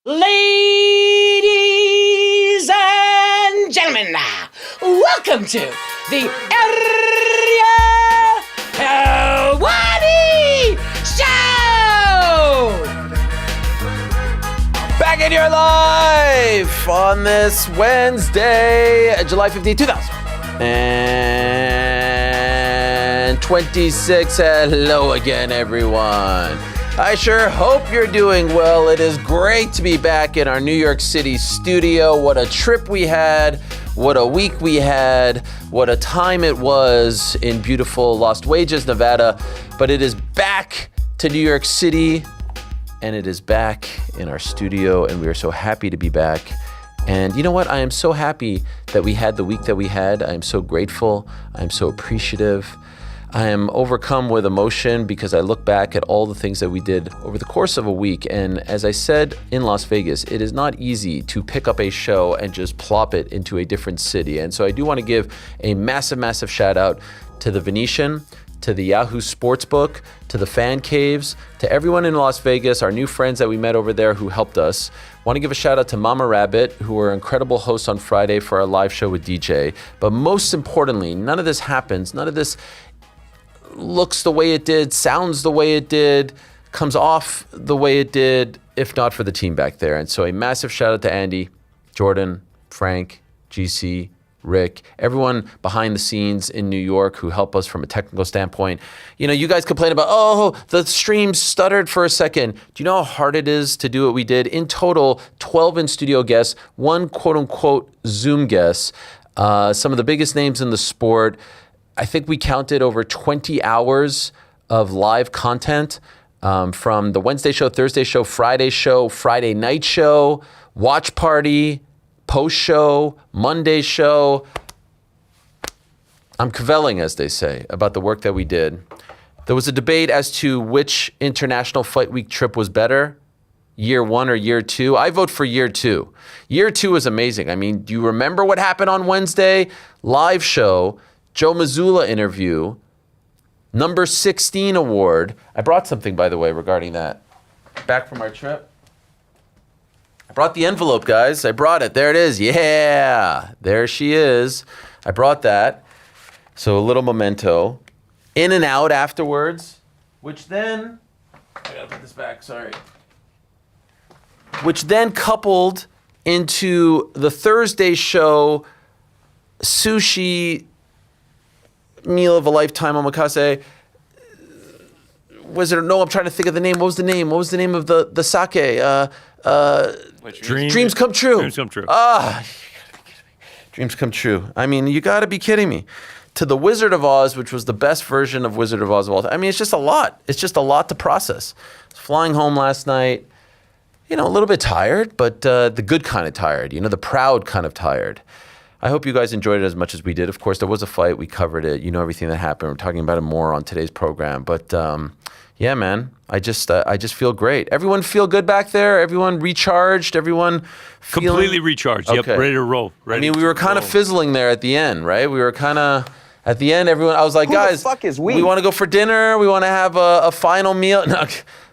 Ladies and gentlemen, welcome to the Ariel Helwani Show! Back in your life on this Wednesday, July 15, 2026. Hello again, everyone. I sure hope you're doing well. It is great to be back in our New York City studio. What a trip we had. What a week we had. What a time it was in beautiful Lost Wages, Nevada. But it is back to New York City, and it is back in our studio, and we are so happy to be back. And you know what? I am so happy that we had the week that we had. I am so grateful. I am so appreciative. I am overcome with emotion because I look back at all the things that we did over the course of a week. And as I said in Las Vegas, it is not easy to pick up a show and just plop it into a different city. And so I do want to give a massive, massive shout out to the Venetian, to the Yahoo Sportsbook, to the fan caves, to everyone in Las Vegas, our new friends that we met over there who helped us. Want to give a shout out to Mama Rabbit, who were incredible hosts on Friday for our live show with DJ. But most importantly, none of this happens, none of this looks the way it did, sounds the way it did, comes off the way it did, if not for the team back there. And so a massive shout out to Andy, Jordan, Frank, GC, Rick, everyone behind the scenes in New York who help us from a technical standpoint. You know, you guys complain about, oh, the stream stuttered for a second. Do you know how hard it is to do what we did? In total, 12 in-studio guests, one quote-unquote Zoom guest, some of the biggest names in the sport. I think we counted over 20 hours of live content from the Wednesday show, Thursday show, Friday night show, watch party, post show, Monday show. I'm cavelling, as they say, about the work that we did. There was a debate as to which International Fight Week trip was better, year one or year two. I vote for year two. Year two is amazing. I mean, do you remember what happened on Wednesday? Live show, Joe Mazzulla interview, number 16 award. I brought something, by the way, regarding that. Back from our trip. I brought the envelope, guys. I brought it. There it is. Yeah, there she is. I brought that. So a little memento. In and out afterwards, which then, I gotta put this back, sorry. Which then coupled into the Thursday show, sushi, meal of a lifetime omakase. Was it? No, I'm trying to think of the name. What was the name? What was the name of the sake? Dreams come true. Dreams come true. Dreams come true. I mean, you got to be kidding me. To the Wizard of Oz, which was the best version of Wizard of Oz of all time. I mean, it's just a lot. It's just a lot to process. I was flying home last night, you know, a little bit tired, but the good kind of tired, you know, the proud kind of tired. I hope you guys enjoyed it as much as we did. Of course, there was a fight. We covered it. You know everything that happened. We're talking about it more on today's program. But yeah, man, I just feel great. Everyone feel good back there? Everyone recharged? Everyone feeling... Completely recharged. Okay. Yep, ready to roll. I mean, we were kind of fizzling there at the end, right? We were kind of... At the end, everyone... I was like, guys, the fuck is we? We want to go for dinner. We want to have a final meal. No,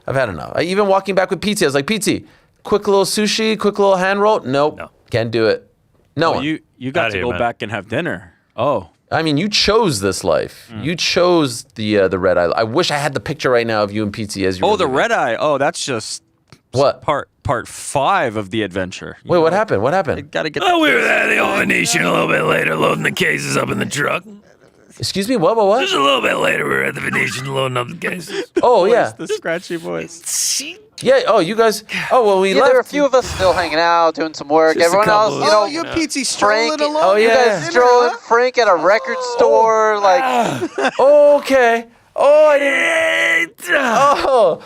I've had enough. Even walking back with Pizzi, I was like, Pizzi, quick little sushi, quick little hand roll. Nope, No. Can't do it. No one. You got to go back and have dinner. Oh. I mean, you chose this life. You chose the red eye. I wish I had the picture right now of you and Pizzi as you. Oh, the red eye. Oh, that's just what part 5 of the adventure. Wait, what happened? What happened? Got to get. Oh, we were at the old Venetian a little bit later, loading the cases up in the truck. Excuse me. What? Just a little bit later, we were at the Venetian loading up the cases. Oh yeah. The scratchy voice. Yeah. Oh, you guys. Oh well, we left. There were a few of us still hanging out, doing some work. Just a Everyone else, couple. you know, Pizzi strolling along. Oh you yeah. guys strolling. Frank at a record store, like. Oh, okay. Oh, I didn't. Oh,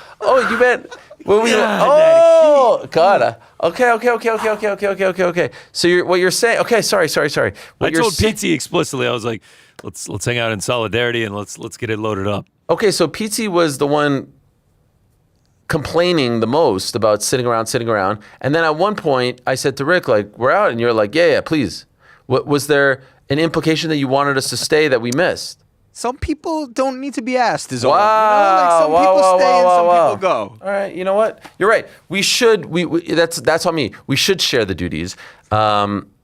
you meant. When we, oh, God. Okay. So what you're saying? Okay, sorry. I told Pizzi explicitly. I was like, let's hang out in solidarity and let's get it loaded up. Okay, so Pizzi was the one complaining the most about sitting around. And then at one point, I said to Rick, like, we're out. And you're like, yeah, please. Was there an implication that you wanted us to stay that we missed? Some people don't need to be asked. Is all. Wow. Some people stay and some people go. All right, you know what? You're right. We should. That's on me. We should share the duties.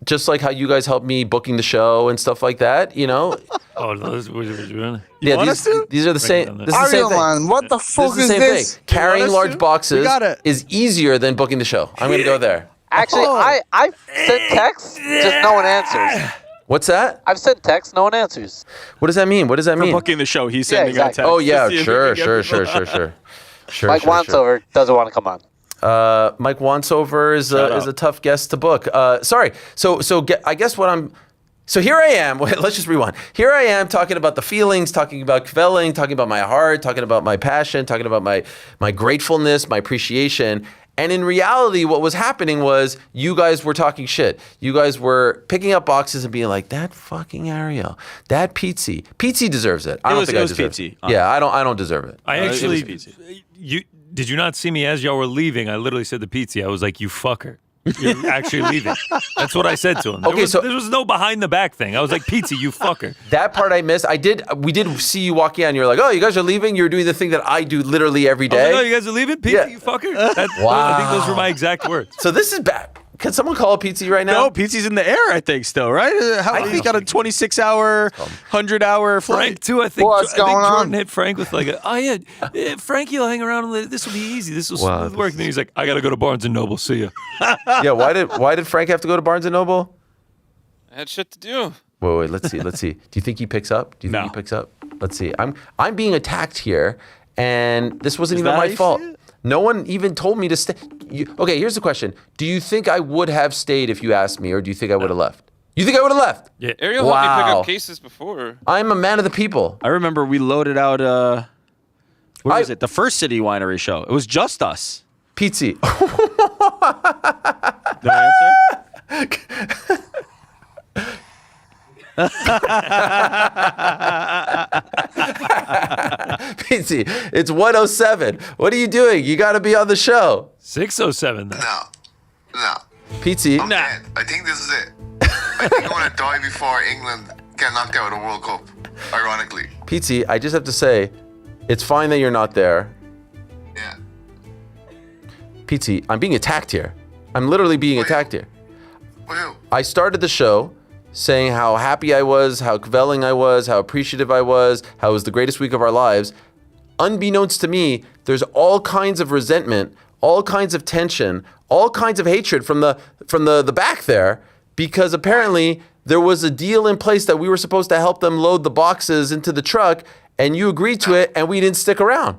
Just like how you guys helped me booking the show and stuff like that. Oh, those what you're doing? Yeah, want us to? these are the same. This is the Ariel, same thing. man, what the fuck This is the same this? thing. Carrying large to? boxes We got it. is easier than booking the show. I'm gonna go there. Actually, I sent texts, just no one answers. What's that? I've sent texts, no one answers. What does that mean? What does that For mean? booking the show, he's sending out exactly. text. Oh yeah, to see if sure. he can get people. Mike Wansover doesn't want to come on. Mike Wansover is a tough guest to book. Sorry. I guess what I'm. So here I am. Wait, let's just rewind. Here I am talking about the feelings, talking about kvelling, talking about my heart, talking about my passion, talking about my gratefulness, my appreciation. And in reality, what was happening was you guys were talking shit. You guys were picking up boxes and being like, that fucking Ariel, that Pizzi. Pizzi deserves it. I don't think I deserve Pizzi. it. Yeah, I don't deserve it. I it was actually, Pizzi. did you not see me as y'all were leaving? I literally said to Pizzi, I was like, you fucker. You're actually leaving. That's what I said to him. Okay, there was no behind the back thing. I was like, Pizzi, you fucker. That part I missed. We did see you walking out and you're like, oh, you guys are leaving? You're doing the thing that I do literally every I was day. like, oh, you guys are leaving? Pizzi, Yeah. you fucker? Wow. I think those were my exact words. So this is bad. Can someone call a Pizzi right now? No, Pizzi's in the air, I think, still, right? He got a 26-hour, 100-hour flight. Frank, too, I think. What's I think going Jordan on? hit Frank with like, Frankie will hang around. This will be easy. This will Wow, smooth work. And then he's like, I got to go to Barnes & Noble. See ya. Yeah, why did Frank have to go to Barnes & Noble? I had shit to do. Wait, let's see. Do you think he picks up? No. He picks up? Let's see. I'm being attacked here, and this wasn't Is even that how my you fault. see it? No one even told me to stay. Okay, here's the question. Do you think I would have stayed if you asked me, or do you think I would have left? You think I would have left? Yeah. Ariel helped me pick Wow. up cases before. I'm a man of the people. I remember we loaded out, where I- was it? The first City Winery show. It was just us. Pizzi. Did I answer? Pizzi, it's 107. What are you doing? You got to be on the show. 607. Then. No. Pizzi. I'm dead. I think this is it. I think I'm going to die before England get knocked out of the World Cup, ironically. Pizzi, I just have to say, it's fine that you're not there. Yeah. Pizzi, I'm being attacked here. I'm literally being attacked here. Woohoo. I started the show saying how happy I was, how kvelling I was, how appreciative I was, how it was the greatest week of our lives. Unbeknownst to me, there's all kinds of resentment, all kinds of tension, all kinds of hatred from the back there, because apparently there was a deal in place that we were supposed to help them load the boxes into the truck, and you agreed to it, and we didn't stick around.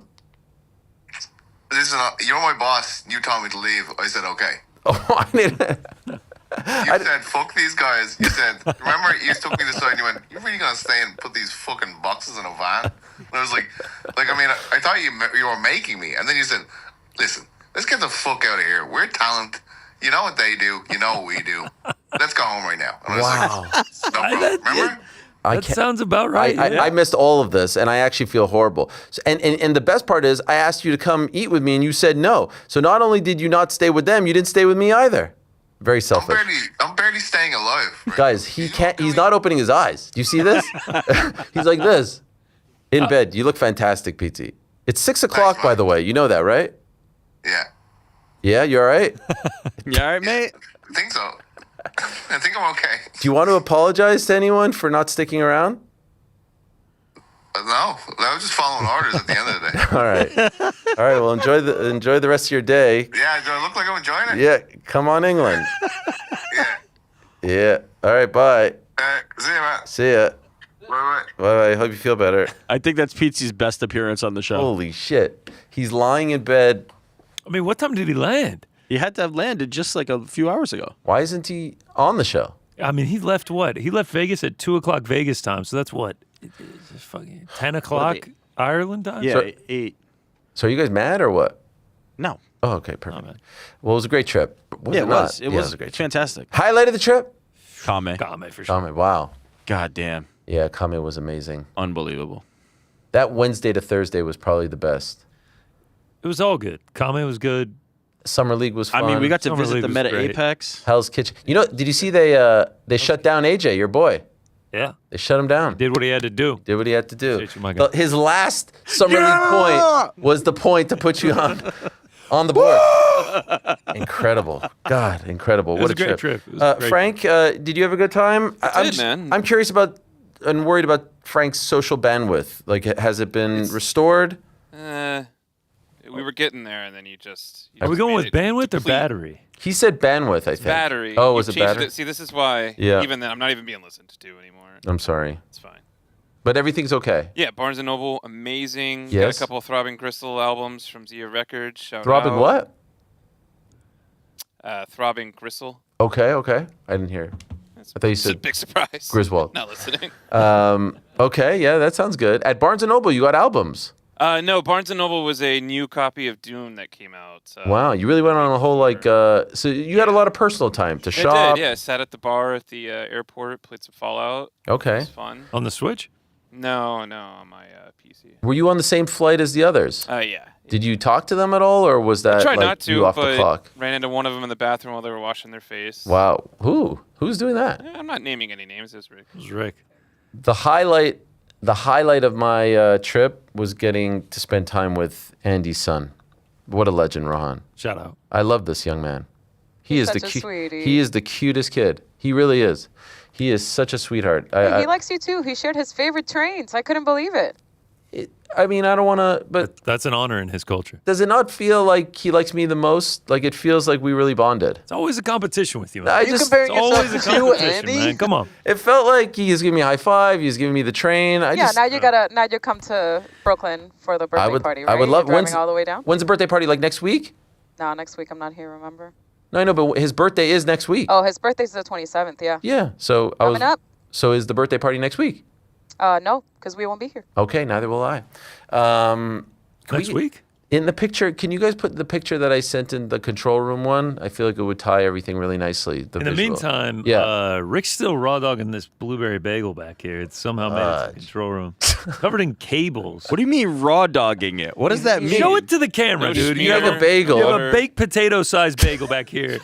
Listen, you're my boss. You told me to leave. I said, okay. Oh, I didn't. You said, fuck these guys. You said, remember, you took me to the side and you went, you're really going to stay and put these fucking boxes in a van? And I was like, I mean, I thought you were making me. And then you said, listen, let's get the fuck out of here. We're talent. You know what they do. You know what we do. Let's go home right now. And I was like, no problem. Remember? That sounds about right. I missed all of this, and I actually feel horrible. So, and the best part is, I asked you to come eat with me, and you said no. So not only did you not stay with them, you didn't stay with me either. Very selfish. I'm barely staying alive. Right? Guys, he's not opening his eyes. Do you see this? He's like this. In bed. You look fantastic, Pizzi. It's 6 o'clock, by the way. You know that, right? Yeah. Yeah, you all right? You all right, mate? I think so. I think I'm okay. Do you want to apologize to anyone for not sticking around? No, I was just following orders at the end of the day. All right. All right, well, enjoy the rest of your day. Yeah, do I look like I'm enjoying it? Yeah, come on, England. Yeah. Yeah. All right, bye. See you, man. See ya. Bye-bye. Bye-bye. Hope you feel better. I think that's Pizzi's best appearance on the show. Holy shit. He's lying in bed. I mean, what time did he land? He had to have landed just like a few hours ago. Why isn't he on the show? I mean, he left what? He left Vegas at 2 o'clock Vegas time. So that's what? It's fucking 10 o'clock Ireland time? Yeah, So- 8. So are you guys mad or what? No. Oh, okay, perfect. Well, it was a great trip. Yeah, it was. It It was a great trip. fantastic. Highlight of the trip? Kame. Kame for sure. Kame, wow. God damn. Yeah, Kame was amazing. Unbelievable. That Wednesday to Thursday was probably the best. It was all good. Kame was good. Summer League was fun. I mean, we got to Summer visit League the was Meta great. Apex. Hell's Kitchen. You know, did you see they shut down AJ, your boy? Yeah. They shut him down. Did what he had to do. Did what he had to do. Appreciate you, my guy. His last Summer League point was the point to put you on the board. Incredible. God, incredible. It was What a great trip. It was a great Frank, did you have a good time? Man. I'm curious about and worried about Frank's social bandwidth. Like, has it been restored? We were getting there, and then you just. Are we going with bandwidth or complete battery? He said bandwidth, I think. Battery. Oh, You was it changed battery? See, this is why. Yeah. Even then, I'm not even being listened to anymore. I'm sorry. It's fine. But everything's okay. Yeah, Barnes & Noble, amazing. Yes. Got a couple of Throbbing Gristle albums from Zia Records. Shout Throbbing out. what? Throbbing Gristle. Okay. I didn't hear. That's I thought you it's a said big surprise. Griswold. Not listening. Okay, yeah, that sounds good. At Barnes & Noble, you got albums. No, Barnes & Noble was a new copy of Dune that came out. Wow, you really went on a whole, like, so you had a lot of personal time to I shop. did, yeah. Sat at the bar at the airport, played some Fallout. It Okay. was fun. On the Switch? No, on my PC. Were you on the same flight as the others? Yeah. Did you talk to them at all, or was that I tried like not to, you off but the clock? ran into one of them in the bathroom while they were washing their face. Wow, who's doing that? I'm not naming any names. It's Rick. It was Rick. The highlight of my trip was getting to spend time with Andy's son. What a legend, Rohan. Shout out. I love this young man. He is Such the a sweetie. He is the cutest kid. He really is. He is such a sweetheart. He likes you too. He shared his favorite trains. I couldn't believe it. I mean, I don't want to, but That's an honor in his culture. does it not feel like he likes me the most? Like, it feels like we really bonded. It's always a competition with you, man. I You just, comparing It's always a yourself to you, competition, Andy? man. Come on. it felt like he was giving me a high five. He was giving me the train. Now you come to Brooklyn for the birthday party, right? I would love. You're driving all the way down. When's the birthday party? Like next week? No, next week I'm not here. Remember? No, I know, but his birthday is next week. Oh, his birthday's the 27th. Yeah. Yeah. So Coming up. So is the birthday party next week? No, because we won't be here. Okay, neither will I. Next week? In the picture, can you guys put the picture that I sent in the control room one? I feel like it would tie everything really nicely. In the meantime, Rick's still raw dogging this blueberry bagel back here. It's somehow made it to the control room. Covered in cables. What do you mean raw dogging it? What does that mean? Show it to the camera, No dude. smear. You have a bagel. You have a baked potato-sized bagel back here.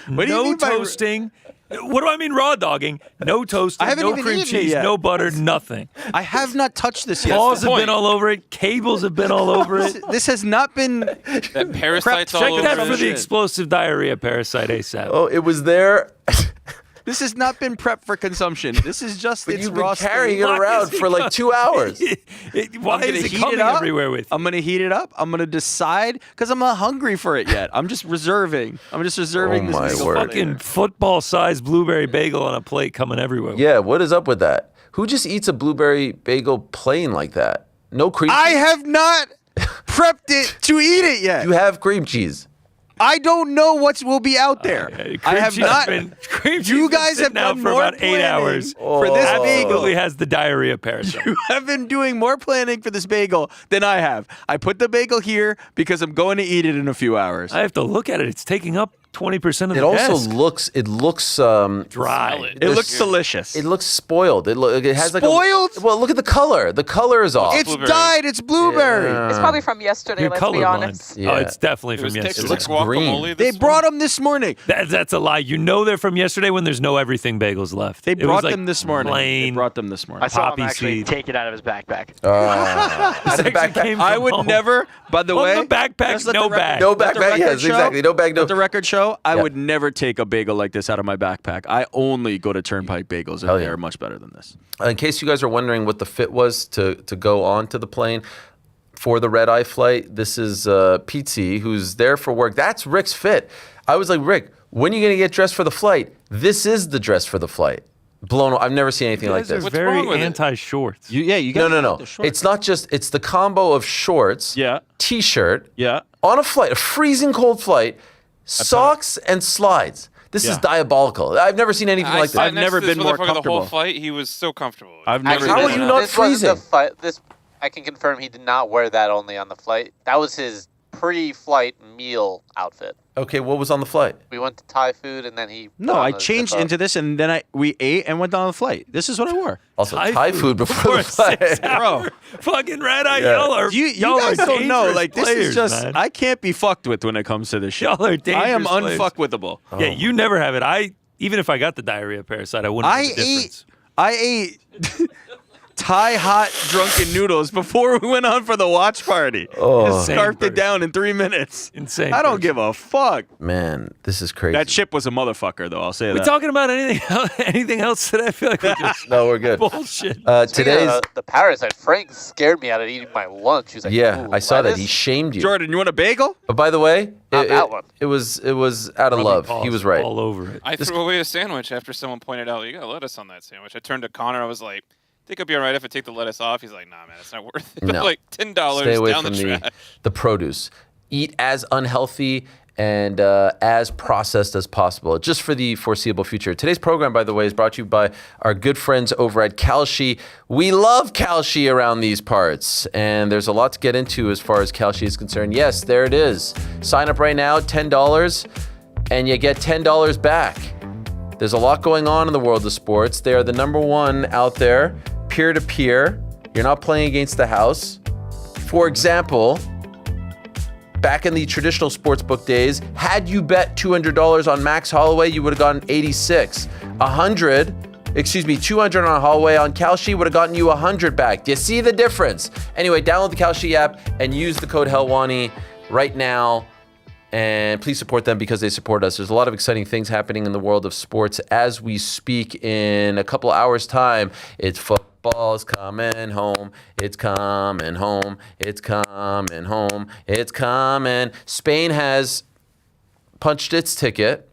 What do you No mean by toasting. What do I mean raw dogging? No toasting, I haven't no even cream eaten it cheese, yet. no butter, nothing. I have not touched this yet. Paws have point. been all over it. Cables have been all over it. This has not been. That parasites all Check over that for it. the explosive diarrhea parasite ASAP. Oh, it was there. This has not been prepped for consumption. This is just But its you've been raw carrying state. it Why around is for like 2 hours. Why I'm gonna is it heat coming up. everywhere with you? I'm gonna heat it up. I'm gonna decide because I'm not hungry for it yet. I'm just reserving. Oh this my bagel word. for later. Fucking football-sized blueberry bagel on a plate coming everywhere. Yeah, what is up with that? Who just eats a blueberry bagel plain like that? No cream I cheese? have not prepped it to eat it yet. You have cream cheese. I don't know what will be out there. Cream I have cheese not. Cream cheese You been guys have sitting out done for more about 8 hours. for this bagel. Absolutely has the diarrhea parasite. You have been doing more planning for this bagel than I have. I put the bagel here because I'm going to eat it in a few hours. I have to look at it. It's taking up 20% of the It also desk. looks dry. It looks delicious. it looks spoiled. It has like Spoiled? well, look at the color. The color is off. It's blueberry. dyed. It's blueberry. It's probably from yesterday. You're let's be colorblind. honest. Yeah. Oh, it's definitely It from was yesterday. It looks Texas green. guacamole They this brought morning. them this morning. That's a lie. You know they're from yesterday when there's no everything bagels left. They It was brought like them this morning. Plain. They brought them this morning. I saw him Poppy actually seed. take it out of his backpack. Out of the backpack. Came I from would home. never, by the On way. the backpack, just let no the record- bag. No let the backpack. record Yes, show- exactly. No bag. No. Let the record show, I Yeah. would never take a bagel like this out of my backpack. I only go to Turnpike Bagels, and Hell they yeah. are much better than this. In case you guys are wondering what the fit was to go onto the plane for the red eye flight, this is Pete, who's there for work. That's Rick's fit. I was like, Rick, when are you going to get dressed for the flight? This is the dress for the flight. Blown. I've never seen anything You like guys are this. What's very wrong with it? anti-shorts. No. It's not just. It's the combo of shorts, Yeah. t-shirt, Yeah. on a flight, a freezing cold flight, socks and slides. This is Yeah. diabolical. I've never seen anything I like sat that. next never to this been more motherfucker The comfortable. whole flight, he was so comfortable. I've never How been are you that. not This wasn't the freezing? This I can confirm he did not wear that only on the flight. That was his pre-flight meal outfit. Okay, what was on the flight? We went to Thai food and then he. No, put on I the changed zip up. into this, and then we ate and went on the flight. This is what I wore. Also, Thai Thai food food before the before flight. 6 hours. Fucking red eye. Yeah. Y'all are, You y'all guys are don't know. dangerous Like, this players, is just, man. I can't be fucked with when it comes to this shit. Y'all are dangerous I am players. unfuckwithable. Yeah, you never have it. Even if I got the diarrhea parasite, I wouldn't I know the difference. I ate Thai hot drunken noodles before we went on for the watch party. Just scarfed it down in 3 minutes. Insane. I don't give a fuck. Man, this is crazy. That chip was a motherfucker, though. I'll say We that. talking about anything else today? I feel like we're just No, we're good. bullshit. Today's the parasite. Frank scared me out of eating my lunch. He was like, yeah, "Ooh, I saw that. lettuce?" He shamed you. Jordan, you want a bagel? But by the way, Not that one. it was out of love. He was right. All over it. I threw away a sandwich after someone pointed out, you got lettuce on that sandwich. I turned to Connor. I was like, think it'll be all right if I take the lettuce off. He's like, nah, man, it's not worth it. No. Like $10 Stay away down from the trash. the produce. Eat as unhealthy and as processed as possible, just for the foreseeable future. Today's program, by the way, is brought to you by our good friends over at Kalshi. We love Kalshi around these parts, and there's a lot to get into as far as Kalshi is concerned. Yes, there it is. Sign up right now, $10, and you get $10 back. There's a lot going on in the world of sports. They are the number one out there, peer-to-peer. You're not playing against the house. For example, back in the traditional sportsbook days, had you bet $200 on Max Holloway, you would have gotten 86. 200 on Holloway on Kalshi would have gotten you 100 back. Do you see the difference? Anyway, download the Kalshi app and use the code Helwani right now. And please support them because they support us. There's a lot of exciting things happening in the world of sports as we speak. In a couple hours' time, it's football's coming home. It's coming home. It's coming home. It's coming. Spain has punched its ticket.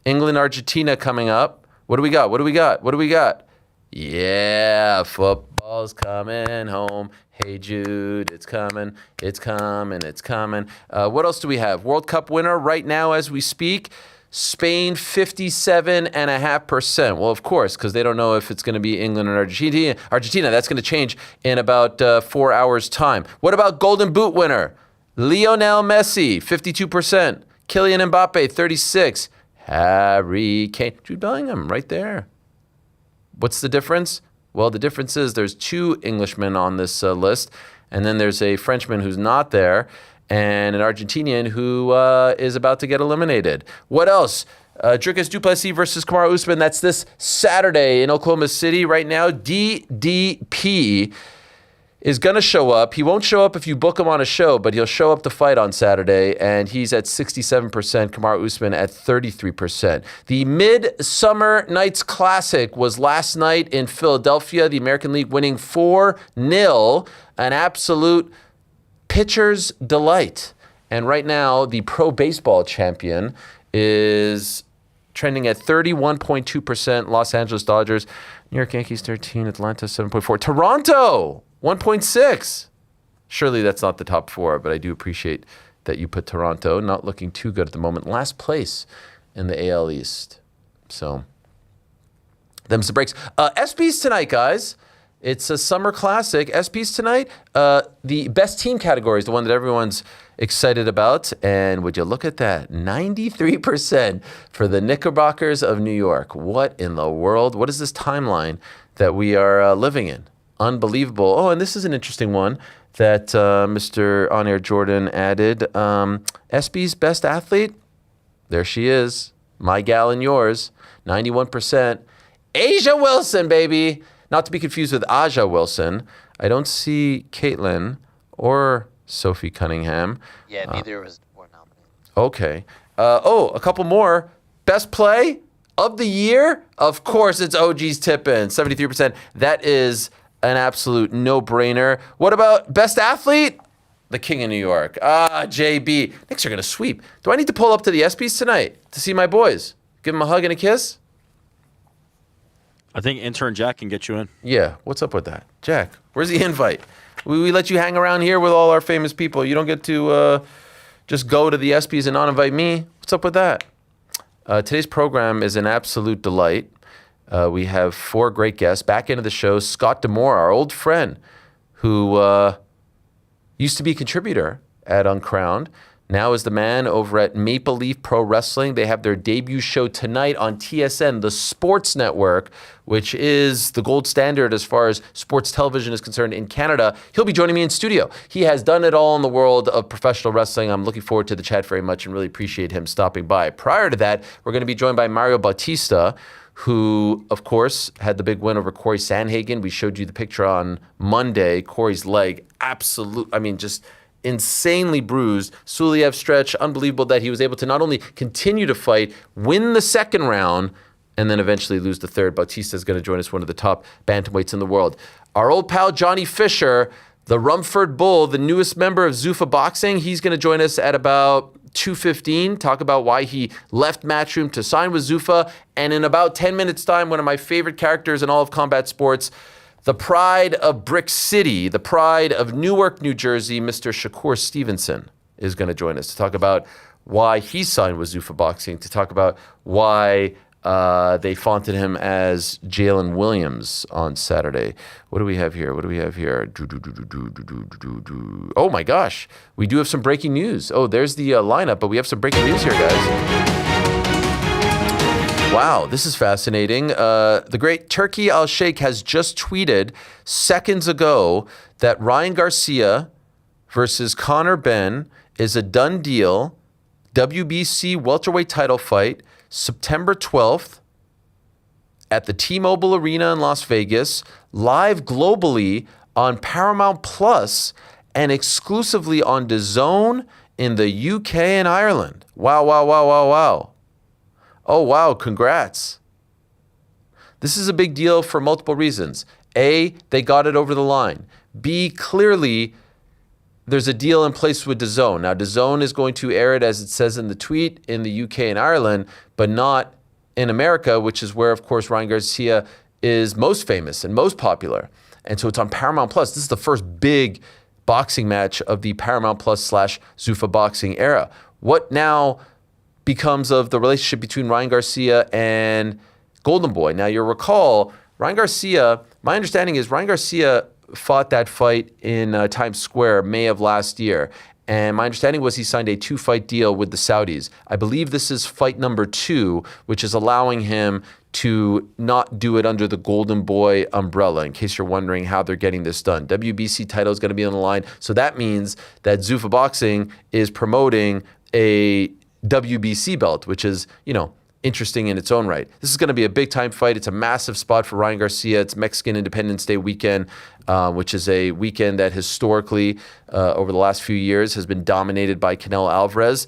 England, Argentina coming up. What do we got? What do we got? What do we got? Yeah, football's coming home. Hey Jude, it's coming, it's coming, it's coming. What else do we have? World Cup winner right now as we speak. Spain, 57.5%. Well, of course, because they don't know if it's going to be England or Argentina. That's going to change in about 4 hours' time. What about Golden Boot winner? Lionel Messi, 52%. Kylian Mbappe, 36%. Harry Kane. Jude Bellingham, right there. What's the difference? Well, the difference is there's 2 Englishmen on this list, and then there's a Frenchman who's not there, and an Argentinian who is about to get eliminated. What else? Dricus du Plessis versus Kamaru Usman. That's this Saturday in Oklahoma City. Right now, DDP is going to show up. He won't show up if you book him on a show, but he'll show up to fight on Saturday, and he's at 67%, Kamaru Usman at 33%. The Midsummer Nights Classic was last night in Philadelphia, the American League winning 4-0, an absolute pitcher's delight. And right now, the pro baseball champion is trending at 31.2%, Los Angeles Dodgers, New York Yankees 13, Atlanta 7.4, Toronto 1.6. Surely that's not the top 4, but I do appreciate that you put Toronto. Not looking too good at the moment. Last place in the AL East. So, them's the breaks. ESPYs tonight, guys. It's a summer classic. ESPYs tonight. The best team category is the one that everyone's excited about. And would you look at that? 93% for the Knickerbockers of New York. What in the world? What is this timeline that we are living in? Unbelievable. Oh, and this is an interesting one that Mr. On-Air Jordan added. ESPY's best athlete? There she is. My gal and yours. 91%. Asia Wilson, baby. Not to be confused with Aja Wilson. I don't see Caitlin or Sophie Cunningham. Yeah, neither were nominated. Okay. A couple more. Best play of the year? Of course, it's OG's Tippin, 73%. That is an absolute no-brainer. What about best athlete? The King of New York. JB. Knicks are going to sweep. Do I need to pull up to the ESPYs tonight to see my boys? Give them a hug and a kiss? I think intern Jack can get you in. Yeah. What's up with that? Jack, where's the invite? We let you hang around here with all our famous people. You don't get to just go to the ESPYs and not invite me. What's up with that? Today's program is an absolute delight. We have 4 great guests. Back into the show, Scott D'Amore, our old friend, who used to be a contributor at Uncrowned, now is the man over at Maple Leaf Pro Wrestling. They have their debut show tonight on TSN, the sports network, which is the gold standard as far as sports television is concerned in Canada. He'll be joining me in studio. He has done it all in the world of professional wrestling. I'm looking forward to the chat very much and really appreciate him stopping by. Prior to that, we're going to be joined by Mario Bautista, who, of course, had the big win over Corey Sandhagen. We showed you the picture on Monday. Corey's leg, just insanely bruised. Suliev stretch, unbelievable that he was able to not only continue to fight, win the second round, and then eventually lose the third. Bautista is going to join us, one of the top bantamweights in the world. Our old pal Johnny Fisher, the Rumford Bull, the newest member of Zuffa Boxing, he's going to join us at about 2:15, talk about why he left Matchroom to sign with Zuffa. And in about 10 minutes' time, one of my favorite characters in all of combat sports, the pride of Brick City, the pride of Newark, New Jersey, Mr. Shakur Stevenson is going to join us to talk about why he signed with Zuffa Boxing, to talk about why they faunted him as Jalen Williams on Saturday. What do we have here? Oh my gosh, we do have some breaking news. Oh, there's the lineup, but we have some breaking news here, guys. Wow, this is fascinating. The great Turki Al-Sheikh has just tweeted seconds ago that Ryan Garcia versus Conor Benn is a done deal. WBC welterweight title fight, September 12th at the T-Mobile Arena in Las Vegas, live globally on Paramount Plus and exclusively on DAZN in the UK and Ireland. Wow, wow, wow, wow, wow. Oh, wow, congrats. This is a big deal for multiple reasons. A, they got it over the line. B, clearly there's a deal in place with DAZN. Now, DAZN is going to air it, as it says in the tweet, in the UK and Ireland, but not in America, which is where, of course, Ryan Garcia is most famous and most popular. And so it's on Paramount Plus. This is the first big boxing match of the Paramount Plus / Zuffa Boxing era. What now becomes of the relationship between Ryan Garcia and Golden Boy? Now, you'll recall, Ryan Garcia, my understanding is Ryan Garcia fought that fight in Times Square May of last year. And my understanding was he signed a 2-fight deal with the Saudis. I believe this is fight number 2, which is allowing him to not do it under the Golden Boy umbrella, in case you're wondering how they're getting this done. WBC title is going to be on the line. So that means that Zuffa Boxing is promoting a WBC belt, which is, interesting in its own right. This is going to be a big-time fight. It's a massive spot for Ryan Garcia. It's Mexican Independence Day weekend, which is a weekend that historically, over the last few years, has been dominated by Canelo Alvarez.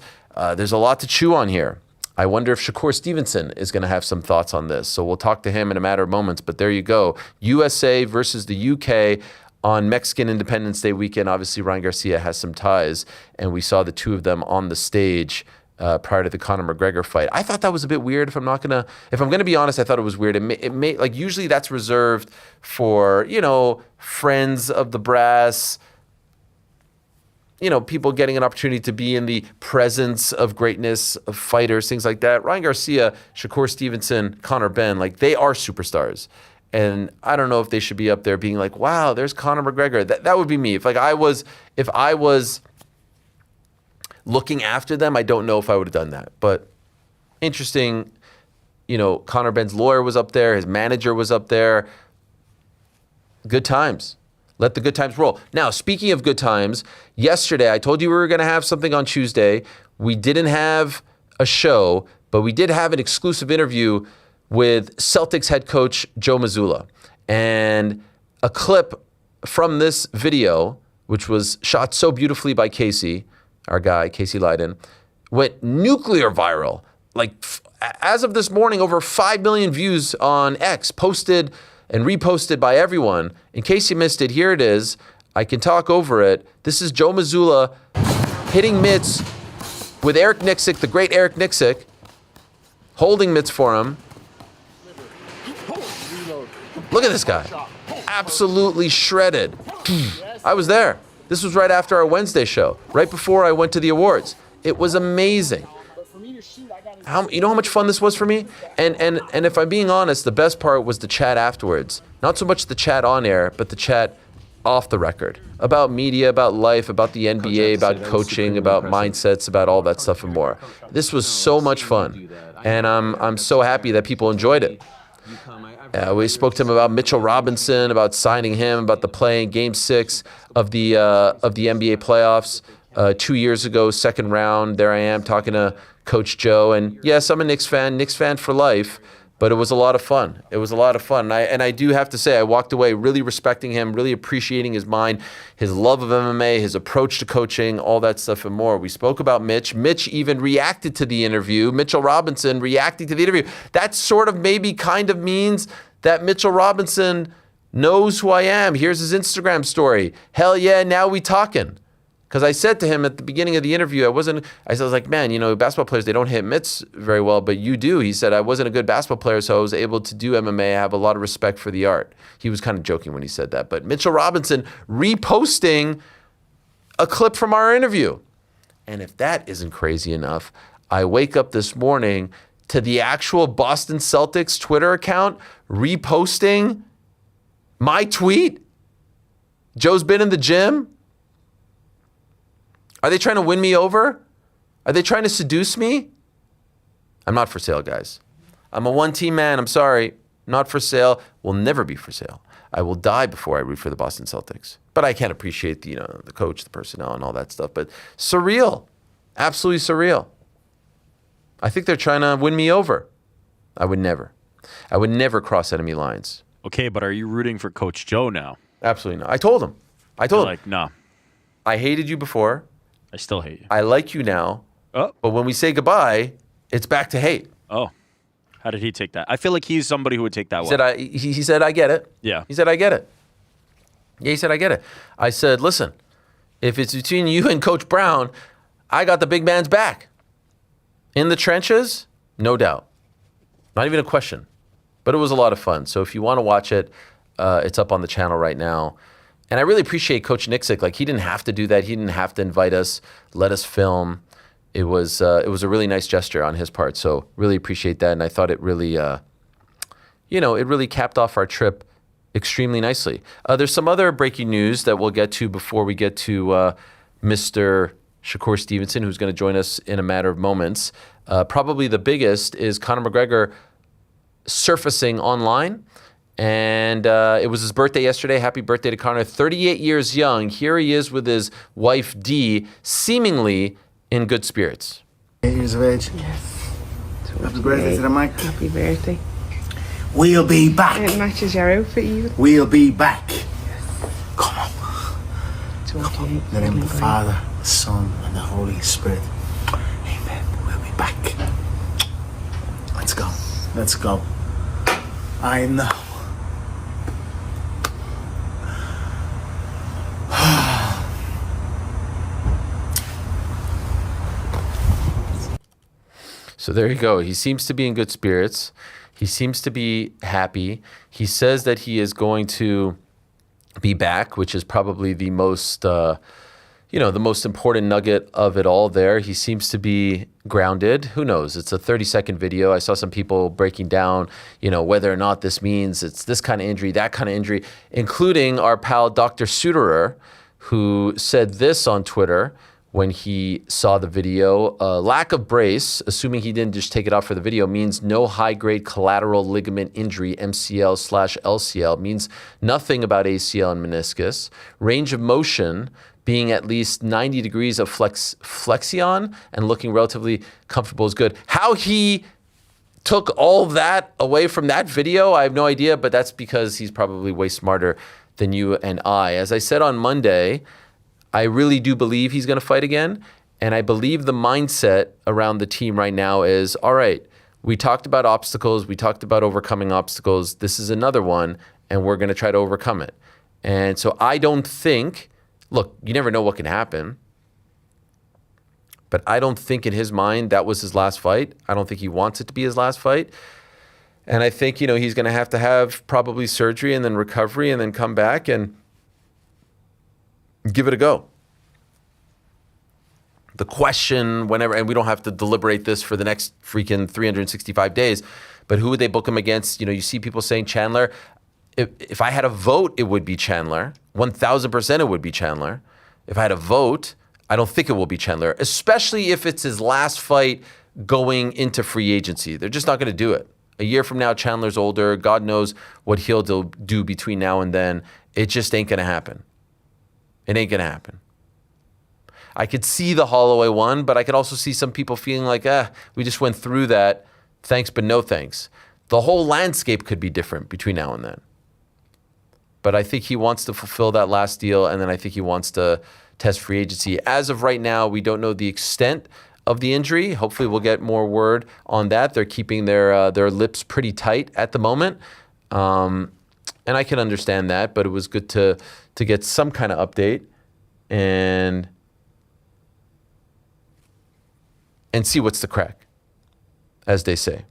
There's a lot to chew on here. I wonder if Shakur Stevenson is going to have some thoughts on this. So we'll talk to him in a matter of moments. But there you go. USA versus the UK on Mexican Independence Day weekend. Obviously, Ryan Garcia has some ties, and we saw the two of them on the stage prior to the Conor McGregor fight. I thought that was a bit weird. If I'm gonna be honest, I thought it was weird. It may like usually that's reserved for friends of the brass, people getting an opportunity to be in the presence of greatness of fighters, things like that. Ryan Garcia, Shakur Stevenson, Conor Benn, like they are superstars. And I don't know if they should be up there being like, wow, there's Conor McGregor. That would be me. If I was looking after them, I don't know if I would have done that. But interesting, Conor Benn's lawyer was up there. His manager was up there. Good times. Let the good times roll. Now, speaking of good times, yesterday I told you we were going to have something on Tuesday. We didn't have a show, but we did have an exclusive interview with Celtics head coach Joe Mazzulla. And a clip from this video, which was shot so beautifully by Casey, our guy, Casey Leiden, went nuclear viral. Like, as of this morning, over 5 million views on X, posted and reposted by everyone. In case you missed it, here it is. I can talk over it. This is Joe Mazzulla hitting mitts with Eric Nixick, the great Eric Nixick, holding mitts for him. Look at this guy. Absolutely shredded. I was there. This was right after our Wednesday show, right before I went to the awards. It was amazing. You know how much fun this was for me? And if I'm being honest, the best part was the chat afterwards. Not so much the chat on air, but the chat off the record. About media, about life, about the NBA, about coaching, about mindsets, about all that stuff and more. This was so much fun. And I'm so happy that people enjoyed it. We spoke to him about Mitchell Robinson, about signing him, about the play in Game 6 of the NBA playoffs 2 years ago, second round. There I am talking to Coach Joe. And yes, I'm a Knicks fan for life. But it was a lot of fun. It was a lot of fun. And I do have to say, I walked away really respecting him, really appreciating his mind, his love of MMA, his approach to coaching, all that stuff and more. We spoke about Mitch. Mitch even reacted to the interview. Mitchell Robinson reacting to the interview. That sort of maybe kind of means that Mitchell Robinson knows who I am. Here's his Instagram story. Hell yeah, now we talking. Because I said to him at the beginning of the interview, I was like, man, basketball players, they don't hit mitts very well, but you do. He said, I wasn't a good basketball player, so I was able to do MMA. I have a lot of respect for the art. He was kind of joking when he said that. But Mitchell Robinson reposting a clip from our interview. And if that isn't crazy enough, I wake up this morning to the actual Boston Celtics Twitter account reposting my tweet. Joe's been in the gym. Are they trying to win me over? Are they trying to seduce me? I'm not for sale, guys. I'm a one-team man. I'm sorry. Not for sale. Will never be for sale. I will die before I root for the Boston Celtics. But I can't appreciate the coach, the personnel, and all that stuff. But surreal. Absolutely surreal. I think they're trying to win me over. I would never cross enemy lines. Okay, but are you rooting for Coach Joe now? Absolutely not. I told him. You're him. Like, no. I hated you before. I still hate you. I like you now. Oh. But when we say goodbye, it's back to hate. Oh. How did he take that? I feel like he's somebody who would take that well. He said, I get it. Yeah. He said, I get it. Yeah, he said, I get it. I said, listen, if it's between you and Coach Brown, I got the big man's back. In the trenches, no doubt. Not even a question. But it was a lot of fun. So if you want to watch it, it's up on the channel right now. And I really appreciate Coach Nixick. Like, he didn't have to do that. He didn't have to invite us, let us film. It was a really nice gesture on his part. So really appreciate that. And I thought it really, it really capped off our trip extremely nicely. There's some other breaking news that we'll get to before we get to Mr. Shakur Stevenson, who's going to join us in a matter of moments. Probably the biggest is Conor McGregor surfacing online. And it was his birthday yesterday. Happy birthday to Conor. 38 years young. Here he is with his wife, Dee, seemingly in good spirits. 8 years of age. Yes. Happy birthday to the mic. Happy birthday. We'll be back. It matches your outfit, you. We'll be back. Come on. It's okay. In the name of the Father, the Son, and the Holy Spirit. Amen. We'll be back. Let's go. Let's go. I know. So there you go. He seems to be in good spirits. He seems to be happy. He says that he is going to be back, which is probably the most, the most important nugget of it all there. He seems to be grounded. Who knows? It's a 30-second video. I saw some people breaking down, whether or not this means it's this kind of injury, that kind of injury, including our pal Dr. Suterer, who said this on Twitter when he saw the video. Lack of brace, assuming he didn't just take it off for the video, means no high-grade collateral ligament injury, MCL/LCL, means nothing about ACL and meniscus. Range of motion being at least 90 degrees of flexion and looking relatively comfortable is good. How he took all that away from that video, I have no idea, but that's because he's probably way smarter than you and I. As I said on Monday, I really do believe he's going to fight again. And I believe the mindset around the team right now is, all right, we talked about obstacles. We talked about overcoming obstacles. This is another one, and we're going to try to overcome it. And so I don't think, look, you never know what can happen. But I don't think in his mind that was his last fight. I don't think he wants it to be his last fight. And I think, he's going to have probably surgery and then recovery and then come back and give it a go. The question, whenever, and we don't have to deliberate this for the next freaking 365 days, but who would they book him against? You see people saying Chandler. If I had a vote, it would be Chandler. 1,000% it would be Chandler. If I had a vote, I don't think it will be Chandler, especially if it's his last fight going into free agency. They're just not going to do it. A year from now, Chandler's older. God knows what he'll do between now and then. It just ain't going to happen. It ain't going to happen. I could see the Holloway one, but I could also see some people feeling like, we just went through that. Thanks, but no thanks. The whole landscape could be different between now and then. But I think he wants to fulfill that last deal, and then I think he wants to test free agency. As of right now, we don't know the extent of the injury. Hopefully we'll get more word on that. They're keeping their lips pretty tight at the moment. And I can understand that, but it was good to get some kind of update and see what's the crack, as they say.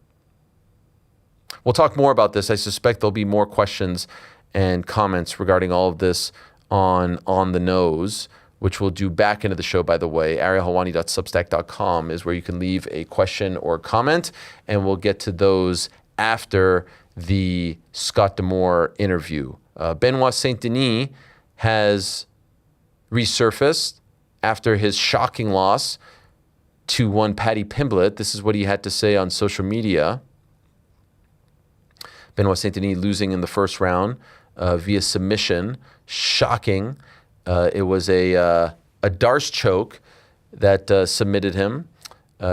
We'll talk more about this. I suspect there'll be more questions and comments regarding all of this on the nose, which we'll do back into the show, by the way. arielhelwani.substack.com is where you can leave a question or comment, and we'll get to those after the Scott D'Amore interview. Benoit Saint-Denis has resurfaced after his shocking loss to one Paddy Pimblett. This is what he had to say on social media. Benoit Saint-Denis losing in the first round via submission. Shocking. It was a Darce choke that submitted him.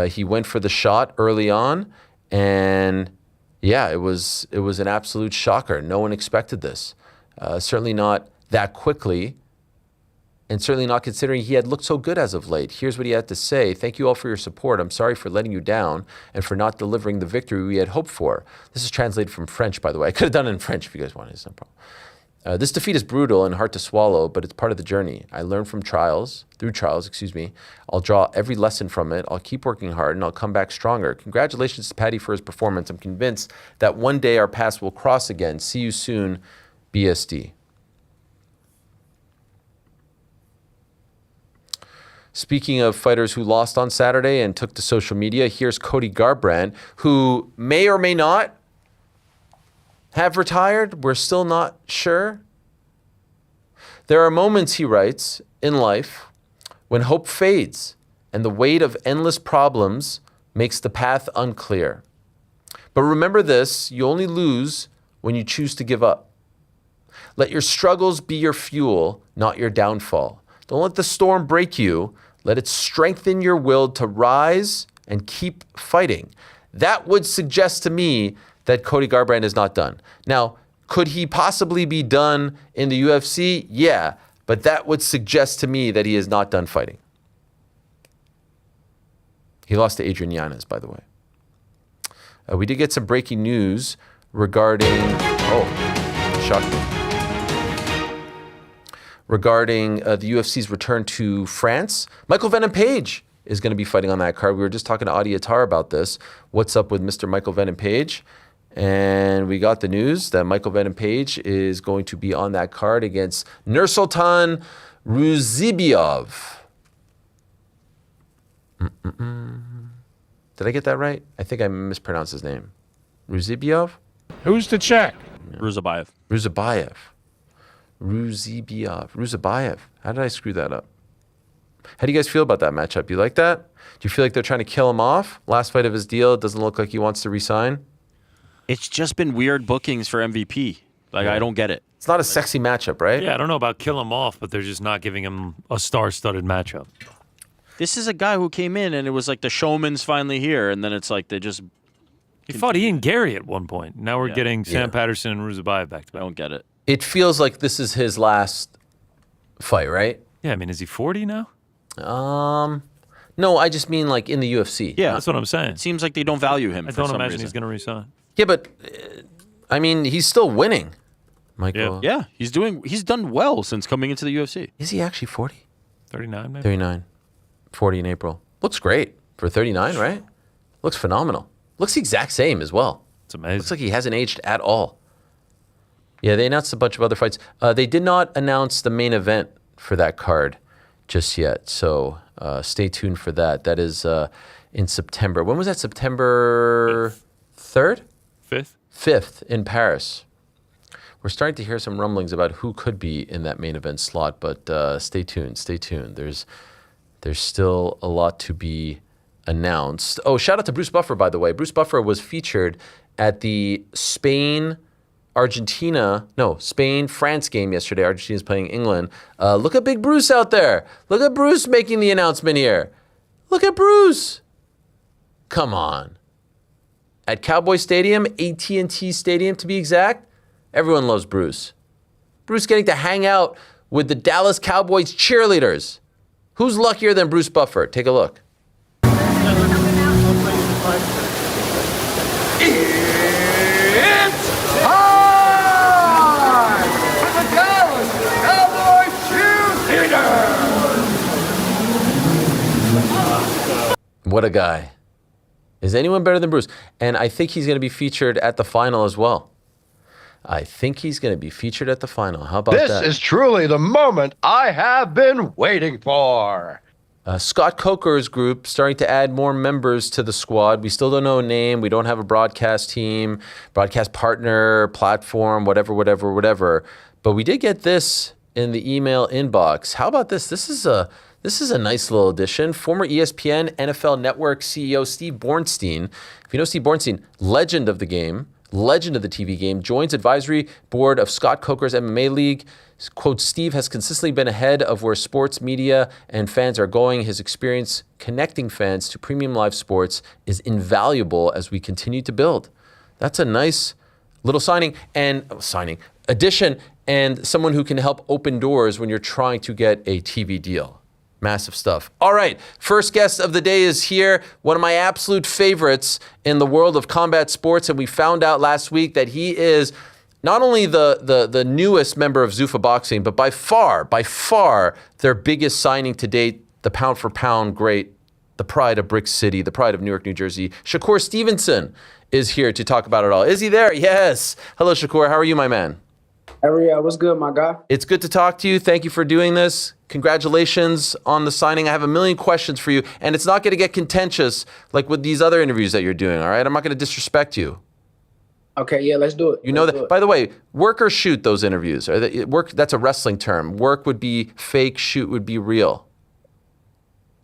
He went for the shot early on, and yeah, it was an absolute shocker. No one expected this. Certainly not that quickly, and certainly not considering he had looked so good as of late. Here's what he had to say. Thank you all for your support. I'm sorry for letting you down and for not delivering the victory we had hoped for. This is translated from French, by the way. I could have done it in French if you guys wanted. It's no problem. This defeat is brutal and hard to swallow, but it's part of the journey. I learned through trials. I'll draw every lesson from it. I'll keep working hard, and I'll come back stronger. Congratulations to Paddy for his performance. I'm convinced that one day our paths will cross again. See you soon, BSD. Speaking of fighters who lost on Saturday and took to social media, here's Cody Garbrandt, who may or may not have retired. We're still not sure. There are moments, he writes, in life when hope fades and the weight of endless problems makes the path unclear. But remember this, you only lose when you choose to give up. Let your struggles be your fuel, not your downfall. Don't let the storm break you. Let it strengthen your will to rise and keep fighting. That would suggest to me that Cody Garbrandt is not done. Now, could he possibly be done in the UFC? Yeah, but that would suggest to me that he is not done fighting. He lost to Adrian Yanez, by the way. We did get some breaking news regarding... regarding the UFC's return to France. Michael Venom Page is going to be fighting on that card. We were just talking to Adi Attar about this. What's up with Mr. Michael Venom Page? And we got the news that Michael Venom Page is going to be on that card against Nursultan Ruzibiov. Did I get that right? I think I mispronounced his name. Ruzibiov? Who's to check? Ruzabayev. Ruzabayev. How did I screw that up? How do you guys feel about that matchup? You like that? Do you feel like they're trying to kill him off? Last fight of his deal, it doesn't look like he wants to resign. It's just been weird bookings for MVP. I don't get it. It's not a sexy matchup, right? Yeah, I don't know about kill him off, but they're just not giving him a star-studded matchup. This is a guy who came in and it was like the showman's finally here, and then it's like they just... He fought Ian Gary at one point. Now we're getting Sam Patterson and Ruzabayev back to back. I don't get it. It feels like this is his last fight, right? Yeah, I mean, is he 40 now? No, I just mean like in the UFC. Yeah, that's what I'm saying. It seems like they don't value him. I don't imagine he's going to resign. Yeah, but I mean, he's still winning, Michael. Yeah, he's done well since coming into the UFC. Is he actually 40? 39, maybe? 39. 40 in April. Looks great for 39, right? Looks phenomenal. Looks the exact same as well. It's amazing. Looks like he hasn't aged at all. Yeah, they announced a bunch of other fights. They did not announce the main event for that card just yet, so stay tuned for that. That is in September. When was that? September 3rd? 5th? 5th in Paris. We're starting to hear some rumblings about who could be in that main event slot, but stay tuned. Stay tuned. There's still a lot to be announced. Oh, shout out to Bruce Buffer, by the way. Bruce Buffer was featured at the Spain-France game yesterday. Argentina's playing England. Look at Big Bruce out there. Look at Bruce making the announcement here. Look at Bruce. Come on. at Cowboy Stadium, AT&T Stadium to be exact, everyone loves Bruce. Bruce getting to hang out with the Dallas Cowboys cheerleaders. Who's luckier than Bruce Buffer? Take a look. What a guy. Is anyone better than Bruce? And I think he's going to be featured at the final as well. How about that? This is truly the moment I have been waiting for. Scott Coker's group starting to add more members to the squad. We still don't know a name. We don't have a broadcast team, broadcast partner, platform, whatever. But we did get this in the email inbox. How about this? This is a nice little addition. Former ESPN NFL Network CEO Steve Bornstein. If you know Steve Bornstein, legend of the game, legend of the TV game, joins advisory board of Scott Coker's MMA League. Quote, Steve has consistently been ahead of where sports media and fans are going. His experience connecting fans to premium live sports is invaluable as we continue to build. That's a nice little addition, and someone who can help open doors when you're trying to get a TV deal. Massive stuff. All right, first guest of the day is here. One of my absolute favorites in the world of combat sports, and we found out last week that he is not only the newest member of Zuffa Boxing, but by far their biggest signing to date, the pound for pound great, the pride of Brick City, the pride of Newark, New Jersey. Shakur Stevenson is here to talk about it all. Is he there? Yes. Hello, Shakur. How are you, my man? Ariel, what's good, my guy? It's good to talk to you. Thank you for doing this. Congratulations on the signing. I have a million questions for you, and it's not going to get contentious like with these other interviews that you're doing, all right? I'm not going to disrespect you. Okay, yeah, let's do it. You know that. By the way, work or shoot those interviews. Work, that's a wrestling term. Work would be fake, shoot would be real.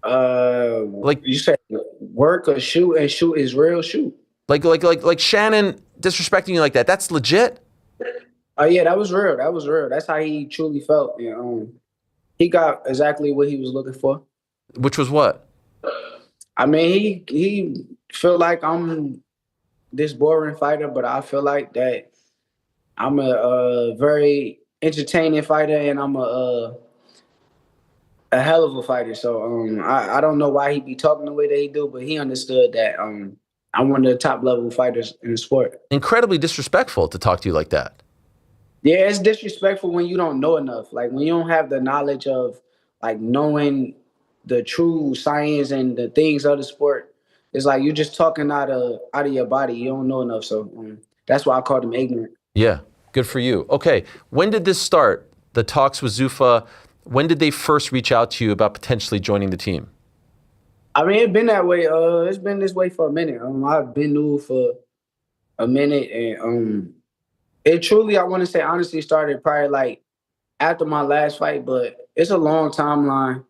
Like you said, work or shoot, and shoot is real, shoot. Like Shannon disrespecting you like that. That's legit? Oh yeah, that was real. That's how he truly felt. He got exactly what he was looking for. Which was what? I mean, he felt like I'm this boring fighter, but I feel like that I'm a very entertaining fighter, and I'm a hell of a fighter. So I don't know why he be talking the way that he do, but he understood that I'm one of the top level fighters in the sport. Incredibly disrespectful to talk to you like that. Yeah, it's disrespectful when you don't know enough. Like when you don't have the knowledge of like knowing the true science and the things of the sport. It's like you're just talking out of your body. You don't know enough. So that's why I called him ignorant. Yeah, good for you. Okay, when did this start? The talks with Zuffa. When did they first reach out to you about potentially joining the team? I mean, it's been that way. It's been this way for a minute. I've been new for a minute, and it truly, I want to say, honestly, started probably like after my last fight, but it's a long timeline.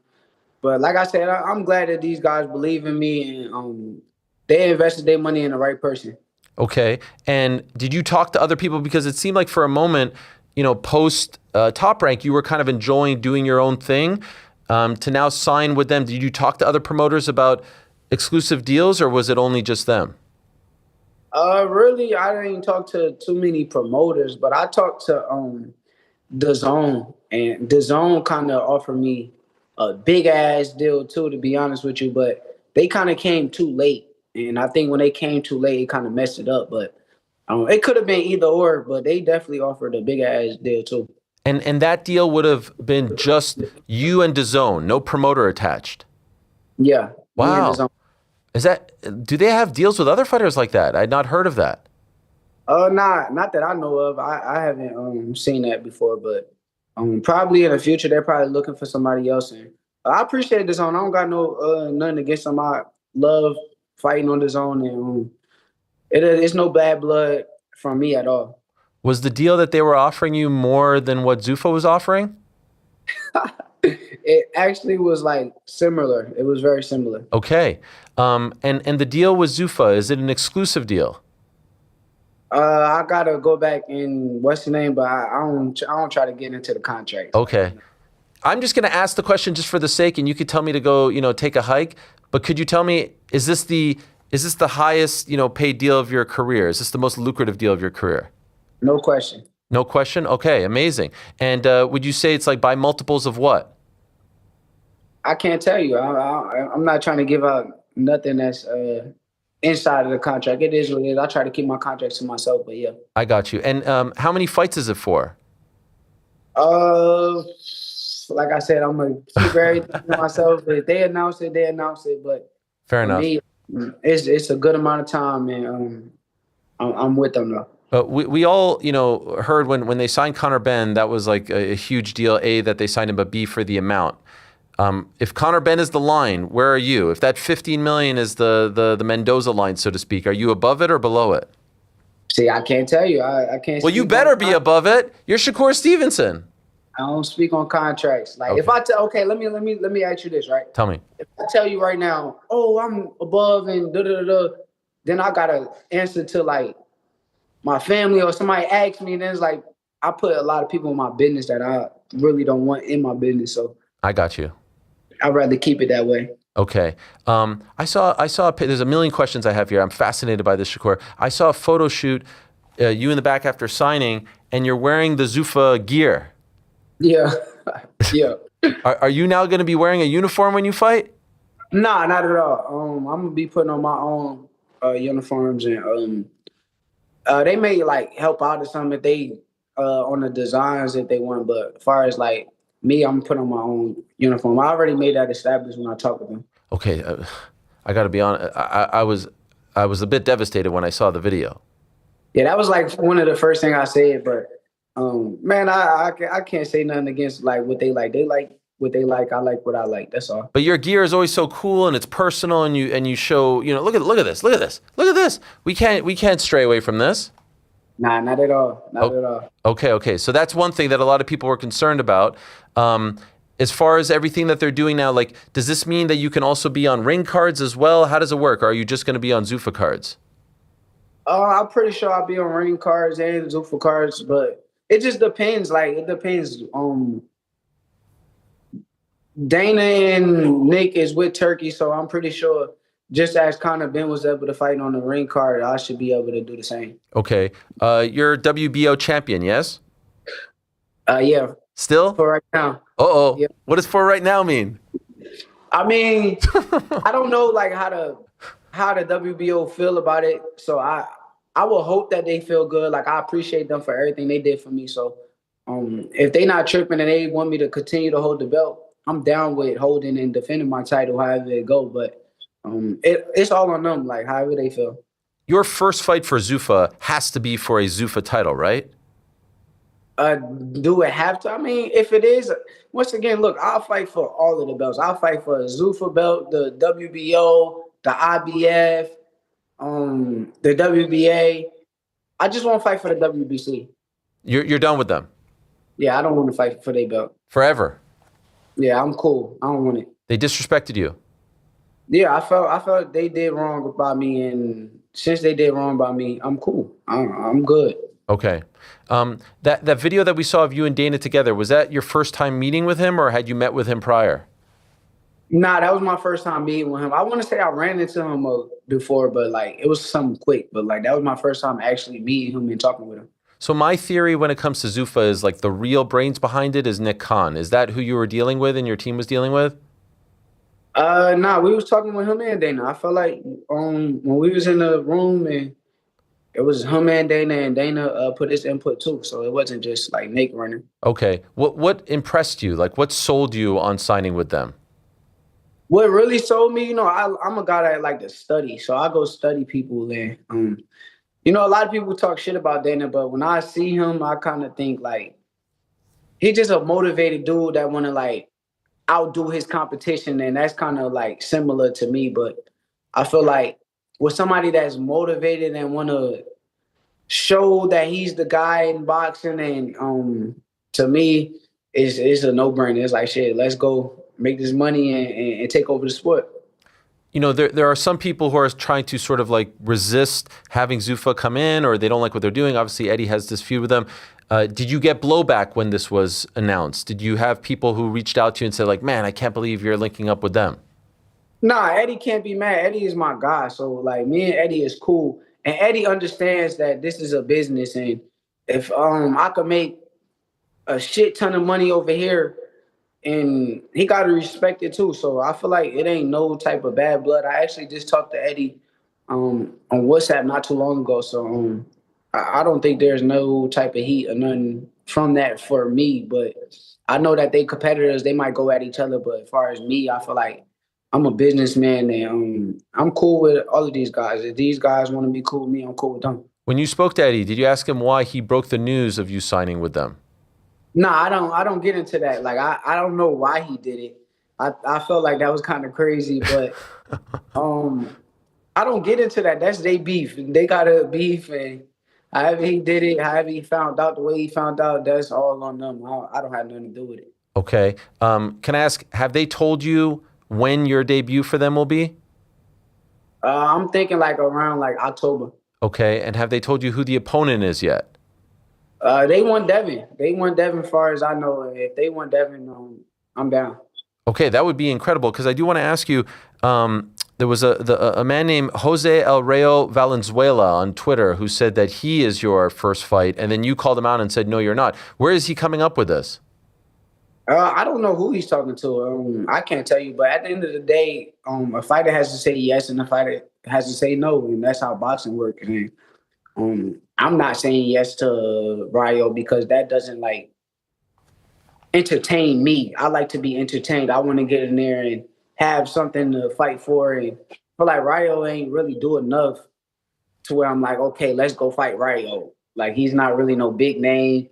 But like I said, I'm glad that these guys believe in me, and they invested their money in the right person. Okay. And did you talk to other people? Because it seemed like for a moment, post Top Rank, you were kind of enjoying doing your own thing. To now sign with them, did you talk to other promoters about exclusive deals, or was it only just them? Really, I didn't talk to too many promoters, but I talked to DAZN, and DAZN kind of offered me a big ass deal too, to be honest with you. But they kind of came too late, and I think when they came too late, it kind of messed it up. But it could have been either or, but they definitely offered a big ass deal too. And that deal would have been just you and DAZN, no promoter attached. Yeah. Wow. Do they have deals with other fighters like that? I'd not heard of that. Not that I know of. I haven't seen that before, but probably in the future they're probably looking for somebody else. And I appreciate DAZN. I don't got nothing against them. I love fighting on DAZN, and it's no bad blood from me at all. Was the deal that they were offering you more than what Zuffa was offering? It actually was like similar. It was very similar. Okay. And the deal with Zuffa, is it an exclusive deal? I gotta go back and what's the name, but I don't try to get into the contract. Okay. I'm just gonna ask the question just for the sake, and you could tell me to go, take a hike. But could you tell me, is this the Is this the highest, paid deal of your career? Is this the most lucrative deal of your career? No question. No question? Okay, amazing. And would you say it's like by multiples of what? I can't tell you. I'm not trying to give out nothing that's inside of the contract. It is what it is. I try to keep my contracts to myself, but yeah. I got you. And how many fights is it for? Like I said, I'm gonna keep everything to myself. If they announce it, they announce it. But fair enough. Me, it's a good amount of time, and I'm with them though. We all, heard when they signed Conor Benn, that was like a huge deal. A, that they signed him, but B, for the amount. If Conor Benn is the line, where are you? If that $15 million is the Mendoza line, so to speak, are you above it or below it? See, I can't tell you. I can't. Well, you better be above it. You're Shakur Stevenson. I don't speak on contracts. Like if I tell, okay, let me ask you this, right? Tell me. If I tell you right now, oh, I'm above and then I gotta answer to like my family or somebody asks me, and then it's like I put a lot of people in my business that I really don't want in my business. So I got you. I'd rather keep it that way. Okay. I saw. There's a million questions I have here. I'm fascinated by this, Shakur. I saw a photo shoot, you in the back after signing, and you're wearing the Zuffa gear. Yeah, yeah. Are you now going to be wearing a uniform when you fight? Nah, not at all. I'm gonna be putting on my own uniforms, and they may like help out or something if they on the designs if they want. But as far as like me, I'm putting on my own uniform. I already made that established when I talked with them. Okay, I got to be honest. I was a bit devastated when I saw the video. Yeah, that was like one of the first things I said, but. Man, I can't say nothing against like what they like. They like what they like. I like what I like. That's all. But your gear is always so cool and it's personal, and you show, look at this. We can't stray away from this. Nah, not at all. Not at all. Okay. So that's one thing that a lot of people were concerned about. As far as everything that they're doing now, like, does this mean that you can also be on ring cards as well? How does it work? Or are you just going to be on Zuffa cards? I'm pretty sure I'll be on ring cards and Zuffa cards, but. It just depends. Like, it depends. Dana and Nick is with Turkey, so I'm pretty sure just as Conor Benn was able to fight on the ring card, I should be able to do the same. Okay. You're WBO champion, yes? Yeah. Still? For right now. Uh-oh. Yeah. What does for right now mean? I mean, I don't know, like, how the WBO feel about it, so I will hope that they feel good. Like, I appreciate them for everything they did for me. So if they not tripping and they want me to continue to hold the belt, I'm down with holding and defending my title however it go. But it's all on them, like however they feel. Your first fight for Zuffa has to be for a Zuffa title, right? Do it have to? I mean, if it is, once again, look, I'll fight for all of the belts. I'll fight for a Zuffa belt, the WBO, the IBF, the WBA. I just want to fight for the WBC. You're done with them? Yeah, I don't want to fight for their belt. Forever? Yeah, I'm cool. I don't want it. They disrespected you? Yeah, I felt they did wrong by me, and since they did wrong by me, I'm cool. I'm good. Okay. That video that we saw of you and Dana together, was that your first time meeting with him, or had you met with him prior? Nah, that was my first time meeting with him. I want to say I ran into him before, but like it was something quick. But like that was my first time actually meeting him and talking with him. So my theory when it comes to Zuffa is like the real brains behind it is Nick Khan. Is that who you were dealing with and your team was dealing with? Nah, we was talking with him and Dana. I felt like when we was in the room and it was him and Dana put his input too. So it wasn't just like Nick running. Okay. What impressed you? Like what sold you on signing with them? What really sold me, I'm a guy that like to study. So I go study people and, a lot of people talk shit about Dana, but when I see him, I kind of think like he's just a motivated dude that want to like outdo his competition. And that's kind of like similar to me. But I feel like with somebody that's motivated and want to show that he's the guy in boxing, and to me, it's a no-brainer. It's like, shit, let's go make this money and take over the sport. There are some people who are trying to sort of like resist having Zuffa come in, or they don't like what they're doing. Obviously, Eddie has this feud with them. Did you get blowback when this was announced? Did you have people who reached out to you and said like, man, I can't believe you're linking up with them? Nah, Eddie can't be mad. Eddie is my guy. So like me and Eddie is cool. And Eddie understands that this is a business, and if I could make a shit ton of money over here, and he gotta respect it too. So I feel like it ain't no type of bad blood. I actually just talked to Eddie on WhatsApp not too long ago. So I don't think there's no type of heat or nothing from that for me. But I know that they competitors, they might go at each other. But as far as me, I feel like I'm a businessman, and I'm cool with all of these guys. If these guys want to be cool with me, I'm cool with them. When you spoke to Eddie, did you ask him why he broke the news of you signing with them? No, I don't get into that. Like I don't know why he did it. I felt like that was kind of crazy, but I don't get into that. That's their beef. They got a beef, and however he did it, however he found out the way he found out, that's all on them. I don't have nothing to do with it. Okay. Can I ask, have they told you when your debut for them will be? I'm thinking like around like October. Okay. And have they told you who the opponent is yet? They want Devin. They want Devin, far as I know. If they want Devin, I'm down. Okay, that would be incredible, because I do want to ask you, there was a man named Jose El Rayo Valenzuela on Twitter who said that he is your first fight, and then you called him out and said, no, you're not. Where is he coming up with this? I don't know who he's talking to. I can't tell you, but at the end of the day, a fighter has to say yes and a fighter has to say no, and that's how boxing works. And I'm not saying yes to Rayo because that doesn't like entertain me. I like to be entertained. I want to get in there and have something to fight for. And I feel like Rayo ain't really do enough to where I'm like, okay, let's go fight Rayo. Like he's not really no big name.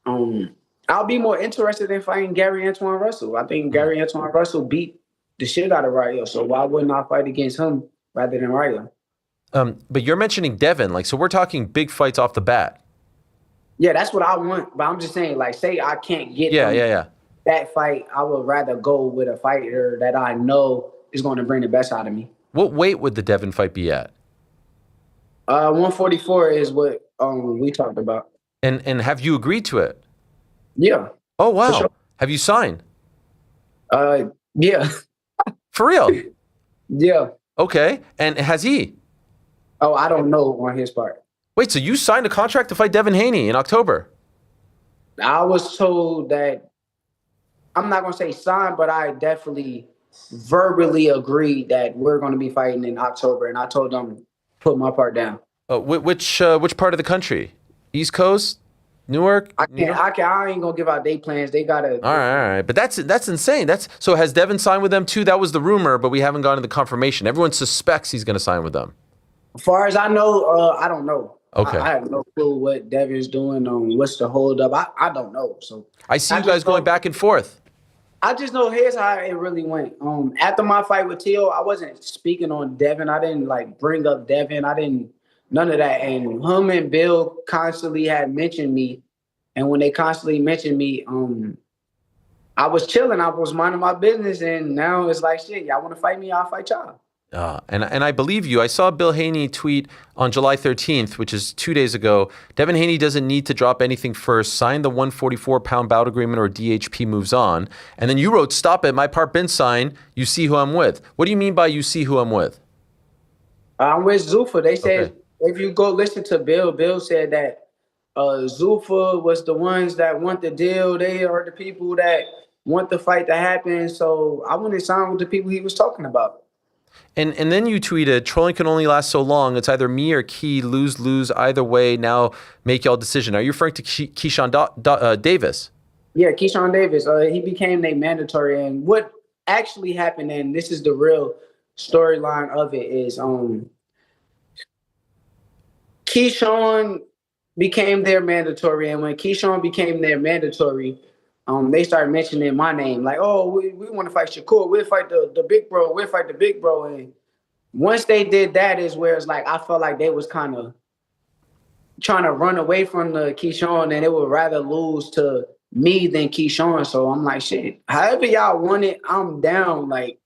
I'll be more interested in fighting Gary Antoine Russell. I think Gary Antoine Russell beat the shit out of Rayo. So why wouldn't I fight against him rather than Rayo? But you're mentioning Devin, like, so we're talking big fights off the bat. Yeah, that's what I want. But I'm just saying, like, say I can't get that fight, I would rather go with a fighter that I know is going to bring the best out of me. What weight would the Devin fight be at? 144 is what we talked about. And have you agreed to it? Yeah. Oh, wow. For sure. Have you signed? Yeah. For real? Yeah. Okay. And has he? Oh, I don't know on his part. Wait, so you signed a contract to fight Devin Haney in October? I was told that, I'm not going to say signed, but I definitely verbally agreed that we're going to be fighting in October. And I told them, put my part down. Which part of the country? East Coast? Newark? I ain't gonna give out day plans. They gotta. All right. But that's insane. So has Devin signed with them too? That was the rumor, but we haven't gotten the confirmation. Everyone suspects he's going to sign with them. As far as I know, I don't know. Okay. I have no clue what Devin's doing. What's the holdup? I don't know. So I see you guys going back and forth. I just know here's how it really went. After my fight with Tio, I wasn't speaking on Devin. I didn't like bring up Devin. I didn't. None of that. And him and Bill constantly had mentioned me. And when they constantly mentioned me, I was chilling. I was minding my business. And now it's like, shit, y'all want to fight me? I'll fight y'all. And I believe you. I saw Bill Haney tweet on July 13th, which is 2 days ago. Devin Haney doesn't need to drop anything first. Sign the 144-pound bout agreement or DHP moves on. And then you wrote, stop it. My part been signed. You see who I'm with. What do you mean by you see who I'm with? I'm with Zuffa. They said, if you go listen to Bill, Bill said that Zuffa was the ones that want the deal. They are the people that want the fight to happen. So I wouldn't sign with the people he was talking about. And then you tweeted, trolling can only last so long. It's either me or Key, lose, either way. Now make y'all decision. Are you referring to Keyshawn Davis? Yeah, Keyshawn Davis. He became their mandatory. And what actually happened, and this is the real storyline of it, is Keyshawn became their mandatory. And when Keyshawn became their mandatory, they started mentioning my name. Like, oh, we want to fight Shakur. We'll fight the big bro. We'll fight the big bro. And once they did that is where it's like, I felt like they was kind of trying to run away from the Keyshawn, and they would rather lose to me than Keyshawn. So I'm like, shit, however y'all want it, I'm down. Like,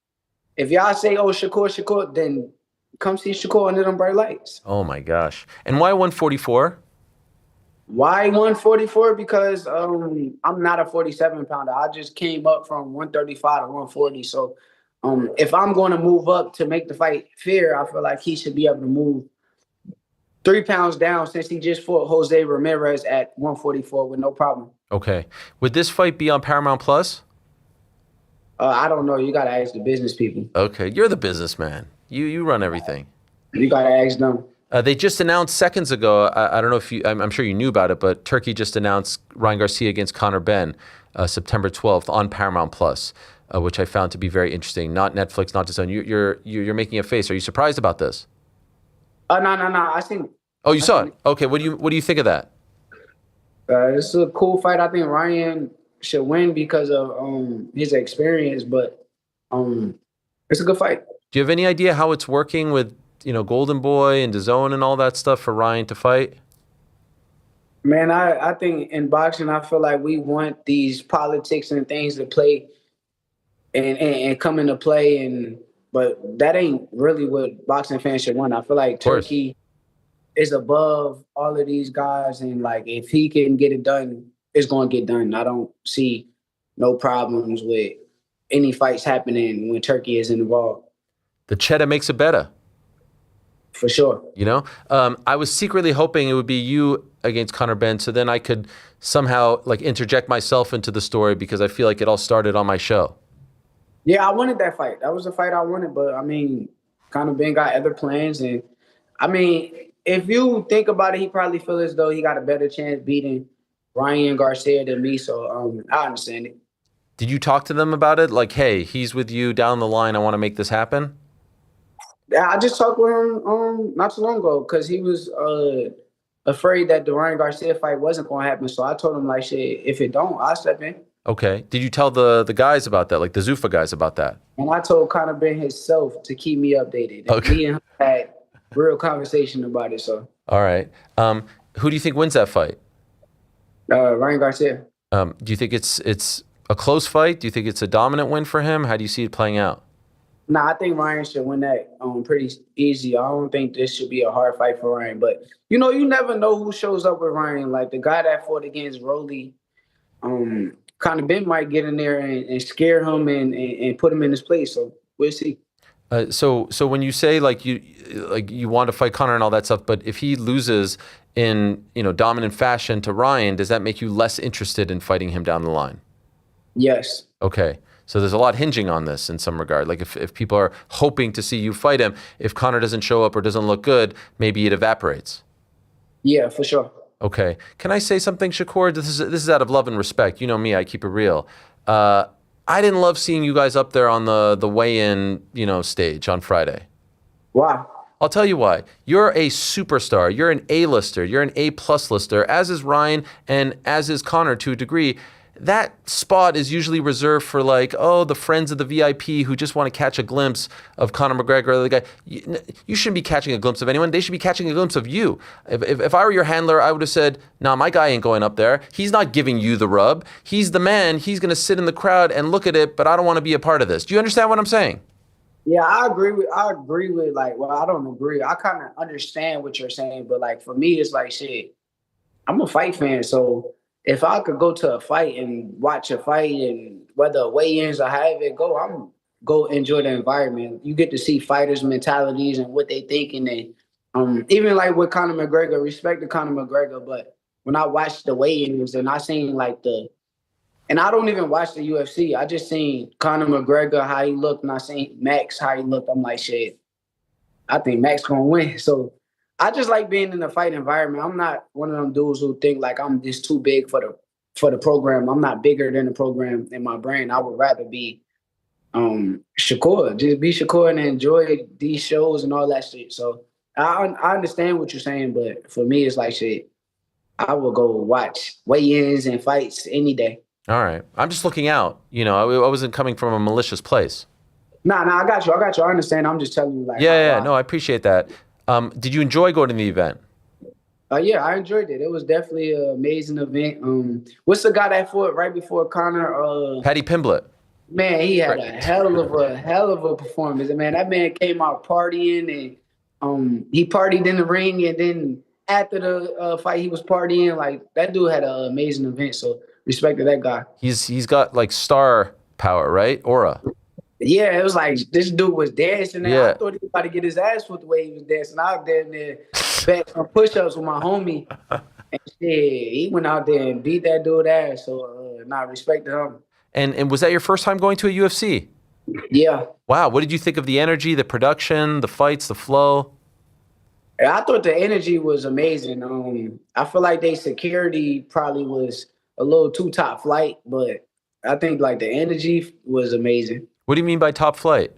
if y'all say, oh, Shakur, then come see Shakur under them bright lights. Oh, my gosh. And why 144? Why 144? Because I'm not a 47-pounder. I just came up from 135 to 140. So if I'm going to move up to make the fight fair, I feel like he should be able to move 3 pounds down since he just fought Jose Ramirez at 144 with no problem. Okay. Would this fight be on Paramount Plus? I don't know. You got to ask the business people. Okay. You're the businessman. You run everything. You got to ask them. They just announced seconds ago, I don't know if I'm sure you knew about it, but Turkey just announced Ryan Garcia against Conor Benn September 12th on Paramount Plus, which I found to be very interesting. Not Netflix, not DAZN. You're making a face. Are you surprised about this? No. I seen it. Oh, you saw it? Okay. What do you think of that? It's a cool fight. I think Ryan should win because of his experience, but it's a good fight. Do you have any idea how it's working with Golden Boy and DAZN and all that stuff for Ryan to fight? Man, I think in boxing, I feel like we want these politics and things to play and come into play, but that ain't really what boxing fans should want. I feel like Turkey is above all of these guys, and like if he can get it done, it's going to get done. I don't see no problems with any fights happening when Turkey is involved. The cheddar makes it better. For sure. I was secretly hoping it would be you against Conor Benn, so then I could somehow interject myself into the story because I feel like it all started on my show. Yeah, I wanted that fight. That was the fight I wanted, but Conor Benn got other plans, and if you think about it, he probably feels as though he got a better chance beating Ryan Garcia than me, so I understand it. Did you talk to them about it? Like, hey, he's with you down the line. I want to make this happen. I just talked with him not too long ago because he was afraid that the Ryan Garcia fight wasn't going to happen. So I told him, like, shit, if it don't, I'll step in. Okay. Did you tell the guys about that, like the Zuffa guys about that? And I told Conor Benn himself to keep me updated. And okay. Me and him had real conversation about it. So. All right. Who do you think wins that fight? Ryan Garcia. Do you think it's a close fight? Do you think it's a dominant win for him? How do you see it playing out? Nah, I think Ryan should win that pretty easy. I don't think this should be a hard fight for Ryan. But, you never know who shows up with Ryan. Like the guy that fought against Rolly, Conor Benn might get in there and scare him and put him in his place. So we'll see. So when you say you want to fight Conor and all that stuff, but if he loses in dominant fashion to Ryan, does that make you less interested in fighting him down the line? Yes. Okay. So there's a lot hinging on this in some regard. Like if people are hoping to see you fight him, if Conor doesn't show up or doesn't look good, maybe it evaporates. Yeah, for sure. Okay. Can I say something, Shakur? This is out of love and respect. You know me, I keep it real. I didn't love seeing you guys up there on the weigh-in, stage on Friday. Why? I'll tell you why. You're a superstar. You're an A-lister. You're an A-plus lister, as is Ryan and as is Conor to a degree. That spot is usually reserved for the friends of the VIP who just want to catch a glimpse of Conor McGregor or the guy. You shouldn't be catching a glimpse of anyone. They should be catching a glimpse of you. If I were your handler, I would have said, nah, my guy ain't going up there. He's not giving you the rub. He's the man. He's going to sit in the crowd and look at it, but I don't want to be a part of this. Do you understand what I'm saying? Yeah, I agree with I don't agree. I kind of understand what you're saying, but for me, it's like, shit, I'm a fight fan, so if I could go to a fight and watch a fight and whether weigh-ins or however it go, I'm go enjoy the environment. You get to see fighters' mentalities and what they think, and even with Conor McGregor, respect to Conor McGregor, but when I watched the weigh-ins and I seen and I don't even watch the UFC, I just seen Conor McGregor, how he looked, and I seen Max, how he looked. I'm like, shit, I think Max gonna win. So I just like being in the fight environment. I'm not one of them dudes who think I'm just too big for the program. I'm not bigger than the program in my brain. I would rather be Shakur. Just be Shakur and enjoy these shows and all that shit. So I understand what you're saying, but for me, it's like, shit, I will go watch weigh-ins and fights any day. All right. I'm just looking out. I wasn't coming from a malicious place. Nah, I got you. I understand. I'm just telling you Yeah, no, I appreciate that. Did you enjoy going to the event? Yeah, I enjoyed it. It was definitely an amazing event. What's the guy that fought right before Conor? Paddy Pimblett. Man, he had a hell of a performance. Man, that man came out partying and he partied in the ring, and then after the fight, he was partying. That dude had an amazing event. So respect to that guy. He's got star power, right? Aura. Yeah, it was like this dude was dancing and Yeah. I thought he was about to get his ass with the way he was dancing. I was down there back some push-ups with my homie. And shit, he went out there and beat that dude ass. So I respected him. And was that your first time going to a UFC? Yeah. Wow. What did you think of the energy, the production, the fights, the flow? I thought the energy was amazing. I feel like their security probably was a little too top flight, but I think like the energy was amazing. What do you mean by top flight?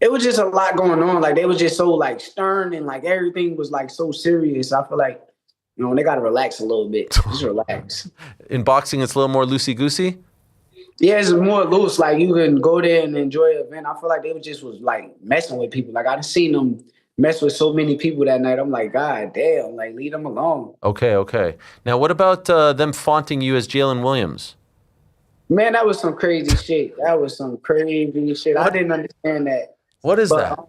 It was just a lot going on. Like they was just so like stern and like everything was like so serious. I feel like, they got to relax a little bit. Just relax. In boxing, it's a little more loosey-goosey? Yeah, it's more loose. Like you can go there and enjoy the event. I feel like they was like messing with people. Like I've seen them mess with so many people that night. I'm like, God damn, like leave them alone. Okay. Now, what about them faunting you as Jalen Williams? Man, that was some crazy shit. I didn't understand that. What is that?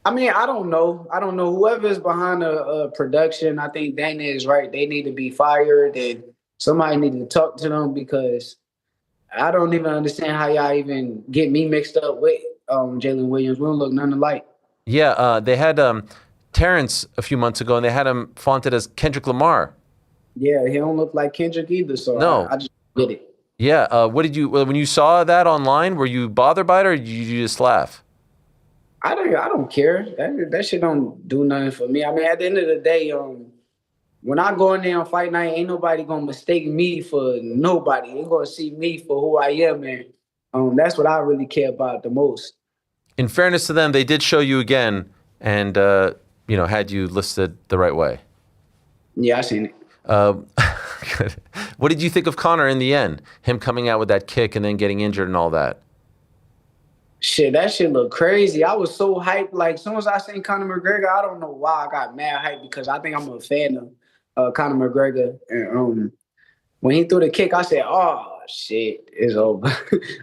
I mean, I don't know. Whoever's behind the production, I think Dana is right. They need to be fired and somebody need to talk to them because I don't even understand how y'all even get me mixed up with Jalen Williams. We don't look none alike. Yeah, they had Terrence a few months ago, and they had him faunted as Kendrick Lamar. Yeah, he don't look like Kendrick either, so no. I just did it. Yeah, what did you, when you saw that online, were you bothered by it, or did you just laugh? I don't care. That shit don't do nothing for me. I mean, at the end of the day, when I go in there on fight night, ain't nobody gonna mistake me for nobody. They're gonna see me for who I am, and that's what I really care about the most. In fairness to them, they did show you again and, had you listed the right way. Yeah, I seen it. Good. What did you think of Conor in the end? Him coming out with that kick and then getting injured and all that? Shit, that shit looked crazy. I was so hyped. Like, as soon as I seen Conor McGregor, I don't know why I got mad hyped because I think I'm a fan of Conor McGregor. And when he threw the kick, I said, oh, shit, it's over.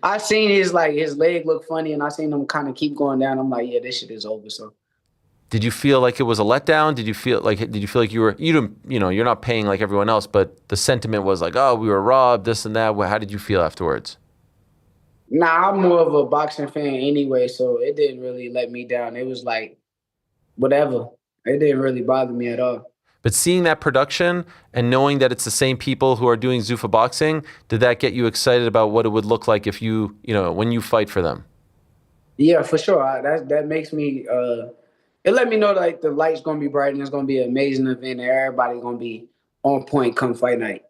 I seen his leg look funny, and I seen him kind of keep going down. I'm like, yeah, this shit is over. So, did you feel like it was a letdown? Did you feel like you're not paying like everyone else, but the sentiment was like, oh, we were robbed, this and that. How did you feel afterwards? Nah, I'm more of a boxing fan anyway, so it didn't really let me down. It was like, whatever. It didn't really bother me at all. But seeing that production and knowing that it's the same people who are doing Zuffa Boxing, did that get you excited about what it would look like if when you fight for them? Yeah, for sure. That makes me, it let me know like the light's going to be bright and it's going to be an amazing event and everybody's going to be on point come fight night.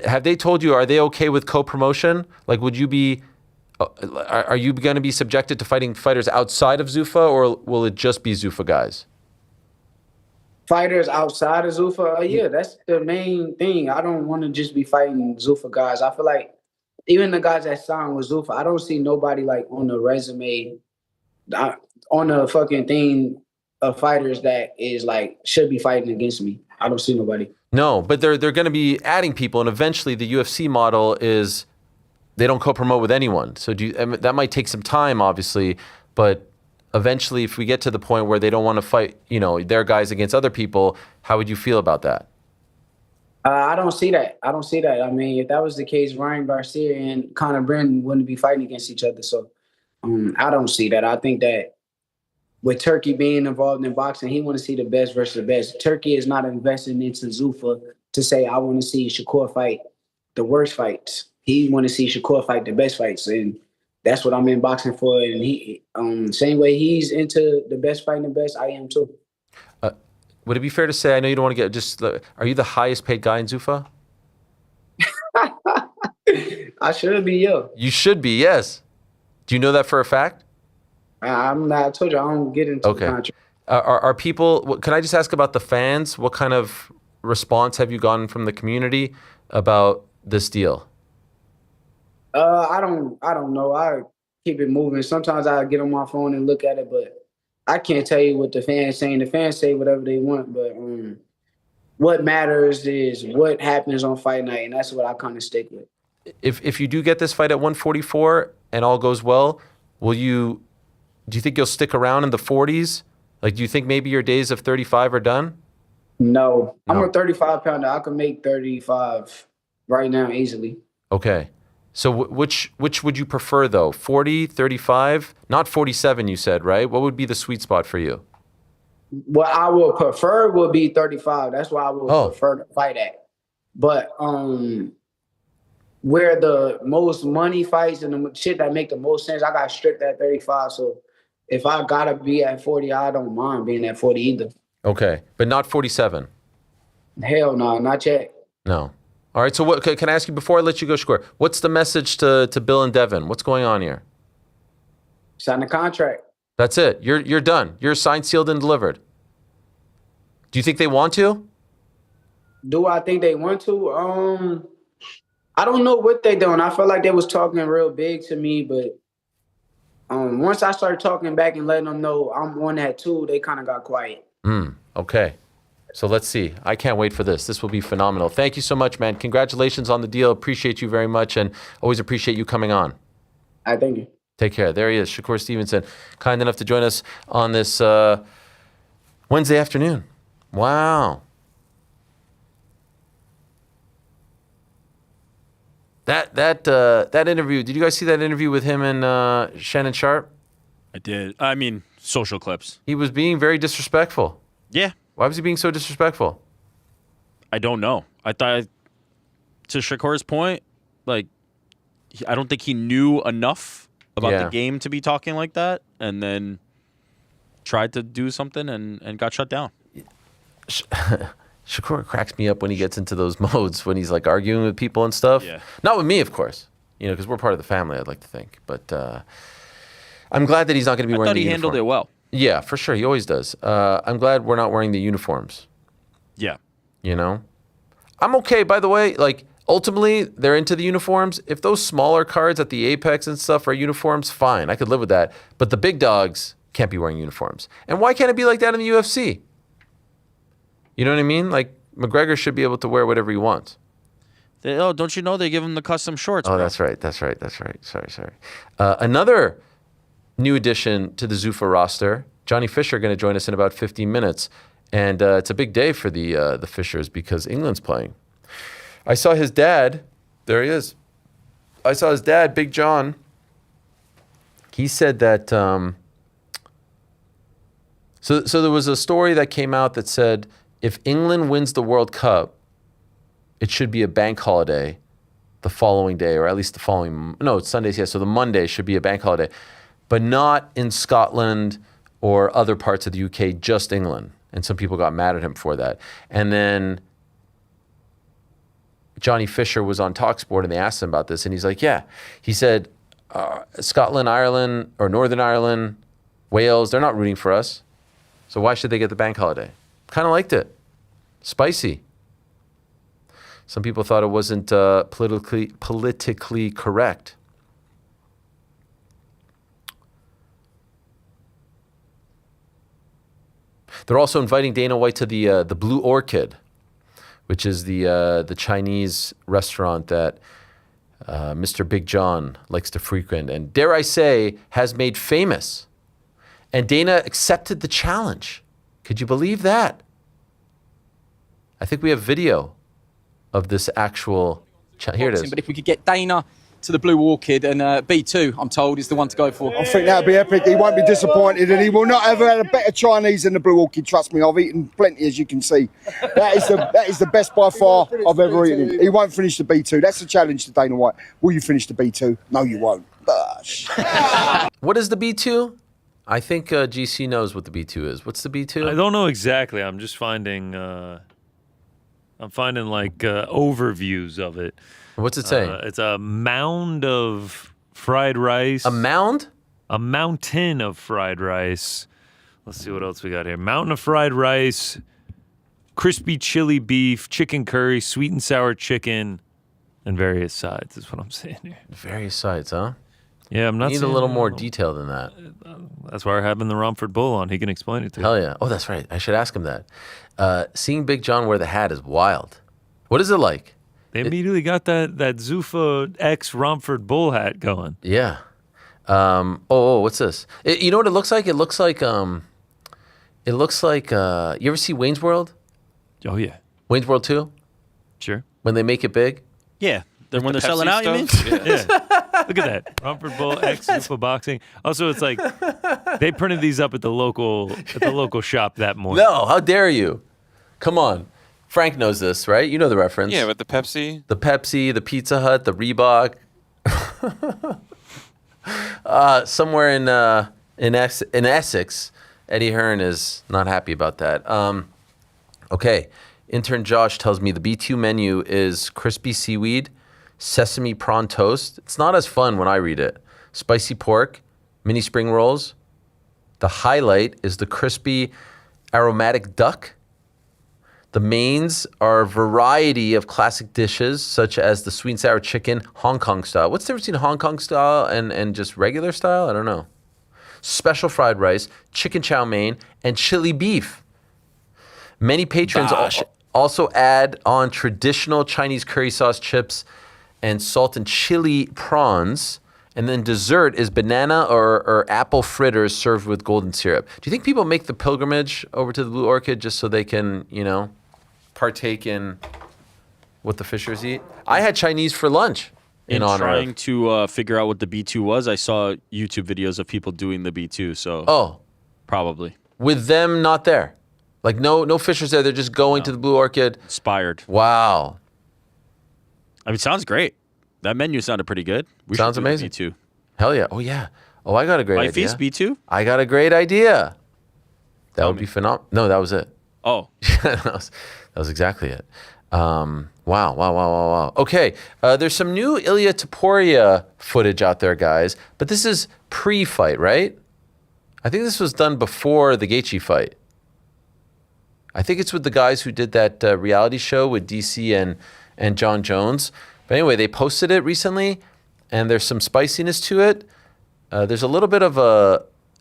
Have they told you, are they okay with co-promotion? Like, are you going to be subjected to fighting fighters outside of Zuffa, or will it just be Zuffa guys? Fighters outside of Zuffa? Yeah, that's the main thing. I don't want to just be fighting Zuffa guys. I feel like even the guys that signed with Zuffa, I don't see nobody like on the resume, on the fucking thing of fighters that is like should be fighting against me. I don't see nobody. No, but they're going to be adding people, and eventually the UFC model is they don't co-promote with anyone. So that might take some time, obviously, but eventually, if we get to the point where they don't want to fight, their guys against other people, how would you feel about that? I don't see that. I mean, if that was the case, Ryan Garcia and Conor Brennan wouldn't be fighting against each other. So I don't see that. I think that with Turkey being involved in boxing, he want to see the best versus the best. Turkey is not investing into Zuffa to say, I want to see Shakur fight the worst fights. He want to see Shakur fight the best fights. And that's what I'm in boxing for. And he, same way he's into the best fighting the best, I am too. Would it be fair to say, I know you don't want to get are you the highest paid guy in Zuffa? I should be, yeah. You should be, yes. Do you know that for a fact? I'm not, I told you, I don't get into the contract. Are people, can I just ask about the fans? What kind of response have you gotten from the community about this deal? I don't know. I keep it moving. Sometimes I get on my phone and look at it, but I can't tell you what the fans saying. The fans say whatever they want, but what matters is what happens on fight night, and that's what I kind of stick with. If you do get this fight at 144 and all goes well, do you think you'll stick around in the 40s? Like, do you think maybe your days of 35 are done? No. I'm a 35 pounder. I can make 35 right now easily. Okay. So which would you prefer, though? 40, 35? Not 47, you said, right? What would be the sweet spot for you? What I would prefer would be 35. That's why I would prefer to fight at. But where the most money fights and the shit that make the most sense, I got stripped at 35. So if I gotta be at 40, I don't mind being at 40 either. Okay, but not 47. Hell no, not yet. No. All right, so what can I ask you before I let you go, Shakur? What's the message to Bill and Devin? What's going on here? Sign a contract. That's it. You're done. You're signed, sealed, and delivered. Do you think they want to? Do I think they want to? I don't know what they doing. I feel like they was talking real big to me, but once I started talking back and letting them know I'm on that too, they kind of got quiet. Okay. So let's see. I can't wait for this. This will be phenomenal. Thank you so much, man. Congratulations on the deal. Appreciate you very much, and always appreciate you coming on. I thank you. Take care. There he is, Shakur Stevenson, kind enough to join us on this Wednesday afternoon. Wow. That interview, did you guys see that interview with him and Shannon Sharp? I did. I mean, social clips. He was being very disrespectful. Yeah. Why was he being so disrespectful? I don't know. I thought, to Shakur's point, like, I don't think he knew enough about the game to be talking like that, and then tried to do something and got shut down. Shakur cracks me up when he gets into those modes, when he's like arguing with people and stuff. Yeah. Not with me, of course, because we're part of the family, I'd like to think. But I'm glad that he's not going to be wearing the uniform. I thought he handled it well. Yeah, for sure. He always does. I'm glad we're not wearing the uniforms. Yeah. I'm okay, by the way. Like, ultimately, they're into the uniforms. If those smaller cards at the Apex and stuff are uniforms, fine. I could live with that. But the big dogs can't be wearing uniforms. And why can't it be like that in the UFC? You know what I mean? Like, McGregor should be able to wear whatever he wants. Don't you know they give him the custom shorts? Oh, bro. That's right. Sorry. Another new addition to the Zuffa roster, Johnny Fisher, going to join us in about 15 minutes. And it's a big day for the Fishers because England's playing. I saw his dad. There he is. I saw his dad, Big John. He said that... So there was a story that came out that said if England wins the World Cup, it should be a bank holiday the following day, or at least the following... No, it's Sundays, yeah. So the Monday should be a bank holiday. But not in Scotland or other parts of the UK, just England. And some people got mad at him for that. And then Johnny Fisher was on TalkSport and they asked him about this. And he's like, yeah. He said, Scotland, Ireland, or Northern Ireland, Wales, they're not rooting for us. So why should they get the bank holiday? Kind of liked it. Spicy. Some people thought it wasn't politically correct. They're also inviting Dana White to the Blue Orchid, which is the Chinese restaurant that Mr. Big John likes to frequent and, dare I say, has made famous. And Dana accepted the challenge. Could you believe that? I think we have video of this actual challenge. Here it is. But if we could get Dana to the Blue Orchid, and B2, I'm told, is the one to go for. I think that would be epic. He won't be disappointed, and he will not ever have a better Chinese than the Blue Orchid. Trust me, I've eaten plenty, as you can see. That is the best by far I've ever eaten. He won't finish the B2. That's the challenge to Dana White. Will you finish the B2? No, you won't. What is the B2? I think GC knows what the B2 is. What's the B2? I don't know exactly. I'm just finding overviews of it. What's it saying? It's a mound of fried rice. A mound? A mountain of fried rice. Let's see what else we got here. Mountain of fried rice, crispy chili beef, chicken curry, sweet and sour chicken, and various sides is what I'm saying here. Various sides, huh? Yeah, I'm not need a little more detail than that. That's why we're having the Romford Bull on. He can explain it to you. Hell yeah. Oh, that's right. I should ask him that. Seeing Big John wear the hat is wild. What is it like? They immediately got that Zuffa X Romford Bull hat going. Yeah. What's this? You know what it looks like? It looks like you ever see Wayne's World? Oh, yeah. Wayne's World 2? Sure. When they make it big? Yeah. Then when The they're selling Pepsi out, you mean? stuff? Yeah. Yeah. Look at that. Romford Bull X Zuffa Boxing. Also, it's like they printed these up at the local shop that morning. No, how dare you? Come on. Frank knows this, right? You know the reference. Yeah, with the Pepsi. The Pepsi, the Pizza Hut, the Reebok. Somewhere in Essex, Eddie Hearn is not happy about that. Okay, intern Josh tells me the B2 menu is crispy seaweed, sesame prawn toast. It's not as fun when I read it. Spicy pork, mini spring rolls. The highlight is the crispy aromatic duck. The mains are a variety of classic dishes, such as the sweet and sour chicken, Hong Kong style. What's the difference between Hong Kong style and just regular style? I don't know. Special fried rice, chicken chow mein, and chili beef. Many patrons also add on traditional Chinese curry sauce chips and salt and chili prawns. And then dessert is banana or apple fritters served with golden syrup. Do you think people make the pilgrimage over to the Blue Orchid just so they can, partake in what the Fishers eat? I had Chinese for lunch in honor trying of. to figure out what the B2 was, I saw YouTube videos of people doing the B2, so probably. With them not there? Like no Fishers there, they're just going to the Blue Orchid? Inspired. Wow. I mean, sounds great. That menu sounded pretty good. Sounds amazing. B2. Hell yeah. Oh, yeah. Oh, I got a great Light idea. Feast B2? I got a great idea. That would be phenomenal. No, that was it. Oh. that was exactly it. Wow. Okay, there's some new Ilia Topuria footage out there, guys. But this is pre-fight, right? I think this was done before the Gaethje fight. I think it's with the guys who did that reality show with DC and John Jones. But anyway, they posted it recently, and there's some spiciness to it. There's a little bit of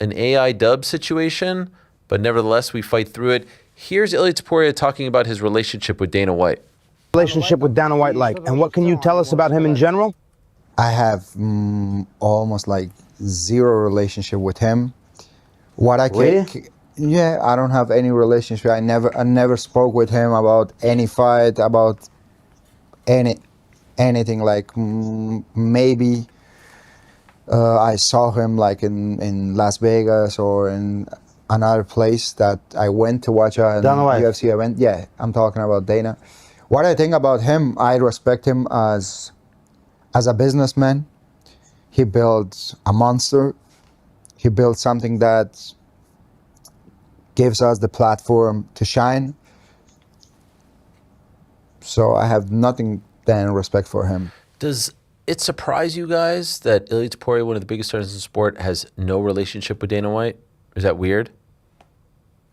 an AI dub situation, but nevertheless, we fight through it. Here's Ilia Topuria talking about his relationship with Dana White. Relationship with Dana White like, and what can you tell us about him in general? I have almost like zero relationship with him. What I can, Really? yeah, I don't have any relationship. I never spoke with him about any fight, about anything. Like maybe I saw him like in Las Vegas or in another place that I went to watch a Dana White. UFC event. Yeah, I'm talking about Dana. What I think about him, I respect him as a businessman. He built a monster. He built something that gives us the platform to shine. So I have nothing than respect for him. Does it surprise you guys that Ilia Topuria, one of the biggest stars in the sport, has no relationship with Dana White? Is that weird?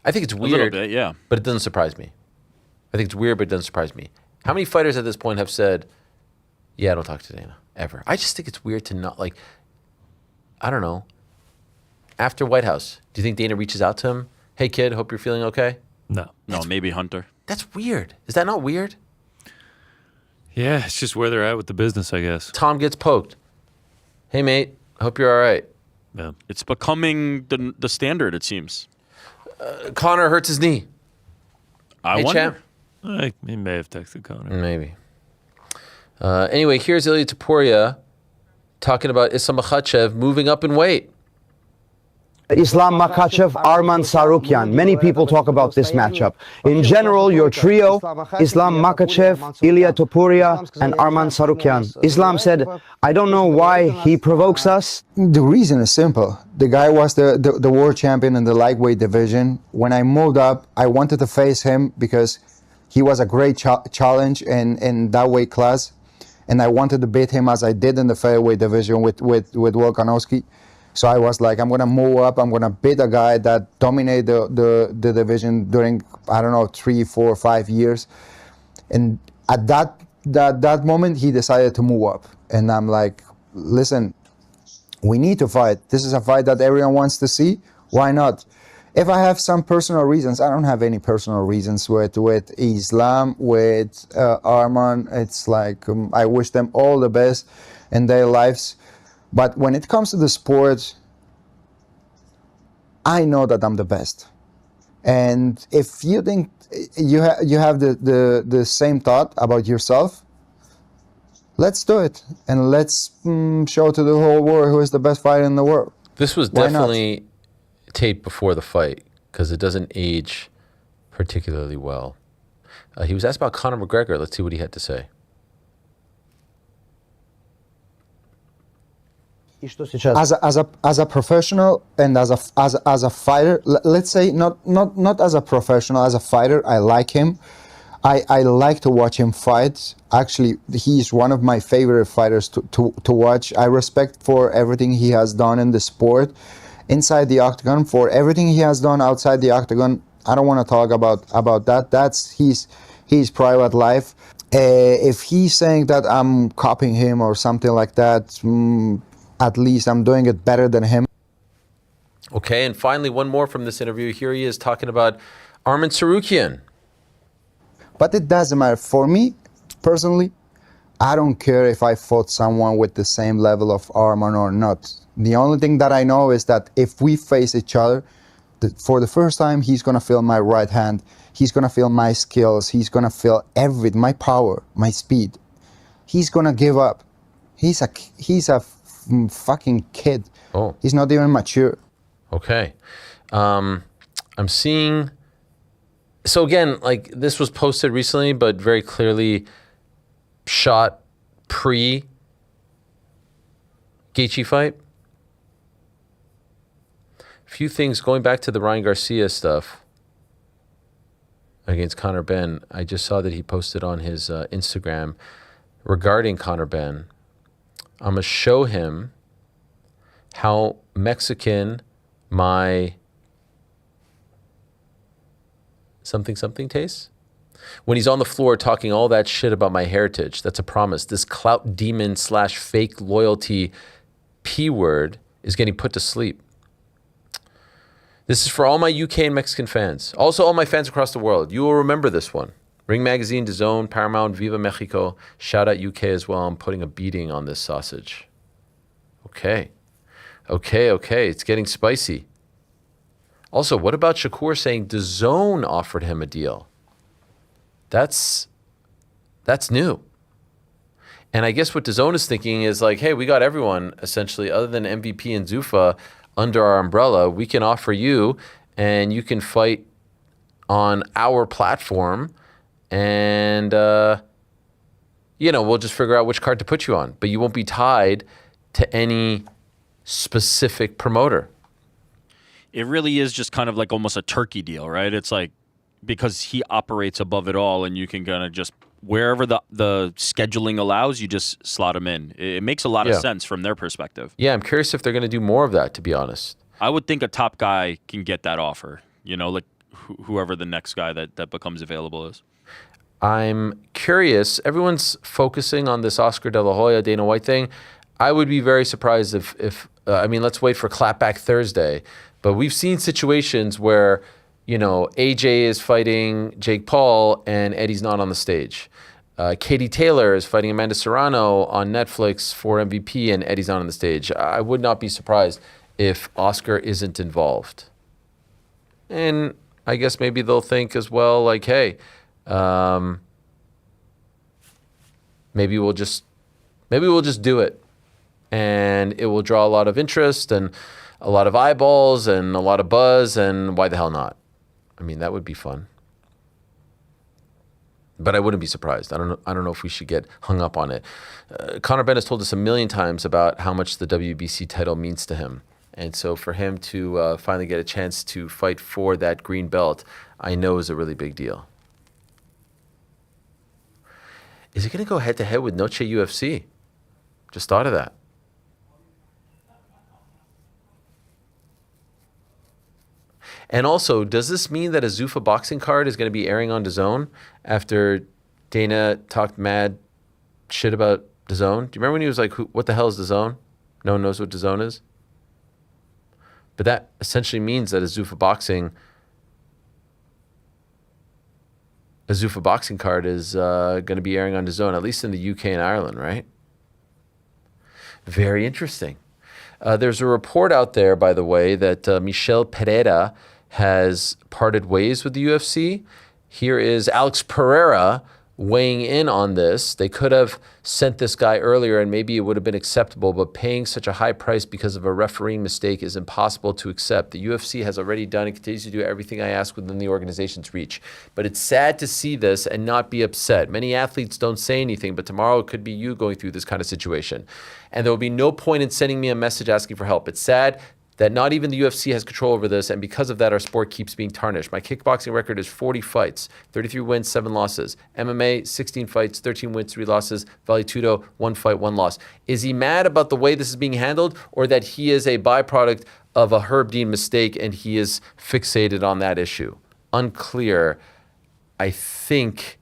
I think it's weird. A little bit, yeah. But it doesn't surprise me. I think it's weird, but it doesn't surprise me. How many fighters at this point have said, yeah, I don't talk to Dana, ever? I just think it's weird to not, like, I don't know. After White House, do you think Dana reaches out to him? Hey, kid, hope you're feeling okay? No, maybe Hunter. That's weird. Is that not weird? Yeah, it's just where they're at with the business, I guess. Tom gets poked. Hey, mate, hope you're all right. Yeah. It's becoming the standard, it seems. Connor hurts his knee. I wonder. Champ? He may have texted Connor. Maybe. Anyway, here's Ilia Topuria talking about Islam Makhachev moving up in weight. Islam Makhachev, Arman Tsarukyan. Many people talk about this matchup. In general, your trio, Islam Makhachev, Ilia Topuria, and Arman Tsarukyan. Islam said, I don't know why he provokes us. The reason is simple. The guy was the world champion in the lightweight division. When I moved up, I wanted to face him because he was a great challenge in that weight class. And I wanted to beat him as I did in the featherweight division with Volkanovski. So I was like, I'm going to move up. I'm going to beat a guy that dominated the division during, I don't know, 3, 4, 5 years. And at that moment, he decided to move up. And I'm like, listen, we need to fight. This is a fight that everyone wants to see. Why not? If I have some personal reasons, I don't have any personal reasons with Islam, with Arman. It's like I wish them all the best in their lives. But when it comes to the sport, I know that I'm the best. And if you think you have the same thought about yourself, let's do it and let's show to the whole world who is the best fighter in the world. This was Why not? definitely taped before the fight because it doesn't age particularly well. He was asked about Conor McGregor. Let's see what he had to say. As a professional and as a fighter, let's say not as a professional, as a fighter, I like him. I like to watch him fight. Actually, he's one of my favorite fighters to watch. I respect for everything he has done in the sport, inside the octagon, for everything he has done outside the octagon. I don't want to talk about that. That's his private life. If he's saying that I'm copying him or something like that, at least I'm doing it better than him. Okay, and finally, one more from this interview. Here he is talking about Arman Tsarukyan. But it doesn't matter. For me, personally, I don't care if I fought someone with the same level of Arman or not. The only thing that I know is that if we face each other, for the first time, he's going to feel my right hand. He's going to feel my skills. He's going to feel everything, my power, my speed. He's going to give up. He's a fucking kid. Oh. He's not even mature. Okay. I'm seeing... So again, like this was posted recently, but very clearly shot pre Gaethje fight. A few things going back to the Ryan Garcia stuff against Conor Benn. I just saw that he posted on his Instagram regarding Conor Benn. I'm gonna show him how Mexican my something tastes. When he's on the floor talking all that shit about my heritage, that's a promise. This clout demon / fake loyalty P word is getting put to sleep. This is for all my UK and Mexican fans. Also all my fans across the world. You will remember this one. Ring Magazine, DAZN, Paramount, Viva Mexico. Shout out UK as well. I'm putting a beating on this sausage. Okay. It's getting spicy. Also, what about Shakur saying DAZN offered him a deal? That's new. And I guess what DAZN is thinking is like, hey, we got everyone essentially other than MVP and Zuffa under our umbrella. We can offer you and you can fight on our platform and, we'll just figure out which card to put you on. But you won't be tied to any specific promoter. It really is just kind of like almost a turkey deal, right? It's like because he operates above it all and you can kind of just wherever the scheduling allows, you just slot him in. It makes a lot of sense from their perspective. Yeah, I'm curious if they're going to do more of that, to be honest. I would think a top guy can get that offer, like whoever the next guy that becomes available is. I'm curious. Everyone's focusing on this Oscar De La Hoya, Dana White thing. I would be very surprised if let's wait for Clapback Thursday. But we've seen situations where, AJ is fighting Jake Paul and Eddie's not on the stage. Katie Taylor is fighting Amanda Serrano on Netflix for MVP and Eddie's not on the stage. I would not be surprised if Oscar isn't involved. And I guess maybe they'll think as well, like, hey, maybe we'll just do it. And it will draw a lot of interest and a lot of eyeballs and a lot of buzz, and why the hell not? I mean, that would be fun. But I wouldn't be surprised. I don't know if we should get hung up on it. Conor Benn has told us a million times about how much the WBC title means to him. And so for him to finally get a chance to fight for that green belt, I know is a really big deal. Is it going to go head-to-head with Noche UFC? Just thought of that. And also, does this mean that a Zuffa Boxing card is going to be airing on DAZN after Dana talked mad shit about DAZN? Do you remember when he was like, what the hell is DAZN? No one knows what DAZN is. But that essentially means that a Zuffa Boxing card is going to be airing on DAZN, at least in the UK and Ireland, right? Very interesting. There's a report out there, by the way, that Michel Pereira has parted ways with the UFC. Here is Alex Pereira weighing in on this. They could have sent this guy earlier and maybe it would have been acceptable, but paying such a high price because of a refereeing mistake is impossible to accept. The UFC has already done and continues to do everything I ask within the organization's reach. But it's sad to see this and not be upset. Many athletes don't say anything, but tomorrow it could be you going through this kind of situation. And there will be no point in sending me a message asking for help. It's sad that not even the UFC has control over this, and because of that, our sport keeps being tarnished. My kickboxing record is 40 fights, 33 wins, 7 losses. MMA, 16 fights, 13 wins, 3 losses. Vale Tudo, 1 fight, 1 loss. Is he mad about the way this is being handled, or that he is a byproduct of a Herb Dean mistake and he is fixated on that issue? Unclear. I think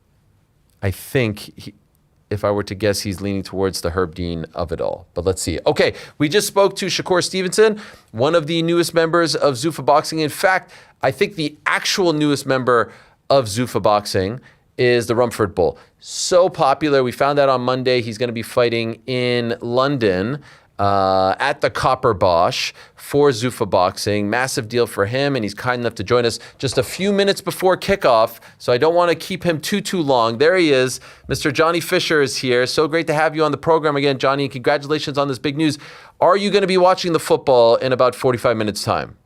if I were to guess, he's leaning towards the Herb Dean of it all. But let's see. Okay, we just spoke to Shakur Stevenson, one of the newest members of Zuffa Boxing. In fact, I think the actual newest member of Zuffa Boxing is the Rumford Bull. So popular. We found out on Monday he's going to be fighting in London at the Copper Bosch for Zuffa Boxing. Massive deal for him, and he's kind enough to join us just a few minutes before kickoff, so I don't want to keep him too long. There he is. Mr. Johnny Fisher is here. So great to have you on the program again, Johnny, and congratulations on this big news. Are you going to be watching the football in about 45 minutes' time?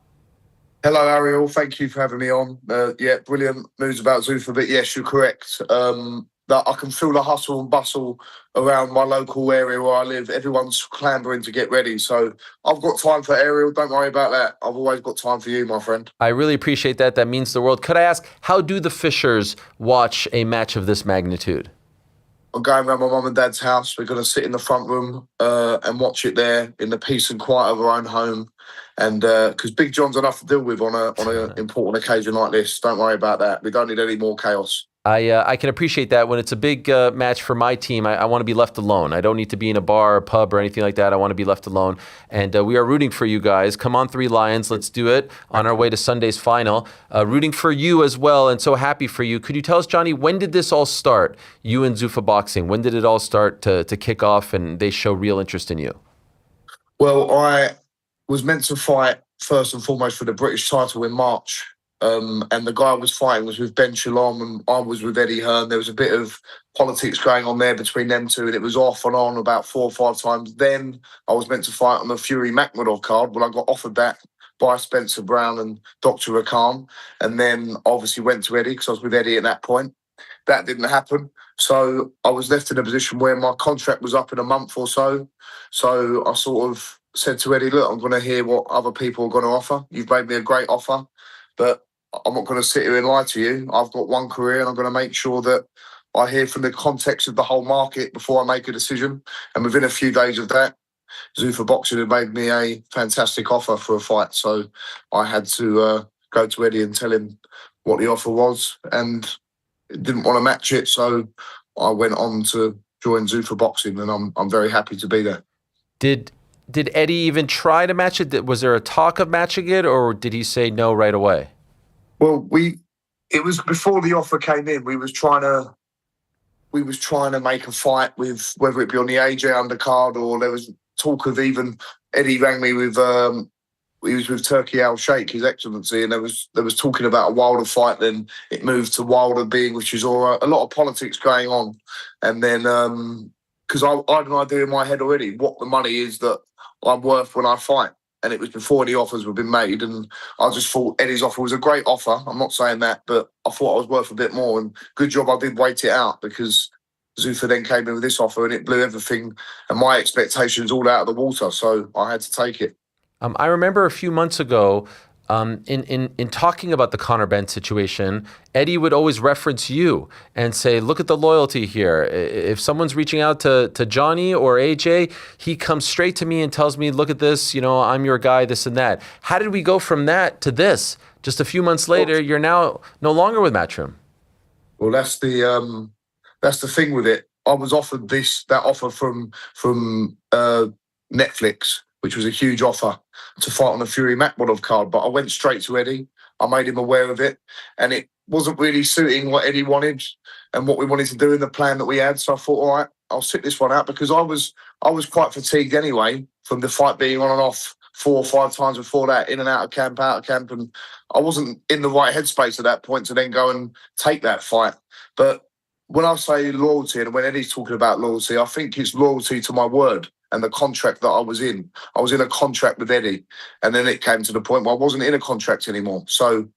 Hello, Ariel. Thank you for having me on. Yeah, brilliant news about Zuffa, but yes, you're correct. That I can feel the hustle and bustle around my local area where I live. Everyone's clambering to get ready. So I've got time for Ariel. Don't worry about that. I've always got time for you, my friend. I really appreciate that. That means the world. Could I ask, how do the Fishers watch a match of this magnitude? I'm going around my mum and dad's house. We're going to sit in the front room and watch it there in the peace and quiet of our own home. And because Big John's enough to deal with on an important occasion like this. Don't worry about that. We don't need any more chaos. I can appreciate that. When it's a big match for my team, I want to be left alone. I don't need to be in a bar or pub or anything like that. I want to be left alone. And we are rooting for you guys. Come on, Three Lions. Let's do it on our way to Sunday's final. Rooting for you as well, and so happy for you. Could you tell us, Johnny, when did this all start, you and Zuffa Boxing? When did it all start to kick off and they show real interest in you? Well, I was meant to fight first and foremost for the British title in March. And the guy I was fighting was with Ben Shalom and I was with Eddie Hearn. There was a bit of politics going on there between them two, and it was off and on about 4 or 5 times. Then I was meant to fight on the Fury Makhmudov card. Well, I got offered that by Spencer Brown and Dr. Rakan, and then obviously went to Eddie because I was with Eddie at that point. That didn't happen. So I was left in a position where my contract was up in a month or so. So I sort of said to Eddie, look, I'm going to hear what other people are going to offer. You've made me a great offer, but I'm not going to sit here and lie to you. I've got one career and I'm going to make sure that I hear from the context of the whole market before I make a decision. And within a few days of that, Zuffa Boxing had made me a fantastic offer for a fight. So I had to go to Eddie and tell him what the offer was, and didn't want to match it. So I went on to join Zuffa Boxing, and I'm very happy to be there. Did Eddie even try to match it? Was there a talk of matching it, or did he say no right away? Well, it was before the offer came in. We was trying to make a fight with, whether it be on the AJ undercard, or there was talk of even Eddie rang me with he was with Turki Al Sheikh, His Excellency, and there was talking about a Wilder fight. Then it moved to Wilder being, which is all a lot of politics going on. And then because I had an idea in my head already what the money is that I'm worth when I fight. And it was before the offers were been made, and I just thought Eddie's offer was a great offer. I'm not saying that, but I thought I was worth a bit more, and good job I did wait it out, because Zuffa then came in with this offer and it blew everything and my expectations all out of the water, so I had to take it. I remember a few months ago, in talking about the Conor Benn situation, Eddie would always reference you and say, look at the loyalty here. If someone's reaching out to Johnny or AJ, he comes straight to me and tells me, look at this, I'm your guy, this and that. How did we go from that to this? Just a few months later, you're now no longer with Matchroom. Well, that's the thing with it. I was offered that offer from Netflix, which was a huge offer to fight on the Fury Makhmudov card, but I went straight to Eddie. I made him aware of it, and it wasn't really suiting what Eddie wanted and what we wanted to do in the plan that we had. So I thought, all right, I'll sit this one out, because I was quite fatigued anyway from the fight being on and off 4 or 5 times before that, in and out of camp, and I wasn't in the right headspace at that point to then go and take that fight. But when I say loyalty and when Eddie's talking about loyalty, I think it's loyalty to my word and the contract that I was in. I was in a contract with Eddie, and then it came to the point where I wasn't in a contract anymore. So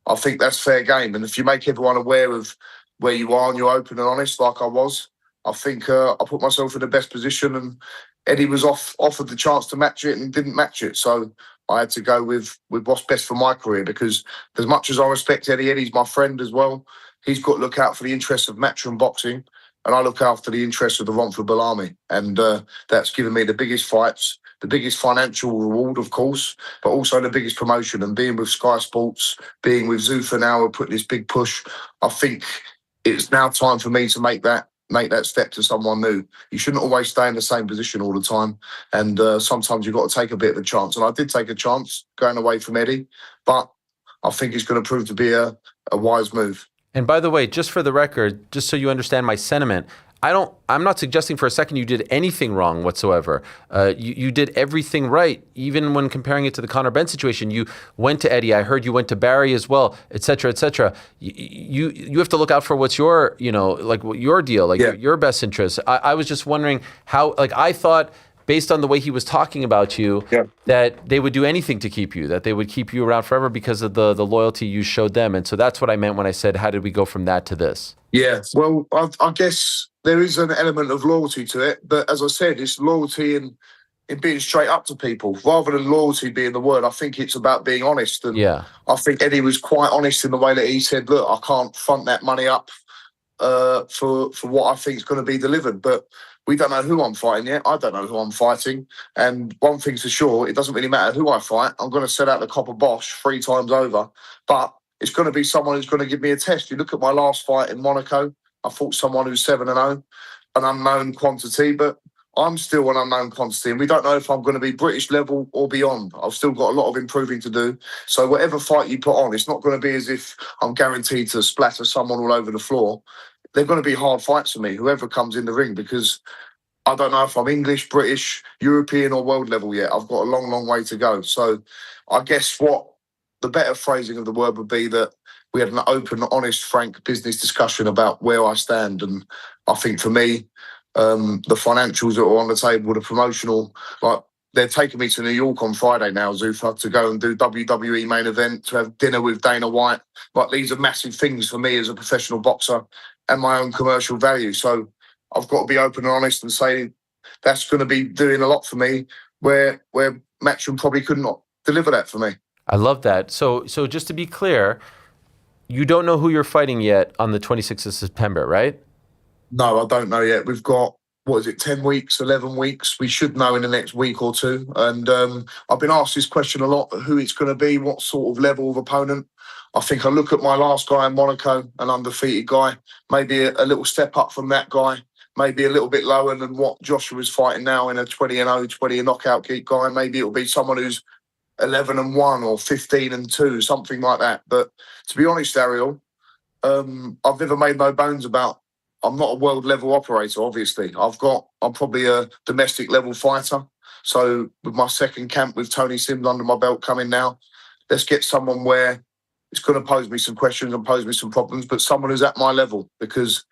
I think that's fair game. And if you make everyone aware of where you are and you're open and honest like I was, I think I put myself in the best position, and Eddie was offered the chance to match it and didn't match it. So I had to go with what's best for my career, because as much as I respect Eddie, Eddie's my friend as well. He's got to look out for the interests of matchroom boxing, and I look after the interests of the Romford Army. And that's given me the biggest fights, the biggest financial reward, of course, but also the biggest promotion. And being with Sky Sports, being with Zuffa now, we're putting this big push. I think it's now time for me to make that step to someone new. You shouldn't always stay in the same position all the time. And sometimes you've got to take a bit of a chance. And I did take a chance going away from Eddie, but I think it's going to prove to be a wise move. And by the way, just for the record, just so you understand my sentiment, I'm not suggesting for a second you did anything wrong whatsoever. You did everything right, even when comparing it to the Conor Benn situation. You went to Eddie. I heard you went to Barry as well, et cetera, et cetera. You have to look out for what's your, your deal, your best interest. I was just wondering how, I thought, based on the way he was talking about you, that they would do anything to keep you, that they would keep you around forever because of the loyalty you showed them. And so that's what I meant when I said, how did we go from that to this? Yeah, well, I guess there is an element of loyalty to it. But as I said, it's loyalty in being straight up to people. Rather than loyalty being the word, I think it's about being honest. And I think Eddie was quite honest in the way that he said, look, I can't front that money up for what I think is going to be delivered. But we don't know who I'm fighting yet. I don't know who I'm fighting. And one thing's for sure, it doesn't really matter who I fight. I'm going to set out the copper Bosch 3 times over. But it's going to be someone who's going to give me a test. You look at my last fight in Monaco, I fought someone who's 7-0, an unknown quantity, but I'm still an unknown quantity. And we don't know if I'm going to be British level or beyond. I've still got a lot of improving to do. So whatever fight you put on, it's not going to be as if I'm guaranteed to splatter someone all over the floor. They're going to be hard fights for me, whoever comes in the ring, because I don't know if I'm English, British, European or world level yet. I've got a long, long way to go. So I guess what the better phrasing of the word would be that we had an open, honest, frank business discussion about where I stand. And I think for me, the financials that are on the table, the promotional, they're taking me to New York on Friday now, Zuffa, to go and do WWE main event, to have dinner with Dana White. These are massive things for me as a professional boxer and my own commercial value. So I've got to be open and honest and say that's going to be doing a lot for me where Matchroom probably could not deliver that for me. I love that. So just to be clear, you don't know who you're fighting yet on the 26th of September, right? No, I don't know yet. We've got, 10 weeks, 11 weeks? We should know in the next week or two. And I've been asked this question a lot, who it's going to be, what sort of level of opponent. I think I look at my last guy in Monaco, an undefeated guy, maybe a little step up from that guy, maybe a little bit lower than what Joshua's fighting now in a 20-0, 20 knockout kick guy. Maybe it'll be someone who's 11-1 or 15-2, something like that. But to be honest, Ariel, I've never made no bones about I'm not a world level operator, obviously. I'm probably a domestic level fighter. So with my second camp with Tony Sims under my belt coming now, let's get someone where it's going to pose me some questions and pose me some problems, but someone who's at my level, because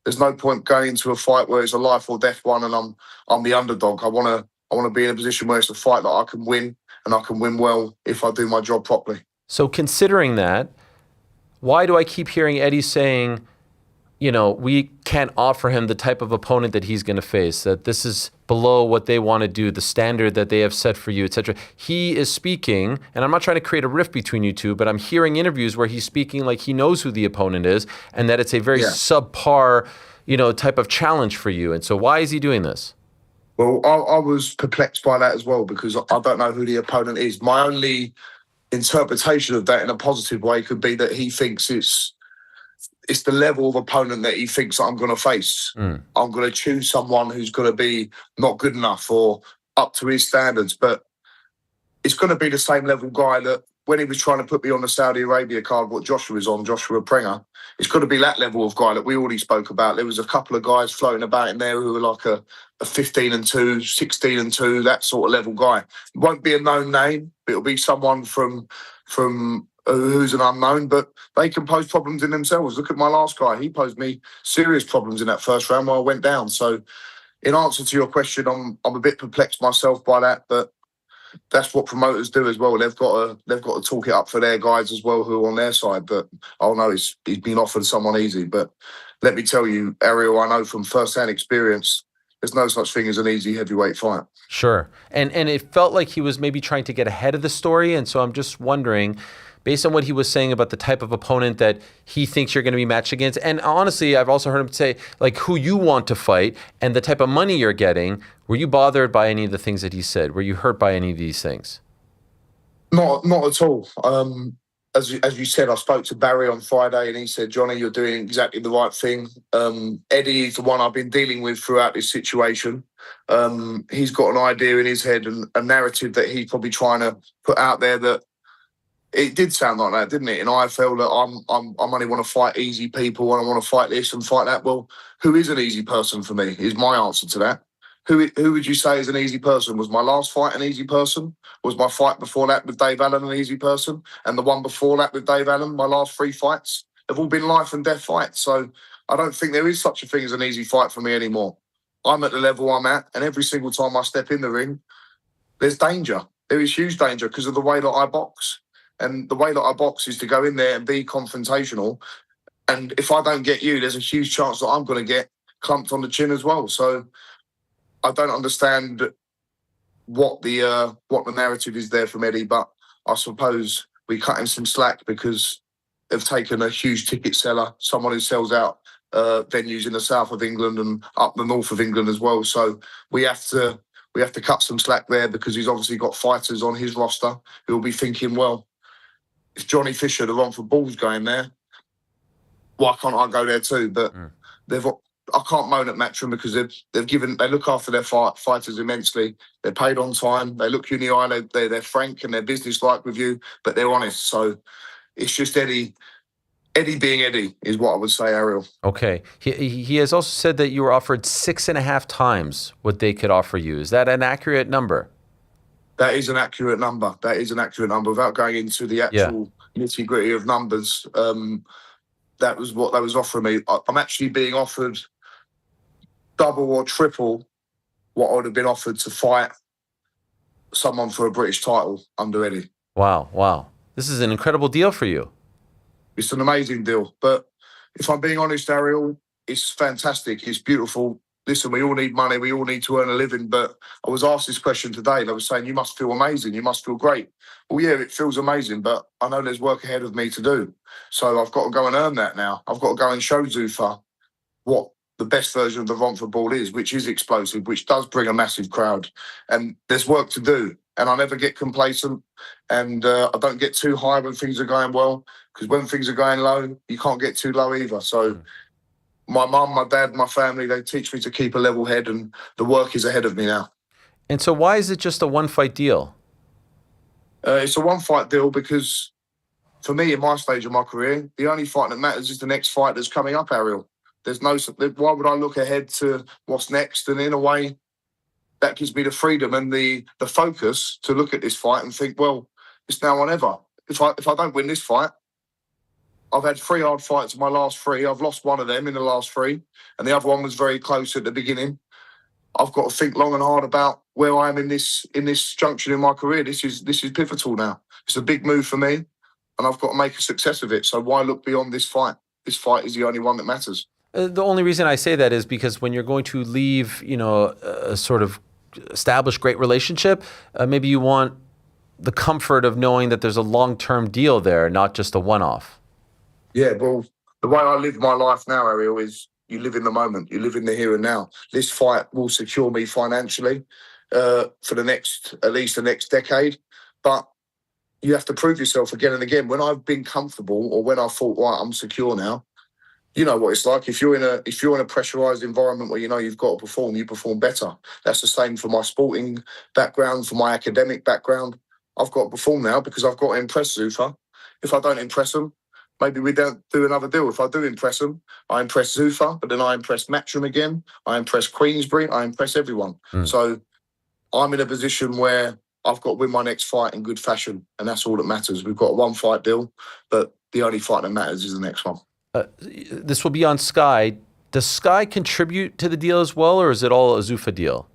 there's no point going into a fight where it's a life or death one and I'm the underdog. I want to be in a position where it's a fight that I can win, and I can win well if I do my job properly. So considering that, why do I keep hearing Eddie saying, we can't offer him the type of opponent that he's going to face, that this is below what they want to do, the standard that they have set for you, etc. He is speaking, and I'm not trying to create a rift between you two, but I'm hearing interviews where he's speaking like he knows who the opponent is and that it's a very subpar, type of challenge for you. And so why is he doing this? Well, I was perplexed by that as well, because I don't know who the opponent is. My only interpretation of that in a positive way could be that he thinks it's the level of opponent that he thinks that I'm going to face. I'm going to choose someone who's going to be not good enough or up to his standards, but it's going to be the same level guy that when he was trying to put me on the Saudi Arabia card, what Joshua was on, Joshua Prenger, it's got to be that level of guy that we already spoke about. There was a couple of guys floating about in there who were like a 15-2, 16-2, that sort of level guy. It won't be a known name, but it'll be someone from who's an unknown, but they can pose problems in themselves. Look at my last guy. He posed me serious problems in that first round where I went down. So in answer to your question, I'm a bit perplexed myself by that, but that's what promoters do as well. They've got to talk it up for their guys as well who are on their side. But oh no, he's been offered someone easy. But let me tell you, Ariel, I know from first-hand experience, there's no such thing as an easy heavyweight fight. Sure. And it felt like he was maybe trying to get ahead of the story. And so I'm just wondering, based on what he was saying about the type of opponent that he thinks you're going to be matched against, and honestly, I've also heard him say, like, who you want to fight and the type of money you're getting, were you bothered by any of the things that he said? Were you hurt by any of these things? Not at all. As you said, I spoke to Barry on Friday and he said, Johnny, you're doing exactly the right thing. Eddie is the one I've been dealing with throughout this situation. He's got an idea in his head and a narrative that he's probably trying to put out there that it did sound like that, didn't it? And I feel that I'm only want to fight easy people and I want to fight this and fight that. Well, who is an easy person for me is my answer to that. Who would you say is an easy person? Was my last fight an easy person? Was my fight before that with Dave Allen an easy person? And the one before that with Dave Allen, my last 3 fights, have all been life and death fights. So I don't think there is such a thing as an easy fight for me anymore. I'm at the level I'm at, and every single time I step in the ring, there's danger. There is huge danger because of the way that I box. And the way that I box is to go in there and be confrontational. And if I don't get you, there's a huge chance that I'm going to get clumped on the chin as well. So I don't understand what the narrative is there from Eddie, but I suppose we cut him some slack because they've taken a huge ticket seller, someone who sells out venues in the south of England and up the north of England as well. So we have to cut some slack there because he's obviously got fighters on his roster who will be thinking, well, if Johnny Fisher, the Romford Bull's going there, why can't I go there too? But I can't moan at Matchroom because they look after their fighters immensely. They're paid on time. They look you in the eye. They're frank and they're businesslike with you, but they're honest. So it's just Eddie being Eddie is what I would say, Ariel. Okay. He has also said that you were offered 6.5 times what they could offer you. Is that an accurate number? That is an accurate number. Without going into the actual nitty-gritty of numbers, that was what they was offering me. I'm actually being offered double or triple what I would have been offered to fight someone for a British title under Eddie. Wow. This is an incredible deal for you. It's an amazing deal. But if I'm being honest, Ariel, it's fantastic. It's beautiful. Listen, we all need money. We all need to earn a living. But I was asked this question today. They were saying, you must feel amazing. You must feel great. Well, yeah, it feels amazing, but I know there's work ahead of me to do. So I've got to go and earn that now. I've got to go and show Zuffa what the best version of the Romford Ball is, which is explosive, which does bring a massive crowd. And there's work to do. And I never get complacent. And I don't get too high when things are going well, because when things are going low, you can't get too low either. So my mum, my dad, my family, they teach me to keep a level head, and the work is ahead of me now. And so why is it just a one-fight deal? It's a one-fight deal because for me, in my stage of my career, the only fight that matters is the next fight that's coming up, Ariel. Why would I look ahead to what's next? And in a way, that gives me the freedom and the focus to look at this fight and think, well, it's now or never. If I don't win this fight, I've had 3 hard fights in my last 3. I've lost one of them in the last 3, and the other one was very close at the beginning. I've got to think long and hard about where I am in this junction in my career. This is pivotal now. It's a big move for me, and I've got to make a success of it. So why look beyond this fight? This fight is the only one that matters. The only reason I say that is because when you're going to leave, a sort of established great relationship, maybe you want the comfort of knowing that there's a long-term deal there, not just a one-off. Yeah, well, the way I live my life now, Ariel, is you live in the moment. You live in the here and now. This fight will secure me financially for at least the next decade. But you have to prove yourself again and again. When I've been comfortable or when I thought, right, I'm secure now, you know what it's like. If you're in a pressurized environment where you know you've got to perform, you perform better. That's the same for my sporting background, for my academic background. I've got to perform now because I've got to impress Zuffa. If I don't impress them, maybe we don't do another deal. If I do impress them, I impress Zuffa, but then I impress Matchroom again. I impress Queensbury. I impress everyone. So I'm in a position where I've got to win my next fight in good fashion, and that's all that matters. We've got a one-fight deal, but the only fight that matters is the next one. This will be on Sky. Does Sky contribute to the deal as well, or is it all a Zuffa deal?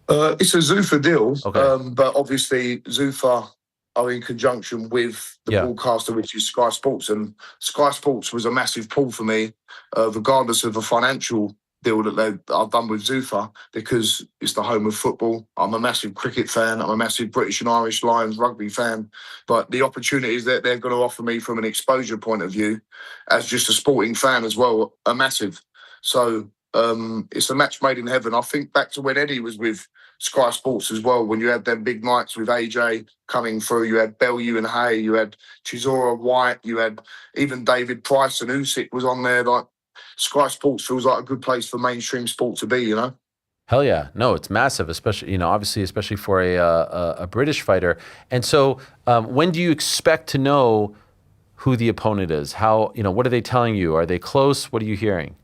It's a Zuffa deal, Okay. but obviously Zuffa are in conjunction with the broadcaster, which is Sky Sports, and Sky Sports was a massive pull for me, regardless of the financial deal that I've done with Zuffa, because it's the home of football. I'm a massive cricket fan. I'm a massive British and Irish Lions rugby fan. But the opportunities that they're going to offer me from an exposure point of view, as just a sporting fan as well, are massive. So it's a match made in heaven. I think back to when Eddie was with Sky Sports as well, when you had them big nights with AJ coming through, you had Bellew and Hay, you had Chisora White, you had even David Price and Usyk was on there. Like, Sky Sports feels like a good place for mainstream sport to be, you know? Hell yeah. No, it's massive, especially, obviously, especially for a British fighter. And so when do you expect to know who the opponent is? How, what are they telling you? Are they close? What are you hearing?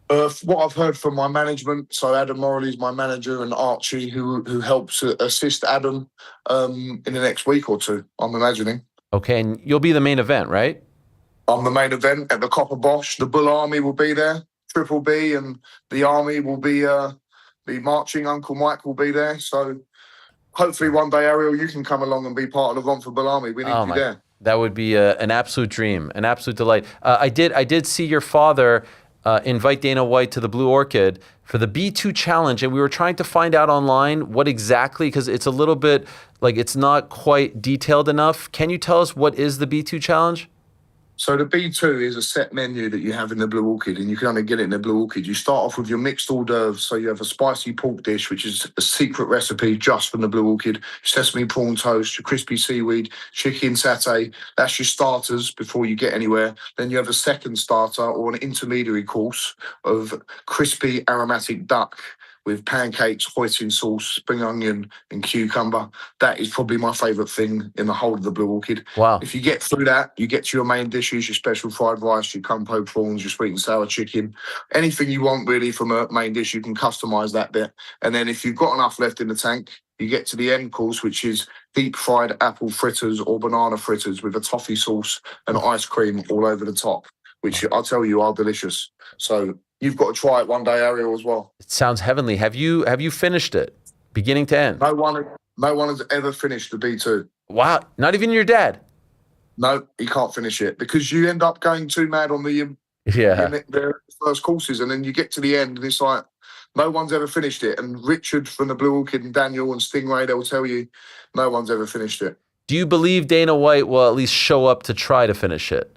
What I've heard from my management, so Adam Morley is my manager, and Archie, who helps assist Adam in the next week or two, I'm imagining. Okay, and you'll be the main event, right? I'm the main event at the Copper Bosch. The Bull Army will be there. Triple B and the Army will be marching. Uncle Mike will be there. So hopefully one day, Ariel, you can come along and be part of the Run for Bull Army. We need you there. That would be an absolute dream, an absolute delight. I did see your father invite Dana White to the Blue Orchid for the B2 challenge, and we were trying to find out online what exactly, because it's a little bit like it's not quite detailed enough. Can you tell us what is the B2 challenge? So the B2 is a set menu that you have in the Blue Orchid, and you can only get it in the Blue Orchid. You start off with your mixed hors d'oeuvres. So you have a spicy pork dish, which is a secret recipe just from the Blue Orchid, sesame prawn toast, your crispy seaweed, chicken satay. That's your starters before you get anywhere. Then you have a second starter or an intermediary course of crispy aromatic duck with pancakes, hoisin sauce, spring onion, and cucumber. That is probably my favourite thing in the whole of the Blue Orchid. Wow. If you get through that, you get to your main dishes, your special fried rice, your kumpo prawns, your sweet and sour chicken. Anything you want really from a main dish, you can customise that bit. And then if you've got enough left in the tank, you get to the end course, which is deep fried apple fritters or banana fritters with a toffee sauce and ice cream all over the top, which I'll tell you are delicious. So you've got to try it one day, Ariel, as well. It sounds heavenly. Have you finished it, beginning to end? No one has ever finished the B2. Wow, not even your dad? No, he can't finish it because you end up going too mad on the first courses, and then you get to the end and it's like no one's ever finished it. And Richard from the Blue Orchid and Daniel and Stingray, they'll tell you no one's ever finished it. Do you believe Dana White will at least show up to try to finish it?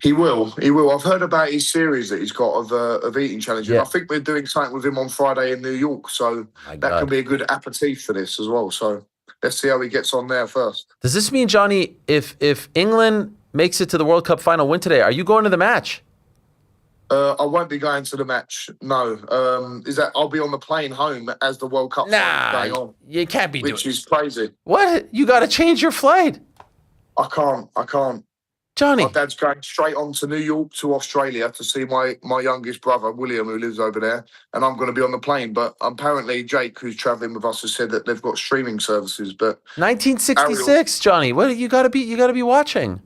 He will. He will. I've heard about his series that he's got of eating challenges. Yeah. I think we're doing something with him on Friday in New York, so that can be a good aperitif for this as well. So let's see how he gets on there first. Does this mean, Johnny, if England makes it to the World Cup final win today, are you going to the match? I won't be going to the match. No. I'll be on the plane home as the World Cup final is going on. You can't be which is crazy. What? You got to change your flight. I can't. Johnny. My dad's going straight on to New York to Australia to see my youngest brother, William, who lives over there, and I'm going to be on the plane. But apparently Jake, who's travelling with us, has said that they've got streaming services. But 1966, Ariel, Johnny. What you got to be watching.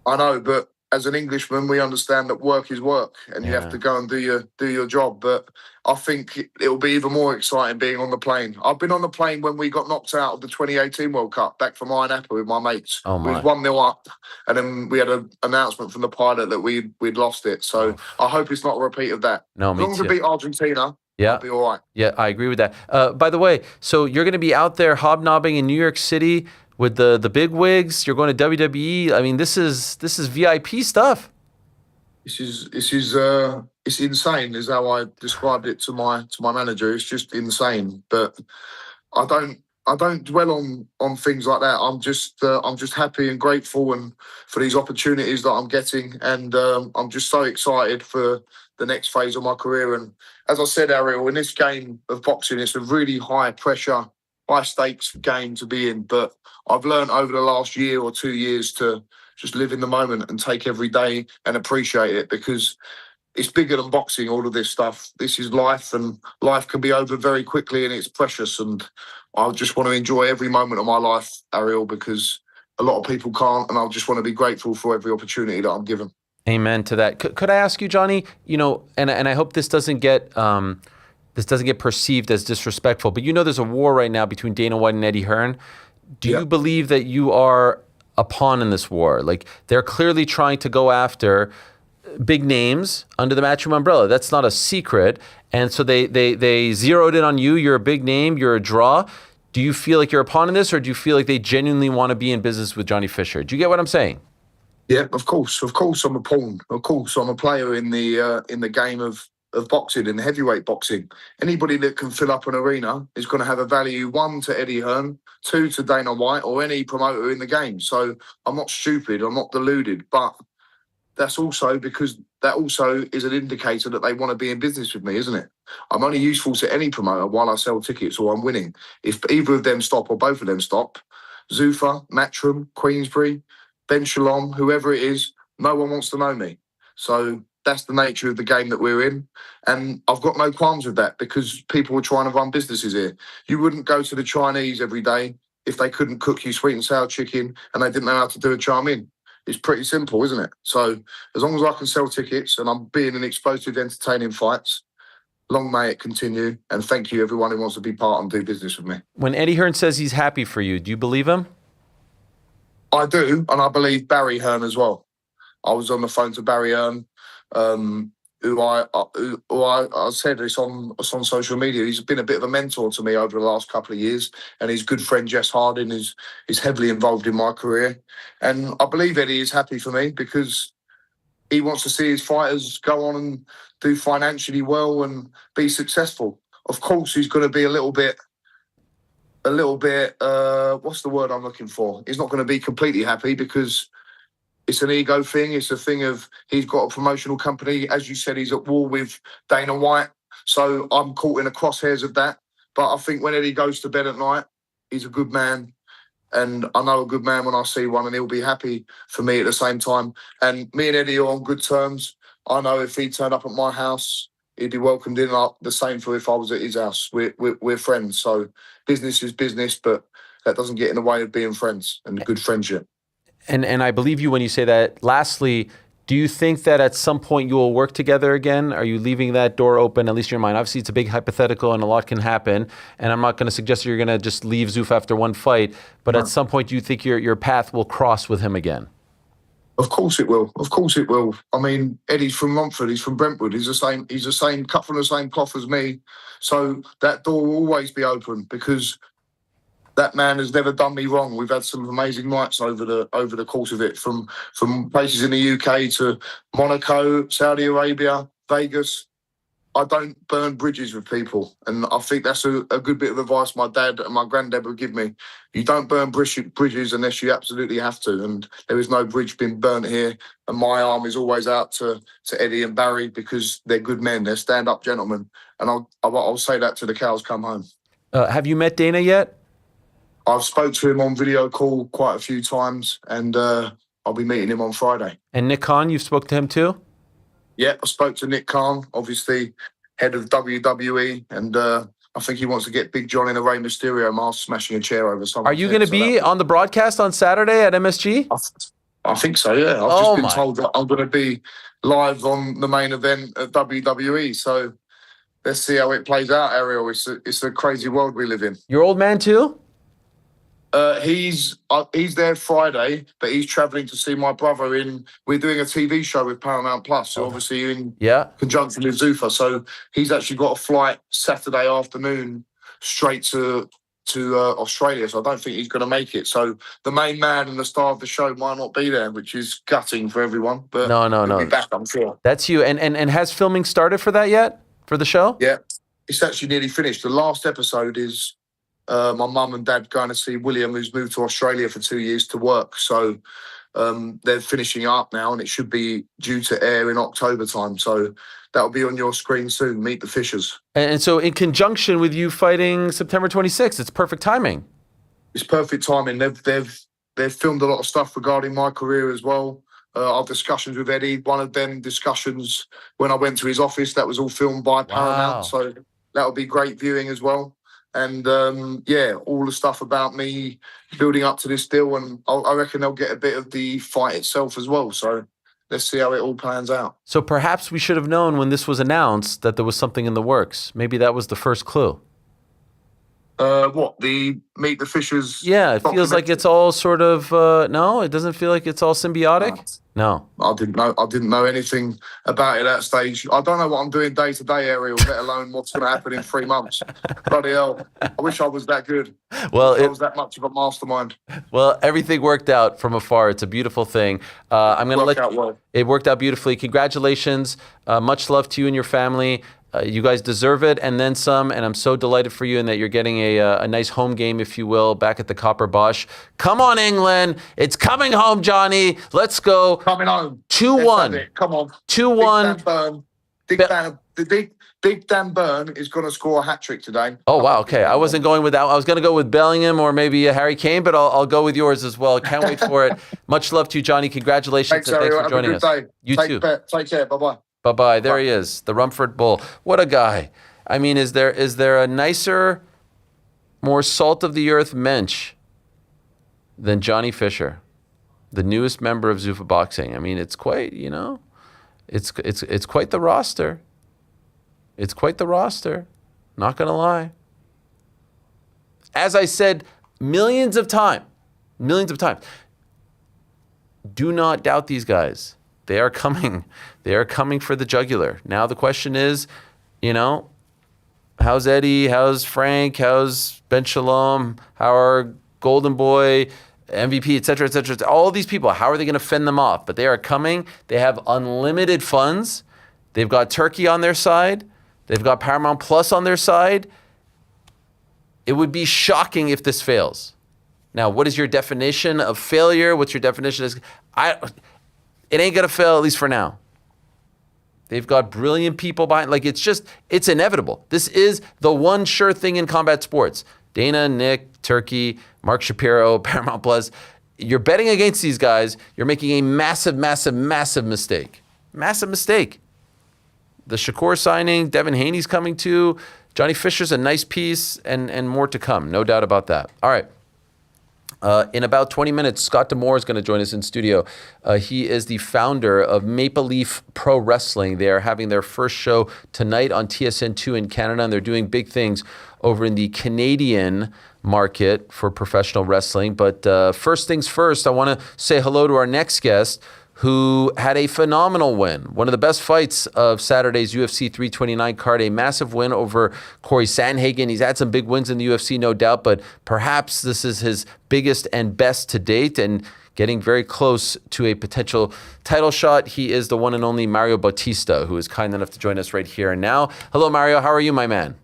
I know, but as an Englishman, we understand that work is work, and you have to go and do your job. But I think it'll be even more exciting being on the plane. I've been on the plane when we got knocked out of the 2018 World Cup back from Iron Apple with my mates. Oh my. We was 1-0 up, and then we had an announcement from the pilot that we'd lost it. So I hope it's not a repeat of that. No, me too. As long as we beat Argentina, I'll be all right. Yeah, I agree with that. By the way, so you're going to be out there hobnobbing in New York City with the big wigs. You're going to WWE. I mean, this is VIP stuff. It's insane, is how I described it to my manager. It's just insane. But I don't dwell on things like that. I'm just happy and grateful and for these opportunities that I'm getting, and I'm just so excited for the next phase of my career. And as I said, Ariel, in this game of boxing, it's a really high pressure, high stakes game to be in. But I've learned over the last year or 2 years to just live in the moment and take every day and appreciate it, because it's bigger than boxing, all of this stuff. This is life, and life can be over very quickly, and it's precious. And I just want to enjoy every moment of my life, Ariel, because a lot of people can't, and I just want to be grateful for every opportunity that I'm given. Amen to that. Could I ask you, Johnny, and I hope this doesn't get perceived as disrespectful, but there's a war right now between Dana White and Eddie Hearn. Do you believe that you are a pawn in this war? Like, they're clearly trying to go after big names under the Matchroom umbrella. That's not a secret. And so they zeroed in on you. You're a big name. You're a draw. Do you feel like you're a pawn in this, or do you feel like they genuinely want to be in business with Johnny Fisher? Do you get what I'm saying? Yeah, of course. Of course I'm a pawn. Of course I'm a player in the game of boxing, in heavyweight boxing. Anybody that can fill up an arena is going to have a value, 1, to Eddie Hearn, 2, to Dana White, or any promoter in the game. So I'm not stupid. I'm not deluded. But that's also because that also is an indicator that they want to be in business with me, isn't it? I'm only useful to any promoter while I sell tickets or I'm winning. If either of them stop or both of them stop, Zuffa, Matchroom, Queensbury, Ben Shalom, whoever it is, no one wants to know me. So that's the nature of the game that we're in. And I've got no qualms with that, because people are trying to run businesses here. You wouldn't go to the Chinese every day if they couldn't cook you sweet and sour chicken and they didn't know how to do a chow mein. It's pretty simple, isn't it? So as long as I can sell tickets and I'm being in explosive, entertaining fights, long may it continue. And thank you, everyone who wants to be part and do business with me. When Eddie Hearn says he's happy for you, do you believe him? I do, and I believe Barry Hearn as well. I was on the phone to Barry Hearn, who I said it's on social media. He's been a bit of a mentor to me over the last couple of years, and his good friend Jess Harding is heavily involved in my career. And I believe Eddie is happy for me because he wants to see his fighters go on and do financially well and be successful. Of course, he's going to be a little bit, what's the word I'm looking for? He's not going to be completely happy because it's an ego thing. It's a thing of he's got a promotional company. As you said, he's at war with Dana White. So I'm caught in the crosshairs of that. But I think when Eddie goes to bed at night, he's a good man. And I know a good man when I see one, and he'll be happy for me at the same time. And me and Eddie are on good terms. I know if he turned up at my house, he'd be welcomed in. The same for if I was at his house. We're friends. So business is business, but that doesn't get in the way of being friends and good friendship. And I believe you when you say that. Lastly, do you think that at some point you will work together again? Are you leaving that door open, at least in your mind? Obviously, it's a big hypothetical and a lot can happen. And I'm not going to suggest you're going to just leave Zuffa after one fight. But at some point, do you think your path will cross with him again? Of course it will. Of course it will. I mean, Eddie's from Montford. He's from Brentwood. He's the same cut from the same cloth as me. So that door will always be open because that man has never done me wrong. We've had some amazing nights over the course of it, from places in the UK to Monaco, Saudi Arabia, Vegas. I don't burn bridges with people, and I think that's a good bit of advice my dad and my granddad would give me. You don't burn bridges unless you absolutely have to, and there is no bridge being burnt here. And my arm is always out to Eddie and Barry because they're good men, they're stand-up gentlemen, and I'll say that till the cows come home. Have you met Dana yet? I've spoke to him on video call quite a few times, and I'll be meeting him on Friday. And Nick Khan, you've spoke to him too? Yeah, I spoke to Nick Khan, obviously head of WWE, and I think he wants to get Big John in a Rey Mysterio mask smashing a chair over someone. Are you going to be on the broadcast on Saturday at MSG? I think so, yeah. I've just been told that I'm going to be live on the main event at WWE, so let's see how it plays out, Ariel. It's a crazy world we live in. Your old man too? He's there Friday, but he's travelling to see my brother we're doing a TV show with Paramount Plus, so obviously in conjunction with Zuffa. So he's actually got a flight Saturday afternoon straight to Australia, so I don't think he's going to make it. So the main man and the star of the show might not be there, which is gutting for everyone. But No. he'll be back, I'm sure. That's you. And has filming started for that yet? For the show? Yeah, it's actually nearly finished. The last episode is my mum and dad going to see William, who's moved to Australia for 2 years to work. So they're finishing up now, and it should be due to air in October time. So that'll be on your screen soon. Meet the Fishers. And so in conjunction with you fighting September 26th, it's perfect timing. It's perfect timing. They've filmed a lot of stuff regarding my career as well. our discussions with Eddie. One of them discussions when I went to his office, that was all filmed by Paramount. So that'll be great viewing as well. And all the stuff about me building up to this deal. And I reckon they'll get a bit of the fight itself as well. So let's see how it all plans out. So perhaps we should have known when this was announced that there was something in the works. Maybe that was the first clue. What, the Meet the Fishers? Yeah, it feels like it's all sort of, no, it doesn't feel like it's all symbiotic. No. I didn't know anything about it at that stage. I don't know what I'm doing day to day, Ariel, let alone what's going to happen in 3 months. Bloody hell. I wish I was that good. Well, I was that much of a mastermind. Well, everything worked out from afar. It's a beautiful thing. I'm going to let you, well. It worked out beautifully. Congratulations. Much love to you and your family. You guys deserve it and then some, and I'm so delighted for you and that you're getting a nice home game, if you will, back at the Copper Bosch. Come on, England. It's coming home, Johnny. Let's go. Coming home. 2-1. Come on. 2-1. Big Dan Burn is going to score a hat-trick today. Oh, wow. Okay. I wasn't going with that. I was going to go with Bellingham or maybe Harry Kane, but I'll go with yours as well. Can't wait for it. Much love to you, Johnny. Congratulations. Thanks, and thanks Ariel. for joining Have a us. good day. You too. Take care. Bye-bye. Bye-bye. There he is, the Rumford Bull. What a guy. I mean, is there a nicer, more salt-of-the-earth mensch than Johnny Fisher, the newest member of Zuffa Boxing? I mean, it's quite, it's quite the roster. It's quite the roster. Not going to lie. As I said millions of times, do not doubt these guys. They are coming. They are coming for the jugular. Now the question is, how's Eddie? How's Frank? How's Ben Shalom? How are Golden Boy, MVP, et cetera, et cetera? All these people, how are they going to fend them off? But they are coming. They have unlimited funds. They've got Turkey on their side. They've got Paramount Plus on their side. It would be shocking if this fails. Now, what is your definition of failure? What's your definition of... It ain't going to fail, at least for now. They've got brilliant people behind. It's inevitable. This is the one sure thing in combat sports. Dana, Nick, Turkey, Mark Shapiro, Paramount Plus. You're betting against these guys. You're making a massive, massive, massive mistake. Massive mistake. The Shakur signing, Devin Haney's coming too. Johnny Fisher's a nice piece and more to come. No doubt about that. All right. In about 20 minutes, Scott D'Amore is going to join us in studio. He is the founder of Maple Leaf Pro Wrestling. They are having their first show tonight on TSN2 in Canada, and they're doing big things over in the Canadian market for professional wrestling. But first things first, I want to say hello to our next guest, who had a phenomenal win. One of the best fights of Saturday's UFC 329 card, a massive win over Corey Sandhagen. He's had some big wins in the UFC, no doubt, but perhaps this is his biggest and best to date and getting very close to a potential title shot. He is the one and only Mario Bautista, who is kind enough to join us right here and now. Hello, Mario. How are you, my man?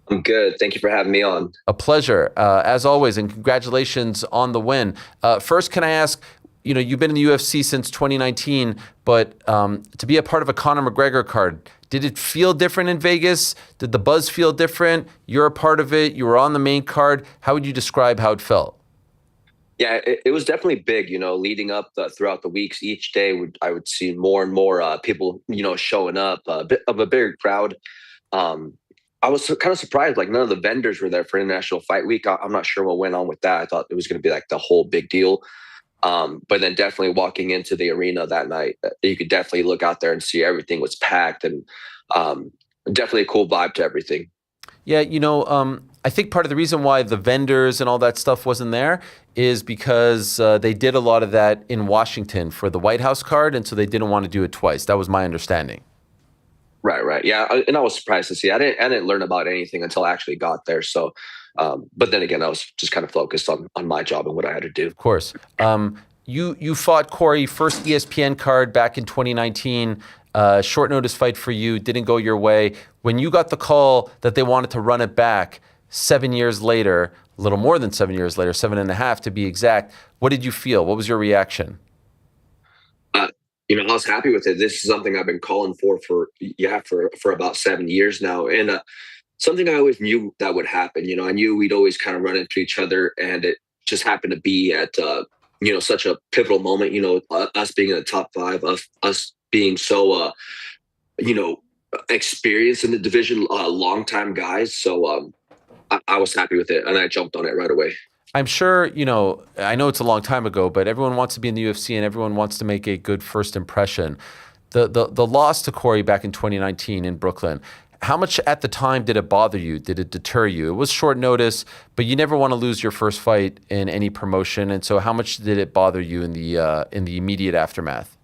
I'm good. Thank you for having me on. A pleasure, as always, and congratulations on the win. First, can I ask, you've been in the UFC since 2019, but to be a part of a Conor McGregor card, did it feel different in Vegas? Did the buzz feel different? You're a part of it. You were on the main card. How would you describe how it felt? Yeah, it was definitely big, leading up throughout the weeks. Each day I would see more and more people, showing up, a bit of a bigger crowd. I was kind of surprised, none of the vendors were there for International Fight Week. I'm not sure what went on with that. I thought it was going to be the whole big deal. But then definitely walking into the arena that night, you could definitely look out there and see everything was packed and definitely a cool vibe to everything. Yeah, I think part of the reason why the vendors and all that stuff wasn't there is because they did a lot of that in Washington for the White House card, and so they didn't want to do it twice. That was my understanding. Right. Yeah, and I was surprised to see. I didn't learn about anything until I actually got there. So, but then again, I was just kind of focused on my job and what I had to do. Of course. You fought Corey, first ESPN card back in 2019. Short notice fight for you, didn't go your way. When you got the call that they wanted to run it back 7 years later, a little more than 7 years later, 7.5 to be exact, what did you feel? What was your reaction? I was happy with it. This is something I've been calling for about 7 years now. And something I always knew that would happen. I knew we'd always kind of run into each other, and it just happened to be at such a pivotal moment. Us being in the top five, us being so experienced in the division, long-time guys. So I was happy with it, and I jumped on it right away. I'm sure, I know it's a long time ago, but everyone wants to be in the UFC and everyone wants to make a good first impression. The loss to Corey back in 2019 in Brooklyn, how much at the time did it bother you? Did it deter you? It was short notice, but you never want to lose your first fight in any promotion. And so how much did it bother you in the immediate aftermath?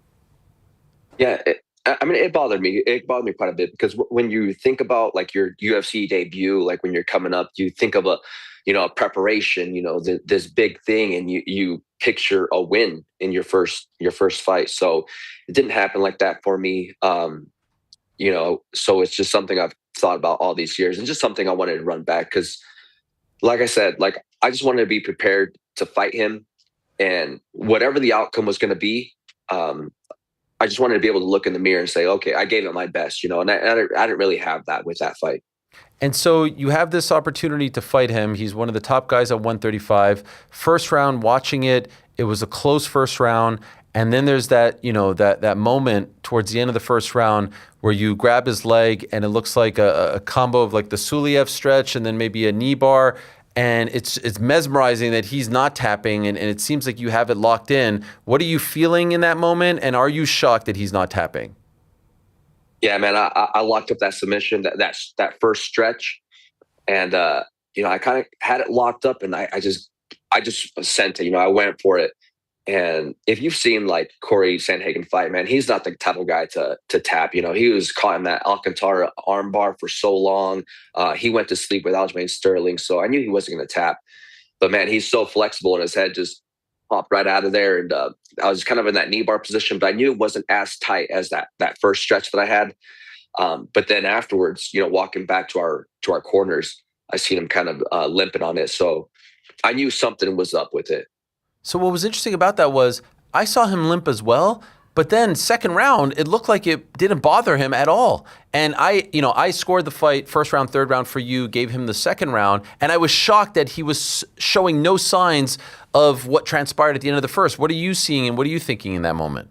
Yeah, it bothered me. It bothered me quite a bit because when you think about like your UFC debut, like when you're coming up, you think of a preparation, this big thing, and you picture a win in your first fight. So it didn't happen like that for me. So it's just something I've thought about all these years, and just something I wanted to run back because, like I said, like I just wanted to be prepared to fight him, and whatever the outcome was going to be. I just wanted to be able to look in the mirror and say, okay, I gave it my best, and I didn't really have that with that fight. And so you have this opportunity to fight him. He's one of the top guys at 135. First round, watching it, it was a close first round. And then there's that, that moment towards the end of the first round where you grab his leg and it looks like a combo of like the Suliev stretch and then maybe a knee bar. And it's mesmerizing that he's not tapping, and it seems like you have it locked in. What are you feeling in that moment, and are you shocked that he's not tapping? Yeah, man, I locked up that submission, that first stretch, and I kind of had it locked up, and I just sent it. I went for it. And if you've seen like Corey Sandhagen fight, man, he's not the type of guy to tap. He was caught in that Alcantara armbar for so long. He went to sleep with Aljamain Sterling, so I knew he wasn't going to tap. But man, he's so flexible, and his head just popped right out of there. And I was kind of in that knee bar position, but I knew it wasn't as tight as that first stretch that I had. But then afterwards, walking back to our corners, I seen him kind of limping on it, so I knew something was up with it. So what was interesting about that was I saw him limp as well, but then second round, it looked like it didn't bother him at all. And I scored the fight, first round, third round for you, gave him the second round, and I was shocked that he was showing no signs of what transpired at the end of the first. What are you seeing and what are you thinking in that moment?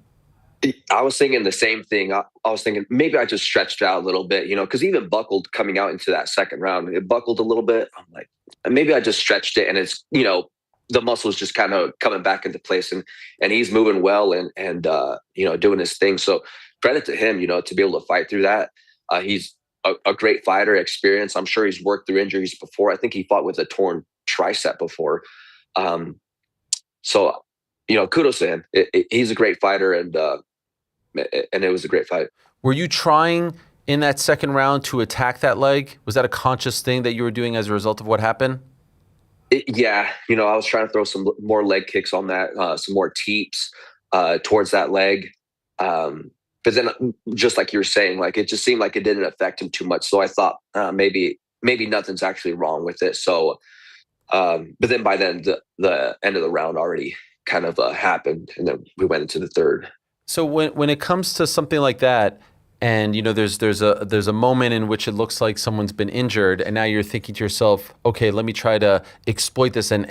I was thinking the same thing. I was thinking maybe I just stretched out a little bit, because even buckled coming out into that second round, it buckled a little bit. I'm like, maybe I just stretched it, and it's, the muscles just kind of coming back into place, and he's moving well and doing his thing. So credit to him, to be able to fight through that. He's a great fighter, experience. I'm sure he's worked through injuries before. I think he fought with a torn tricep before. So kudos to him. He's a great fighter, and it was a great fight. Were you trying in that second round to attack that leg? Was that a conscious thing that you were doing as a result of what happened? Yeah, I was trying to throw some more leg kicks on that, some more teeps towards that leg. But then, just like you were saying, like it just seemed like it didn't affect him too much. So I thought maybe nothing's actually wrong with it. So, but then by then the end of the round already kind of happened, and then we went into the third. So when it comes to something like that, and there's a moment in which it looks like someone's been injured, and now you're thinking to yourself, okay, let me try to exploit this and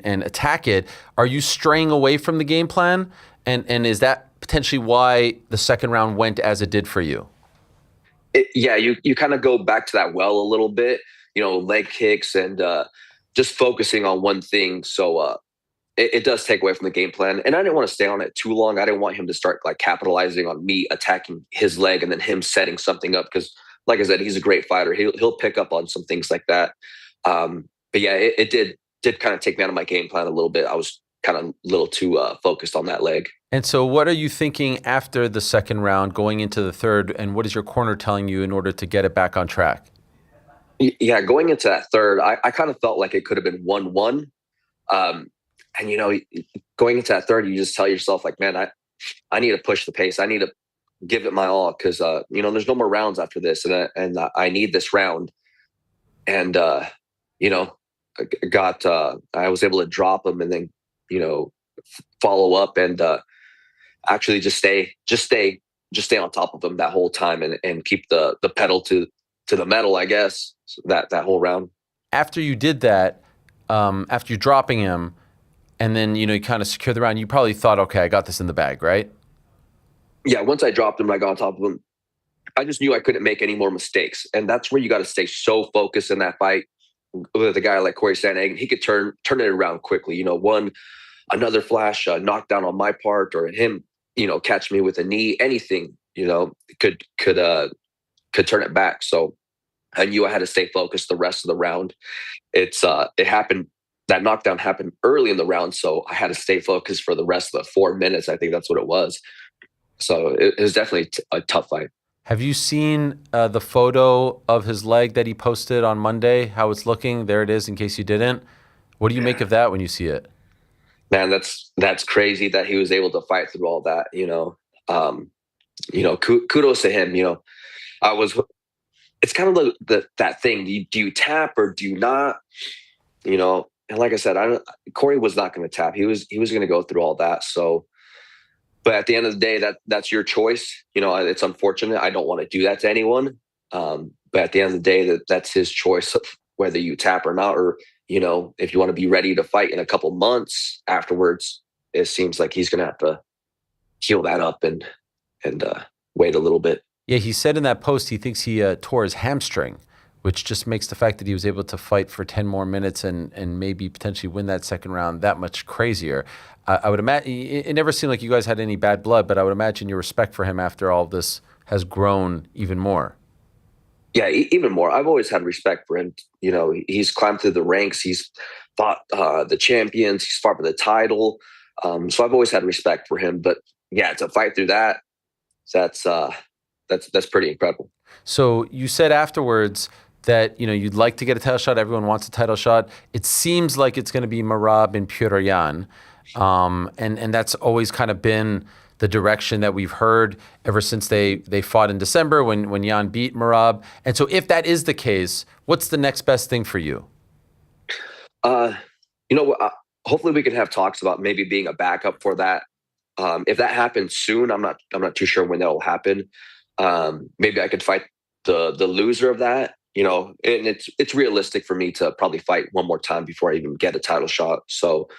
attack it. Are you straying away from the game plan? And is that potentially why the second round went as it did for you? You kind of go back to that well a little bit, leg kicks and just focusing on one thing. So it does take away from the game plan. And I didn't want to stay on it too long. I didn't want him to start like capitalizing on me attacking his leg and then him setting something up. Because like I said, he's a great fighter. He'll pick up on some things like that. But yeah, it did kind of take me out of my game plan a little bit. I was kind of a little too focused on that leg. And so what are you thinking after the second round going into the third? And what is your corner telling you in order to get it back on track? Yeah, going into that third, I kind of felt like it could have been 1-1. And, going into that third, you just tell yourself like, man, I need to push the pace. I need to give it my all because, there's no more rounds after this. And I need this round. And, I was able to drop him and then, follow up and actually just stay on top of him that whole time and keep the pedal to the metal, I guess, that whole round. After you did that, after you dropping him, and then, you kind of secure the round, you probably thought, okay, I got this in the bag, right? Yeah, once I dropped him, I got on top of him. I just knew I couldn't make any more mistakes. And that's where you got to stay so focused in that fight with a guy like Corey Sandhagen. He could turn it around quickly. Another flash knockdown on my part, or him, catch me with a knee, anything, could turn it back. So I knew I had to stay focused the rest of the round. It happened. That knockdown happened early in the round, so I had to stay focused for the rest of the 4 minutes. I think that's what it was. So it was definitely a tough fight. Have you seen the photo of his leg that he posted on Monday, how it's looking? There it is, in case you didn't. What do you make of that when you see it? Man, that's crazy that he was able to fight through all that, kudos to him. It's kind of that thing. Do you tap or do you not? And like I said, Corey was not going to tap. He was going to go through all that. So, but at the end of the day, that's your choice. It's unfortunate. I don't want to do that to anyone. But at the end of the day, that's his choice, whether you tap or not, or, if you want to be ready to fight in a couple months afterwards. It seems like he's going to have to heal that up and wait a little bit. Yeah, he said in that post he thinks he tore his hamstring, which just makes the fact that he was able to fight for 10 more minutes and maybe potentially win that second round that much crazier. I would imagine it never seemed like you guys had any bad blood, but I would imagine your respect for him after all this has grown even more. Yeah, even more. I've always had respect for him. He's climbed through the ranks. He's fought the champions. He's fought for the title. So I've always had respect for him. But yeah, to fight through that, that's pretty incredible. So you said afterwards that you'd like to get a title shot. Everyone wants a title shot. It seems like it's going to be Merab and Petr Yan, and that's always kind of been the direction that we've heard ever since they fought in December when Yan beat Merab. And so if that is the case, what's the next best thing for you? Hopefully we can have talks about maybe being a backup for that. If that happens soon, I'm not too sure when that will happen. Maybe I could fight the loser of that, and it's realistic for me to probably fight one more time before I even get a title shot. So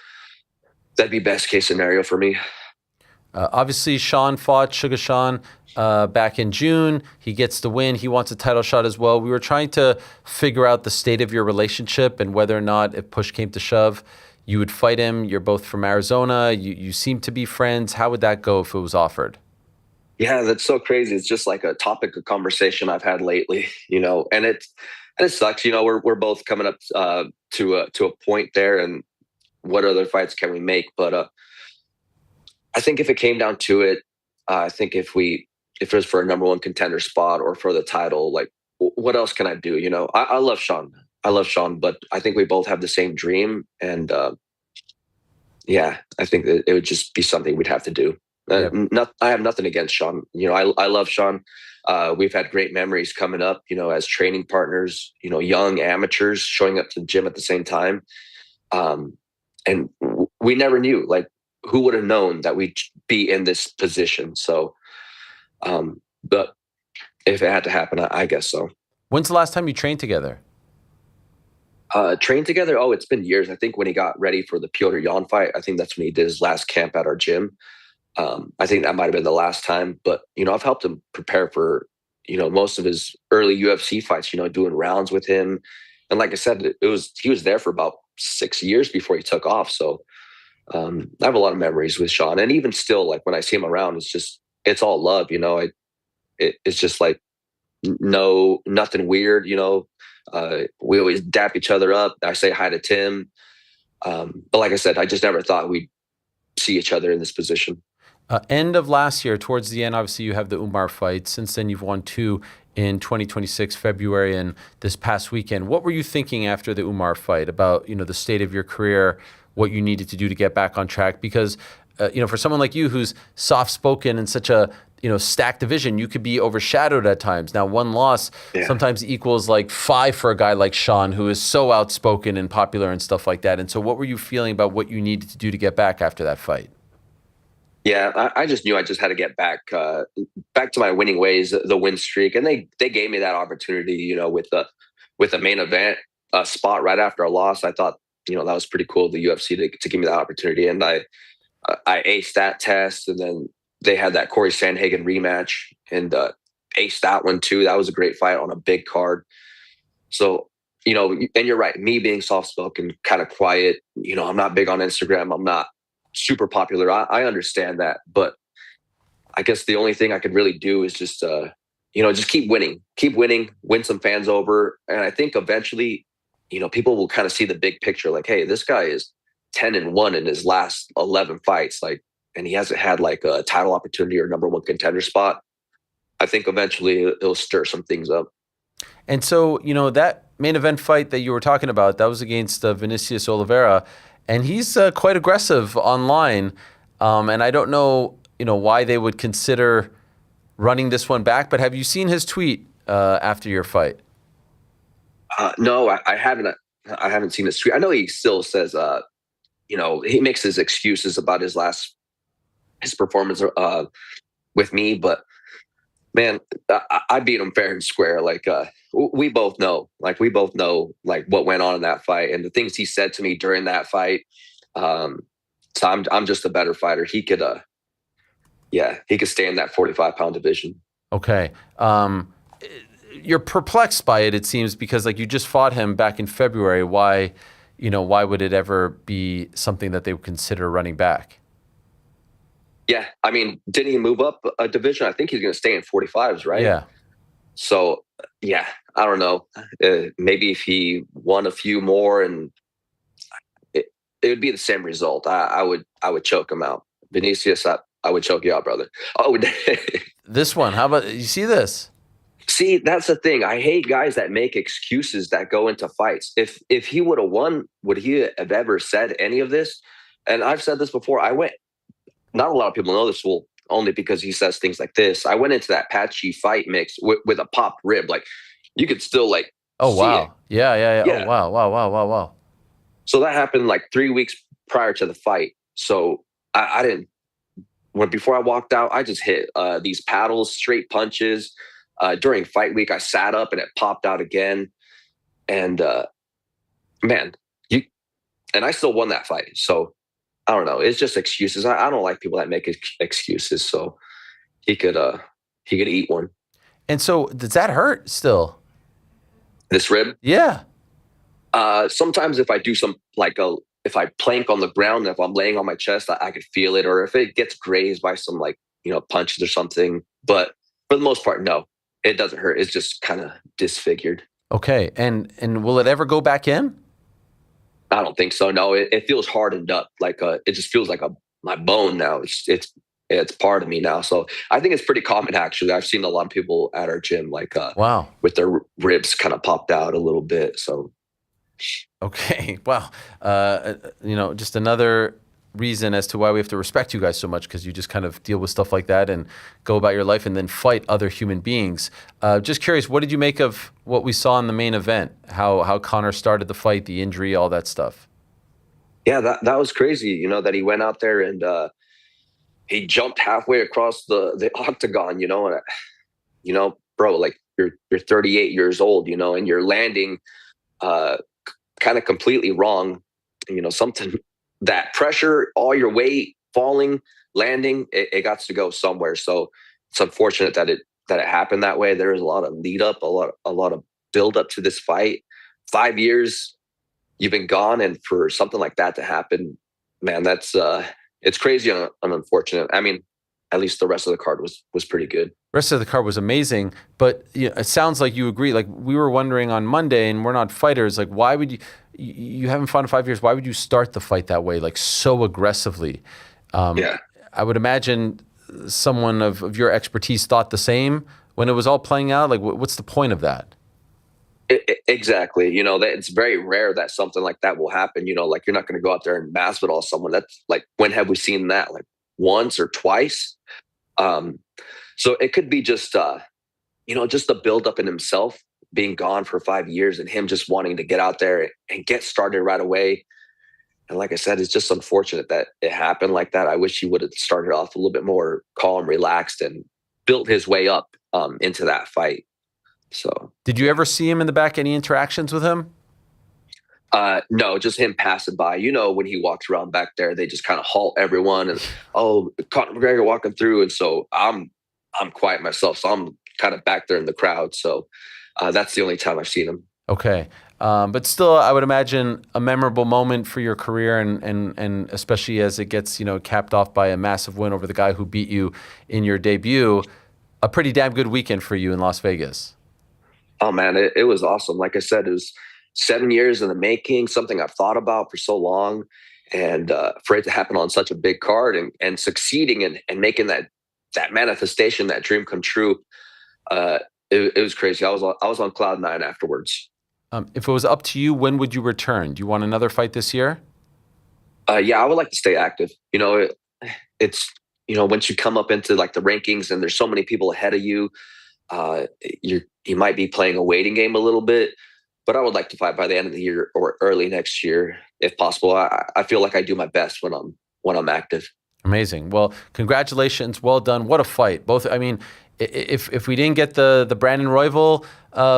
that'd be best case scenario for me. Obviously, Sean fought Sugar Sean back in June. He gets the win. He wants a title shot as well. We were trying to figure out the state of your relationship and whether or not, if push came to shove, you would fight him. You're both from Arizona. You seem to be friends. How would that go if it was offered? Yeah, that's so crazy. It's just like a topic of conversation I've had lately, and it sucks. We're both coming up to a point there, and what other fights can we make? But I think if it came down to it, I think if it was for a number one contender spot or for the title, like what else can I do? I love Sean. But I think we both have the same dream, and I think that it would just be something we'd have to do. I have nothing against Sean. I love Sean. We've had great memories coming up, as training partners, young amateurs showing up to the gym at the same time. And we never knew, like, who would have known that we'd be in this position. So, but if it had to happen, I guess so. When's the last time you trained together? Trained together? Oh, it's been years. I think when he got ready for the Petr Yan fight, I think that's when he did his last camp at our gym. I think that might have been the last time, but, I've helped him prepare for, most of his early UFC fights, doing rounds with him. And like I said, he was there for about 6 years before he took off. So I have a lot of memories with Sean. And even still, like when I see him around, it's all love, it's just like nothing weird, we always dap each other up. I say hi to Tim. But like I said, I just never thought we'd see each other in this position. End of last year, towards the end, obviously you have the Umar fight. Since then, you've won 2 in 2026, February, and this past weekend. What were you thinking after the Umar fight about, the state of your career, what you needed to do to get back on track? Because, for someone like you who's soft-spoken in such a, stacked division, you could be overshadowed at times. Now, one loss sometimes equals like 5 for a guy like Sean, who is so outspoken and popular and stuff like that. And so what were you feeling about what you needed to do to get back after that fight? Yeah, I just knew I just had to get back to my winning ways, the win streak, and they gave me that opportunity. With the main event spot right after a loss. I thought that was pretty cool of the UFC to give me that opportunity. And I aced that test, and then they had that Corey Sandhagen rematch and aced that one too. That was a great fight on a big card. So, and you're right, me being soft-spoken, kind of quiet, I'm not big on Instagram. I'm not super popular. I understand that. But I guess the only thing I could really do is just, just keep winning, win some fans over. And I think eventually, people will kind of see the big picture. Like, hey, this guy is 10-1 in his last 11 fights. Like, and he hasn't had like a title opportunity or number one contender spot. I think eventually it'll stir some things up. And so, that main event fight that you were talking about, that was against Vinicius Oliveira, and he's quite aggressive online. And I don't know, why they would consider running this one back, but have you seen his tweet after your fight? No, I haven't. I haven't seen his tweet. I know he still says, he makes his excuses about his performance with me, but man, I beat him fair and square. Like, we both know like what went on in that fight and the things he said to me during that fight. So I'm just a better fighter. He could, he could stay in that 45-pound division. Okay. You're perplexed by it seems, because like you just fought him back in February. Why would it ever be something that they would consider running back? Yeah. I mean, didn't he move up a division? I think he's going to stay in 45s, right? Yeah. So, yeah, I don't know. Maybe if he won a few more, and it would be the same result. I would choke him out. Vinicius, I would choke you out, brother. Oh, this one. How about you see this? See, that's the thing. I hate guys that make excuses that go into fights. If he would have won, would he have ever said any of this? And I've said this before. Not a lot of people know this, only because he says things like this. I went into that patchy fight mix with a popped rib. Like, you could still see wow. it. Yeah. Oh, wow. So that happened like 3 weeks prior to the fight. So I didn't. Before I walked out, I just hit these paddles, straight punches. During fight week, I sat up and it popped out again. And and I still won that fight. So I don't know. It's just excuses. I don't like people that make excuses. So he could eat one. And so does that hurt still? This rib? Yeah. Sometimes if I do if I plank on the ground, if I'm laying on my chest, I could feel it. Or if it gets grazed by some punches or something. But for the most part, no, it doesn't hurt. It's just kind of disfigured. Okay. And will it ever go back in? I don't think so. No, it feels hardened up. It just feels like my bone now. It's part of me now. So I think it's pretty common, actually. I've seen a lot of people at our gym, wow, with their ribs kind of popped out a little bit. So, okay, wow. Just another reason as to why we have to respect you guys so much, because you just kind of deal with stuff like that and go about your life and then fight other human beings. Just curious, what did you make of what we saw in the main event? How Conor started the fight, the injury, all that stuff? Yeah, that was crazy. That he went out there and he jumped halfway across the octagon. And bro, like you're 38 years old, and you're landing kind of completely wrong. Something. That pressure, all your weight, falling, landing, it got to go somewhere. So it's unfortunate that it happened that way. There was a lot of lead up, a lot of build up to this fight. 5 years you've been gone, and for something like that to happen, man, that's it's crazy and unfortunate. I mean, at least the rest of the card was pretty good. The rest of the card was amazing, but it sounds like you agree. Like, we were wondering on Monday, and we're not fighters. Like, why would you haven't fought in 5 years? Why would you start the fight that way, like so aggressively? Yeah, I would imagine someone of your expertise thought the same when it was all playing out. Like, what's the point of that? Exactly. That it's very rare that something like that will happen. Like, you're not going to go out there and masvidal someone. That's like, when have we seen that? Like, once or twice. So it could be just just the buildup in himself being gone for 5 years and him just wanting to get out there and get started right away. And like I said, it's just unfortunate that it happened like that. I wish he would have started off a little bit more calm, relaxed, and built his way up into that fight. So, did you ever see him in the back? Any interactions with him? No, just him passing by. You know, when he walks around back there, they just kind of halt everyone and, oh, Conor McGregor walking through. And so I'm quiet myself. So I'm kind of back there in the crowd. So that's the only time I've seen him. Okay. But still, I would imagine a memorable moment for your career and especially as it gets, capped off by a massive win over the guy who beat you in your debut. A pretty damn good weekend for you in Las Vegas. Oh, man, it was awesome. Like I said, it was 7 years in the making, something I've thought about for so long, and for it to happen on such a big card and succeeding and making that manifestation, that dream come true. It was crazy. I was on cloud 9 afterwards. If it was up to you, when would you return? Do you want another fight this year? Yeah, I would like to stay active. It's once you come up into like the rankings and there's so many people ahead of you, you might be playing a waiting game a little bit. But I would like to fight by the end of the year or early next year, if possible. I feel like I do my best when I'm active. Amazing. Well, congratulations. Well done. What a fight. Both. I mean, if we didn't get the Brandon Royval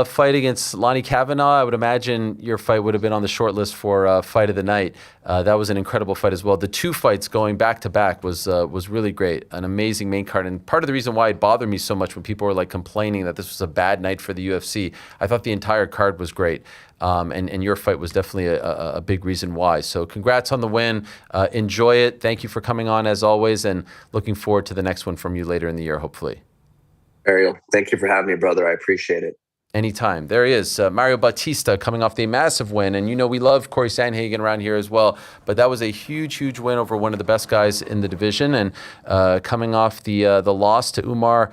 fight against Lonnie Kavanaugh, I would imagine your fight would have been on the short list for fight of the night. That was an incredible fight as well. The 2 fights going back to back was really great. An amazing main card. And part of the reason why it bothered me so much when people were like complaining that this was a bad night for the UFC, I thought the entire card was great. And your fight was definitely a big reason why. So congrats on the win. Enjoy it. Thank you for coming on as always, and looking forward to the next one from you later in the year, hopefully. Ariel, thank you for having me, brother. I appreciate it. Anytime. There he is, Mario Bautista, coming off the massive win. And we love Corey Sandhagen around here as well. But that was a huge, huge win over one of the best guys in the division. And coming off the loss to Umar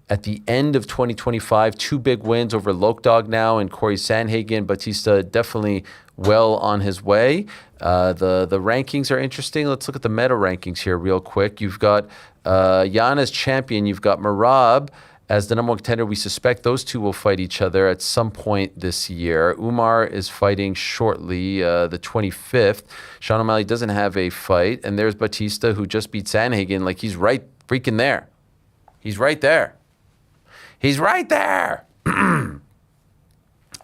at the end of 2025, 2 big wins over Lokdog now and Corey Sandhagen. Bautista definitely well on his way. The rankings are interesting. Let's look at the meta rankings here real quick. You've got Jan as champion. You've got Merab as the number 1 contender. We suspect those 2 will fight each other at some point this year. Umar is fighting shortly, the 25th. Sean O'Malley doesn't have a fight. And there's Bautista, who just beat Sandhagen. Like, he's right freaking there. He's right there. He's right there.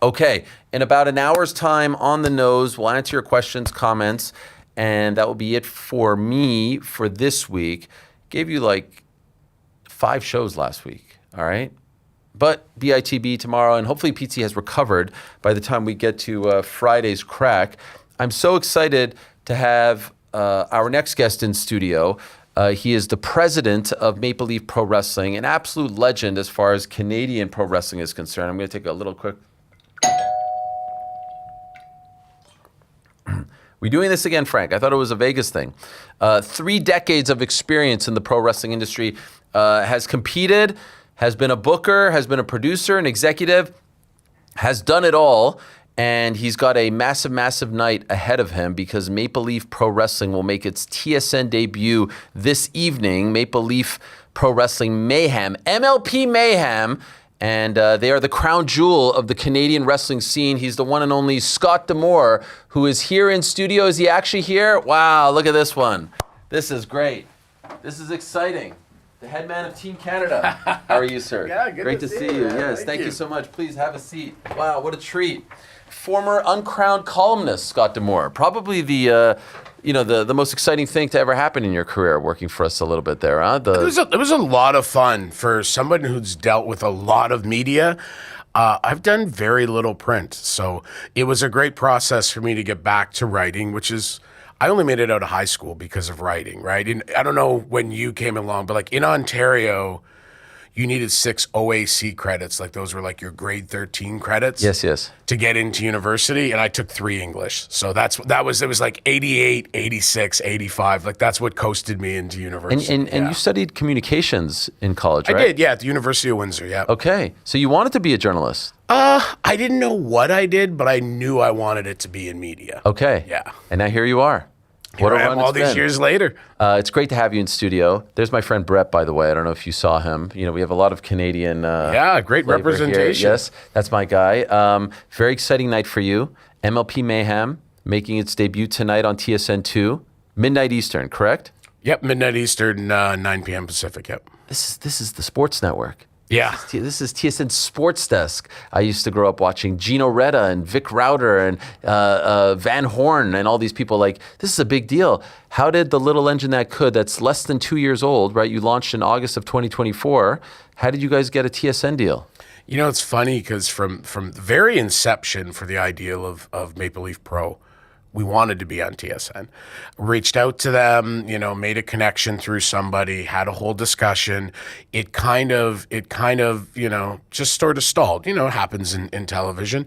Okay, in about an hour's time on the nose, we'll answer your questions, comments, and that will be it for me for this week. Gave you like 5 shows last week, all right? But BITB tomorrow, and hopefully PT has recovered by the time we get to Friday's crack. I'm so excited to have our next guest in studio. He is the president of Maple Leaf Pro Wrestling, an absolute legend as far as Canadian pro wrestling is concerned. I'm going to take a little quick... We're doing this again, Frank. I thought it was a Vegas thing. 3 decades of experience in the pro wrestling industry, has competed, has been a booker, has been a producer, an executive, has done it all. And he's got a massive, massive night ahead of him because Maple Leaf Pro Wrestling will make its TSN debut this evening. Maple Leaf Pro Wrestling Mayhem, MLP Mayhem. And they are the crown jewel of the Canadian wrestling scene. He's the one and only Scott D'Amore, who is here in studio. Is he actually here? Wow, look at this one. This is great. This is exciting. The head man of Team Canada. How are you, sir? Yeah, good Great to see you. Yes, thank you so much. Please have a seat. Wow, what a treat. Former uncrowned columnist, Scott D'Amore. Probably the most exciting thing to ever happen in your career, working for us a little bit there, huh? It was a lot of fun for someone who's dealt with a lot of media. I've done very little print, so it was a great process for me to get back to writing, which is, I only made it out of high school because of writing, right? And I don't know when you came along, but like in Ontario, you needed 6 OAC credits. Like those were like your grade 13 credits. Yes. To get into university. And I took 3 English. So it was like 88, 86, 85. Like that's what coasted me into university. And you studied communications in college, right? I did, yeah, at the University of Windsor, yeah. Okay. So you wanted to be a journalist? I didn't know what I did, but I knew I wanted it to be in media. Okay. Yeah. And now here you are. What a run all these years later. It's great to have you in studio. There's my friend Brett, by the way. I don't know if you saw him. We have a lot of Canadian great representation. Here. Yes, that's my guy. Very exciting night for you. MLP Mayhem making its debut tonight on TSN2, midnight Eastern, correct? Yep, midnight Eastern, 9 p.m. Pacific, yep. This is the Sports Network. Yeah. This is TSN Sports Desk. I used to grow up watching Gino Reda and Vic Rauter and Van Horn and all these people. Like, this is a big deal. How did the little engine that could, that's less than 2 years old, right? You launched in August of 2024. How did you guys get a TSN deal? You know, it's funny because from the very inception for the ideal of Maple Leaf Pro, we wanted to be on TSN. Reached out to them, you know, made a connection through somebody, had a whole discussion. It kind of, you know, just sort of stalled. You know, it happens in television.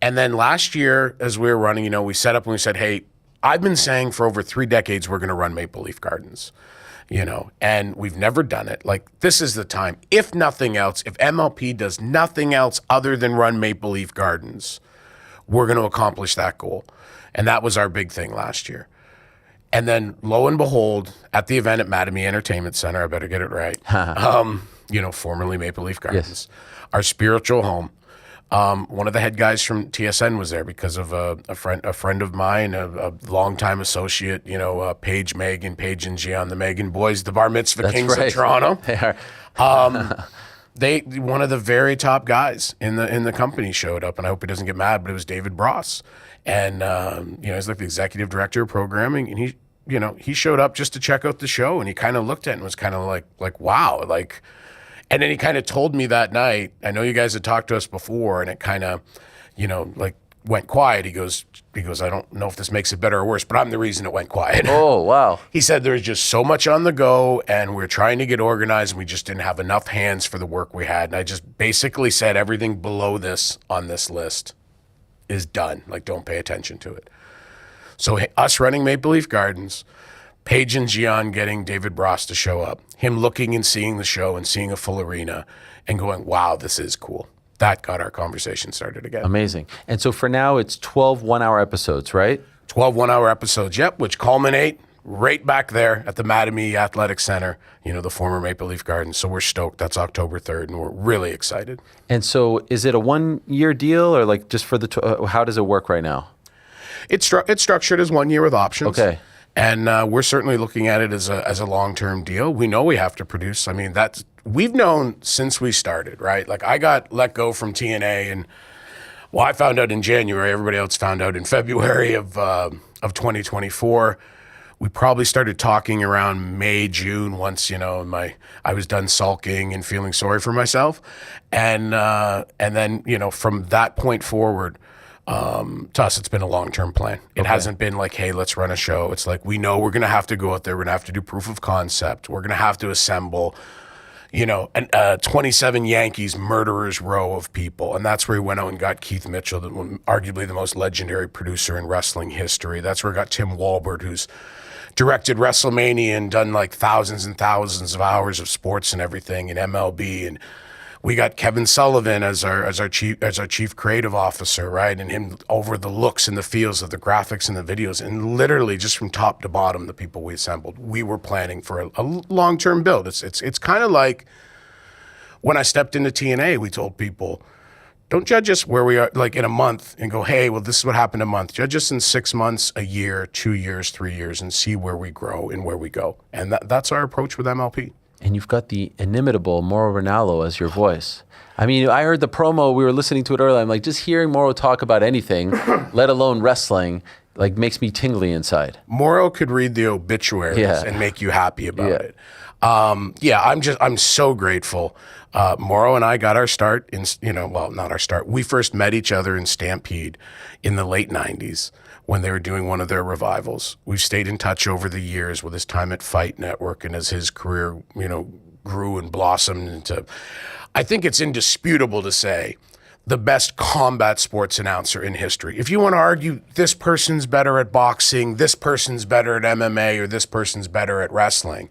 And then last year, as we were running, you know, we set up and we said, hey, I've been saying for over 3 decades we're going to run Maple Leaf Gardens. You know, and we've never done it. Like, this is the time. If nothing else, if MLP does nothing else other than run Maple Leaf Gardens, we're going to accomplish that goal. And that was our big thing last year. And then, lo and behold, at the event at Mattamy Entertainment Center, I better get it right, you know, formerly Maple Leaf Gardens, our spiritual home. One of the head guys from TSN was there because of a friend of mine, a longtime associate, you know, Paige and Gian, the Megan boys, the Bar Mitzvah Kings of Toronto. They are. One of the very top guys in the company showed up, and I hope he doesn't get mad, but it was David Bross. And, you know, he's like the executive director of programming, and he showed up just to check out the show, and he kind of looked at it and was kind of like, wow, like. And then he kind of told me that night, I know you guys had talked to us before, and it kind of, you know, like went quiet. He goes, I don't know if this makes it better or worse, but I'm the reason it went quiet. Oh, wow. He said there's just so much on the go, and we're trying to get organized, and we just didn't have enough hands for the work we had. And I just basically said everything below this on this list is done. Like, don't pay attention to it. So us running Maple Leaf Gardens, Paige and Gian getting David Bross to show up, him looking and seeing the show and seeing a full arena and going, wow, this is cool. That got our conversation started again. Amazing. And so for now, it's 12 one-hour episodes, right? 12 one-hour episodes, yep, which culminate right back there at the Mattamy Athletic Center, you know, the former Maple Leaf Gardens. So we're stoked. That's October 3rd, and we're really excited. And so is it a one-year deal, or like just for the, how does it work right now? It's structured as 1 year with options. Okay. And we're certainly looking at it as a long-term deal. We know we have to produce. I mean, we've known since we started, right? Like, I got let go from TNA, and well, I found out in January. Everybody else found out in February of 2024. We probably started talking around May, June, once, you know, I was done sulking and feeling sorry for myself, and then, you know, from that point forward. To us, it's been a long-term plan. It hasn't been like, hey, let's run a show. It's like, we know we're going to have to go out there. We're going to have to do proof of concept. We're going to have to assemble, you know, 27 Yankees murderers row of people. And that's where we went out and got Keith Mitchell, arguably the most legendary producer in wrestling history. That's where we got Tim Walbert, who's directed WrestleMania and done like thousands and thousands of hours of sports and everything in MLB. And we got Kevin Sullivan as our chief creative officer, right? And him over the looks and the feels of the graphics and the videos, and literally just from top to bottom, the people we assembled. We were planning for a long-term build. It's kind of like when I stepped into TNA, we told people, don't judge us where we are, like in a month, and go, hey, well, this is what happened a month. Judge us in 6 months, a year, 2 years, 3 years, and see where we grow and where we go. And that's our approach with MLP. And you've got the inimitable Mauro Ranallo as your voice. I mean, I heard the promo, we were listening to it earlier. I'm like, just hearing Mauro talk about anything, let alone wrestling, like makes me tingly inside. Mauro could read the obituaries and make you happy about it. I'm so grateful. Mauro and I got our start in, not our start. We first met each other in Stampede in the late 90s. When they were doing one of their revivals. We've stayed in touch over the years with his time at Fight Network, and as his career, grew and blossomed into, I think it's indisputable to say, the best combat sports announcer in history. If you want to argue this person's better at boxing, this person's better at MMA, or this person's better at wrestling,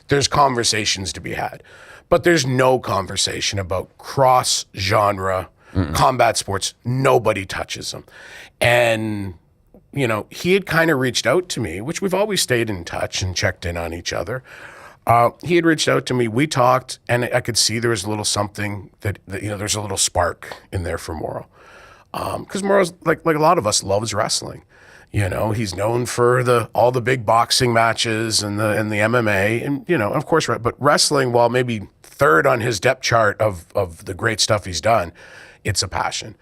there's conversations to be had. But there's no conversation about cross-genre combat sports. Nobody touches them. And he had kind of reached out to me, which we've always stayed in touch and checked in on each other. He had reached out to me. We talked, and I could see there was a little something that there's a little spark in there for Mauro. Because Mauro's, like a lot of us, loves wrestling. He's known for all the big boxing matches and the MMA, and of course, but wrestling, while maybe third on his depth chart of the great stuff he's done. It's a passion.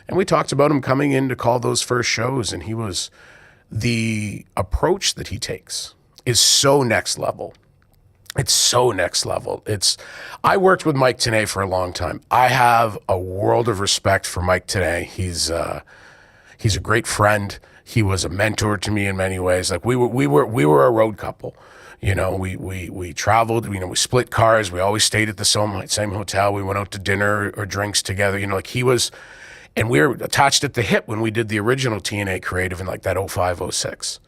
And we talked about him coming in to call those first shows, and the approach that he takes is so next level. It's so next level. I worked with Mike Tenay for a long time. I have a world of respect for Mike Tenay. He's a great friend. He was a mentor to me in many ways. Like we were a road couple. You know, we traveled, you know, we split cars. We always stayed at the same hotel. We went out to dinner or drinks together. You know, like he was, and we were attached at the hip when we did the original TNA creative in like that 05, 06.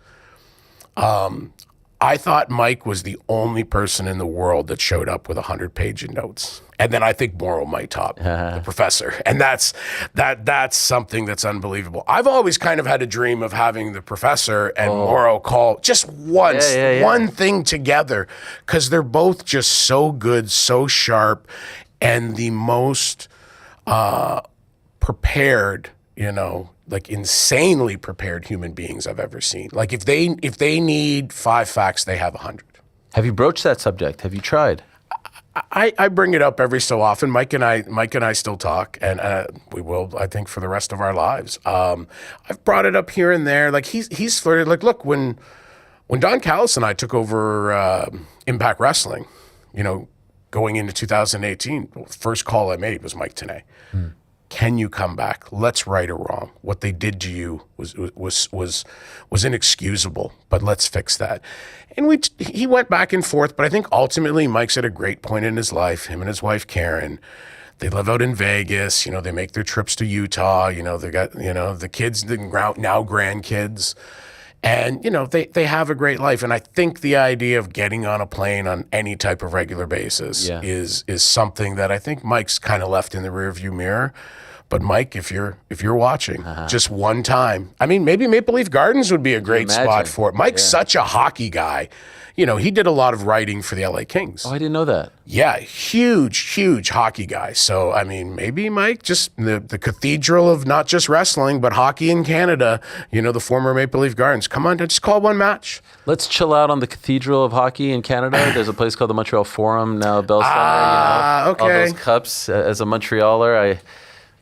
I thought Mike was the only person in the world that showed up with 100-page notes. And then I think Morrow might top the professor. And that's something that's unbelievable. I've always kind of had a dream of having the professor and Morrow call just once, one thing together, because they're both just so good, so sharp, and the most prepared, you know, like insanely prepared human beings I've ever seen. Like if they need 5 facts, they have 100. Have you broached that subject? Have you tried? I bring it up every so often. Mike and I still talk, and we will, I think, for the rest of our lives. I've brought it up here and there. Like he's flirted. Like, look, when Don Callis and I took over Impact Wrestling, you know, going into 2018, the first call I made was Mike Tenay. Can you come back? Let's right a wrong. What they did to you was inexcusable, but let's fix that. And he went back and forth, but I think ultimately Mike's at a great point in his life. Him and his wife Karen, they live out in Vegas. You know, they make their trips to Utah. You know, they got, you know, the kids, now grandkids. And, you know, they have a great life. And I think the idea of getting on a plane on any type of regular basis is something that I think Mike's kind of left in the rearview mirror. But Mike, if you're watching, just one time, I mean, maybe Maple Leaf Gardens would be a great spot for it. Mike's such a hockey guy. You know, he did a lot of writing for the LA Kings. Oh, I didn't know that. Yeah, huge hockey guy. So, I mean, maybe Mike, just the cathedral of not just wrestling, but hockey in Canada, you know, the former Maple Leaf Gardens. Come on, just call one match. Let's chill out on the cathedral of hockey in Canada. There's a place called the Montreal Forum, now Bell Center. Okay. All those cups. As a Montrealer,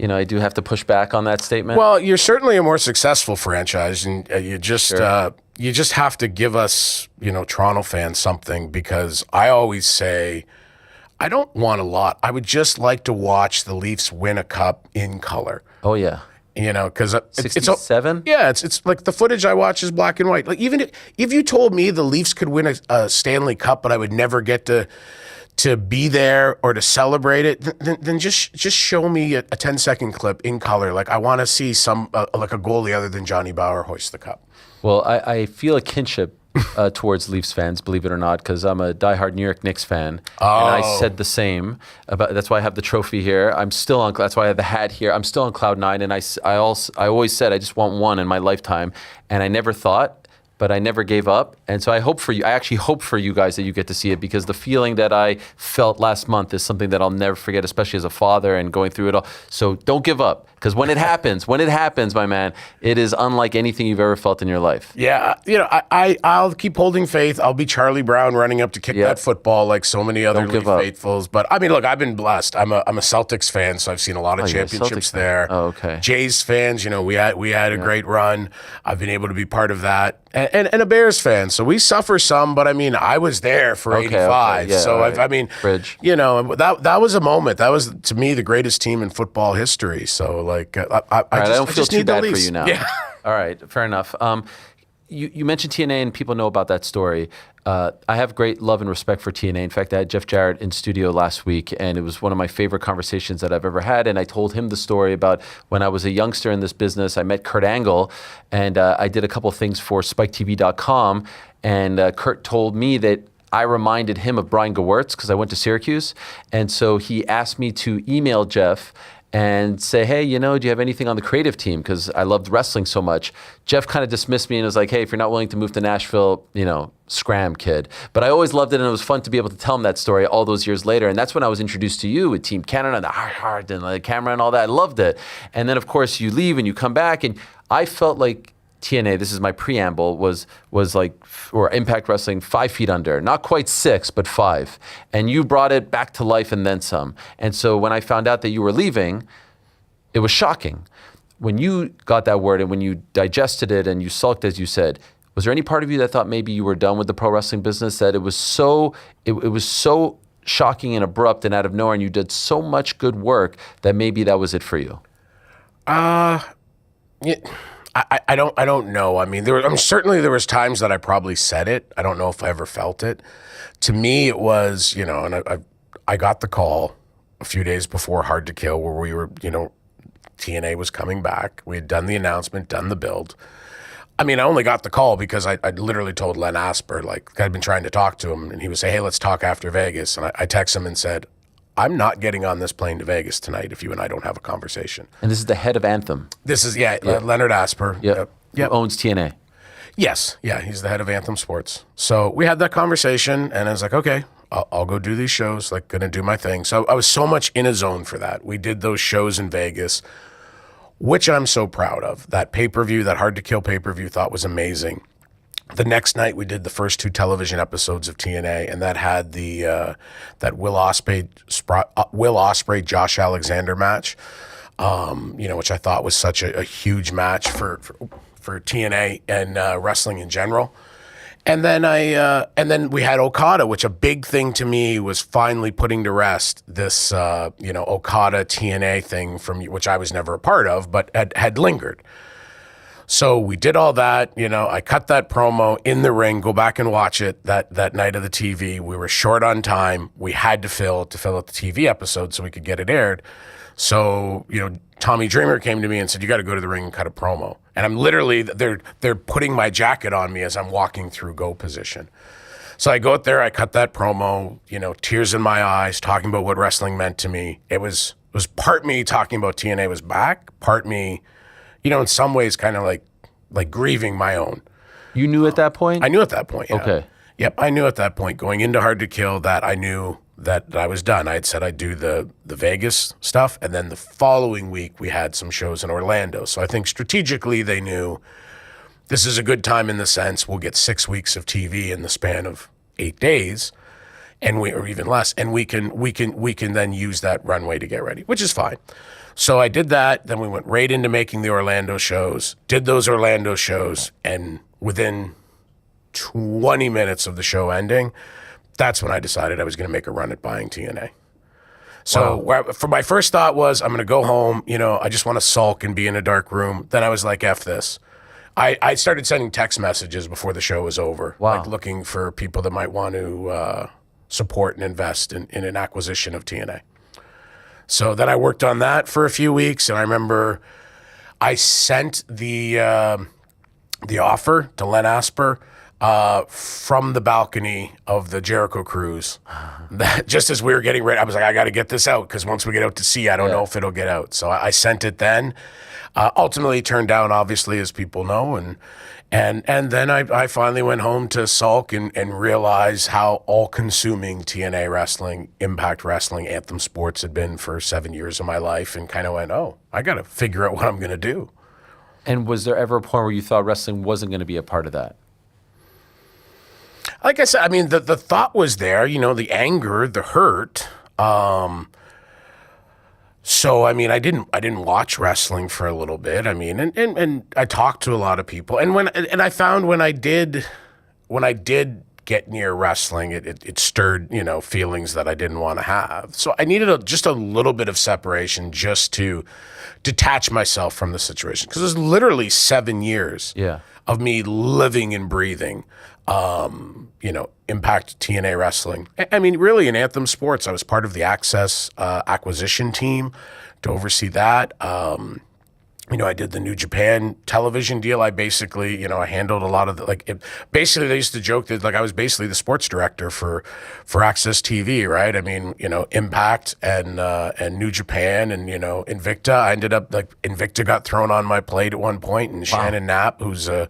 I do have to push back on that statement. Well, you're certainly a more successful franchise, and you just have to give us, you know, Toronto fans something, because I always say I don't want a lot. I would just like to watch the Leafs win a cup in color. Oh yeah. You know, because 67. It's like the footage I watch is black and white. Like even if you told me the Leafs could win a Stanley Cup, but I would never get to be there or to celebrate it, then just show me a 10-second clip in color. Like I want to see some like a goalie other than Johnny Bauer hoist the cup. Well, I feel a kinship towards Leafs fans, believe it or not, because I'm a diehard New York Knicks fan, and I said the same. That's why I have the trophy here. I'm still on. That's why I have the hat here. I'm still on cloud 9, and I always said I just want one in my lifetime, and I never thought. But I never gave up. And so I actually hope for you guys that you get to see it, because the feeling that I felt last month is something that I'll never forget, especially as a father and going through it all. So don't give up, because when it happens, my man, it is unlike anything you've ever felt in your life. Yeah, you know, I'll keep holding faith. I'll be Charlie Brown running up to kick that football like so many other Leaf faithfuls. But I mean, look, I've been blessed. I'm a Celtics fan, so I've seen a lot of championships there. Oh, okay. Jays fans, you know, we had a great run. I've been able to be part of that. And a Bears fan, so we suffer some, but I mean, I was there for 85. Yeah, so right. I mean, Bridge. You know, that was a moment. That was, to me, the greatest team in football history. So like, I don't feel too bad for you now. Yeah. All right, fair enough. You mentioned TNA, and people know about that story. I have great love and respect for TNA. In fact, I had Jeff Jarrett in studio last week, and it was one of my favorite conversations that I've ever had. And I told him the story about when I was a youngster in this business. I met Kurt Angle, and I did a couple things for SpikeTV.com. And Kurt told me that I reminded him of Brian Gewirtz because I went to Syracuse. And so he asked me to email Jeff and say, hey, you know, do you have anything on the creative team? Because I loved wrestling so much. Jeff kind of dismissed me and was like, hey, if you're not willing to move to Nashville, you know, scram, kid. But I always loved it, and it was fun to be able to tell him that story all those years later. And that's when I was introduced to you with Team Canada and the heart and the camera and all that. I loved it. And then, of course, you leave and you come back, and I felt like TNA, this is my preamble, was like, or Impact Wrestling, 5 feet under. Not quite 6, but 5. And you brought it back to life and then some. And so when I found out that you were leaving, it was shocking. When you got that word and when you digested it and you sulked, as you said, was there any part of you that thought maybe you were done with the pro wrestling business, that it was so shocking and abrupt and out of nowhere, and you did so much good work that maybe that was it for you? Yeah. I don't know. I mean, certainly there was times that I probably said it. I don't know if I ever felt it. To me, it was, and I got the call a few days before Hard to Kill, where we were, TNA was coming back. We had done the announcement, done the build. I mean, I only got the call because I literally told Len Asper, like, I'd been trying to talk to him, and he would say, hey, let's talk after Vegas. And I text him and said, I'm not getting on this plane to Vegas tonight if you and I don't have a conversation. And this is the head of Anthem. This is, Leonard Asper. Yep. Who owns TNA. Yes. Yeah, he's the head of Anthem Sports. So we had that conversation, and I was like, okay, I'll go do these shows, like, going to do my thing. So I was so much in a zone for that. We did those shows in Vegas, which I'm so proud of. That pay-per-view, that Hard to Kill pay-per-view, thought was amazing. The next night, we did the first 2 television episodes of TNA, and that had the that Will Ospreay Josh Alexander match, which I thought was such a huge match for TNA and wrestling in general. And then then we had Okada, which a big thing to me was finally putting to rest this Okada TNA thing which I was never a part of, but had lingered. So we did all that, I cut that promo in the ring, go back and watch it that night of the TV. We were short on time. We had to fill out the TV episode so we could get it aired. So, Tommy Dreamer came to me and said, you got to go to the ring and cut a promo. And I'm literally, they're putting my jacket on me as I'm walking through go position. So I go out there, I cut that promo, tears in my eyes, talking about what wrestling meant to me. It was part me talking about TNA was back, part me, in some ways kind of like grieving my own. You knew at that point? I knew at that point, yeah. Okay. Yep, I knew at that point, going into Hard to Kill, that I knew that I was done. I had said I'd do the Vegas stuff, and then the following week we had some shows in Orlando. So I think strategically they knew this is a good time in the sense we'll get 6 weeks of TV in the span of 8 days, or even less, and we can then use that runway to get ready, which is fine. So I did that. Then we went right into making the Orlando shows, did those Orlando shows, and within 20 minutes of the show ending, that's when I decided I was going to make a run at buying TNA. So for my first thought was, I'm going to go home, I just want to sulk and be in a dark room. Then I was like, F this. I started sending text messages before the show was over, like looking for people that might want to support and invest in an acquisition of TNA. So then I worked on that for a few weeks, and I remember I sent the offer to Len Asper from the balcony of the Jericho Cruise. That, just as we were getting ready, I was like, I got to get this out, because once we get out to sea, I don't know if it'll get out. So I sent it then. Ultimately turned down, obviously, as people know, and then I finally went home to sulk and realize how all-consuming TNA wrestling, Impact Wrestling, Anthem Sports had been for 7 years of my life, and kind of went, I got to figure out what I'm going to do. And was there ever a point where you thought wrestling wasn't going to be a part of that? Like I said, I mean, the thought was there, the anger, the hurt. So, I mean, I didn't watch wrestling for a little bit. I mean, and I talked to a lot of people. And I found when I did get near wrestling, it stirred, feelings that I didn't want to have. So I needed just a little bit of separation just to detach myself from the situation. Because it was literally 7 years of me living and breathing, Impact TNA wrestling. I mean, really in Anthem Sports, I was part of the Access acquisition team to oversee that. I did the New Japan television deal. I basically, I handled a lot of basically they used to joke that I was basically the sports director for Access TV, right? I mean, Impact and New Japan and, Invicta. I ended up Invicta got thrown on my plate at one point, and Shannon Knapp, who's a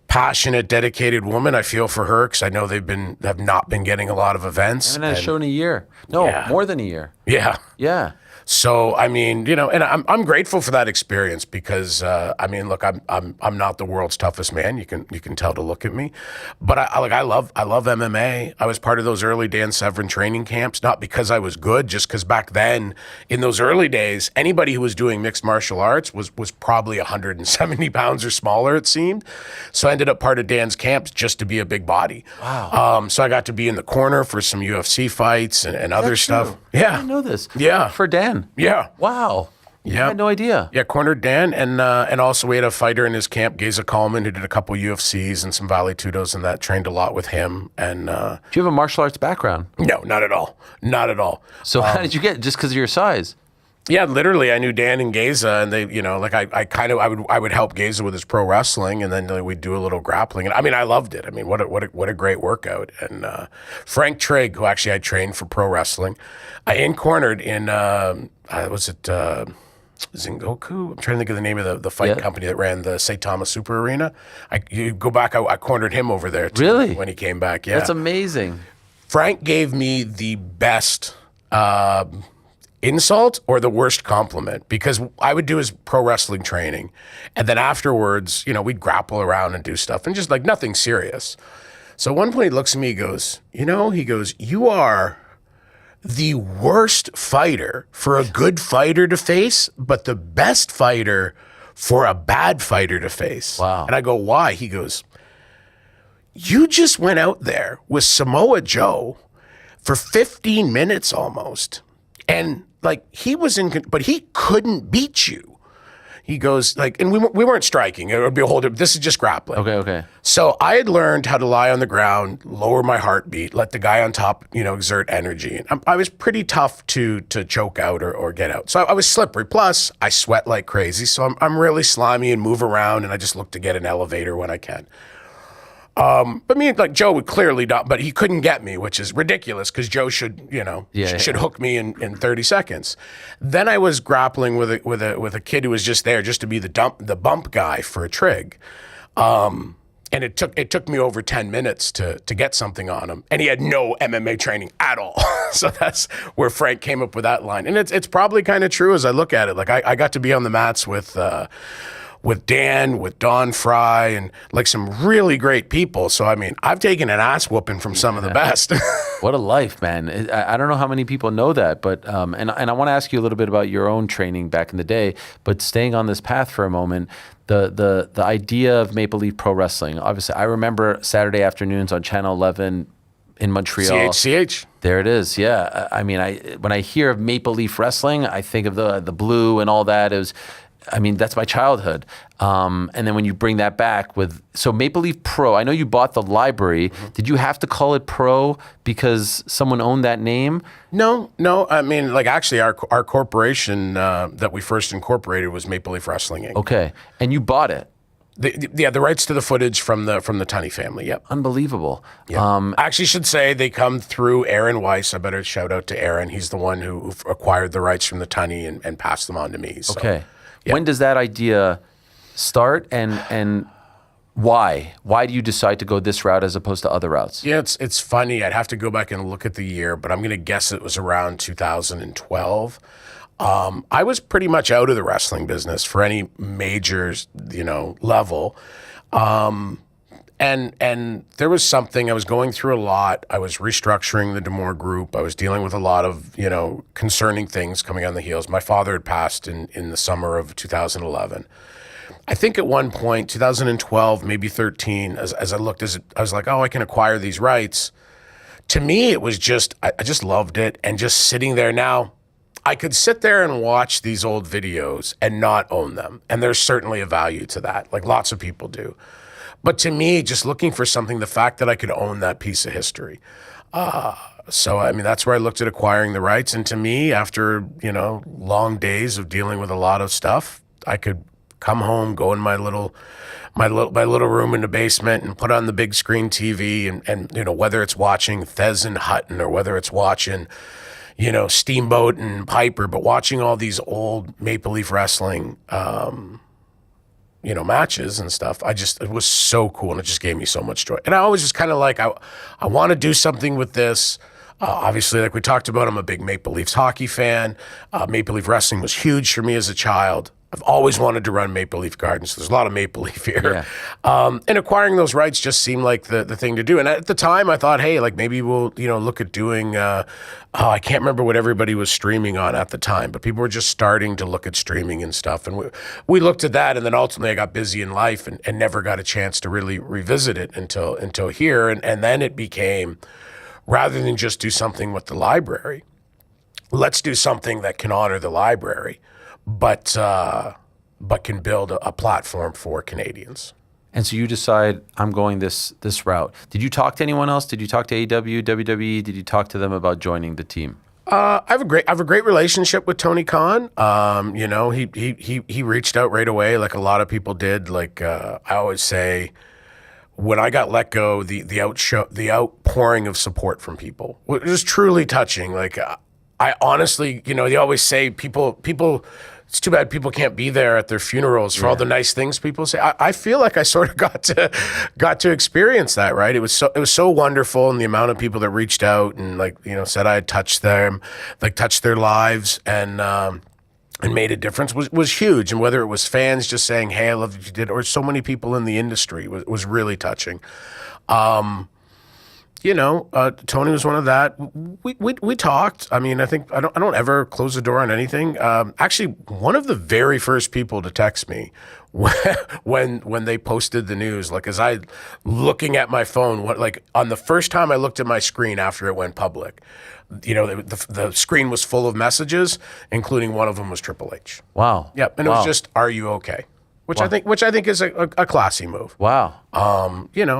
passionate, dedicated woman. I feel for her because I know have not been getting a lot of events. And a show in a year. No, more than a year. Yeah. Yeah. So I mean, you know, and I'm grateful for that experience because I mean, look, I'm not the world's toughest man. You can tell to look at me, but I love MMA. I was part of those early Dan Severn training camps, not because I was good, just because back then in those early days, anybody who was doing mixed martial arts was probably 170 pounds or smaller, it seemed. So I ended up part of Dan's camps just to be a big body. Wow. So I got to be in the corner for some UFC fights and other stuff. True? Yeah. I didn't know this. Yeah. For Dan. Yeah. Wow. Yeah. I had no idea. Yeah, cornered Dan, and also we had a fighter in his camp, Geza Coleman, who did a couple UFCs and some Vale Tudos, and that trained a lot with him. And do you have a martial arts background? No, not at all. Not at all. So how did you get it? Just because of your size? Yeah, literally, I knew Dan and Geza, and they, you know, like I would help Geza with his pro wrestling, and then we'd do a little grappling. And I mean, I loved it. I mean, what a great workout. And Frank Trigg, who actually I trained for pro wrestling, I cornered in was it Zengoku? I'm trying to think of the name of the fight company that ran the Saitama Super Arena. You go back, I cornered him over there too. Really? When he came back. Yeah, That's amazing. Frank gave me the best insult or the worst compliment, because I would do his pro wrestling training, and then afterwards, you know, we'd grapple around and do stuff and just like nothing serious. So at one point he looks at me, he goes, you are the worst fighter for a good fighter to face, but the best fighter for a bad fighter to face. Wow. And I go, why? He goes, you just went out there with Samoa Joe for 15 minutes almost. And like but he couldn't beat you. He goes like, and we weren't striking. It would be a whole different, this is just grappling. Okay. So I had learned how to lie on the ground, lower my heartbeat, let the guy on top, you know, exert energy. And I was pretty tough to choke out or get out. So I was slippery. Plus I sweat like crazy. So I'm really slimy and move around, and I just look to get an elevator when I can. But me, like Joe would clearly not, but he couldn't get me, which is ridiculous because Joe should, you know, should hook me in 30 seconds. Then I was grappling with a kid who was just there just to be the bump guy for a trig. And it took me over 10 minutes to get something on him, and he had no MMA training at all. So that's where Frank came up with that line. And it's probably kind of true as I look at it. Like I got to be on the mats with Dan, with Don Fry, and like some really great people. So, I mean, I've taken an ass whooping from some of the best. What a life, man. I don't know how many people know that, but, and I want to ask you a little bit about your own training back in the day, but staying on this path for a moment, the idea of Maple Leaf Pro Wrestling, obviously, I remember Saturday afternoons on Channel 11 in Montreal. CHCH. There it is, yeah. I mean, when I hear of Maple Leaf Wrestling, I think of the blue and all that. That's my childhood. And then when you bring that back so Maple Leaf Pro, I know you bought the library. Mm-hmm. Did you have to call it Pro because someone owned that name? No. I mean, like actually our corporation that we first incorporated was Maple Leaf Wrestling Inc. Okay. And you bought it? The rights to the footage from the Tunney family. Yep. Unbelievable. Yep. I actually should say they come through Aaron Weiss. I better shout out to Aaron. He's the one who acquired the rights from the Tunney and passed them on to me. So. Okay. Yeah. When does that idea start, and why? Why do you decide to go this route as opposed to other routes? Yeah, it's funny. I'd have to go back and look at the year, but I'm going to guess it was around 2012. I was pretty much out of the wrestling business for any major, level. And there was something, I was going through a lot. I was restructuring the D'Amour Group. I was dealing with a lot of, concerning things coming on the heels. My father had passed in the summer of 2011. I think at one point, 2012, maybe 13, as I looked, I was like, oh, I can acquire these rights. To me, it was just, I just loved it. And just sitting there now, I could sit there and watch these old videos and not own them. And there's certainly a value to that, like lots of people do. But to me, just looking for something, the fact that I could own that piece of history. So, I mean, that's where I looked at acquiring the rights. And to me, after, long days of dealing with a lot of stuff, I could come home, go in my little room in the basement and put on the big screen TV and whether it's watching Thez and Hutton or whether it's watching, Steamboat and Piper, but watching all these old Maple Leaf Wrestling, matches and stuff. It was so cool, and it just gave me so much joy. And I always just kind of like, I want to do something with this. Obviously, like we talked about, I'm a big Maple Leafs hockey fan. Maple Leaf wrestling was huge for me as a child. I've always wanted to run Maple Leaf Gardens. There's a lot of Maple Leaf here. And acquiring those rights just seemed like the thing to do. And at the time, I thought, hey, like maybe we'll, look at doing, I can't remember what everybody was streaming on at the time, but people were just starting to look at streaming and stuff. And we looked at that, and then ultimately I got busy in life and never got a chance to really revisit it until here. And then it became, rather than just do something with the library, let's do something that can honor the library, but can build a platform for Canadians. And so you decide, I'm going this route. Did you talk to anyone else? Did you talk to AEW, WWE? Did you talk to them about joining the team? I have a great relationship with Tony Khan. He reached out right away, like a lot of people did. Like I always say, when I got let go, the outpouring of support from people was truly touching. Like I honestly, they always say people. It's too bad people can't be there at their funerals for all the nice things people say. I feel like I sort of got to experience that, right? It was so wonderful, and the amount of people that reached out and said I had touched them, touched their lives, and made a difference was huge. And whether it was fans just saying, "Hey, I love what you did," or so many people in the industry was really touching. Tony was one of that. We talked. I mean, I think I don't ever close the door on anything. Actually, one of the very first people to text me when they posted the news, like as I looking at my phone, on the first time I looked at my screen after it went public, the screen was full of messages, including one of them was Triple H. Wow. Yep, and it was just, "Are you okay?" Which I think is a classy move. Wow.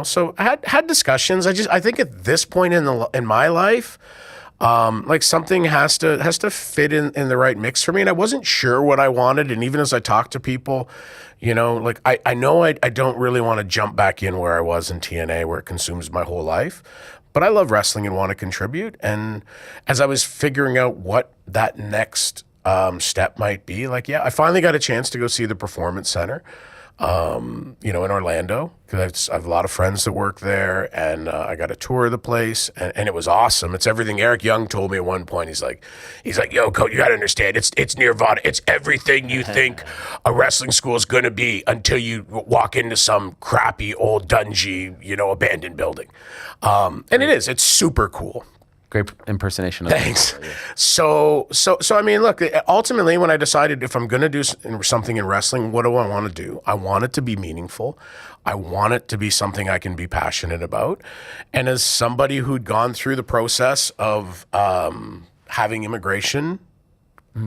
So I had discussions. I think at this point in my life, something has to fit in the right mix for me. And I wasn't sure what I wanted. And even as I talked to people, I know I don't really want to jump back in where I was in TNA, where it consumes my whole life. But I love wrestling and want to contribute. And as I was figuring out what that next step might be, I finally got a chance to go see the Performance Center, in Orlando, because I have a lot of friends that work there, and I got a tour of the place, and it was awesome. It's everything. Eric Young told me at one point, he's like, "Yo, coach, you got to understand, it's Nirvana. It's everything you think a wrestling school is going to be until you walk into some crappy old dungy, abandoned building." And it is. It's super cool. Great impersonation. Thanks. So I mean, look, ultimately when I decided if I'm going to do something in wrestling, what do I want to do? I want it to be meaningful. I want it to be something I can be passionate about. And as somebody who'd gone through the process of having immigration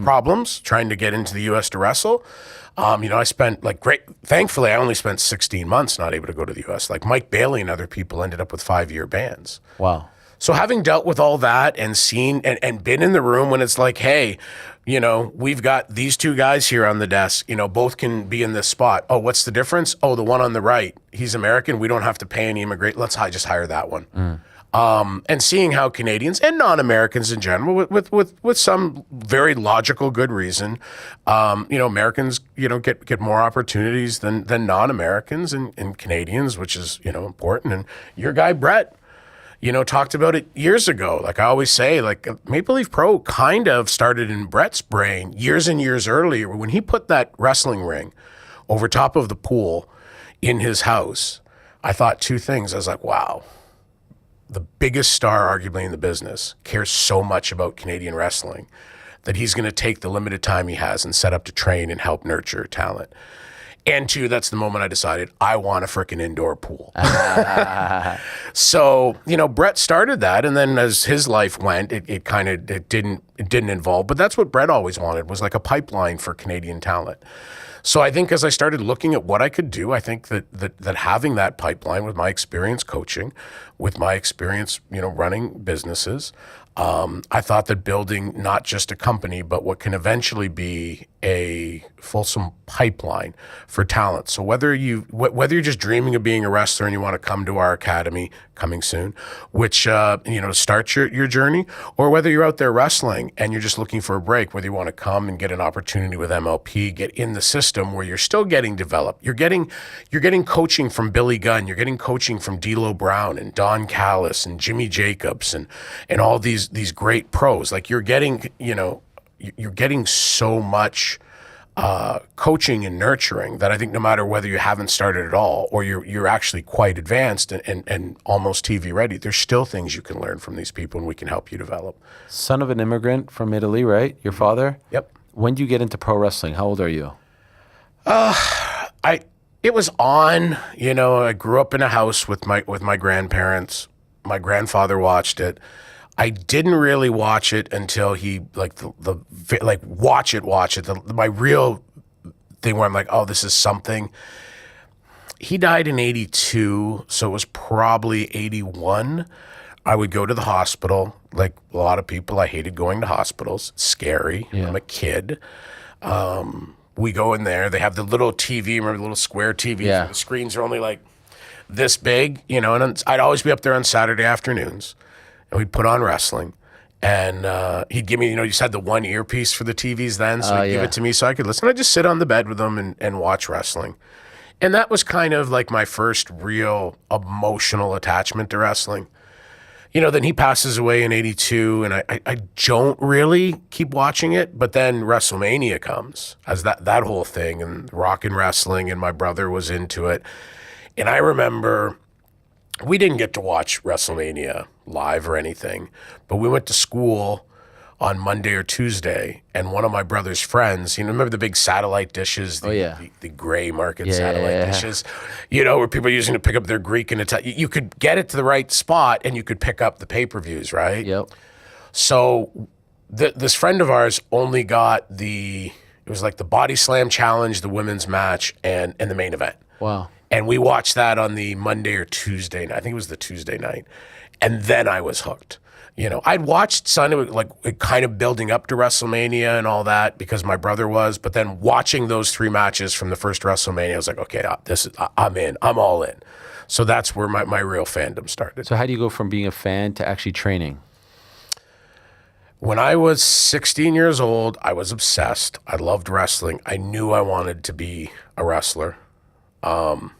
problems, trying to get into the U.S. to wrestle, I spent thankfully I only spent 16 months not able to go to the U.S. Like Mike Bailey and other people ended up with 5-year bans. Wow. So having dealt with all that and seen and been in the room when it's like, hey, we've got these two guys here on the desk, both can be in this spot. Oh, what's the difference? Oh, the one on the right, he's American. We don't have to pay any immigrant. Let's just hire that one. And seeing how Canadians and non-Americans in general, with some very logical good reason, Americans, get more opportunities than non-Americans and Canadians, which is, important. And your guy, Brett, talked about it years ago. Like I always say, Maple Leaf Pro kind of started in Brett's brain years and years earlier when he put that wrestling ring over top of the pool in his house. I thought two things. I was like, wow, the biggest star arguably in the business cares so much about Canadian wrestling that he's going to take the limited time he has and set up to train and help nurture talent. And two, that's the moment I decided I want a freaking indoor pool. So, Brett started that, and then as his life went, it didn't involve. But that's what Brett always wanted, was like a pipeline for Canadian talent. So I think as I started looking at what I could do, I think that having that pipeline with my experience coaching, with my experience, running businesses, I thought that building not just a company, but what can eventually be a fulsome pipeline for talent. So whether you're just dreaming of being a wrestler and you want to come to our academy coming soon, which starts your journey, or whether you're out there wrestling and you're just looking for a break, whether you want to come and get an opportunity with MLP, get in the system where you're still getting developed. You're getting coaching from Billy Gunn, you're getting coaching from D'Lo Brown and Don Callis and Jimmy Jacobs and all these great pros. Like you're getting so much coaching and nurturing that I think no matter whether you haven't started at all or you're actually quite advanced and almost TV ready, there's still things you can learn from these people and we can help you develop. Son of an immigrant from Italy, right? Your father? Yep. When did you get into pro wrestling? How old are you? It was on, I grew up in a house with my grandparents. My grandfather watched it. I didn't really watch it until he watch it. My real thing where I'm like, oh, this is something. He died in 82, so it was probably 81. I would go to the hospital, like a lot of people. I hated going to hospitals. It's scary. Yeah. I'm a kid. We go in there. They have the little TV. Remember the little square TV? Yeah. The screens are only like this big, and I'd always be up there on Saturday afternoons. And we'd put on wrestling, and he'd give me, you just had the one earpiece for the TVs then, so he'd give it to me so I could listen. I'd just sit on the bed with him and watch wrestling. And that was kind of like my first real emotional attachment to wrestling. Then he passes away in 82, and I don't really keep watching it, but then WrestleMania comes as that whole thing, and rock and wrestling, and my brother was into it. And I remember we didn't get to watch WrestleMania live or anything, but we went to school on Monday or Tuesday, and one of my brother's friends, remember the big satellite dishes, the gray market satellite dishes, where people are using to pick up their Greek and Italian. You could get it to the right spot, and you could pick up the pay-per-views, right? Yep. So this friend of ours only got it was like the Body Slam Challenge, the women's match, and the main event. Wow. And we watched that on the Monday or Tuesday night. I think it was the Tuesday night. And then I was hooked. I'd watched Sunday, it kind of building up to WrestleMania and all that because my brother was. But then watching those 3 matches from the first WrestleMania, I was like, okay, I'm in. I'm all in. So that's where my real fandom started. So how do you go from being a fan to actually training? When I was 16 years old, I was obsessed. I loved wrestling. I knew I wanted to be a wrestler. I'm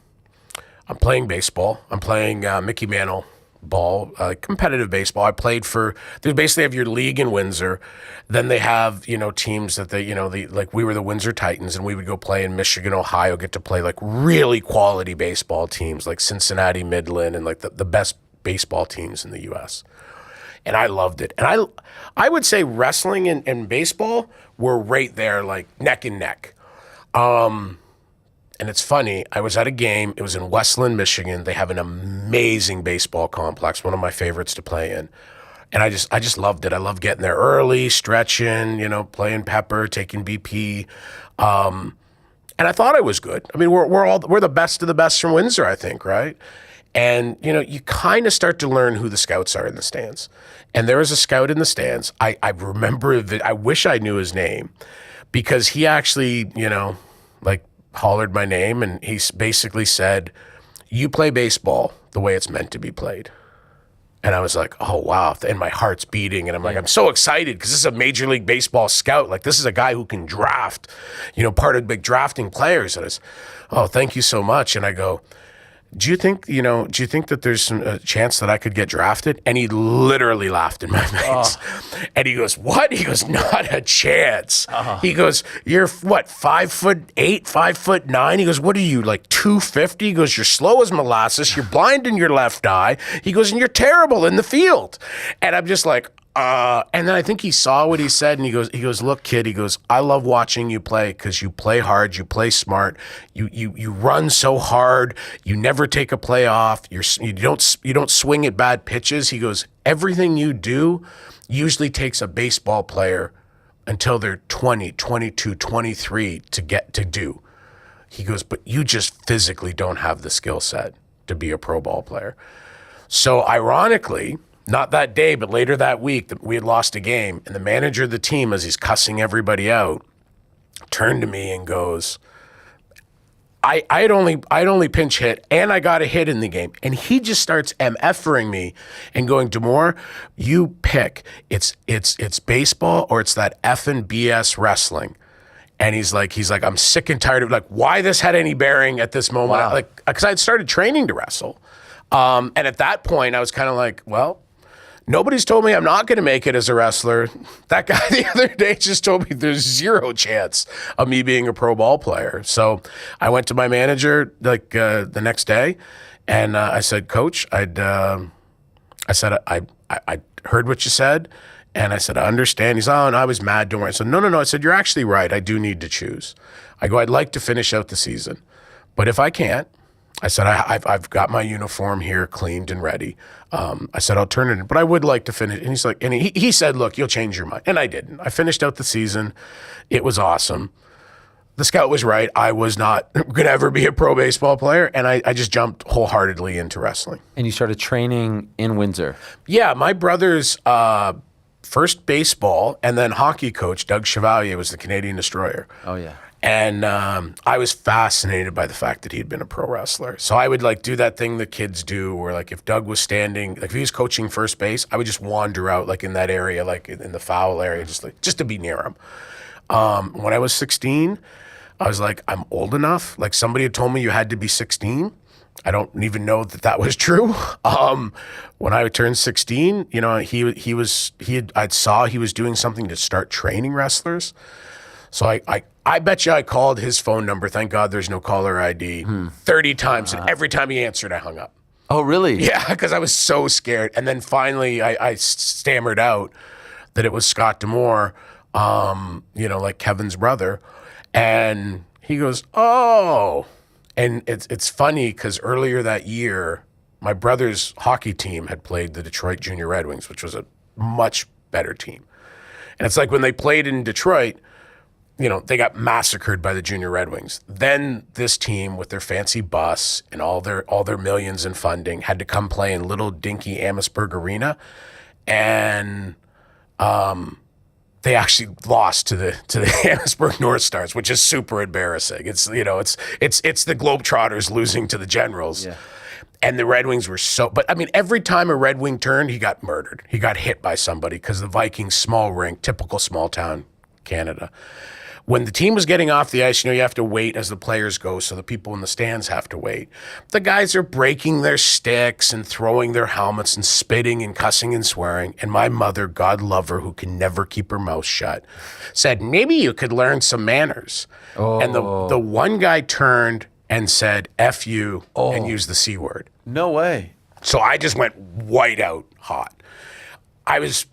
playing baseball. I'm playing Mickey Mantle ball, competitive baseball. I played they basically have your league in Windsor. Then they have, teams that we were the Windsor Titans, and we would go play in Michigan, Ohio, get to play like really quality baseball teams like Cincinnati, Midland, and like the best baseball teams in the U.S. And I loved it. And I would say wrestling and baseball were right there, like neck and neck. And it's funny, I was at a game, it was in Westland, Michigan. They have an amazing baseball complex, one of my favorites to play in. And I just loved it. I loved getting there early, stretching, playing pepper, taking BP. And I thought I was good. I mean, we're the best of the best from Windsor, I think, right? And, you kind of start to learn who the scouts are in the stands. And there was a scout in the stands. I remember, I wish I knew his name because he actually, hollered my name, and he basically said, you play baseball the way it's meant to be played. And I was like, oh, wow. And my heart's beating. And I'm like, I'm so excited because this is a Major League Baseball scout. Like, this is a guy who can draft, part of big drafting players. And I was, oh, thank you so much. And I go, do you think that there's a chance that I could get drafted? And he literally laughed in my face. And he goes, what? He goes, not a chance. He goes, you're what, 5'8", 5'9"? He goes, what are you, like 250? He goes, you're slow as molasses. You're blind in your left eye. He goes, and you're terrible in the field. And I'm just like, and then I think he saw what he said, and he goes, look, kid, he goes, I love watching you play because you play hard, you play smart, you run so hard, you never take a play off, you don't swing at bad pitches. He goes, everything you do usually takes a baseball player until they're 20, 22, 23 to get to do. He goes, but you just physically don't have the skill set to be a pro ball player. So ironically, not that day, but later that week, we had lost a game, and the manager of the team, as he's cussing everybody out, turned to me and goes, I'd only pinch hit, and I got a hit in the game. And he just starts MFing me and going, D'Amore, you pick. It's baseball or it's that effing BS wrestling. And he's like, I'm sick and tired of why this had any bearing at this moment. Wow. Because I'd started training to wrestle. And at that point, I was kind of like, well, nobody's told me I'm not going to make it as a wrestler. That guy the other day just told me there's zero chance of me being a pro ball player. So I went to my manager the next day, and I said, Coach, I heard what you said, and I said, I understand. He's, oh, and I was mad. Don't worry. I said, no. I said, you're actually right. I do need to choose. I go, I'd like to finish out the season, but if I can't, I said, I've got my uniform here cleaned and ready. I said, I'll turn it in, but I would like to finish. And he's like, and he said, look, you'll change your mind. And I didn't. I finished out the season. It was awesome. The scout was right. I was not going to ever be a pro baseball player. And I just jumped wholeheartedly into wrestling. And you started training in Windsor. Yeah, my brother's first baseball and then hockey coach, Doug Chevalier, was the Canadian Destroyer. Oh, yeah. And I was fascinated by the fact that he'd been a pro wrestler. So I would do that thing that kids do where if Doug was standing, if he was coaching first base, I would just wander out in that area, in the foul area, just to be near him. When I was 16, I was like, I'm old enough. Somebody had told me you had to be 16. I don't even know that was true. When I turned 16, I saw he was doing something to start training wrestlers. So I bet you I called his phone number. Thank God there's no caller ID 30 times. And every time he answered, I hung up. Oh, really? Yeah, because I was so scared. And then finally I stammered out that it was Scott D'Amore, Kevin's brother. And he goes, oh. And it's funny because earlier that year, my brother's hockey team had played the Detroit Junior Red Wings, which was a much better team. And it's when they played in Detroit, they got massacred by the Junior Red Wings. Then this team, with their fancy bus and all their millions in funding, had to come play in little dinky Amherstburg Arena, and they actually lost to the Amherstburg North Stars, which is super embarrassing. It's the Globetrotters losing to the Generals. Yeah. And the Red Wings were every time a Red Wing turned, he got murdered. He got hit by somebody because the Vikings, small rink, typical small town Canada. When the team was getting off the ice, you have to wait as the players go, so the people in the stands have to wait. The guys are breaking their sticks and throwing their helmets and spitting and cussing and swearing. And my mother, God love her, who can never keep her mouth shut, said, maybe you could learn some manners. Oh. And the one guy turned and said, F you, and used the C word. No way. So I just went white out hot. I guess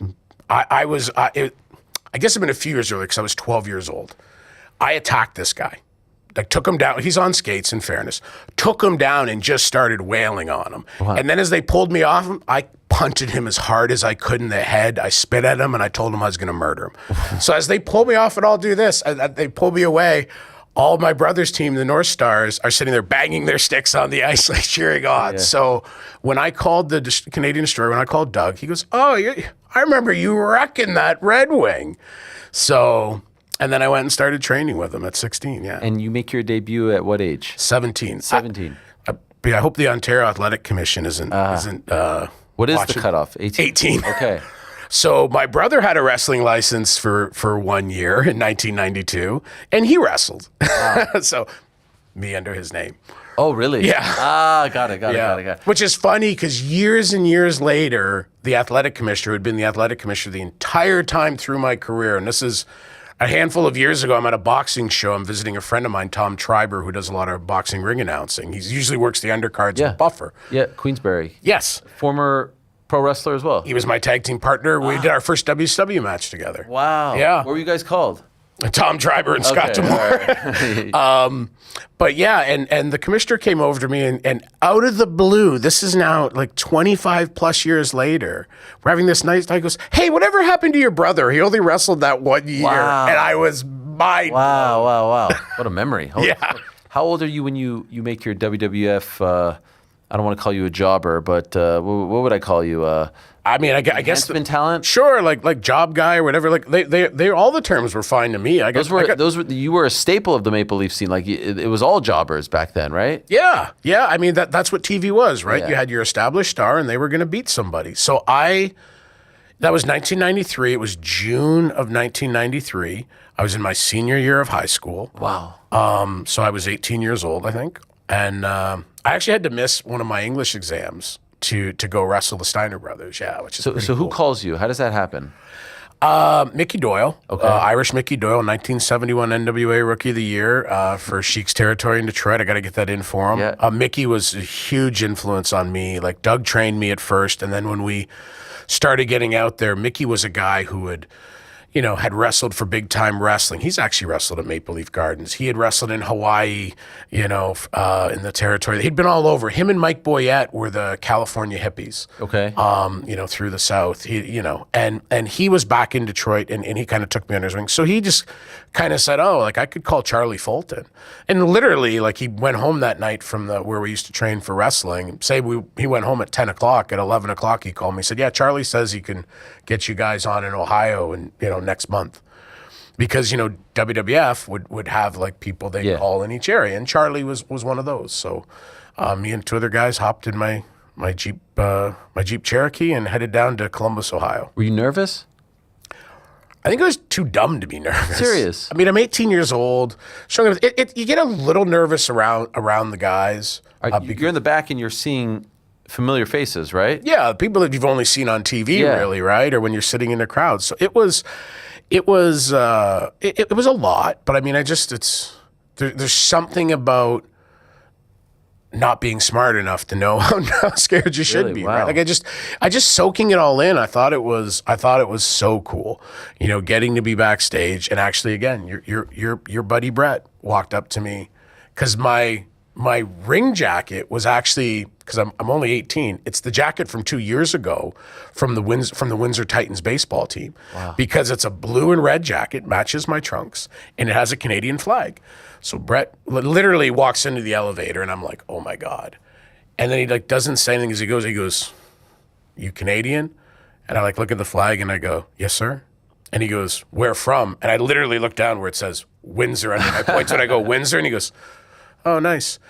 I've been a few years earlier because I was 12 years old. I attacked this guy. Took him down. He's on skates, in fairness. Took him down and just started wailing on him. Wow. And then as they pulled me off him, I punted him as hard as I could in the head. I spit at him, and I told him I was going to murder him. So as they pulled me off and all do this, they pulled me away. All my brother's team, the North Stars, are sitting there banging their sticks on the ice, cheering on. Yeah. So when I called the Canadian Destroyer, when I called Doug, he goes, oh, I remember you wrecking that Red Wing. So, and then I went and started training with him at 16, yeah. And you make your debut at what age? 17. 17. I hope the Ontario Athletic Commission isn't what is the cutoff? 18? 18. Okay. So my brother had a wrestling license for 1 year in 1992, and he wrestled. Wow. So me under his name. Oh, really? Yeah. Got it. Which is funny because years and years later, the athletic commissioner, who had been the athletic commissioner the entire time through my career, and this is a handful of years ago, I'm at a boxing show. I'm visiting a friend of mine, Tom Triber, who does a lot of boxing ring announcing. He usually works the undercards and buffer. Yeah, Queensberry. Yes. Former pro wrestler as well. He was my tag team partner. We did our first WCW match together. Wow. Yeah. What were you guys called? Tom Triber and Scott D'Amore. Right. But yeah, and the commissioner came over to me and out of the blue, this is now 25 plus years later, we're having this nice night. He goes, hey, whatever happened to your brother? He only wrestled that 1 year. Wow. And I was mind blown. Wow. What a memory. Yeah. How old are you when you make your WWF I don't want to call you a jobber, but what would I call you? I mean, I guess enhancement talent. Sure, like job guy or whatever. Like they all the terms were fine to me. I guess You were a staple of the Maple Leaf scene. Like it was all jobbers back then, right? Yeah. I mean that's what TV was, right? Yeah. You had your established star, and they were going to beat somebody. So that was 1993. It was June of 1993. I was in my senior year of high school. Wow. So I was 18 years old, I think, and I actually had to miss one of my English exams to go wrestle the Steiner brothers. Yeah, which is so who calls you? How does that happen? Mickey Doyle, Irish Mickey Doyle, 1971 NWA Rookie of the Year for Sheik's territory in Detroit. I got to get that in for him. Yeah. Mickey was a huge influence on me. Like Doug trained me at first, and then when we started getting out there, Mickey was a guy who had wrestled for big time wrestling. He's actually wrestled at Maple Leaf Gardens. He had wrestled in Hawaii, in the territory. He'd been all over. Him and Mike Boyette were the California hippies. Okay. Through the South. And he was back in Detroit, and he kind of took me under his wing. So he just kind of said, "Oh, like I could call Charlie Fulton." And literally, like he went home that night from where we used to train for wrestling. He went home at 10 o'clock. At 11 o'clock, he called me. He said, "Yeah, Charlie says he can get you guys on in Ohio and next month." Because WWF would have like people they call in each area, and Charlie was one of those. So me and two other guys hopped in my Jeep Cherokee and headed down to Columbus, Ohio. Were you nervous? I think I was too dumb to be nervous. Serious? I mean, I'm 18 years old. You get a little nervous around the guys. You're in the back and you're seeing familiar faces, right? Yeah, people that you've only seen on TV, really, right? Or when you're sitting in a crowd. So it was a lot. But I mean, there's something about not being smart enough to know how scared you should be. Wow. Right? Like I just soaking it all in. I thought it was so cool, getting to be backstage. And actually, again, your buddy Brett walked up to me because my ring jacket was actually, because I'm only 18, it's the jacket from 2 years ago from the Windsor Titans baseball team. Wow. Because it's a blue and red jacket, matches my trunks, and it has a Canadian flag. So Brett literally walks into the elevator, and I'm like, oh my God. And then he doesn't say anything as he goes, "You Canadian?" And I look at the flag and I go, "Yes, sir." And he goes, "Where from?" And I literally look down where it says Windsor, and I point to it, I go, "Windsor," and he goes, "Oh, nice."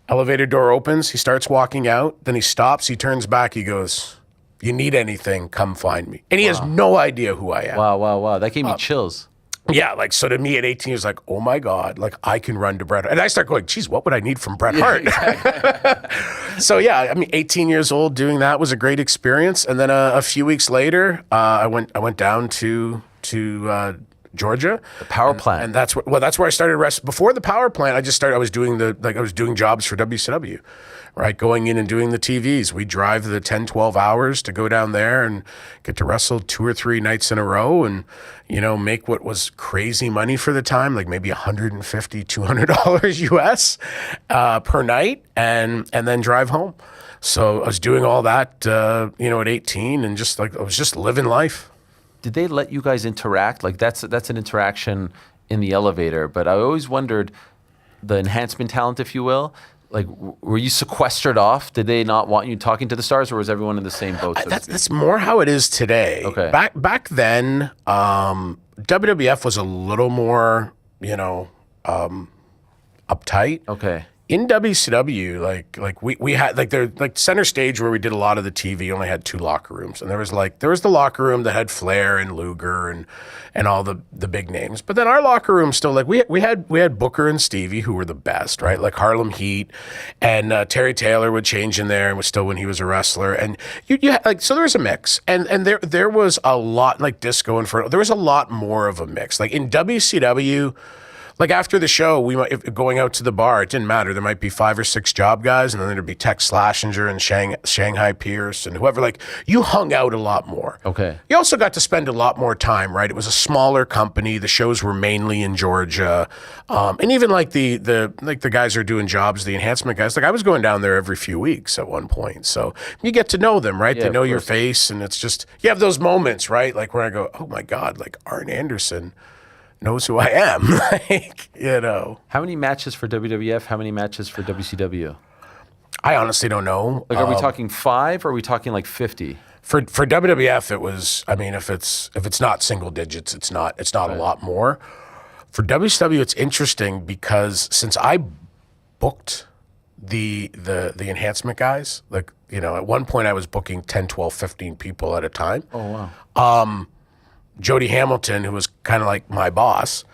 Elevator door opens, he starts walking out, then he stops, he turns back, he goes, "You need anything, come find me." And he has no idea who I am. Wow. That gave me chills. Yeah, so to me at 18, he was like, oh my God, I can run to Bret Hart. And I start going, geez, what would I need from Bret Hart? So yeah, I mean, 18 years old doing that was a great experience. And then a few weeks later, I went down to Georgia, the power plant, and that's where I started wrestling. Before the power plant, I was doing jobs for WCW, right? Going in and doing the TVs. We drive the 10, 12 hours to go down there and get to wrestle 2 or 3 nights in a row, and make what was crazy money for the time, like maybe $150, $200 US per night, and then drive home. So I was doing all that, at 18, and I was just living life. Did they let you guys interact? Like that's an interaction in the elevator, but I always wondered the enhancement talent, if you will. Like, were you sequestered off? Did they not want you talking to the stars, or was everyone in the same boat? That's more how it is today. Okay. Back then, WWF was a little more, uptight. Okay. In WCW, we had center stage where we did a lot of the TV only had 2 locker rooms, and there was the locker room that had Flair and Luger and all the big names, but then our locker room still we had Booker and Stevie, who were the best, right? Like Harlem Heat, and Terry Taylor would change in there and was still when he was a wrestler, and so there was a mix, and there was a lot like Disco Inferno. There was a lot more of a mix. Like in WCW. After the show, if going out to the bar, it didn't matter. There might be 5 or 6 job guys, and then there'd be Tex Slashinger and Shanghai Pierce and whoever. You hung out a lot more. Okay. You also got to spend a lot more time, right? It was a smaller company. The shows were mainly in Georgia, and even the guys who are doing jobs, the enhancement guys. I was going down there every few weeks at one point, so you get to know them, right? Yeah, they know your face, and it's just you have those moments, right? Where I go, oh my God, Arn Anderson knows who I am. How many matches for WWF? How many matches for WCW? I honestly don't know. Like, are we talking 5 or are we talking like 50? For WWF, it was. I mean, if it's not single digits, it's not a lot more. For WCW, it's interesting because since I booked the enhancement guys, like, you know, at one point I was booking 10, 12, 15 people at a time. Oh wow. Jody Hamilton, who was kind of like my boss,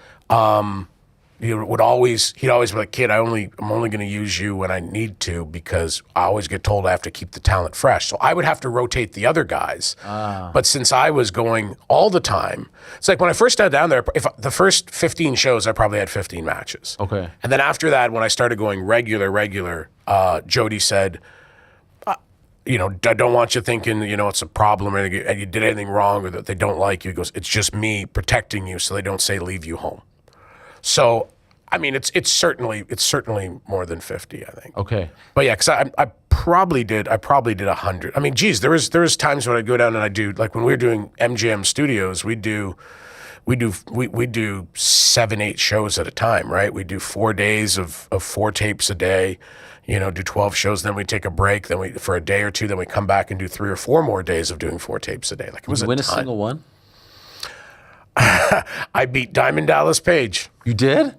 he'd always be like, "Kid, I'm only going to use you when I need to because I always get told I have to keep the talent fresh." So I would have to rotate the other guys. But since I was going all the time, it's like when I first started down there, if the first 15 shows, I probably had 15 matches. Okay. And then after that, when I started going regular, Jody said, you know, I don't want you thinking, you know, it's a problem or you did anything wrong or that they don't like you. He goes, "It's just me protecting you so they don't say leave you home." So, I mean, it's certainly more than 50, I think. Okay. But yeah, because I probably did 100. I mean, geez, there was times when I go down and I do, like when we were doing MGM Studios, we do 7-8 shows at a time, right? We do 4 days of 4 tapes a day, you know, do 12 shows, then we take a break, then we for a day or two, then we come back and do 3 or 4 more days of doing 4 tapes a day. Like it was Did you win a single one? I beat Diamond Dallas Page. You did?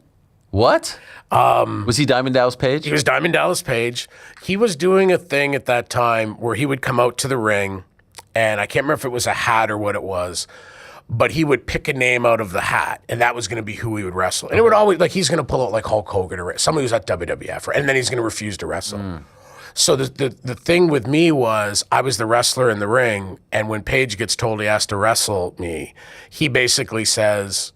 What? Was he Diamond Dallas Page? He was Diamond Dallas Page. He was doing a thing at that time where he would come out to the ring, and I can't remember if it was a hat or what it was, but he would pick a name out of the hat, and that was going to be who he would wrestle. And it would always, like, he's going to pull out like Hulk Hogan or somebody who's at WWF, and then he's going to refuse to wrestle. So the thing with me was I was the wrestler in the ring, and when Page gets told he has to wrestle me, he basically says,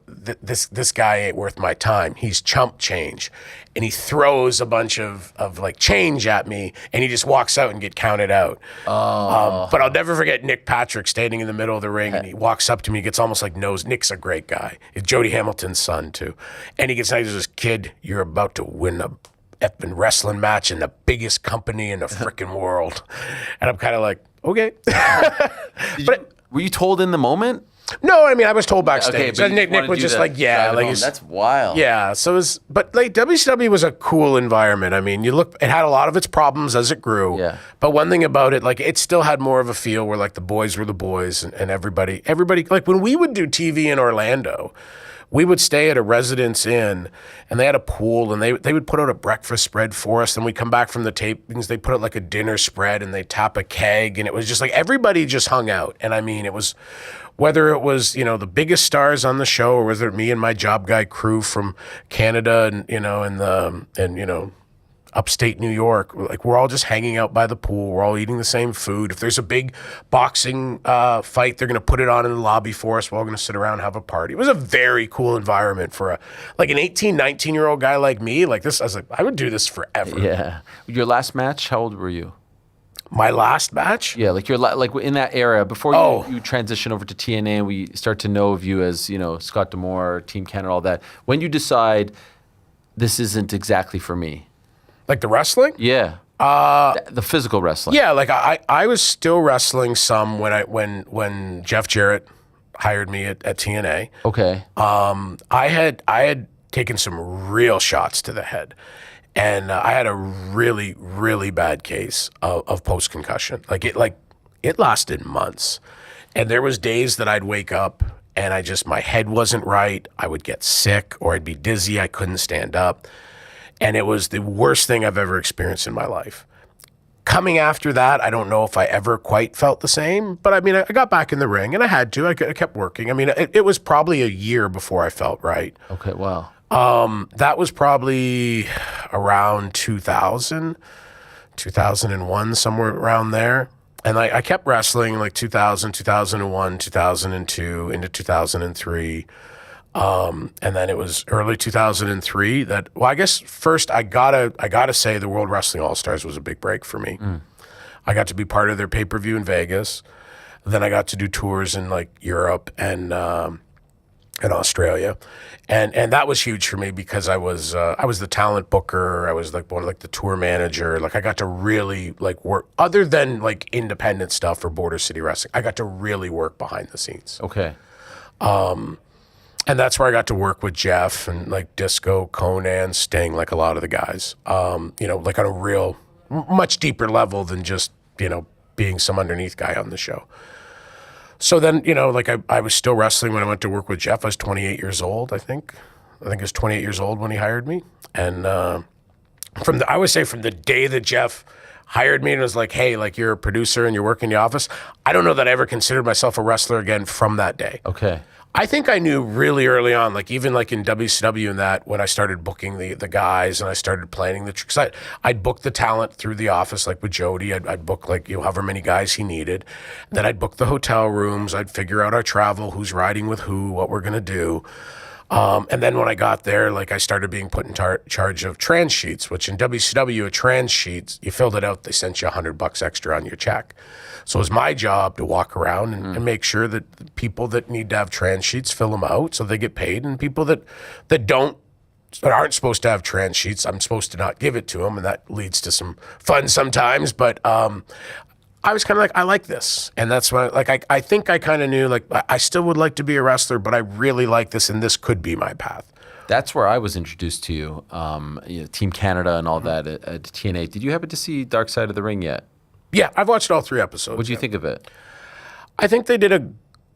this guy ain't worth my time. He's chump change. And he throws a bunch of like change at me, and he just walks out and get counted out. But I'll never forget Nick Patrick standing in the middle of the ring, and he walks up to me, gets almost like nose. Nick's a great guy. It's Jody Hamilton's son too. And he gets nice as this kid, you're about to win a effing wrestling match in the biggest company in the freaking world. And I'm kind of like, okay. Were you told in the moment? No, I mean, I was told backstage. Okay, So but Nick was just like, yeah. Like that's wild. Yeah, so it was, but like WCW was a cool environment. I mean, it had a lot of its problems as it grew. Yeah. But one thing about it, like it still had more of a feel where like the boys were the boys and everybody, like when we would do TV in Orlando, we would stay at a Residence Inn, and they had a pool, and they would put out a breakfast spread for us. Then we come back from the tapings, they put out like a dinner spread, and they tap a keg, and it was just like everybody just hung out. And I mean, it was, whether it was, you know, the biggest stars on the show, or whether me and my job guy crew from Canada and, you know, and upstate New York, like we're all just hanging out by the pool. We're all eating the same food. If there's a big boxing fight, they're going to put it on in the lobby for us. We're all going to sit around and have a party. It was a very cool environment for like an 18, 19-year-old guy like me. Like this, I was like, I would do this forever. Yeah. Your last match, how old were you? My last match? Yeah, like like in that era before you transition over to TNA, and we start to know of you as, you know, Scott D'Amore, Team Canada, all that. When you decide this isn't exactly for me. Like the wrestling? Yeah. The physical wrestling. Yeah, like I was still wrestling some when Jeff Jarrett hired me at TNA. Okay. I had taken some real shots to the head, and I had a really, really bad case of post concussion. Like it lasted months, and there was days that I'd wake up and my head wasn't right. I would get sick or I'd be dizzy. I couldn't stand up. And it was the worst thing I've ever experienced in my life. Coming after that, I don't know if I ever quite felt the same, but I mean, I got back in the ring and I had to. I kept working. I mean, it was probably a year before I felt right. Okay, wow. That was probably around 2000, 2001, somewhere around there. And I kept wrestling like 2000, 2001, 2002, into 2003. And then it was early 2003 that, well, I guess first I gotta say the World Wrestling All-Stars was a big break for me. I got to be part of their pay-per-view in Vegas. Then I got to do tours in like Europe and Australia. And that was huge for me because I was the talent booker. I was like the tour manager. Like I got to really like work, other than like independent stuff or Border City Wrestling, I got to really work behind the scenes. Okay. And that's where I got to work with Jeff and like Disco, Conan, Sting, like a lot of the guys, you know, like on a real much deeper level than just, being some underneath guy on the show. So then, like I was still wrestling when I went to work with Jeff. I was 28 years old, I think. I was 28 years old when he hired me. And I would say from the day that Jeff hired me and was like, hey, like you're a producer and you're working in the office, I don't know that I ever considered myself a wrestler again from that day. Okay. I think I knew really early on, like even like in WCW and that, when I started booking the guys and I started planning the tricks, I'd book the talent through the office, like with Jody. I'd book like however many guys he needed. Then I'd book the hotel rooms. I'd figure out our travel, who's riding with who, what we're gonna do. And then when I got there, like I started being put in charge of trans sheets, which in WCW, a trans sheet, you filled it out, they sent you $100 extra on your check. So it was my job to walk around and make sure that the people that need to have trans sheets fill them out so they get paid, and people that aren't supposed to have trans sheets, I'm supposed to not give it to them, and that leads to some fun sometimes. But I was kind of like, I like this, and that's why, like, I think I kind of knew, like, I still would like to be a wrestler, but I really like this, and this could be my path. That's where I was introduced to you, Team Canada and all that at TNA. Did you happen to see Dark Side of the Ring yet? Yeah, I've watched all 3 episodes. What do you think of it? I think they did a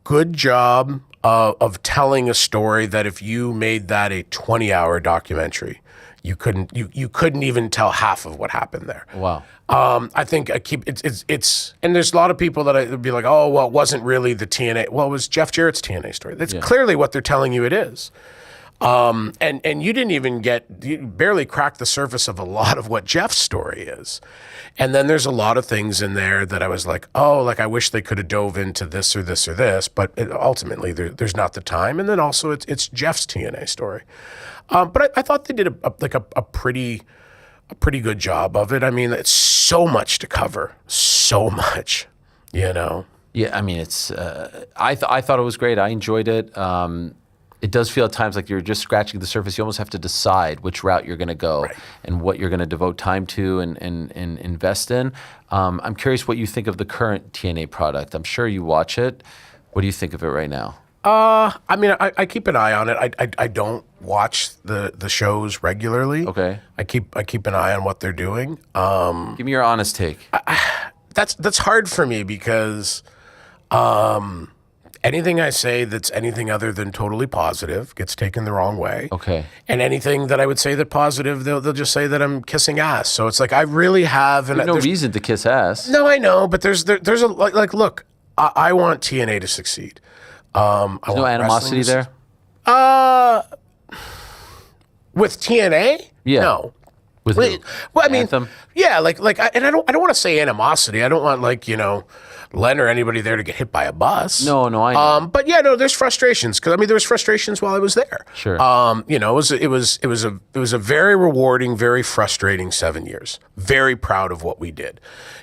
good job of telling a story that if you made that a 20-hour documentary, you couldn't even tell half of what happened there. Wow. I think it's and there's a lot of people that would be like, oh, well, it wasn't really the TNA. Well, it was Jeff Jarrett's TNA story. That's clearly what they're telling you it is. And you didn't even you barely cracked the surface of a lot of what Jeff's story is. And then there's a lot of things in there that I was like, oh, like I wish they could have dove into this or this or this, but ultimately there's not the time. And then also it's Jeff's TNA story. But I thought they did a pretty good job of it. I mean, it's so much to cover, so much, Yeah, I mean, it's. I thought it was great. I enjoyed it. It does feel at times like you're just scratching the surface. You almost have to decide which route you're going to go and what you're going to devote time to and invest in. I'm curious what you think of the current TNA product. I'm sure you watch it. What do you think of it right now? I mean, I keep an eye on it. I don't watch the shows regularly. Okay. I keep an eye on what they're doing. Give me your honest take. That's hard for me because anything I say that's anything other than totally positive gets taken the wrong way. Okay. And anything that I would say that positive, they'll just say that I'm kissing ass. So it's like I really have. There's no reason to kiss ass. No, I know, but there's a like look, I want TNA to succeed. There's no animosity there? With TNA? Yeah. No. With well, I mean, Anthem? yeah, and I don't want to say animosity. I don't want Len or anybody there to get hit by a bus. No, I know. But yeah, no, there's frustrations because there was frustrations while I was there. Sure. It was a very rewarding, very frustrating 7 years. Very proud of what we did.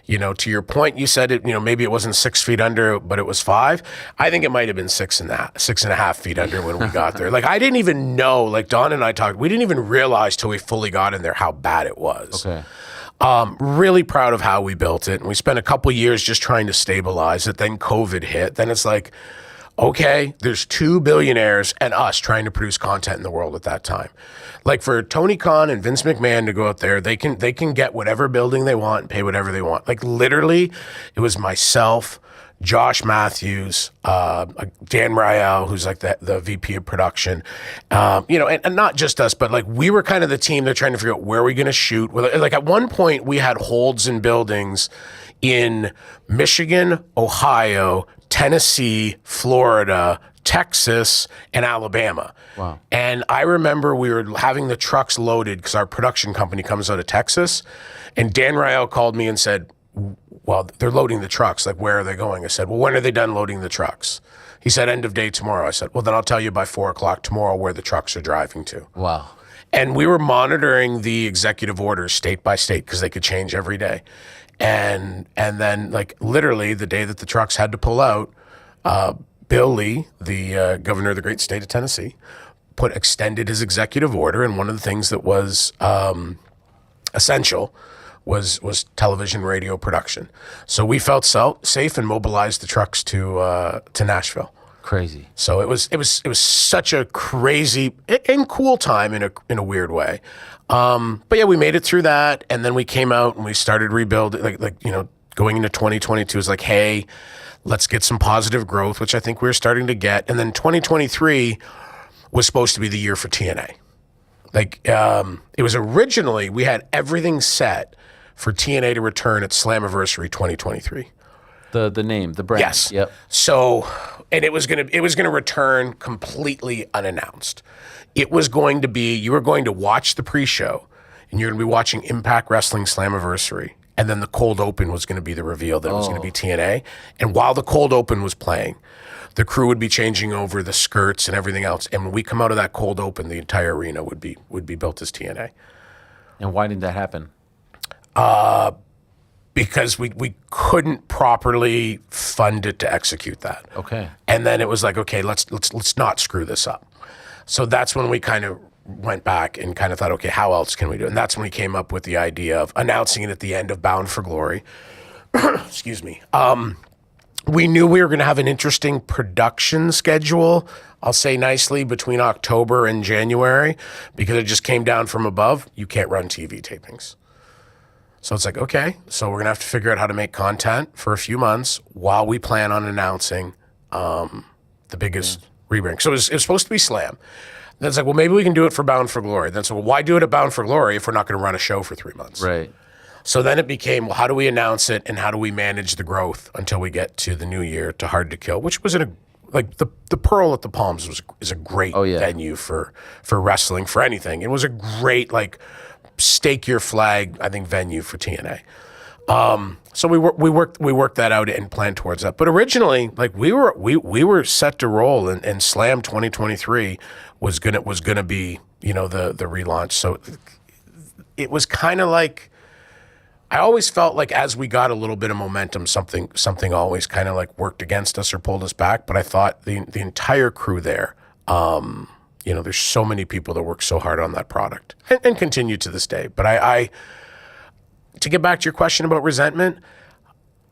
To your point, you said it. Maybe it wasn't 6 feet under, but it was 5. I think it might have been 6.5 feet under when we got there. Like I didn't even know. Like Don and I talked. We didn't even realize till we fully got in there how bad it was. Okay. Really proud of how we built it. And we spent a couple years just trying to stabilize it. Then COVID hit. Then it's like, okay, there's 2 billionaires and us trying to produce content in the world at that time. Like for Tony Khan and Vince McMahon to go out there, they can get whatever building they want and pay whatever they want. Like literally, it was myself, Josh Matthews, Dan Riel, who's like the VP of production, and not just us, but like we were kind of the team. They're trying to figure out where we're going to shoot. Like at one point, we had holds in buildings in Michigan, Ohio, Tennessee, Florida, Texas, and Alabama. Wow. And I remember we were having the trucks loaded because our production company comes out of Texas, and Dan Riel called me and said, well, they're loading the trucks. Like, where are they going? I said, well, when are they done loading the trucks? He said, end of day tomorrow. I said, well, then I'll tell you by 4:00 tomorrow where the trucks are driving to. Wow. And we were monitoring the executive orders state by state because they could change every day. And then, like, literally the day that the trucks had to pull out, Bill Lee, the governor of the great state of Tennessee, extended his executive order. And one of the things that was essential was television, radio production. So we felt safe and mobilized the trucks to Nashville. Crazy. So it was such a crazy and cool time in a weird way. But yeah, we made it through that, and then we came out and we started rebuilding. Going into 2022 is like, hey, let's get some positive growth, which I think we were starting to get. And then 2023 was supposed to be the year for TNA. It was originally, we had everything set for TNA to return at Slammiversary 2023. The name, the brand. Yes. Yep. So, and it was gonna return completely unannounced. It was going to be, you were going to watch the pre-show, and you're gonna be watching Impact Wrestling Slammiversary, and then the cold open was gonna be the reveal that it was gonna be TNA. And while the cold open was playing, the crew would be changing over the skirts and everything else. And when we come out of that cold open, the entire arena would be built as TNA. And why did that happen? Because we couldn't properly fund it to execute that. Okay. And then it was like, okay, let's not screw this up. So that's when we kind of went back and kind of thought, okay, how else can we do it? And that's when we came up with the idea of announcing it at the end of Bound for Glory. Excuse me. We knew we were going to have an interesting production schedule, I'll say nicely, between October and January, because it just came down from above. You can't run TV tapings. So it's like, okay, so we're going to have to figure out how to make content for a few months while we plan on announcing the biggest rebrand. So it was supposed to be Slam. Then it's like, well, maybe we can do it for Bound for Glory. Then so, well, why do it at Bound for Glory if we're not going to run a show for 3 months? Right. So then it became, well, how do we announce it and how do we manage the growth until we get to the new year, to Hard to Kill, which was the Pearl at the Palms is a great venue for wrestling, for anything. It was a great, stake your flag, I think, venue for TNA. So we worked that out and planned towards that. But originally, we were set to roll, and Slam 2023 was gonna be, the relaunch. So it was kind of like, I always felt like as we got a little bit of momentum, something always kind of worked against us or pulled us back. But I thought the entire crew there, there's so many people that work so hard on that product and continue to this day. But I to get back to your question about resentment,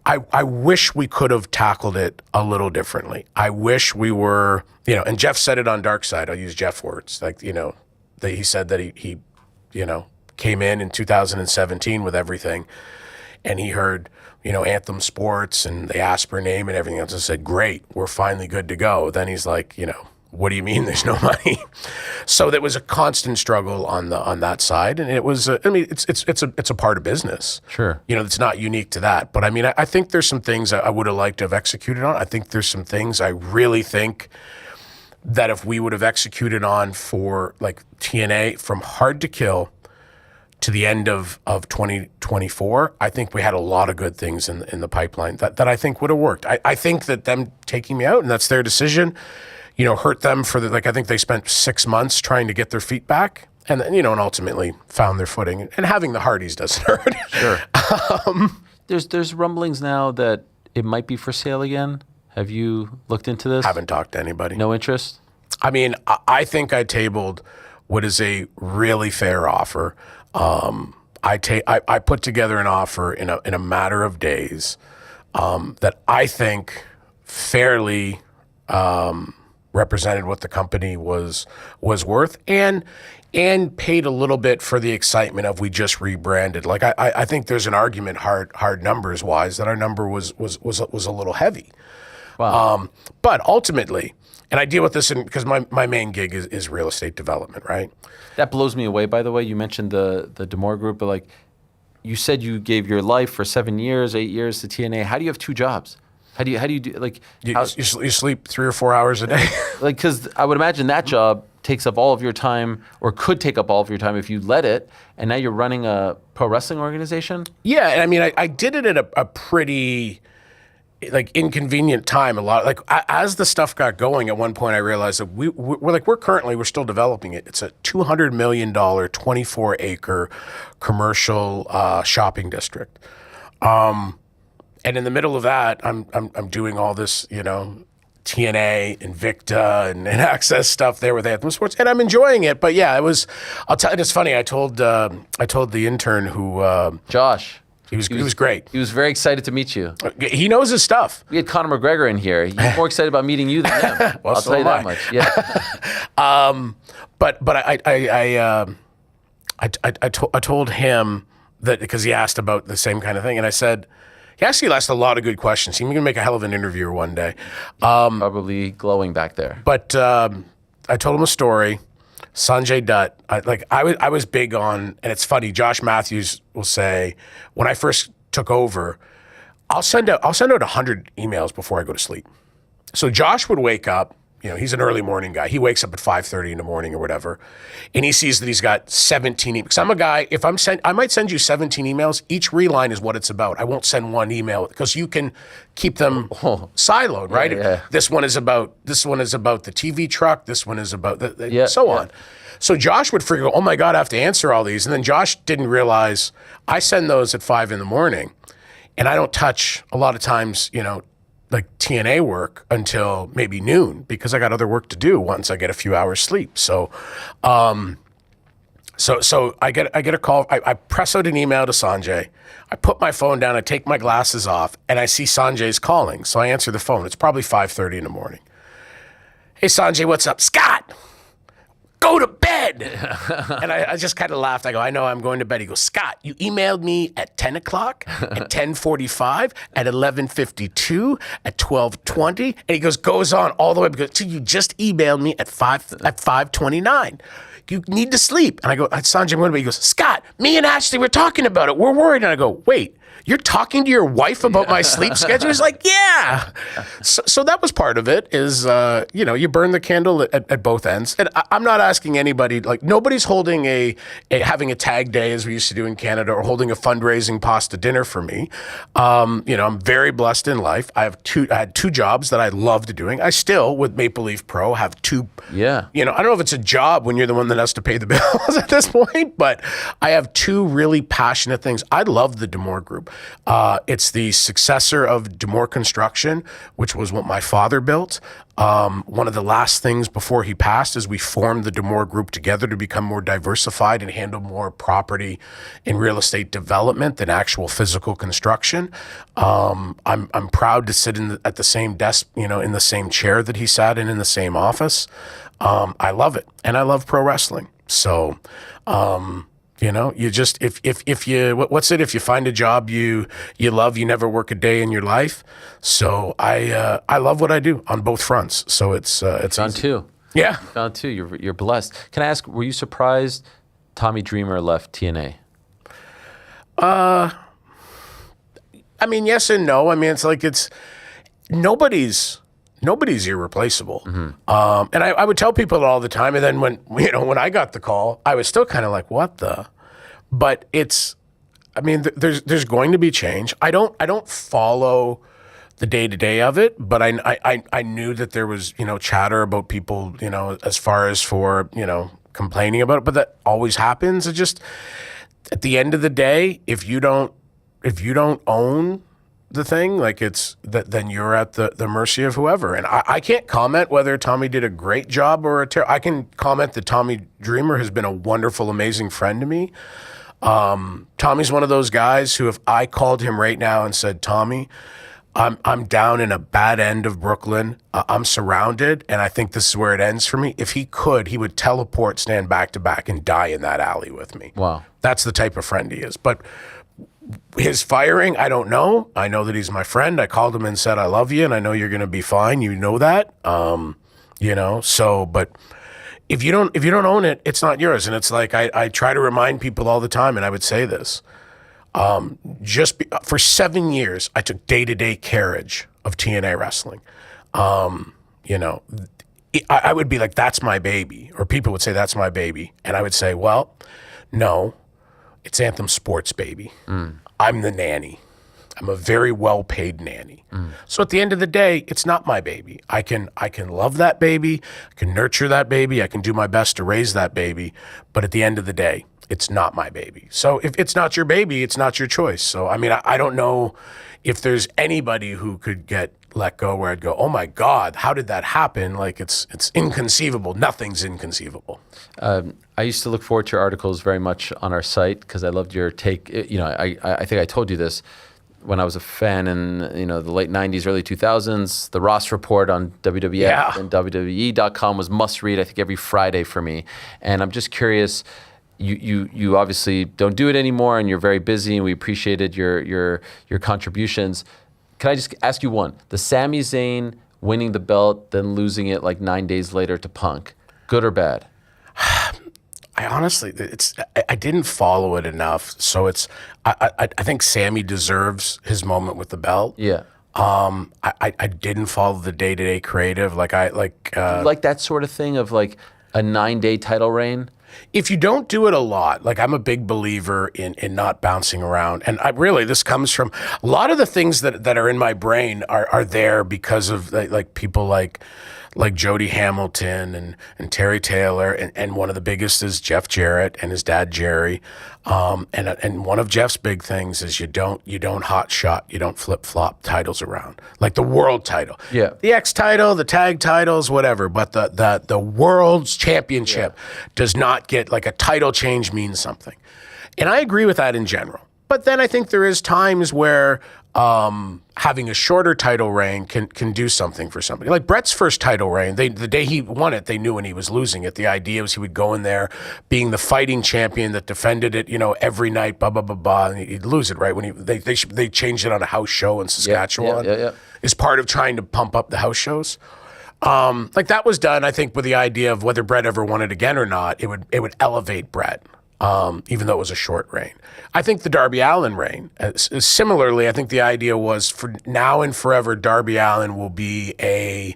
I wish we could have tackled it a little differently. I wish we were, and Jeff said it on Dark Side. I'll use Jeff words, that he said that he came in 2017 with everything, and he heard, Anthem Sports, and they asked for a name and everything else, and said, great, we're finally good to go. Then he's like, what do you mean there's no money? So there was a constant struggle on that side, and it was, it's a part of business. Sure. It's not unique to that. But I think there's some things I would have liked to have executed on. I think there's some things I really think that if we would have executed on for TNA from Hard to Kill to the end of 2024, I think we had a lot of good things in the pipeline that I think would have worked. I think that them taking me out, and that's their decision, hurt them for I think they spent 6 months trying to get their feet back, and then, and ultimately found their footing. And having the Hardys doesn't hurt. Sure. There's rumblings now that it might be for sale again. Have you looked into this? Haven't talked to anybody. No interest? I think I tabled what is a really fair offer. I put together an offer in a matter of days that I think fairly represented what the company was worth, and paid a little bit for the excitement of we just rebranded. I think there's an argument, hard numbers wise, that our number was a little heavy. Wow. But ultimately, and I deal with this because my main gig is real estate development, right? That blows me away, by the way. You mentioned the Demore Group, but you said you gave your life for 7 years, 8 years to TNA. How do you have 2 jobs? How do you do you sleep 3 or 4 hours a day? Because I would imagine that job takes up all of your time, or could take up all of your time if you let it, and now you're running a pro wrestling organization? Yeah, and I did it at a pretty inconvenient time. A lot as the stuff got going, at one point I realized that we're still developing it. It's a $200 million 24-acre commercial shopping district. And in the middle of that, I'm doing all this, TNA, Invicta, and Access stuff there with Anthem Sports, and I'm enjoying it. But yeah, it was. I'll tell you, it's funny. I told the intern who Josh. He was great. He was very excited to meet you. He knows his stuff. We had Conor McGregor in here. He's more excited about meeting you than him. Well, I'll so tell you am that I. much. Yeah. But I told him that because he asked about the same kind of thing, and I said, he actually asked a lot of good questions. He's going to make a hell of an interviewer one day. Probably glowing back there. But I told him a story. Sanjay Dutt, I was big on, and it's funny, Josh Matthews will say, when I first took over, I'll send out 100 emails before I go to sleep. So Josh would wake up, he's an early morning guy. He wakes up at 5:30 in the morning or whatever, and he sees that he's got 17 emails. Because I'm a guy, I might send you 17 emails. Each reline is what it's about. I won't send one email because you can keep them siloed, right? Yeah. This one is about the TV truck. This one is about so on. So Josh would figure, oh my God, I have to answer all these. And then Josh didn't realize I send those at 5 a.m. and I don't touch a lot of times, like TNA work until maybe noon because I got other work to do once I get a few hours sleep. So, so I get a call. I press out an email to Sanjay. I put my phone down. I take my glasses off, and I see Sanjay's calling. So I answer the phone. It's probably 5:30 in the morning. Hey Sanjay, what's up, Scott? Go to bed. And I just kind of laughed. I go, I know I'm going to bed. He goes, Scott, you emailed me at 10 o'clock, at 10:45, at 11:52, at 12:20. And he goes on all the way because you just emailed me at 5:29. You need to sleep. And I go, Sanjay, I'm going to bed. He goes, Scott, me and Ashley were talking about it. We're worried. And I go, wait, you're talking to your wife about my sleep schedule? He's like, yeah. So that was part of it is, you burn the candle at both ends. And I'm not asking anybody, nobody's holding having a tag day as we used to do in Canada or holding a fundraising pasta dinner for me. I'm very blessed in life. I had two jobs that I loved doing. I still, with Maple Leaf Pro, have two. Yeah. I don't know if it's a job when you're the one that has to pay the bills at this point, but I have two really passionate things. I love the D'Amour Group. It's the successor of D'Amour Construction, which was what my father built. One of the last things before he passed is we formed the D'Amour Group together to become more diversified and handle more property and real estate development than actual physical construction. I'm proud to sit at the same desk, in the same chair that he sat in the same office. I love it, and I love pro wrestling. So. You just if you find a job you love, you never work a day in your life. So I love what I do on both fronts. So it's on two. Yeah, on two. You're blessed. Can I ask? Were you surprised Tommy Dreamer left TNA? I mean, yes and no. I mean, it's nobody's irreplaceable. Mm-hmm. And I would tell people it all the time. And then when I got the call, I was still kind of like, what the? But there's going to be change. I don't follow the day-to-day of it, but I knew that there was, chatter about people, as far as for, complaining about it, but that always happens. It just, at the end of the day, if you don't own the thing, then you're at the mercy of whoever. And I can't comment whether Tommy did a great job or I can comment that Tommy Dreamer has been a wonderful, amazing friend to me. Tommy's one of those guys who, if I called him right now and said, Tommy, I'm down in a bad end of Brooklyn. I'm surrounded, and I think this is where it ends for me. If he could, he would teleport, stand back to back, and die in that alley with me. Wow. That's the type of friend he is. But his firing, I don't know. I know that he's my friend. I called him and said, I love you, and I know you're going to be fine. You know that. But if you don't own it, it's not yours. And it's like, I try to remind people all the time, and I would say this. For 7 years, I took day-to-day carriage of TNA wrestling. I would be like, that's my baby. Or people would say, that's my baby. And I would say, well, no, it's Anthem Sports, baby. I'm the nanny. I'm a very well-paid nanny. So at the end of the day, it's not my baby. I can love that baby. I can nurture that baby. I can do my best to raise that baby. But at the end of the day, it's not my baby. So if it's not your baby, it's not your choice. So, I mean, I don't know if there's anybody who could get let go, where I'd go, oh my God, how did that happen? Like it's inconceivable. Nothing's inconceivable. I used to look forward to your articles very much on our site because I loved your take. You know, I think I told you this when I was a fan in the late 90s, early 2000s. The Ross Report on WWF and WWE.com was must read, I think, every Friday for me. And I'm just curious, you obviously don't do it anymore and you're very busy and we appreciated your contributions. Can I just ask you one? The Sami Zayn winning the belt, then losing it like 9 days later to Punk, good or bad? I honestly, I didn't follow it enough. So I think Sammy deserves his moment with the belt. Yeah. I didn't follow the day-to-day creative. Do you like that sort of thing of like a 9-day title reign? If you don't do it a lot, like I'm a big believer in not bouncing around. And this comes from a lot of the things that are in my brain are there because of like people like Jody Hamilton and Terry Taylor. And one of the biggest is Jeff Jarrett and his dad, Jerry. And one of Jeff's big things is you don't hot shot, you don't flip flop titles around, like the world title, the X title, the tag titles, whatever. But the world's championship does not get like a title change means something. And I agree with that in general. But then I think there is times where having a shorter title reign can do something for somebody. Like Brett's first title reign, the day he won it, they knew when he was losing it. The idea was he would go in there being the fighting champion that defended it, every night, and he'd lose it, right? When they changed it on a house show in Saskatchewan as part of trying to pump up the house shows. Like that was done, I think, with the idea of whether Brett ever won it again or not, it would elevate Brett. Even though it was a short reign. I think the Darby Allin reign, similarly, I think the idea was for now and forever, Darby Allin will be a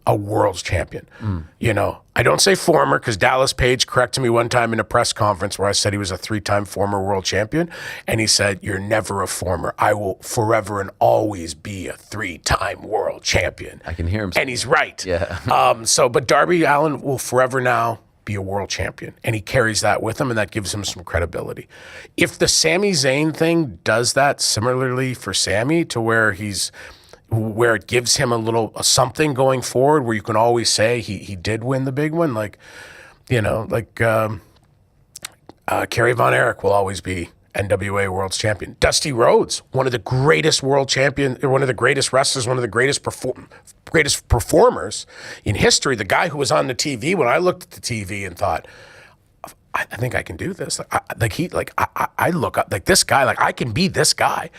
world's champion. I don't say former because Dallas Page corrected me one time in a press conference where I said he was a 3-time former world champion. And he said, you're never a former. I will forever and always be a 3-time world champion. I can hear him. And he's right. Yeah. But Darby Allin will forever now be a world champion, and he carries that with him, and that gives him some credibility. If the Sami Zayn thing does that similarly for Sami, to where it gives him a little something going forward, where you can always say he did win the big one, Kerry Von Erich will always be NWA World's Champion. Dusty Rhodes, one of the greatest world champion, one of the greatest wrestlers, one of the greatest performers in history. The guy who was on the TV when I looked at the TV and thought, I think I can do this. I look up like this guy. Like I can be this guy.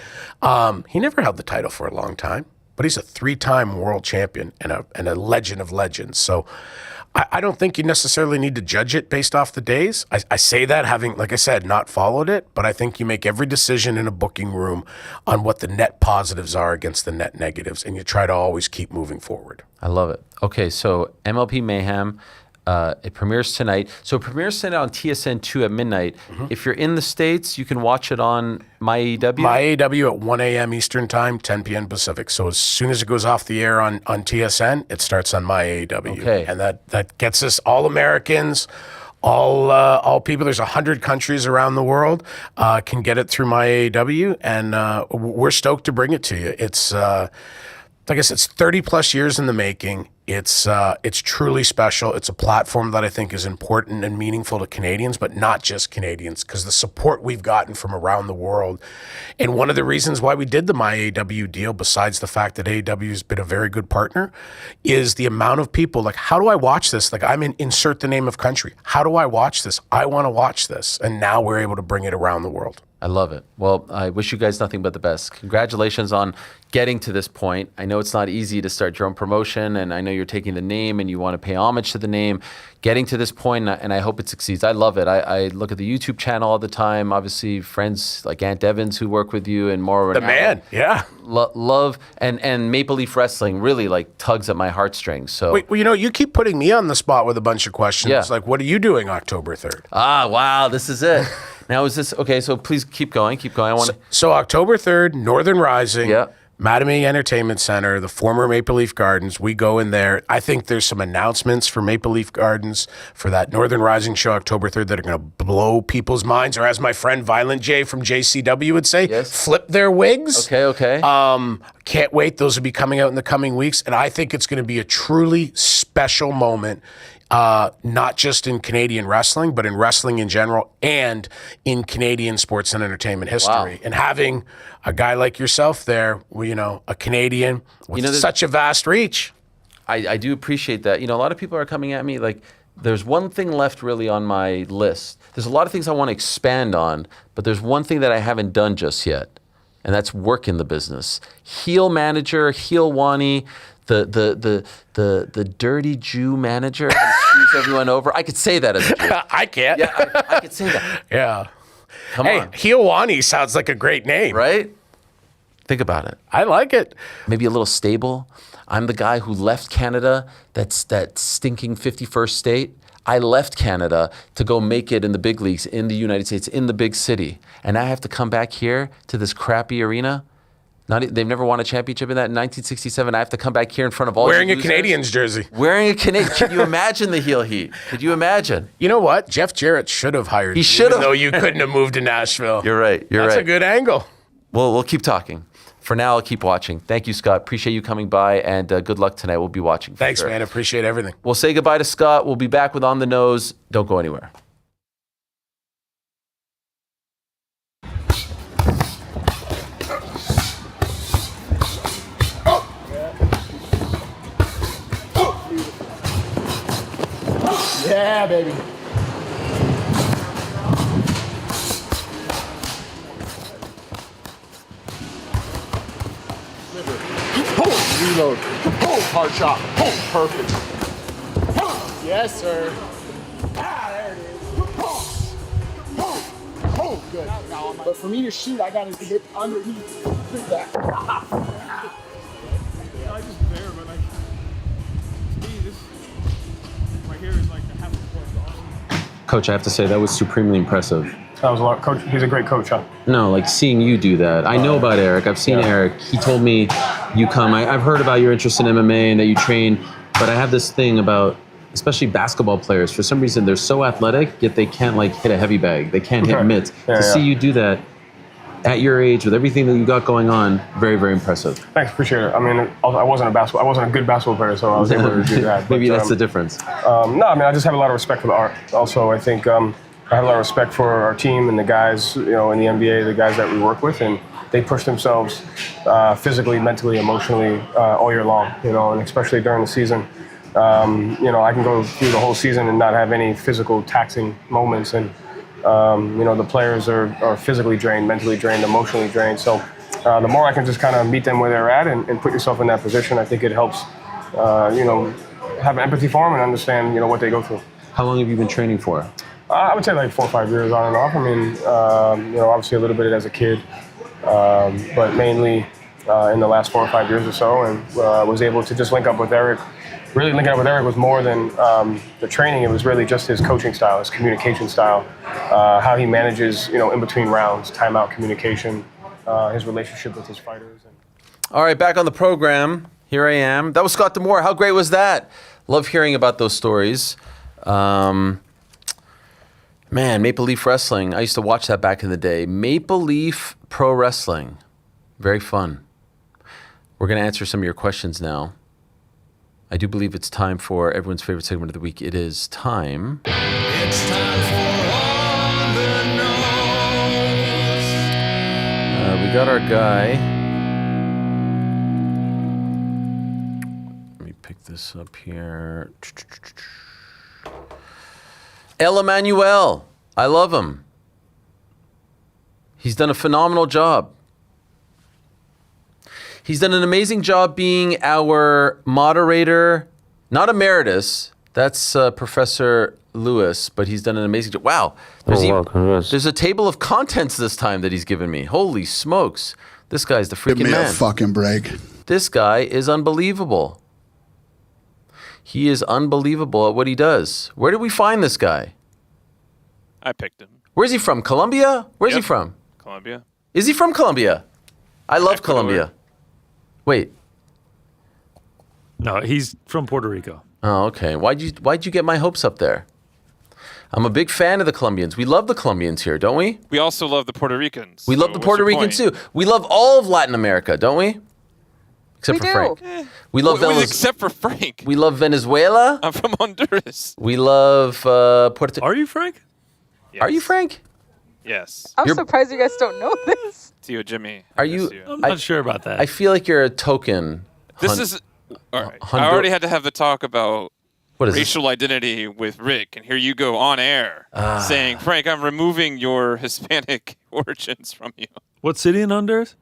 He never held the title for a long time, but he's a 3-time world champion and a legend of legends. So I don't think you necessarily need to judge it based off the days. I say that having, like I said, not followed it, but I think you make every decision in a booking room on what the net positives are against the net negatives, and you try to always keep moving forward. I love it. Okay, so MLP Mayhem, it premieres tonight. So it premieres tonight on TSN 2 at midnight. If you're in the States, you can watch it on MyAEW? MyAEW at 1 a.m. Eastern Time, 10 p.m. Pacific. So as soon as it goes off the air on TSN, it starts on MyAEW. Okay. And that gets us all Americans, all people. There's 100 countries around the world can get it through MyAEW, and we're stoked to bring it to you. It's like I said, it's 30 plus years in the making. It's truly special. It's a platform that I think is important and meaningful to Canadians, but not just Canadians, because the support we've gotten from around the world. And one of the reasons why we did the MyAEW deal, besides the fact that AEW has been a very good partner, is the amount of people like, how do I watch this? Like insert the name of country. How do I watch this? I want to watch this. And now we're able to bring it around the world. I love it. Well, I wish you guys nothing but the best. Congratulations on getting to this point. I know it's not easy to start your own promotion, and I know you're taking the name and you want to pay homage to the name. Getting to this point, and I hope it succeeds. I love it. I look at the YouTube channel all the time. Obviously, friends like Ant Evans who work with you and more. The man, yeah. Love and Maple Leaf Wrestling really like tugs at my heartstrings. So Wait, well, you keep putting me on the spot with a bunch of questions. Yeah. Like, what are you doing October 3rd? Wow, this is it. Now, is this okay? So please keep going. I want So October 3rd, Northern Rising. Yeah. Mattamy Entertainment Center, the former Maple Leaf Gardens. We go in there. I think there's some announcements for Maple Leaf Gardens for that Northern Rising show October 3rd that are going to blow people's minds, or as my friend Violent J from JCW would say, flip their wigs. Okay. Can't wait. Those will be coming out in the coming weeks. And I think it's going to be a truly special moment, not just in Canadian wrestling, but in wrestling in general and in Canadian sports and entertainment history. Wow. And having a guy like yourself there, a Canadian with such a vast reach. I do appreciate that. A lot of people are coming at me like, there's one thing left really on my list. There's a lot of things I want to expand on, but there's one thing that I haven't done just yet, and that's work in the business. Heel manager, Helwani, the dirty Jew manager who screws everyone over. I could say that as a Jew. I can't. Yeah, I could say that. Yeah. Come on. Helwani sounds like a great name. Right? Think about it. I like it. Maybe a little stable. I'm the guy who left Canada, that's that stinking 51st state. I left Canada to go make it in the big leagues in the United States, in the big city. And I have to come back here to this crappy arena. They've never won a championship in that. In 1967, I have to come back here in front of all wearing you a losers. Canadians jersey. Wearing a Canadian. Can you imagine the heel heat? Could you imagine? You know what? Jeff Jarrett should have hired you. He should have. Though you couldn't have moved to Nashville. You're right. That's a good angle. Well, we'll keep talking. For now, I'll keep watching. Thank you, Scott. Appreciate you coming by, and good luck tonight. We'll be watching. Thanks, man. Appreciate everything. We'll say goodbye to Scott. We'll be back with On the Nose. Don't go anywhere. Yeah, baby. Reload. Hard shot. Perfect. Yes, sir. There it is. Good. But for me to shoot, I got to get underneath. That. I just there, but like, to me, this right here is like the half of the court. Coach, I have to say that was supremely impressive. That was a lot. Coach, he's a great coach, huh? No, like seeing you do that. I know about Eric. I've seen Eric. He told me you come. I've heard about your interest in MMA and that you train, but I have this thing about, especially basketball players. For some reason, they're so athletic, yet they can't like hit a heavy bag. They can't hit mitts. To see you do that at your age with everything that you got going on, very, very impressive. Thanks, appreciate it. I mean, I wasn't a good basketball player, so I was able to do that. Maybe that's the difference. No, I mean, I just have a lot of respect for the art. Also, I think I have a lot of respect for our team and the guys, in the NBA, the guys that we work with, and they push themselves physically, mentally, emotionally all year long, and especially during the season. I can go through the whole season and not have any physical taxing moments, and the players are physically drained, mentally drained, emotionally drained. So the more I can just kind of meet them where they're at and put yourself in that position, I think it helps, have empathy for them and understand, what they go through. How long have you been training for? I would say like 4 or 5 years on and off. I mean, obviously a little bit as a kid, but mainly in the last 4 or 5 years or so, and was able to just link up with Eric. Really linking up with Eric was more than the training. It was really just his coaching style, his communication style, how he manages, in between rounds, timeout communication, his relationship with his fighters. All right, back on the program. Here I am. That was Scott D'Amore. How great was that? Love hearing about those stories. Man, Maple Leaf Wrestling. I used to watch that back in the day. Maple Leaf Pro Wrestling. Very fun. We're going to answer some of your questions now. I do believe it's time for everyone's favorite segment of the week. It is time. It's time for On the Nose. We got our guy. Let me pick this up here. El Emmanuel. I love him. He's done a phenomenal job. He's done an amazing job being our moderator, not emeritus. That's Professor Lewis, but he's done an amazing job. Wow. There's a table of contents this time that he's given me. Holy smokes. This guy's the freaking man. Give me a fucking break. This guy is unbelievable. He is unbelievable at what he does. Where did we find this guy? I picked him. Where's he from? Colombia? Where's he from? Colombia. Is he from Colombia? I love Colombia. Wait. No, he's from Puerto Rico. Oh, okay. Why'd you get my hopes up there? I'm a big fan of the Colombians. We love the Colombians here, don't we? We also love the Puerto Ricans. We love the Puerto Ricans too. We love all of Latin America, don't we? Except for Frank. We love except for Frank. We love Venezuela. I'm from Honduras. We love Puerto. Are you Frank? Yes. Are you Frank? Yes. I'm surprised you guys don't know this. Tio Jimmy. Are you? I'm not sure about that. I feel like you're a token. This is. All right. I already had to have the talk about what is racial identity with Rick, and here you go on air saying, Frank, I'm removing your Hispanic origins from you. What city in Honduras?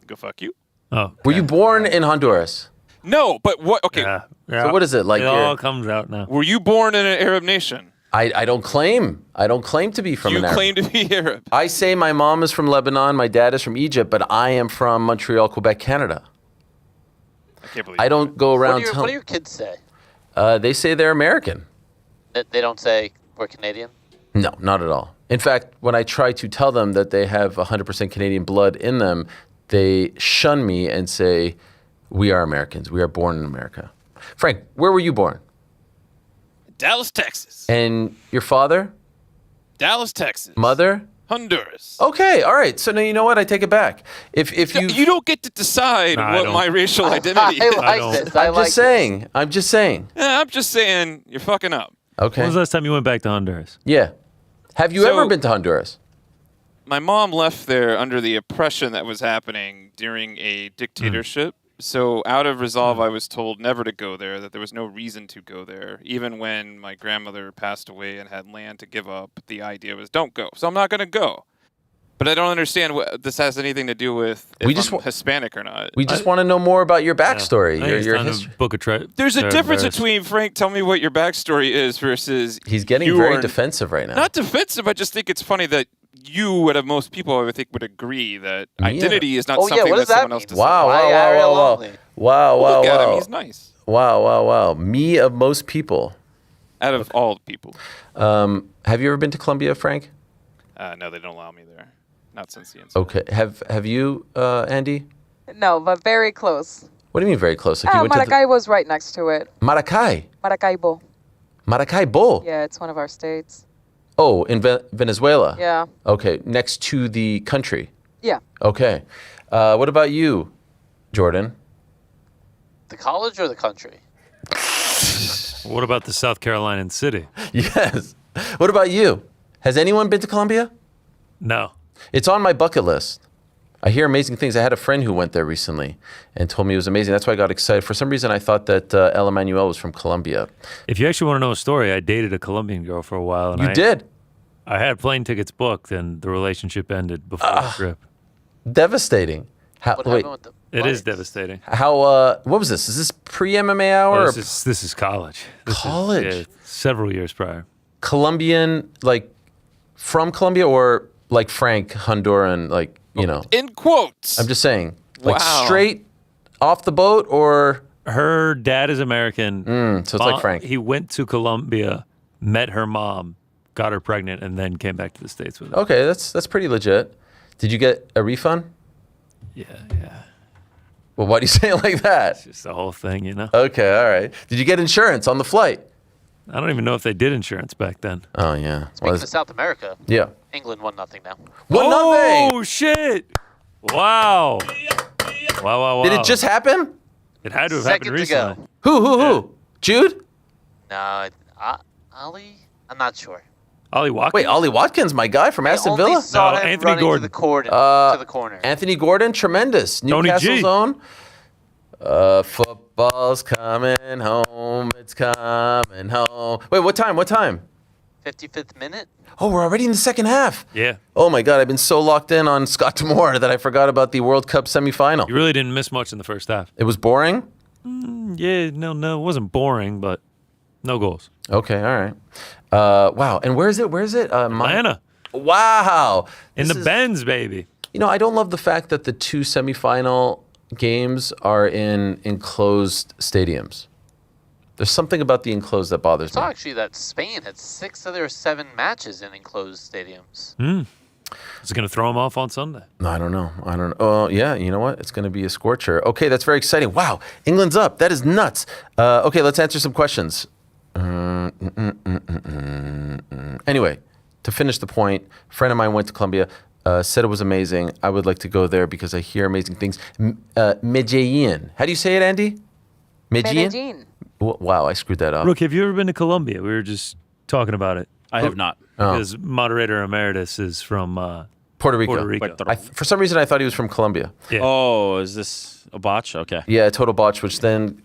Go fuck you. Oh. Were you born in Honduras? No, but what? Okay. Yeah. So what is it like? It all comes out now. Were you born in an Arab nation? I don't claim. I don't claim to be from an Arab. You claim to be Arab. I say my mom is from Lebanon, my dad is from Egypt, but I am from Montreal, Quebec, Canada. I can't believe I don't go around What do your kids say? They say they're American. They don't say we're Canadian? No, not at all. In fact, when I try to tell them that they have 100% Canadian blood in them, they shun me and say, we are Americans. We are born in America. Frank, where were you born? Dallas, Texas. And your father? Dallas, Texas. Mother? Honduras. Okay, all right. So now you know what? I take it back. If you don't get to decide what my racial identity is. I'm just saying. I'm just saying. Yeah, I'm just saying you're fucking up. Okay. When was the last time you went back to Honduras? Yeah. Have you ever been to Honduras? My mom left there under the oppression that was happening during a dictatorship. So out of resolve, I was told never to go there, that there was no reason to go there. Even when my grandmother passed away and had land to give up, the idea was don't go. So I'm not going to go. But I don't understand what this has anything to do with if I'm Hispanic or not. We just want to know more about your backstory, your history. Book a There's a difference between, Frank, tell me what your backstory is versus He's getting very defensive right now. Not defensive, I just think it's funny that you, out of most people, I would think, would agree that identity is not something that someone else decides. Wow. Look at him, he's nice. Wow. Me of most people. Out of all people. Have you ever been to Colombia, Frank? No, they don't allow me there. Not since the incident. Okay. Have you, Andy? No, but very close. What do you mean very close? Like you went to Maracay was right next to it. Maracay? Maracaibo. Maracaibo? Yeah, it's one of our states. Oh, in Venezuela? Yeah. Okay, next to the country? Yeah. Okay. What about you, Jordan? The college or the country? What about the South Carolinian city? Yes. What about you? Has anyone been to Colombia? No. It's on my bucket list. I hear amazing things. I had a friend who went there recently and told me it was amazing. That's why I got excited. For some reason, I thought that El Emmanuel was from Colombia. If you actually want to know a story, I dated a Colombian girl for a while. And You did? I had plane tickets booked, and the relationship ended before the trip. Devastating. It is devastating. How? What was this? Is this pre-MMA hour? Oh, this is college. College? Several years prior. Colombian, like from Colombia, or like Frank, Honduran, like, you know? In quotes. I'm just saying. Like Wow. straight off the boat, or? Her dad is American. So it's like Frank. He went to Colombia, met her mom, got her pregnant, and then came back to the States with her. Okay, that's pretty legit. Did you get a refund? Yeah. Well, why do you say it like that? It's just the whole thing, you know? Okay, all right. Did you get insurance on the flight? I don't even know if they did insurance back then. Oh, yeah. Speaking of South America, Yeah. England 1-0 now. Oh, shit. Wow. Wow. Did it just happen? It had to have Seconds happened recently. ago. Who? Jude? No, Ali? I'm not sure. Ollie Watkins? Wait, Ollie Watkins, my guy from Aston only Villa? saw him running to the corner. Anthony Gordon, tremendous. Tony Newcastle's G. own. Football's coming home. It's coming home. Wait, what time? 55th minute? Oh, we're already in the second half. Yeah. Oh, my God. I've been so locked in on Scott D'Amore that I forgot about the World Cup semifinal. You really didn't miss much in the first half. It was boring? Yeah, no, it wasn't boring, but no goals. Okay, all right. Wow. And where is it? Atlanta. Wow. In the Benz, baby. You know, I don't love the fact that the two semifinal games are in enclosed stadiums. There's something about the enclosed that bothers I saw me. actually that Spain had 6 of their 7 matches in enclosed stadiums. Is it going to throw him off on Sunday? No, I don't know. Oh, yeah, you know what? It's going to be a scorcher. Okay, that's very exciting. Wow, England's up. That is nuts. Okay, let's answer some questions. Anyway, to finish the point, a friend of mine went to Colombia, said it was amazing. I would like to go there because I hear amazing things. Medellin. How do you say it, Andy? Medellin? Wow, I screwed that up. Brooke, have you ever been to Colombia? We were just talking about it. I have not. Because moderator emeritus is from Puerto Rico. Puerto Rico. For some reason, I thought he was from Colombia. Yeah. Oh, is this a botch? Okay. Yeah, a total botch, which then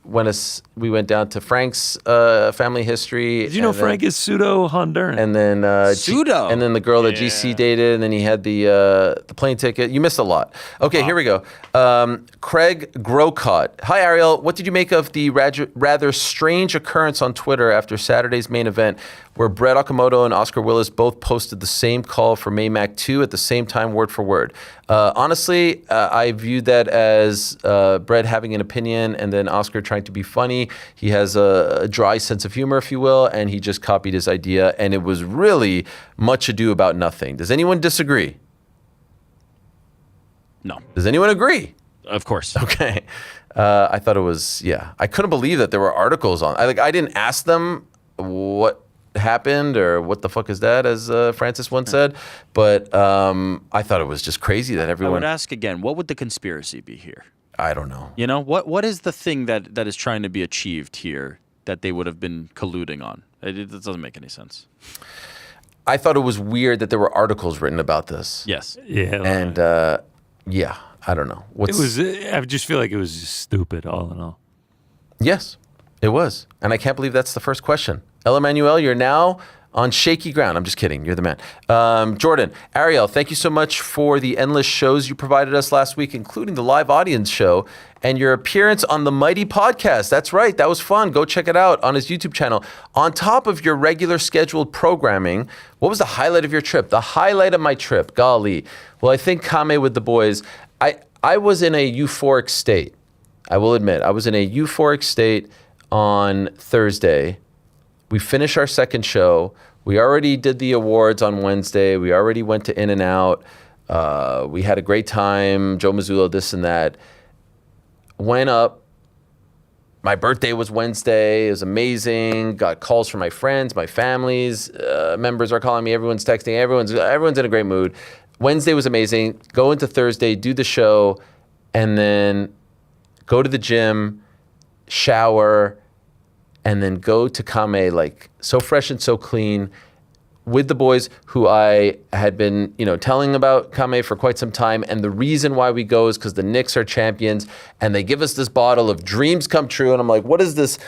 we went down to Frank's family history. Did you know Frank is pseudo-Honduran? And then Pseudo? and then the girl that GC dated, and then he had the plane ticket. You missed a lot. Okay, here we go. Craig Grocott. Hi, Ariel. What did you make of the rather strange occurrence on Twitter after Saturday's main event where Brett Okamoto and Oscar Willis both posted the same call for Maymac 2 at the same time, word for word? Honestly, I viewed that as Brett having an opinion and then Oscar trying to be funny. He has a dry sense of humor, if you will, and he just copied his idea, and it was really much ado about nothing. Does anyone disagree? No. Does anyone agree? Of course. Okay. I thought it was, I couldn't believe that there were articles on. I didn't ask them what happened or what the fuck is that, as Francis once said, but I thought it was just crazy that everyone. I would ask again, what would the conspiracy be here? I don't know. You know, what is the thing that is trying to be achieved here that they would have been colluding on? It doesn't make any sense. I thought it was weird that there were articles written about this. Yes. Yeah. And I don't know. I just feel like it was just stupid, all in all. Yes, it was. And I can't believe that's the first question. El Emmanuel, you're now on shaky ground. I'm just kidding. You're the man. Jordan, Ariel, thank you so much for the endless shows you provided us last week, including the live audience show and your appearance on the Mighty podcast. That's right. That was fun. Go check it out on his YouTube channel. On top of your regular scheduled programming, what was the highlight of your trip? The highlight of my trip, golly. Well, I think Kame with the boys. I was in a euphoric state. I will admit, I was in a euphoric state on Thursday. We finished our second show. We already did the awards on Wednesday. We already went to In-N-Out. We had a great time. Joe Mazzulla, this and that. Went up. My birthday was Wednesday. It was amazing. Got calls from my friends, my family's members are calling me. Everyone's texting. Everyone's in a great mood. Wednesday was amazing. Go into Thursday, do the show, and then go to the gym, shower, and then go to Kame, like so fresh and so clean, with the boys who I had been, telling about Kame for quite some time. And the reason why we go is because the Knicks are champions, and they give us this bottle of dreams come true. And I'm like, what is this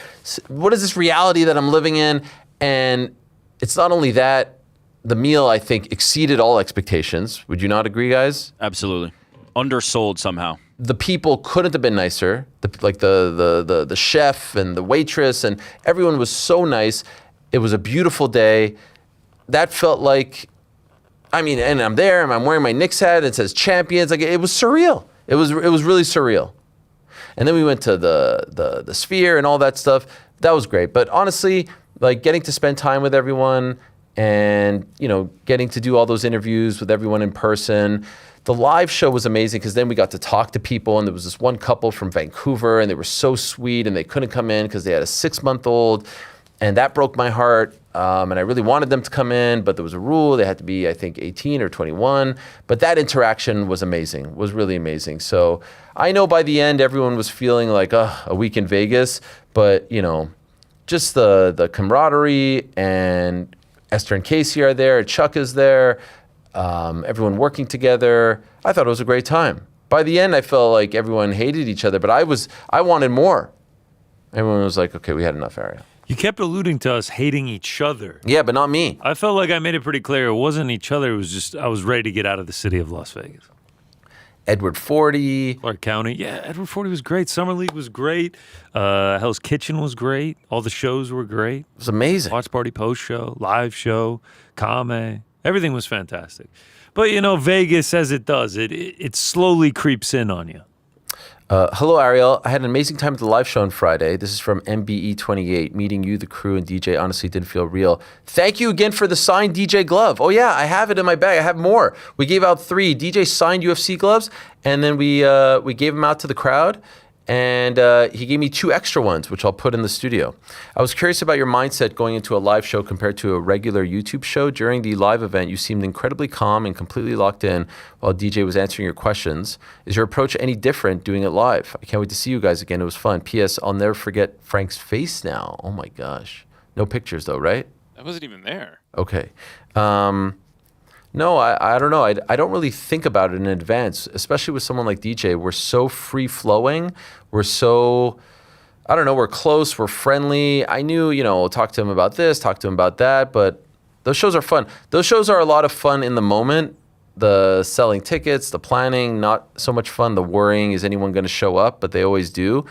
reality that I'm living in? And it's not only that, the meal, I think, exceeded all expectations. Would you not agree, guys? Absolutely. Undersold somehow. The people couldn't have been nicer. The chef and the waitress and everyone was so nice. It was a beautiful day. That felt like, and I'm there and I'm wearing my Knicks hat and it says champions. Like, it was surreal. It was really surreal. And then we went to the Sphere and all that stuff. That was great. But honestly, like getting to spend time with everyone and, getting to do all those interviews with everyone in person. The live show was amazing because then we got to talk to people, and there was this one couple from Vancouver, and they were so sweet, and they couldn't come in because they had a 6-month-old, and that broke my heart. And I really wanted them to come in, but there was a rule. They had to be, I think, 18 or 21. But that interaction was amazing, was really amazing. So I know by the end, everyone was feeling like, a week in Vegas, but, just the camaraderie, and Esther and Casey are there, Chuck is there, everyone working together. I thought it was a great time. By the end, I felt like everyone hated each other, but I wanted more. Everyone was like, okay, we had enough, Ariel. You kept alluding to us hating each other. Yeah, but not me. I felt like I made it pretty clear it wasn't each other. It was just I was ready to get out of the city of Las Vegas. Edward Forty. Clark County. Yeah, Edward Forty was great. Summer League was great. Hell's Kitchen was great. All the shows were great. It was amazing. Watch Party Post Show, live show, Kame. Everything was fantastic. But, Vegas, as it does, it slowly creeps in on you. Hello, Ariel. I had an amazing time at the live show on Friday. This is from MBE28. Meeting you, the crew, and DJ honestly didn't feel real. Thank you again for the signed DJ glove. Oh, yeah, I have it in my bag. I have more. We gave out 3 DJ signed UFC gloves, and then we gave them out to the crowd. And he gave me 2 extra ones, which I'll put in the studio. I was curious about your mindset going into a live show compared to a regular YouTube show. During the live event, you seemed incredibly calm and completely locked in while DJ was answering your questions. Is your approach any different doing it live? I can't wait to see you guys again. It was fun. P.S. I'll never forget Frank's face now. Oh my gosh. No pictures though, right? I wasn't even there. Okay. No, I don't know. I don't really think about it in advance, especially with someone like DJ. We're so free-flowing. We're so, I don't know, we're close, we're friendly. I knew, talk to him about this, talk to him about that, but those shows are fun. Those shows are a lot of fun in the moment. The selling tickets, the planning, not so much fun. The worrying, is anyone going to show up? But they always do.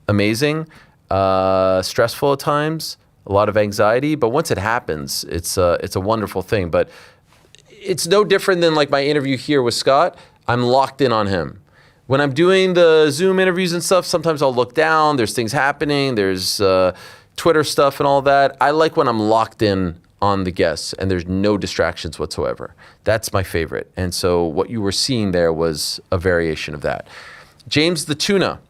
Amazing, stressful at times. A lot of anxiety, but once it happens, it's a wonderful thing. But it's no different than like my interview here with Scott. I'm locked in on him. When I'm doing the Zoom interviews and stuff, sometimes I'll look down. There's things happening. There's Twitter stuff and all that. I like when I'm locked in on the guests and there's no distractions whatsoever. That's my favorite. And so what you were seeing there was a variation of that. James the Tuna.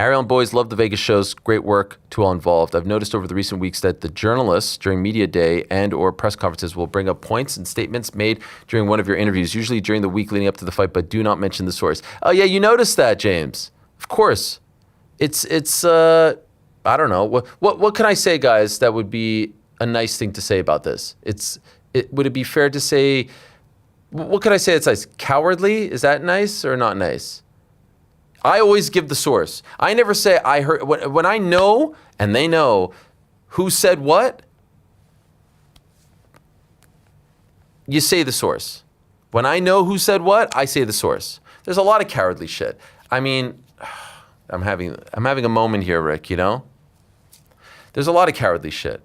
Ariel and boys love the Vegas shows. Great work to all involved. I've noticed over the recent weeks that the journalists during media day and or press conferences will bring up points and statements made during one of your interviews, usually during the week leading up to the fight, but do not mention the source. Oh yeah, you noticed that, James. Of course. It's I don't know. What can I say, guys, that would be a nice thing to say about this? Would it be fair to say, what could I say that's nice? Cowardly? Is that nice or not nice? I always give the source. I never say I heard. When I know, and they know, who said what, you say the source. When I know who said what, I say the source. There's a lot of cowardly shit. I mean, I'm having a moment here, Rick, There's a lot of cowardly shit.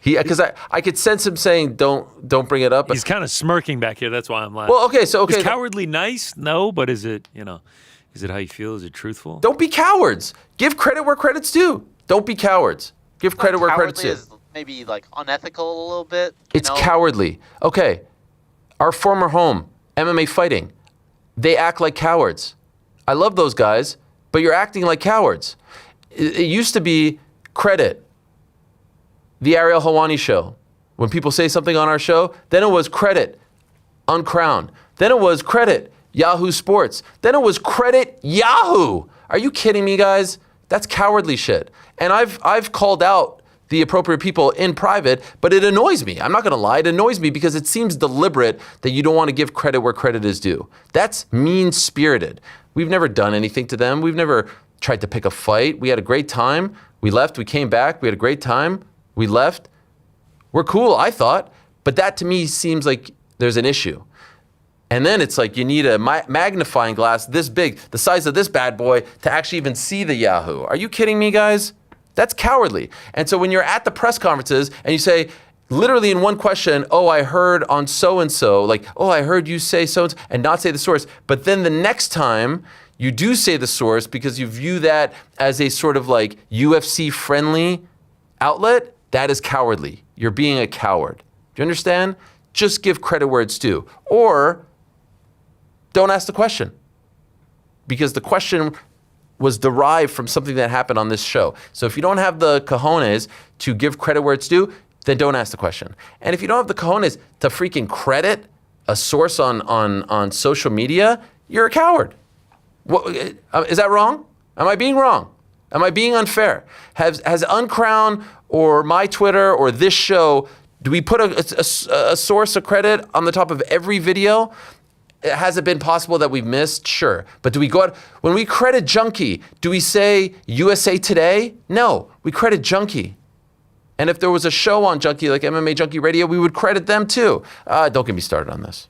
Because I could sense him saying, don't bring it up. He's kind of smirking back here. That's why I'm laughing. Well, okay. Is cowardly nice? No, but is it how you feel? Is it truthful? Don't be cowards. Give credit where credit's due. Don't be cowards. Give credit where credit's due. Cowardly is maybe like unethical a little bit. It's cowardly. Okay. Our former home, MMA fighting, they act like cowards. I love those guys, but you're acting like cowards. It used to be credit. The Ariel Helwani Show. When people say something on our show, then it was credit, Uncrowned. Then it was credit, Yahoo Sports. Then it was credit, Yahoo. Are you kidding me, guys? That's cowardly shit. And I've called out the appropriate people in private, but it annoys me. I'm not gonna lie, it annoys me because it seems deliberate that you don't want to give credit where credit is due. That's mean-spirited. We've never done anything to them. We've never tried to pick a fight. We had a great time. We left, we came back, we had a great time. We left. We're cool, I thought. But that to me seems like there's an issue. And then it's like you need a magnifying glass this big, the size of this bad boy, to actually even see the Yahoo. Are you kidding me, guys? That's cowardly. And so when you're at the press conferences and you say, literally in one question, oh, I heard on so-and-so, like, oh, I heard you say so-and-so, and not say the source. But then the next time you do say the source because you view that as a sort of like UFC-friendly outlet, that is cowardly. You're being a coward. Do you understand? Just give credit where it's due. Or don't ask the question. Because the question was derived from something that happened on this show. So if you don't have the cojones to give credit where it's due, then don't ask the question. And if you don't have the cojones to freaking credit a source on social media, you're a coward. Is that wrong? Am I being wrong? Am I being unfair? Has Uncrowned or my Twitter or this show, do we put a source of credit on the top of every video? Has it been possible that we've missed? Sure. But do we go out, when we credit Junkie, do we say USA Today? No, we credit Junkie. And if there was a show on Junkie, like MMA Junkie Radio, we would credit them too. Don't get me started on this.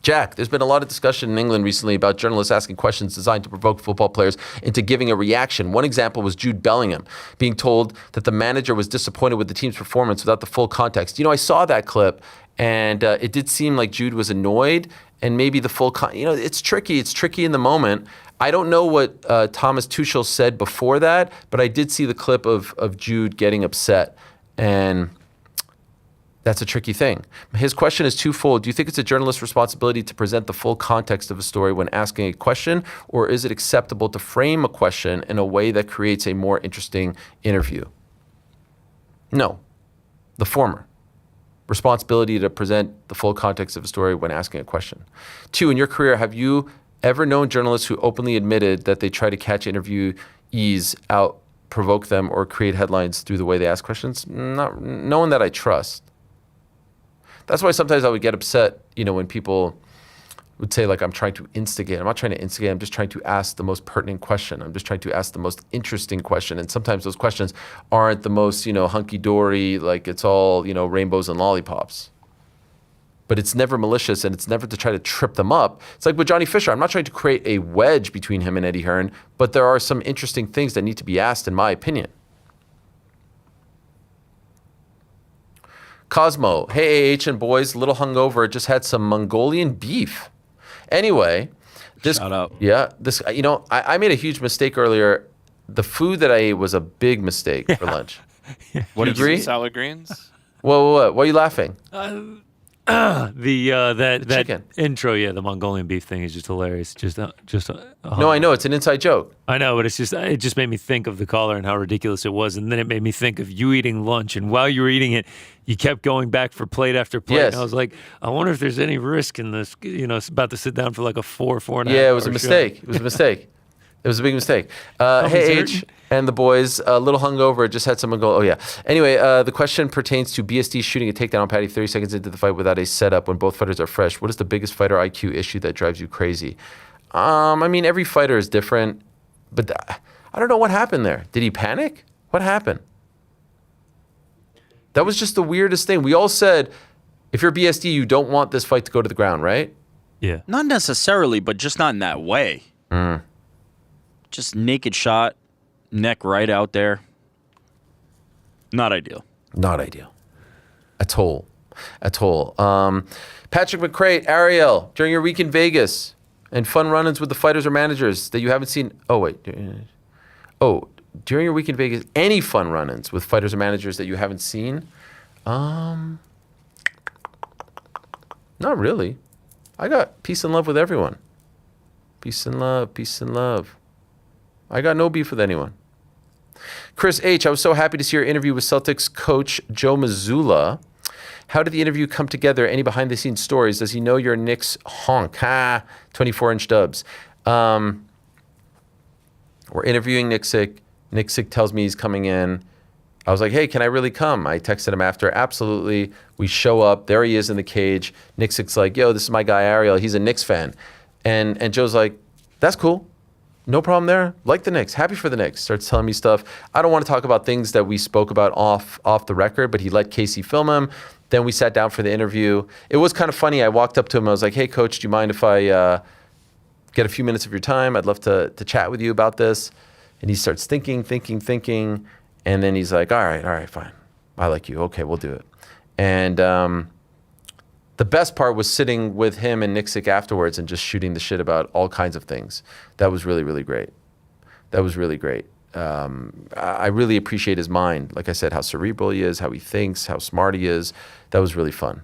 Jack, there's been a lot of discussion in England recently about journalists asking questions designed to provoke football players into giving a reaction. One example was Jude Bellingham being told that the manager was disappointed with the team's performance without the full context. I saw that clip, and it did seem like Jude was annoyed, and maybe the full it's tricky. It's tricky in the moment. I don't know what Thomas Tuchel said before that, but I did see the clip of Jude getting upset, and that's a tricky thing. His question is twofold. Do you think it's a journalist's responsibility to present the full context of a story when asking a question, or is it acceptable to frame a question in a way that creates a more interesting interview? No, the former. Responsibility to present the full context of a story when asking a question. 2, in your career, have you ever known journalists who openly admitted that they try to catch interviewees out, provoke them, or create headlines through the way they ask questions? No one that I trust. That's why sometimes I would get upset, when people would say, like, I'm trying to instigate. I'm not trying to instigate. I'm just trying to ask the most pertinent question. I'm just trying to ask the most interesting question. And sometimes those questions aren't the most, hunky-dory, like it's all, rainbows and lollipops. But it's never malicious, and it's never to try to trip them up. It's like with Johnny Fisher. I'm not trying to create a wedge between him and Eddie Hearn, but there are some interesting things that need to be asked, in my opinion. Cosmo, hey AH and boys, a little hungover, just had some Mongolian beef. Anyway, Shout out. Yeah, I made a huge mistake earlier. The food that I ate was a big mistake for lunch. What you did you agree? salad greens? Whoa, why are you laughing? That chicken. intro, the Mongolian beef thing is just hilarious. No, I know it's an inside joke. I know, but it just made me think of the caller and how ridiculous it was, and then it made me think of you eating lunch, and while you were eating it, you kept going back for plate after plate. Yes. And I was like, I wonder if there's any risk in this. It's about to sit down for like a 4.5 Yeah, it was a hour mistake. show. It was a mistake. It was a big mistake. Hey H and the boys, a little hungover, just had someone go, oh yeah. Anyway, the question pertains to BSD shooting a takedown on Patty 30 seconds into the fight without a setup when both fighters are fresh. What is the biggest fighter IQ issue that drives you crazy? Every fighter is different, but I don't know what happened there. Did he panic? What happened? That was just the weirdest thing. We all said, if you're BSD, you don't want this fight to go to the ground, right? Yeah. Not necessarily, but just not in that way. Just naked shot, neck right out there. Not ideal. Not ideal. At all. Patrick McCray, Ariel, during your week in Vegas and fun run-ins with the fighters or managers that you haven't seen. During your week in Vegas, any fun run-ins with fighters or managers that you haven't seen? Not really. I got peace and love with everyone. Peace and love. I got no beef with anyone. Chris H., I was so happy to see your interview with Celtics coach Joe Mazzulla. How did the interview come together? Any behind-the-scenes stories? Does he know your Knicks honk? 24-inch dubs. We're interviewing Nick Sick. Nick Sick tells me he's coming in. I was like, hey, can I really come? I texted him after. Absolutely. We show up. There he is in the cage. Nick Sick's like, yo, this is my guy Ariel. He's a Knicks fan. And Joe's like, that's cool. No problem there. Like the Knicks. Happy for the Knicks. Starts telling me stuff. I don't want to talk about things that we spoke about off the record, but he let Casey film him. Then we sat down for the interview. It was kind of funny. I walked up to him. I was like, hey, coach, do you mind if I get a few minutes of your time? I'd love to chat with you about this. And he starts thinking. And then he's like, all right, fine. I like you. Okay, we'll do it. And the best part was sitting with him and Nick Sick afterwards and just shooting the shit about all kinds of things. That was really, really great. I really appreciate his mind. Like I said, how cerebral he is, how he thinks, how smart he is. That was really fun.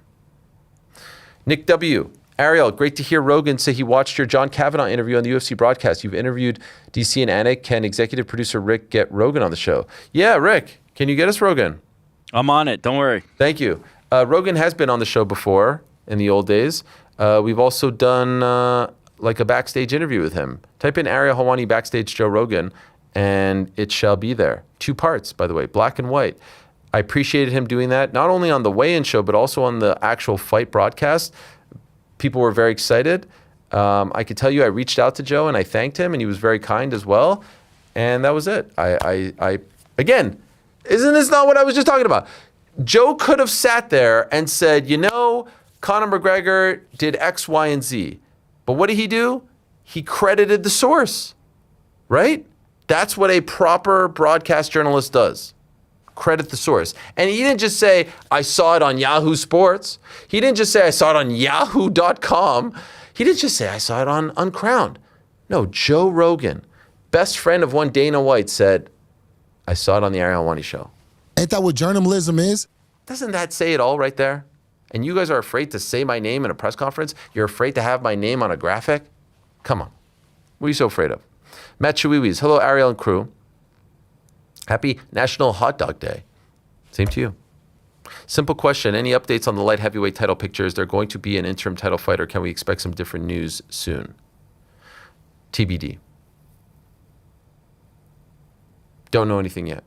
Nick W. Ariel, great to hear Rogan say he watched your John Kavanaugh interview on the UFC broadcast. You've interviewed DC and Anik. Can executive producer Rick get Rogan on the show? Yeah, Rick, can you get us Rogan? I'm on it. Don't worry. Thank you. Rogan has been on the show before in the old days. We've also done like a backstage interview with him. Type in Ariel Helwani backstage Joe Rogan and it shall be there. 2 parts, by the way, black and white. I appreciated him doing that, not only on the weigh-in show, but also on the actual fight broadcast. People were very excited. I could tell you I reached out to Joe and I thanked him and he was very kind as well. And that was it. I again, isn't this not what I was just talking about? Joe could have sat there and said, Conor McGregor did X, Y, and Z. But what did he do? He credited the source, right? That's what a proper broadcast journalist does. Credit the source. And he didn't just say, I saw it on Yahoo Sports. He didn't just say, I saw it on yahoo.com. He didn't just say, I saw it on Uncrowned. No, Joe Rogan, best friend of one Dana White, said, I saw it on the Ariel Helwani Show. Ain't that what journalism is? Doesn't that say it all right there? And you guys are afraid to say my name in a press conference? You're afraid to have my name on a graphic? Come on. What are you so afraid of? Matt Chuiwis, hello, Ariel and crew. Happy National Hot Dog Day. Same to you. Simple question. Any updates on the light heavyweight title picture? Is there going to be an interim title fight, or can we expect some different news soon? TBD. Don't know anything yet.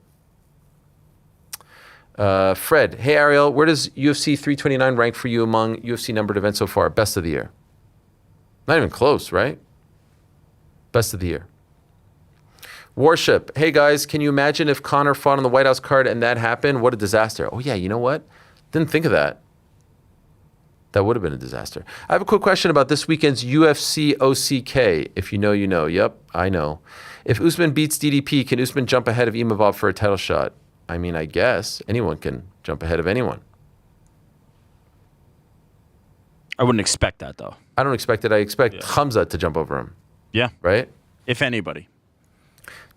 Fred, hey Ariel, where does UFC 329 rank for you among UFC numbered events so far? Best of the year. Not even close, right? Best of the year. Warship, hey guys, can you imagine if Conor fought on the White House card and that happened? What a disaster. Oh yeah, you know what? Didn't think of that. That would have been a disaster. I have a quick question about this weekend's UFC OCK. If you know, you know. Yep, I know. If Usman beats DDP, can Usman jump ahead of Imavov for a title shot? I mean, I guess anyone can jump ahead of anyone. I wouldn't expect that, though. I don't expect it. I expect Khamzat to jump over him. Yeah. Right? If anybody.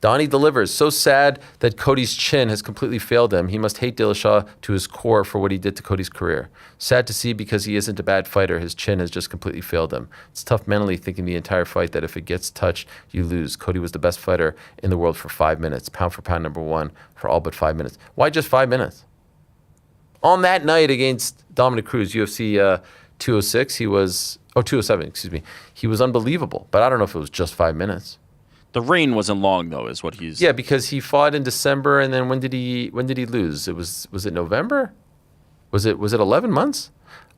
Donnie delivers. So sad that Cody's chin has completely failed him. He must hate Dillashaw to his core for what he did to Cody's career. Sad to see because he isn't a bad fighter. His chin has just completely failed him. It's tough mentally thinking the entire fight that if it gets touched, you lose. Cody was the best fighter in the world for 5 minutes. Pound for pound number one for all but 5 minutes. Why just 5 minutes? On that night against Dominic Cruz, UFC 206, he was, 207, excuse me. He was unbelievable, but I don't know if it was just 5 minutes. The reign wasn't long though, is what he's. Yeah, because he fought in December, and then when did he lose? Was it November? Was it 11 months?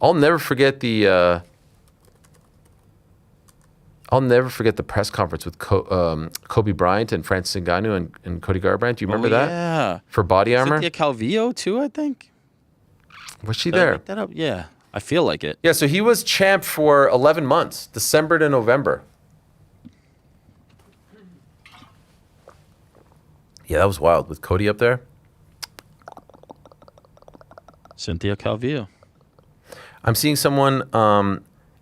I'll never forget the press conference with Kobe Bryant and Francis Ngannou and Cody Garbrandt. Do you remember that? Yeah. For Body Armor. Cynthia Calvillo too, I think. Was she Did I there? make that up? Yeah, I feel like it. Yeah, so he was champ for 11 months, December to November. Yeah, that was wild with Cody up there. Cynthia Calvillo. I'm seeing someone,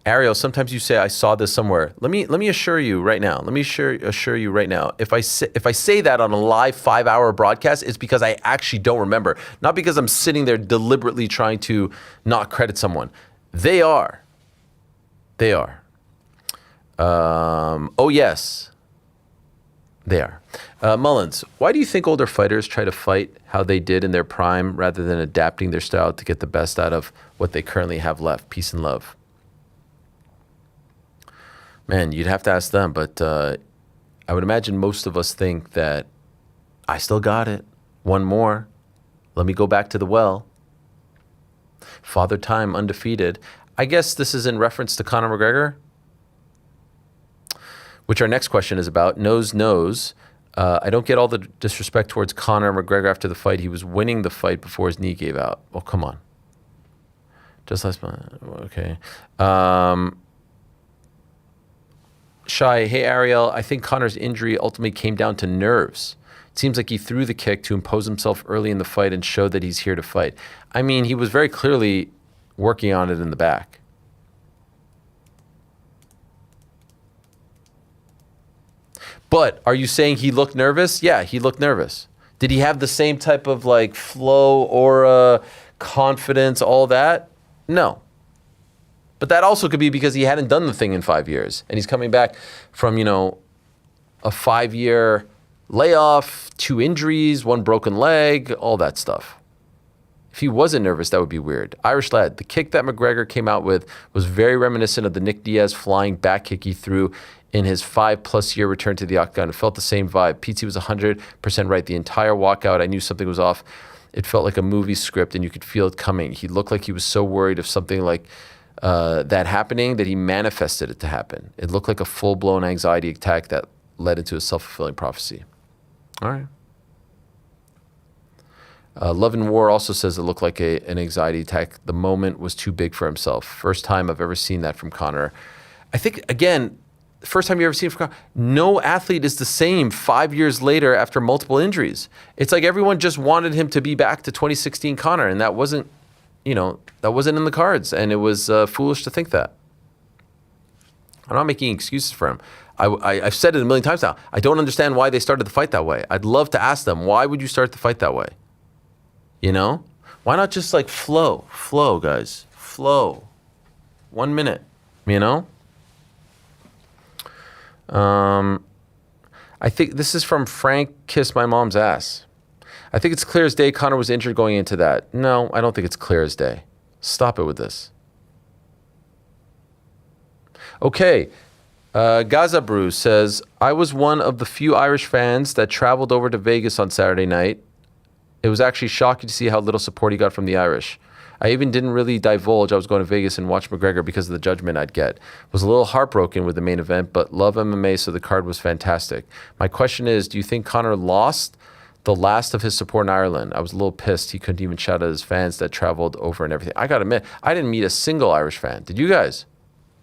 Ariel, sometimes you say, I saw this somewhere. Let me assure you right now. Let me assure you right now. If I say that on a live 5-hour broadcast, it's because I actually don't remember. Not because I'm sitting there deliberately trying to not credit someone. They are. Oh, yes. They are. Mullins, why do you think older fighters try to fight how they did in their prime rather than adapting their style to get the best out of what they currently have left? Peace and love. Man, you'd have to ask them, but I would imagine most of us think that I still got it. One more. Let me go back to the well. Father Time undefeated. I guess this is in reference to Conor McGregor, which our next question is about. Nose. I don't get all the disrespect towards Conor McGregor after the fight. He was winning the fight before his knee gave out. Oh, come on. Just last month. Okay. Shy, hey Ariel, I think Conor's injury ultimately came down to nerves. It seems like he threw the kick to impose himself early in the fight and showed that he's here to fight. I mean, he was very clearly working on it in the back. But are you saying he looked nervous? Yeah, he looked nervous. Did he have the same type of like flow, aura, confidence, all that? No. But that also could be because he hadn't done the thing in 5 years. And he's coming back from, a 5-year layoff, 2 injuries, 1 broken leg, all that stuff. If he wasn't nervous, that would be weird. Irish Lad, the kick that McGregor came out with was very reminiscent of the Nick Diaz flying back kick he threw in his 5+ year return to the octagon. It felt the same vibe. PT was 100% right. The entire walkout, I knew something was off. It felt like a movie script, and you could feel it coming. He looked like he was so worried of something like that happening that he manifested it to happen. It looked like a full-blown anxiety attack that led into a self-fulfilling prophecy. All right. Love and War also says it looked like an anxiety attack. The moment was too big for himself. First time I've ever seen that from Conor. I think, again, first time you ever seen it from Conor, no athlete is the same 5 years later after multiple injuries. It's like everyone just wanted him to be back to 2016 Conor, and that wasn't, that wasn't in the cards, and it was foolish to think that. I'm not making excuses for him. I've said it a million times now. I don't understand why they started the fight that way. I'd love to ask them, why would you start the fight that way? Why not just like flow, guys, flow. 1 minute, I think this is from Frank Kiss My Mom's Ass. I think it's clear as day Conor was injured going into that. No, I don't think it's clear as day. Stop it with this. Okay. Gaza Brew says, I was one of the few Irish fans that traveled over to Vegas on Saturday night. It was actually shocking to see how little support he got from the Irish. I even didn't really divulge I was going to Vegas and watch McGregor because of the judgment I'd get. Was a little heartbroken with the main event, but love MMA, so the card was fantastic. My question is, do you think Conor lost the last of his support in Ireland? I was a little pissed he couldn't even shout at his fans that traveled over and everything. I got to admit, I didn't meet a single Irish fan. Did you guys?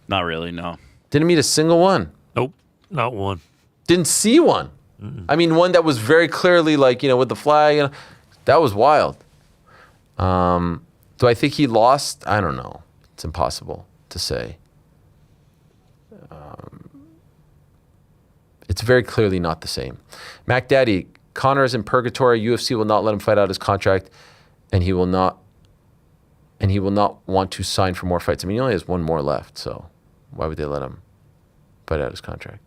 Not really, no. Didn't meet a single one? Nope, not one. Didn't see one? I mean, one that was very clearly like, with the flag, that was wild. Do I think he lost? I don't know. It's impossible to say. It's very clearly not the same. Mac Daddy, Conor is in purgatory. UFC will not let him fight out his contract, and he will not want to sign for more fights. I mean, he only has one more left, so why would they let him fight out his contract?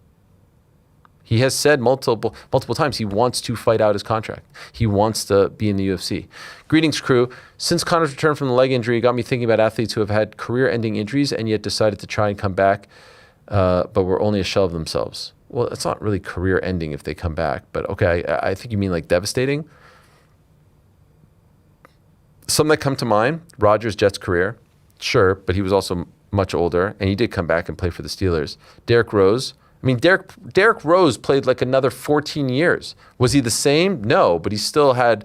He has said multiple times he wants to fight out his contract. He wants to be in the UFC. Greetings, crew. Since Conor's return from the leg injury, it got me thinking about athletes who have had career-ending injuries and yet decided to try and come back, but were only a shell of themselves. Well, it's not really career-ending if they come back, but okay, I think you mean like devastating. Some that come to mind, Rogers' Jets career, sure, but he was also much older, and he did come back and play for the Steelers. Derrick Rose. I mean, Derrick Rose played like another 14 years. Was he the same? No, but he still had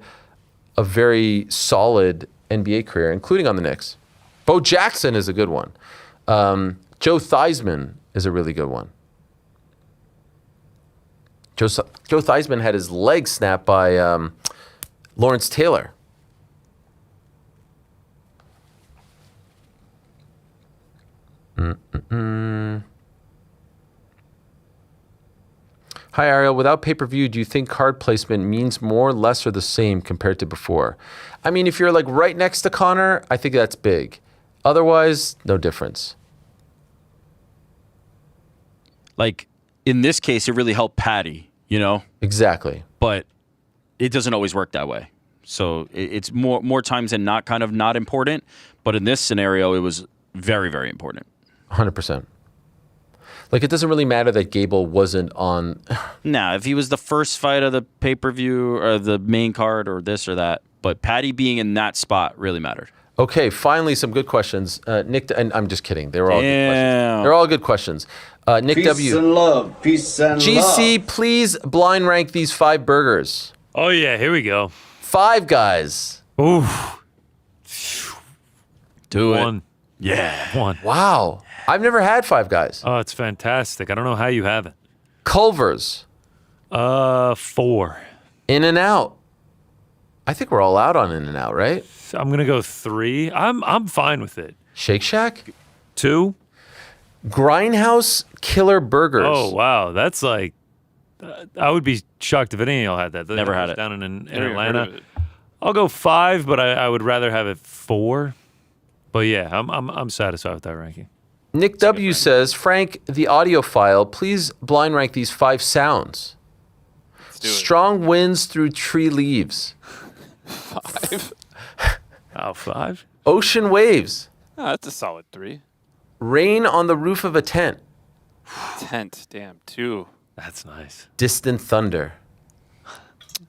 a very solid NBA career, including on the Knicks. Bo Jackson is a good one. Joe Theismann is a really good one. Joe Theismann had his leg snapped by Lawrence Taylor. Hi, Ariel. Without pay-per-view, do you think card placement means more, less, or the same compared to before? I mean, if you're like right next to Conor, I think that's big. Otherwise, no difference. Like, in this case, it really helped Patty, Exactly. But it doesn't always work that way. So it's more times than not kind of not important. But in this scenario, it was very, very important. 100%. Like, it doesn't really matter that Gable wasn't on. Nah, if he was the first fight of the pay-per-view or the main card or this or that. But Patty being in that spot really mattered. Okay, finally, some good questions. Nick, and I'm just kidding. They were all good questions. They're all good questions. Nick Peace W. and love. Peace and GC, love. please blind rank these 5 burgers. Oh, yeah, here we go. 5 Guys. Ooh. Do One. it. Yeah. One. Wow. I've never had 5 Guys. Oh, it's fantastic. I don't know how you haven't. Culver's. 4. In-N-Out. I think we're all out on In-N-Out, right? I'm gonna go 3. I'm fine with it. Shake Shack. 2. Grindhouse Killer Burgers. Oh wow, that's like. I would be shocked if any of y'all had that. Never had it. Down in Never heard of Atlanta. it. I'll go 5, but I would rather have it 4. But yeah, I'm satisfied with that ranking. Nick W. says, Frank, the audiophile, please blind rank these 5 sounds. Let's do it. Strong winds through tree leaves. 5. Oh, 5? Ocean waves. Oh, that's a solid 3. Rain on the roof of a tent. Tent, damn, 2. That's nice. Distant thunder.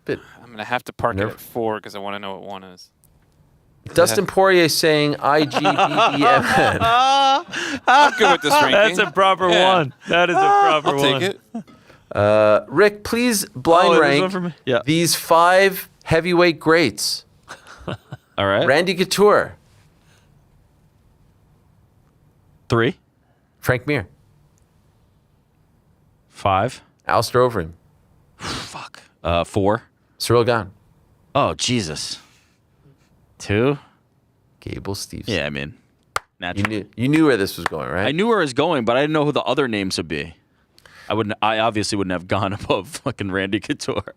Bit I'm gonna have to park it at 4 because I want to know what 1 is. Dustin Poirier saying IGBBMN. I'm good with this ranking. That's a proper one. That is a proper I'll one. take it. Rick, please blind there's one for rank me. Yeah. these 5 heavyweight greats. All right. Randy Couture. 3. Frank Mir. 5. Alistair Overeem. Fuck. 4. Cyril Gahn. Oh, Jesus. 2. Gable Stevenson. Yeah, I mean, naturally. You knew where this was going, right? I knew where it was going, but I didn't know who the other names would be. I obviously wouldn't have gone above fucking Randy Couture.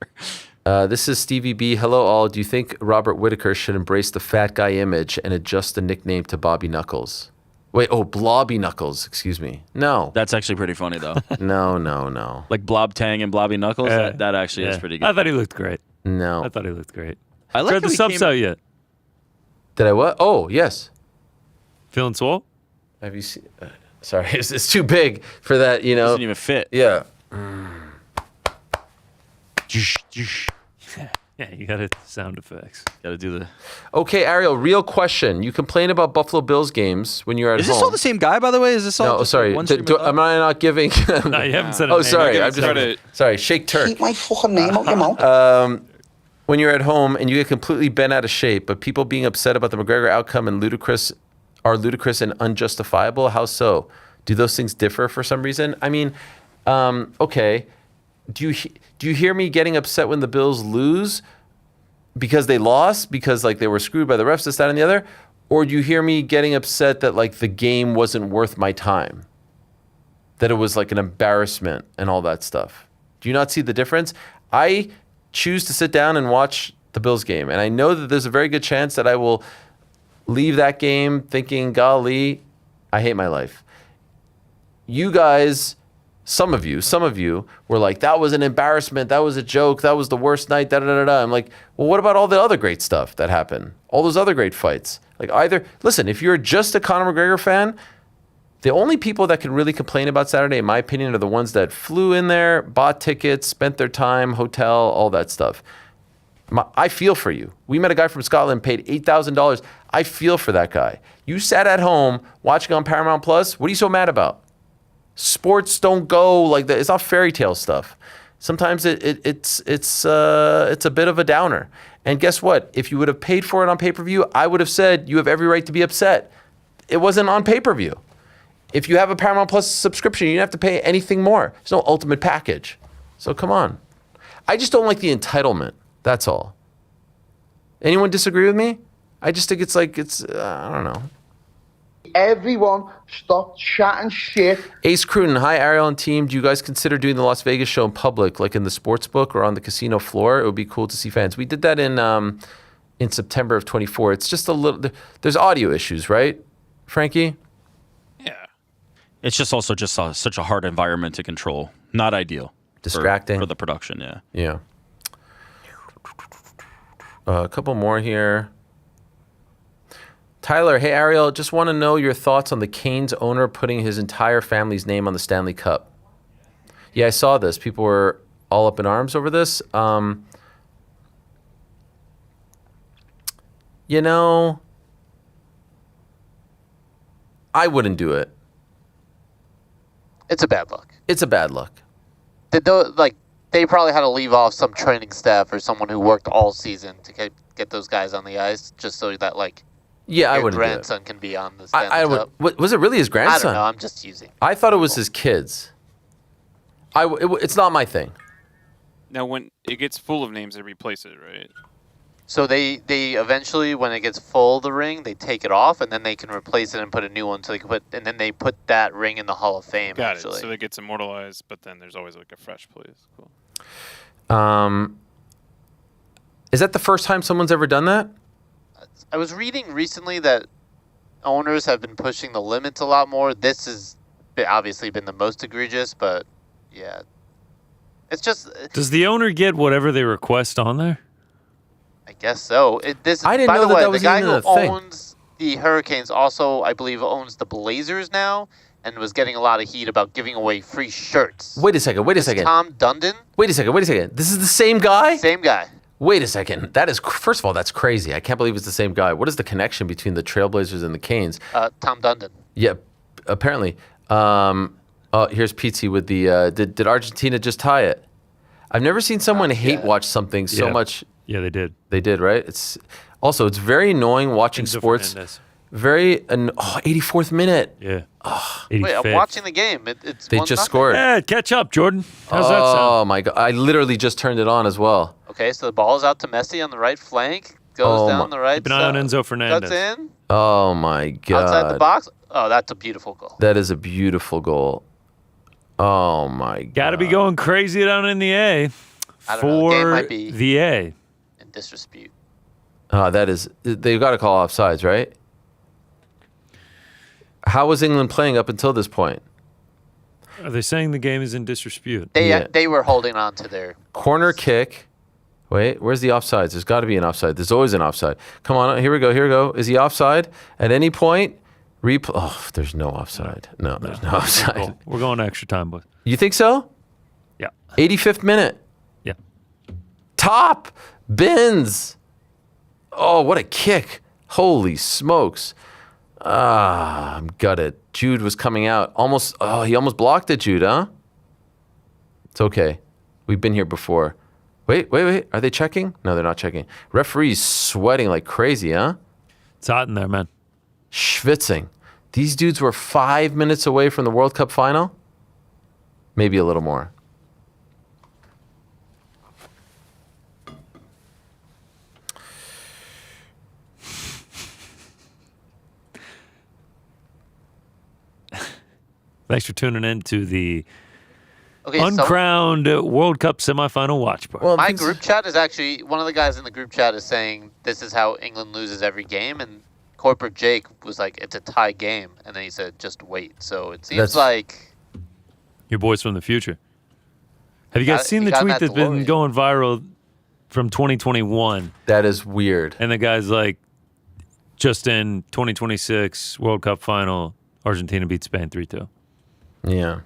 This is Stevie B. Hello, all. Do you think Robert Whittaker should embrace the fat guy image and adjust the nickname to Bobby Knuckles? Wait, Blobby Knuckles. Excuse me. No. That's actually pretty funny, though. No. Like Blob Tang and Blobby Knuckles? That actually is pretty good. I thought he looked great. No. I thought he looked great. I like Tried the how he subs came- out yet? Did I what? Oh, yes. Feeling swole? Have you seen? Sorry, it's too big for that, you know. Doesn't even fit. Yeah. Yeah, you got sound effects. Got to do the. Okay, Ariel, real question. You complain about Buffalo Bills games when you're at Is home. this all the same guy, by the way? Is this all? No, just sorry. Like one stream of Am I not giving? No, you haven't said a Oh, name. sorry. You're I'm just sorry. Shake Turk. Keep my fucking name out your mouth. When you're at home and you get completely bent out of shape, but people being upset about the McGregor outcome and ludicrous and unjustifiable. How so? Do those things differ for some reason? I mean, okay. Do you hear me getting upset when the Bills lose because they lost, because like they were screwed by the refs, this, that, and the other? Or do you hear me getting upset that like the game wasn't worth my time? That it was like an embarrassment and all that stuff? Do you not see the difference? I choose to sit down and watch the Bills game, and I know that there's a very good chance that I will leave that game thinking, golly, I hate my life. You guys, some of you were like, that was an embarrassment, that was a joke, that was the worst night, da-da-da-da. I'm like, well, what about all the other great stuff that happened? All those other great fights? Like listen, if you're just a Conor McGregor fan, the only people that can really complain about Saturday, in my opinion, are the ones that flew in there, bought tickets, spent their time, hotel, all that stuff. I feel for you. We met a guy from Scotland, paid $8,000. I feel for that guy. You sat at home watching on Paramount Plus. What are you so mad about? Sports don't go like that. It's not fairy tale stuff. Sometimes it's a bit of a downer. And guess what? If you would have paid for it on pay-per-view, I would have said you have every right to be upset. It wasn't on pay-per-view. If you have a Paramount Plus subscription, you don't have to pay anything more. There's no ultimate package. So come on. I just don't like the entitlement. That's all. Anyone disagree with me? I just think I don't know. Everyone stop chatting shit. Ace Cruton, hi Ariel and team. Do you guys consider doing the Las Vegas show in public, like in the sports book or on the casino floor? It would be cool to see fans. We did that in September of 24. It's just a little, there's audio issues, right, Frankie? It's just also such a hard environment to control. Not ideal. Distracting. For the production, yeah. Yeah. A couple more here. Tyler, hey Ariel, just want to know your thoughts on the Canes owner putting his entire family's name on the Stanley Cup. Yeah, I saw this. People were all up in arms over this. You know, I wouldn't do it. It's a bad look. It's a bad look. They probably had to leave off some training staff or someone who worked all season to get those guys on the ice, just so that yeah, I your wouldn't grandson can be on the Stanley Cup. Was it really his grandson? I don't know. I'm just using. I thought it was his kids. It's not my thing. Now, when it gets full of names, they replace it, right? So they eventually, when it gets full, the ring, they take it off, and then they can replace it and put a new one. So they can and then they put that ring in the Hall of Fame. Got actually. it. So it gets immortalized, but then there's always like a fresh place. Cool. Is that the first time someone's ever done that? I was reading recently that owners have been pushing the limits a lot more. This has obviously been the most egregious, but yeah, it's just. Does the owner get whatever they request on there? I guess so. I didn't by know the way, that was the guy even who a thing. owns the Hurricanes also, I believe, owns the Blazers now, and was getting a lot of heat about giving away free shirts. Wait a second. Tom Dundon? Wait a second. This is the same guy? Same guy. Wait a second. That is, first of all, that's crazy. I can't believe it's the same guy. What is the connection between the Trailblazers and the Canes? Tom Dundon. Yeah, apparently. Here's Pizzi with the, did Argentina just tie it? I've never seen someone hate watch something so much. Yeah, they did. They did, right? Also, it's very annoying watching Enzo sports. Fernandez. 84th minute. Yeah. Wait, I'm watching the game. It's They 1-0. just scored. Yeah, catch up, Jordan. How's that sound? Oh my god! I literally just turned it on as well. Okay, so the ball is out to Messi on the right flank. Goes Oh down my- the right Keep an eye on side. Enzo Fernandez. Cuts in. Oh my god! Outside the box. Oh, that's a beautiful goal. That is a beautiful goal. Oh my god! Got to be going crazy down in the A I don't know. The game for might be the A. in disrepute. That is. They've got to call offsides, right? How was England playing up until this point? Are they saying the game is in disrepute? They were holding on to their Corner kick. Wait, where's the offsides? There's got to be an offside. There's always an offside. Come on, here we go. Here we go. Is he offside at any point? Oh, there's no offside. No, there's no offside. We're going to extra time, boys. You think so? Yeah. 85th minute. Yeah. Top bins. Oh, what a kick. Holy smokes. I'm gutted. Jude was coming out. He almost blocked it, Jude, huh? It's okay. We've been here before. Wait. Are they checking? No, they're not checking. Referee's sweating like crazy, huh? It's hot in there, man. Schwitzing. These dudes were 5 minutes away from the World Cup final? Maybe a little more. Thanks for tuning in to the Okay, uncrowned World Cup semifinal watch party. My group chat is actually one of the guys in the group chat is saying this is how England loses every game, and Corporate Jake was like, it's a tie game, and then he said, just wait. So it seems like your boys from the future. Have you guys seen the got tweet that that's been DeLorean. going viral from 2021? That is weird. And the guy's like, just in 2026 World Cup final, Argentina beat Spain 3-2. Yeah.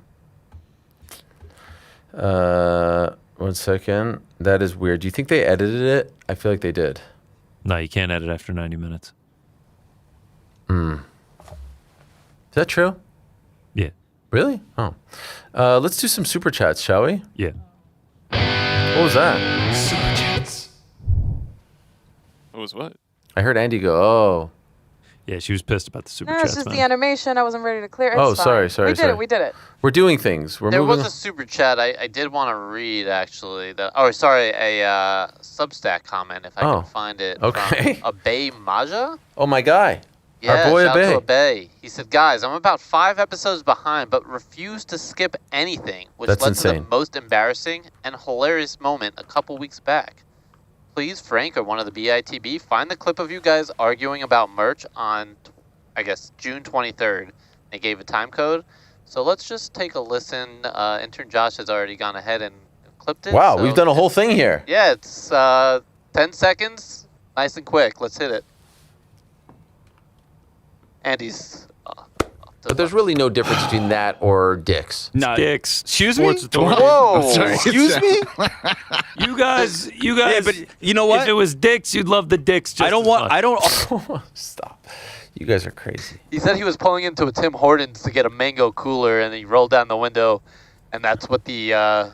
1 second. That is weird. Do you think they edited it? I feel like they did. No, you can't edit after 90 minutes. Is that true? Yeah. Really? Oh. Let's do some super chats, shall we? Yeah. What was that? Super chats. What was what? I heard Andy go, oh. Yeah, she was pissed about the super No, chats, it's just man. the animation. I wasn't ready to clear. It's Oh, fine. sorry. We did it. We're doing things. We're there moving. was a super chat I did want to read actually. A Substack comment if I Oh, can find it. okay. From Abay Maja. Oh, my guy. Yeah, Our boy shout out to Abay. Abay. He said, guys, I'm about 5 episodes behind, but refuse to skip anything, which That's led to insane. the most embarrassing and hilarious moment a couple weeks back. Please, Frank or one of the BITB, find the clip of you guys arguing about merch on, I guess, June 23rd. They gave a time code. So let's just take a listen. Intern Josh has already gone ahead and clipped it. Wow, so we've done a whole thing here. Yeah, it's 10 seconds. Nice and quick. Let's hit it. Andy's. But there's really no difference between that or dicks. No, dicks. Excuse me? Sports Authority. Whoa. Sorry. Excuse me? You guys. Yeah, but you know what? If it was dicks, you'd love the dicks just I don't as want. much. I don't. Stop. You guys are crazy. He said he was pulling into a Tim Hortons to get a mango cooler, and he rolled down the window, and that's what the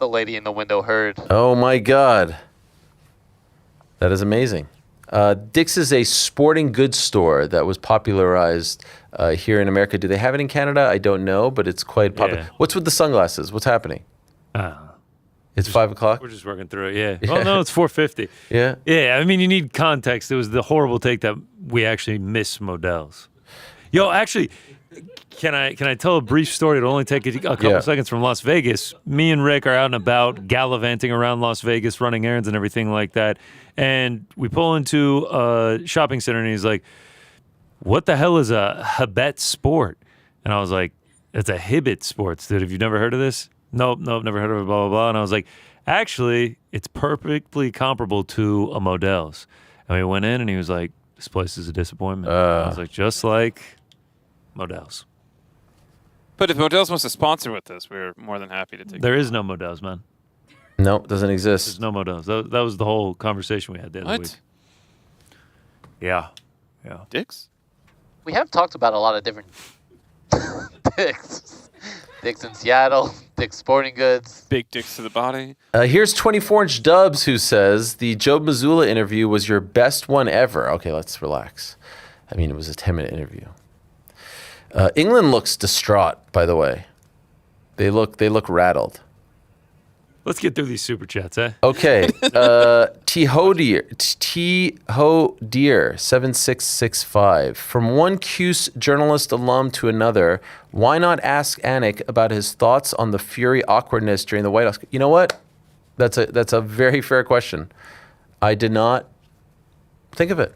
lady in the window heard. Oh, my God. That is amazing. Dick's is a sporting goods store that was popularized here in America. Do they have it in Canada? I don't know, but it's quite popular. Yeah. What's with the sunglasses? What's happening? It's 5 o'clock? We're just working through it. Yeah. Oh no, it's 4:50. Yeah. Yeah. I mean, you need context. It was the horrible take that we actually miss Modell's. Yo, actually, can I tell a brief story? It'll only take a couple seconds from Las Vegas. Me and Rick are out and about, gallivanting around Las Vegas, running errands and everything like that. And we pull into a shopping center, and he's like, "What the hell is a Habet sport?" And I was like, "It's a Hibbett Sports, dude. Have you never heard of this?" Nope, never heard of it, blah, blah, blah. And I was like, actually, it's perfectly comparable to a Modell's. And we went in, and he was like, this place is a disappointment. I was like, just like Modell's. But if Modell's wants to sponsor with this, we're more than happy to take There is no Modell's, man. No, it doesn't exist. There's no Modell's. That was the whole conversation we had the other week. Yeah. Dicks? We have talked about a lot of different dicks. Dicks in Seattle, Dick's Sporting Goods. Big dicks to the body. Here's 24-inch Dubs who says the Joe Mazzulla interview was your best one ever. Okay, let's relax. I mean, it was a 10-minute interview. England looks distraught, by the way. They look rattled. Let's get through these super chats, eh? Okay. T-Ho-Deer 7665. From one CUSE journalist alum to another, why not ask Anik about his thoughts on the Fury awkwardness during the White House? You know what? That's a very fair question. I did not think of it.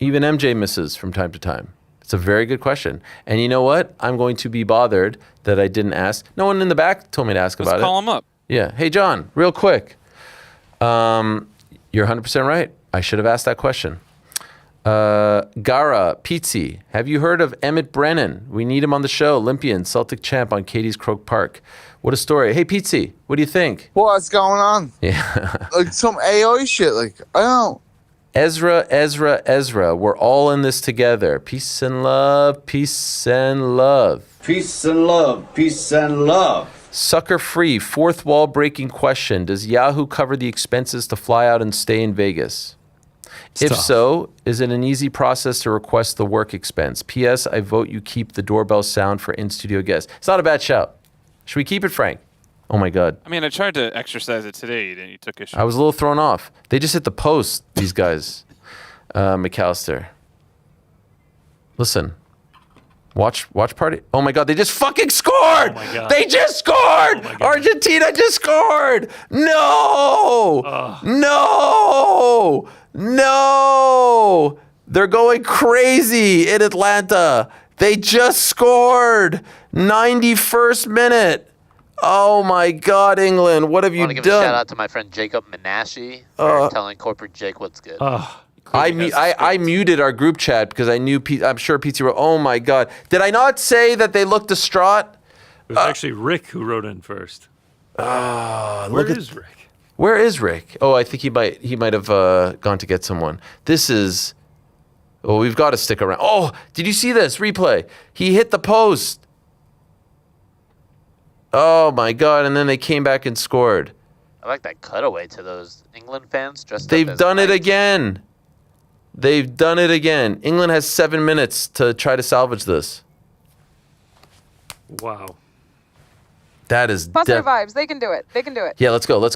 Even MJ misses from time to time. It's a very good question. And you know what? I'm going to be bothered that I didn't ask. No one in the back told me to ask about it. Let's call him up. Yeah. Hey, John, real quick. You're 100% right. I should have asked that question. Gara, Pizzi, have you heard of Emmett Brennan? We need him on the show. Olympian, Celtic champ on Katie's Croke Park. What a story. Hey, Pizzi, what do you think? What's going on? Yeah. Like some AI shit. Like, I don't. Ezra, we're all in this together. Peace and love, peace and love. Peace and love, peace and love. Sucker free, fourth wall breaking question. Does Yahoo cover the expenses to fly out and stay in Vegas? If tough. so, is it an easy process to request the work expense? P.S. I vote you keep the doorbell sound for in-studio guests. It's not a bad shout. Should we keep it, Frank? Oh my God. I mean, I tried to exercise it today, and you took issue. I was a little thrown off. They just hit the post, these guys. McAllister. Listen. Watch party. Oh my God, they just fucking scored! Oh my God. They just scored! Argentina just scored! No! No! They're going crazy in Atlanta. They just scored! 91st minute. Oh my God, England, what have you I want to give done? a shout out to my friend Jacob Menashe for telling corporate Jake what's good. I muted our group chat because I knew I'm sure Pizzi wrote, oh my God. Did I not say that they looked distraught? It was actually Rick who wrote in first. Where is Rick? Where is Rick? Oh, I think he might have gone to get someone. This is, we've got to stick around. Oh, did you see this replay? He hit the post. Oh my God, and then they came back and scored. I like that cutaway to those England fans dressed up They've as done it knights. again. They've done it again. England has 7 minutes to try to salvage this. Wow. That is Positive vibes. They can do it. They can do it. Yeah, let's go.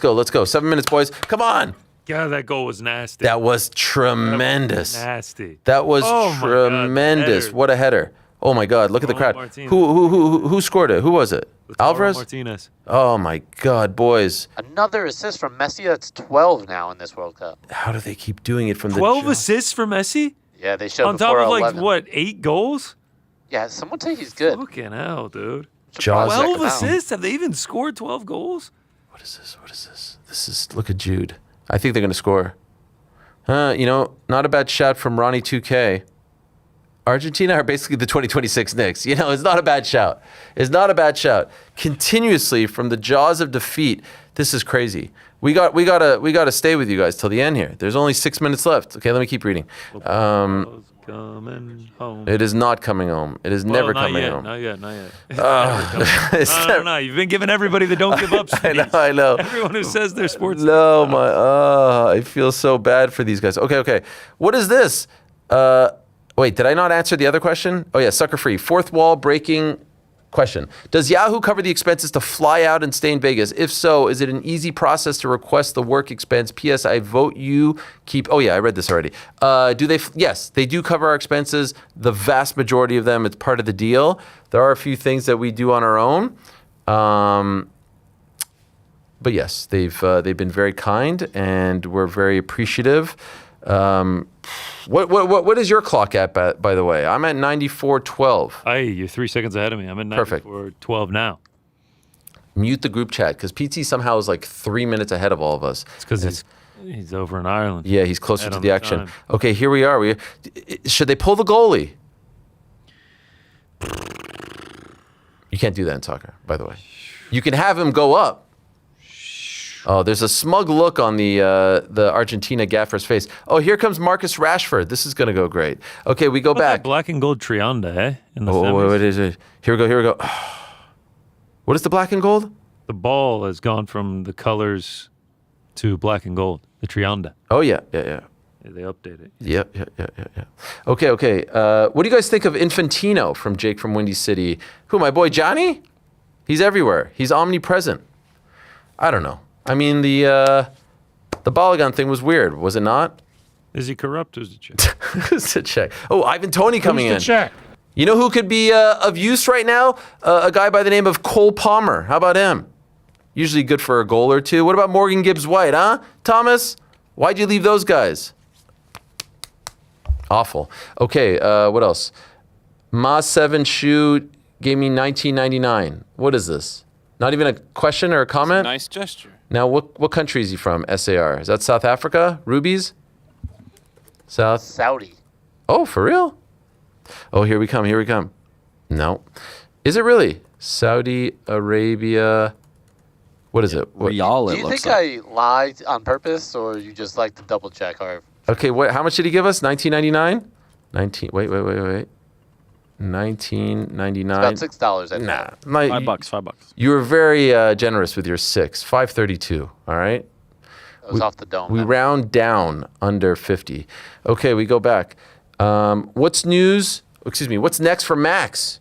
7 minutes, boys. Come on. God, that goal was nasty. That was tremendous. That was nasty. That was Oh my God, tremendous. header. What a header. Oh my God, look at the crowd. Martinez. Who scored it? Who was it? Alvarez? Martinez. Oh my God, boys. Another assist from Messi. That's 12 now in this World Cup. How do they keep doing it from 12 the assists for Messi? Yeah, they showed On top before of 11. 8 goals? Yeah, someone say he's good. Fucking hell, dude. Jaws. 12 assists? Have they even scored 12 goals? What is this? This is, look at Jude. I think they're going to score. Not a bad shot from Ronnie 2K. Argentina are basically the 2026 Knicks. It's not a bad shout. It's not a bad shout. Continuously from the jaws of defeat. This is crazy. We gotta stay with you guys till the end here. There's only 6 minutes left. Okay, let me keep reading. Coming home. It is not coming home. It is never coming home. Not yet. Not yet. It's I don't know. You've been giving everybody the don't give up speech. I know. Everyone who says they're sports. No, I feel so bad for these guys. Okay. What is this? Wait, did I not answer the other question? Oh yeah, sucker free. Fourth wall breaking question. Does Yahoo cover the expenses to fly out and stay in Vegas? If so, is it an easy process to request the work expense? P.S. I vote you keep. Oh yeah, I read this already. Do they? Yes, they do cover our expenses. The vast majority of them. It's part of the deal. There are a few things that we do on our own. But yes, they've been very kind, and we're very appreciative. What is your clock at, by the way? I'm at 94.12. Hey, you're 3 seconds ahead of me. I'm at 94.12 now. Mute the group chat because PT somehow is like 3 minutes ahead of all of us. It's because he's over in Ireland. Yeah, he's closer to the action. time. Okay, here we are. Should they pull the goalie? You can't do that in soccer, by the way. You can have him go up. Oh, there's a smug look on the Argentina gaffer's face. Oh, here comes Marcus Rashford. This is going to go great. Okay, we go back. Black and gold Trianda, eh? In the Wait, is it? Here we go. What is the black and gold? The ball has gone from the colors to black and gold. The Trianda. Oh, yeah. Yeah, they update it. Yeah. Okay. What do you guys think of Infantino from Jake from Windy City? Who, my boy Johnny? He's everywhere. He's omnipresent. I don't know. I mean, the Balogun thing was weird, was it not? Is he corrupt? Who's the check? Who's the check? Oh, Ivan Toney coming in. Who's the check? You know who could be of use right now? A guy by the name of Cole Palmer. How about him? Usually good for a goal or two. What about Morgan Gibbs-White, huh? Thomas, why'd you leave those guys? Awful. Okay, what else? Ma7 Shoe gave me $19.99. What is this? Not even a question or a comment? Nice gesture. Now, what country is he from, SAR? Is that South Africa? Rubies? Saudi. Oh, for real? Oh, here we come. No. Is it really? Saudi Arabia. What is it? What? Do you think I lied on purpose, or you just like to double check? Or Okay, how much did he give us? $19.99? Wait. $19.99. about $6. I think. Nah. $5. You were very generous with your $6. $5.32, all right? It was off the dome. We round down under 50. Okay, we go back. What's next for Max?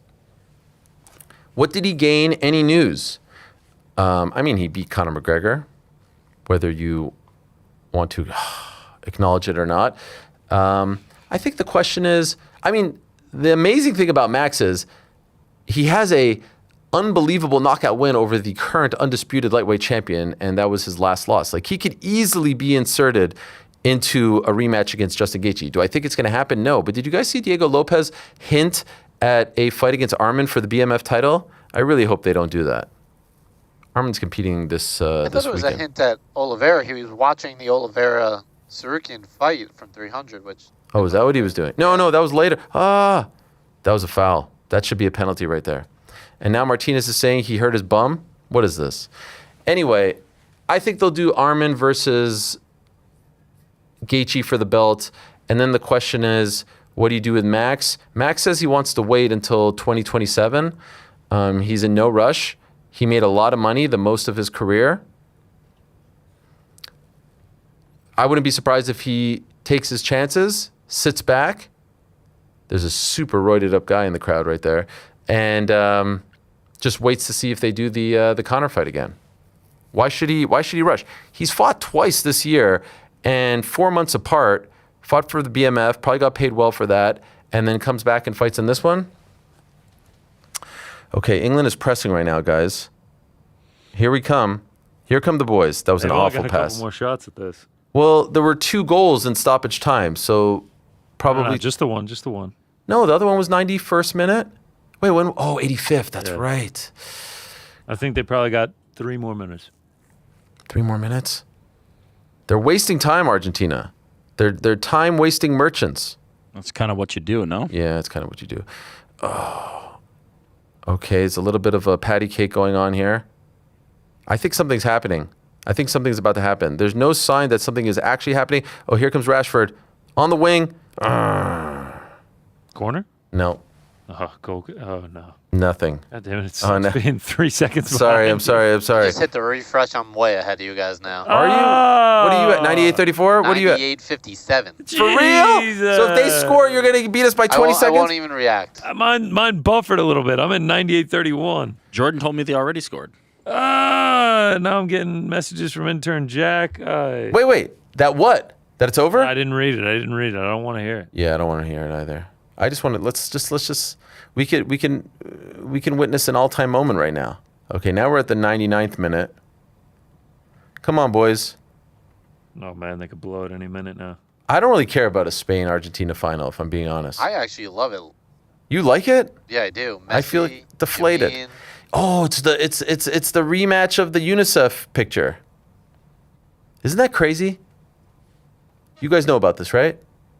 What did he gain? Any news? I mean, he beat Conor McGregor, whether you want to acknowledge it or not. I think the question is, I mean, the amazing thing about Max is he has a unbelievable knockout win over the current undisputed lightweight champion, and that was his last loss. Like, he could easily be inserted into a rematch against Justin Gaethje. Do I think it's going to happen? No. But did you guys see Diego Lopez hint at a fight against Arman for the BMF title? I really hope they don't do that. Arman's competing this I thought it was weekend. a hint at Oliveira. He was watching the Oliveira Sarukian fight from 300, which Oh, is that what he was doing? No, that was later. That was a foul. That should be a penalty right there. And now Martinez is saying he hurt his bum. What is this? Anyway, I think they'll do Arman versus Gaethje for the belt. And then the question is, what do you do with Max? Max says he wants to wait until 2027. He's in no rush. He made a lot of money, the most of his career. I wouldn't be surprised if he takes his chances, sits back. There's a super roided up guy in the crowd right there. And just waits to see if they do the Conor fight again. Why should he rush? He's fought twice this year and 4 months apart, fought for the BMF, probably got paid well for that, and then comes back and fights in this one. Okay, England is pressing right now, guys. Here we come. Here come the boys. That was an awful got a pass. couple more shots at this. Well, there were 2 goals in stoppage time, so probably... No, just the one. No, the other one was 91st minute. Wait, when? Oh, 85th. That's right. I think they probably got 3 more minutes. 3 more minutes? They're wasting time, Argentina. They're time-wasting merchants. That's kind of what you do, no? Yeah, it's kind of what you do. Oh. Okay, it's a little bit of a patty cake going on here. I think something's happening. I think something's about to happen. There's no sign that something is actually happening. Oh, here comes Rashford. On the wing. Corner? No. Oh, no. Nothing. God damn it. It's no. been 3 seconds Sorry, behind. I'm sorry. Just hit the refresh. I'm way ahead of you guys now. Are you? What are you at? 98.34? What are you at? 98.57. For real? So if they score, you're going to beat us by 20 seconds? I won't even react. Mine buffered a little bit. I'm at 98.31. Jordan told me they already scored. Now I'm getting messages from intern Jack. Wait. That what? That it's over? I didn't read it. I don't want to hear it. Yeah, I don't want to hear it either. I just want to let's just we can witness an all-time moment right now. Okay, now we're at the 99th minute. Come on, boys. Oh man, they could blow it any minute now. I don't really care about a Spain-Argentina final, if I'm being honest. I actually love it. You like it? Yeah, I do. Messi, I feel like deflated. Yamin. Oh, it's the rematch of the UNICEF picture. Isn't that crazy? You guys know about this, right?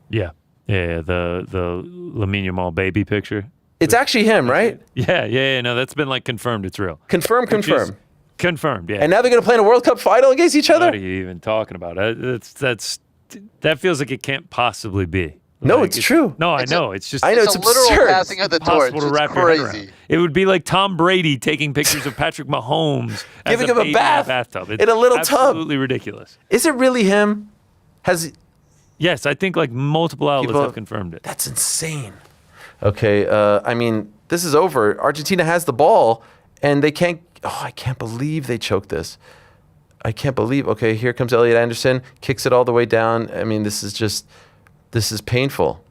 Yeah. The Lamine Yamal baby picture. It's actually him, right? Yeah. No, that's been like confirmed. It's real. Confirmed. Confirmed. Yeah. And now they're gonna play in a World Cup final against each other. What are you even talking about? That feels like it can't possibly be. No, Like, it's true. No, I know. It's just I know It's it's a literal absurd. passing of the torch. impossible to It's wrap your head around. crazy. It would be like Tom Brady taking pictures of Patrick Mahomes Giving as him a baby bath in a bathtub. It's in a little tub. Absolutely ridiculous. Is it really him? Yes, I think like multiple outlets People- have confirmed it. That's insane. Okay, I mean, this is over. Argentina has the ball, and they can't. Oh, I can't believe they choked this. I can't believe. Okay, here comes Elliot Anderson, kicks it all the way down. I mean, this is painful.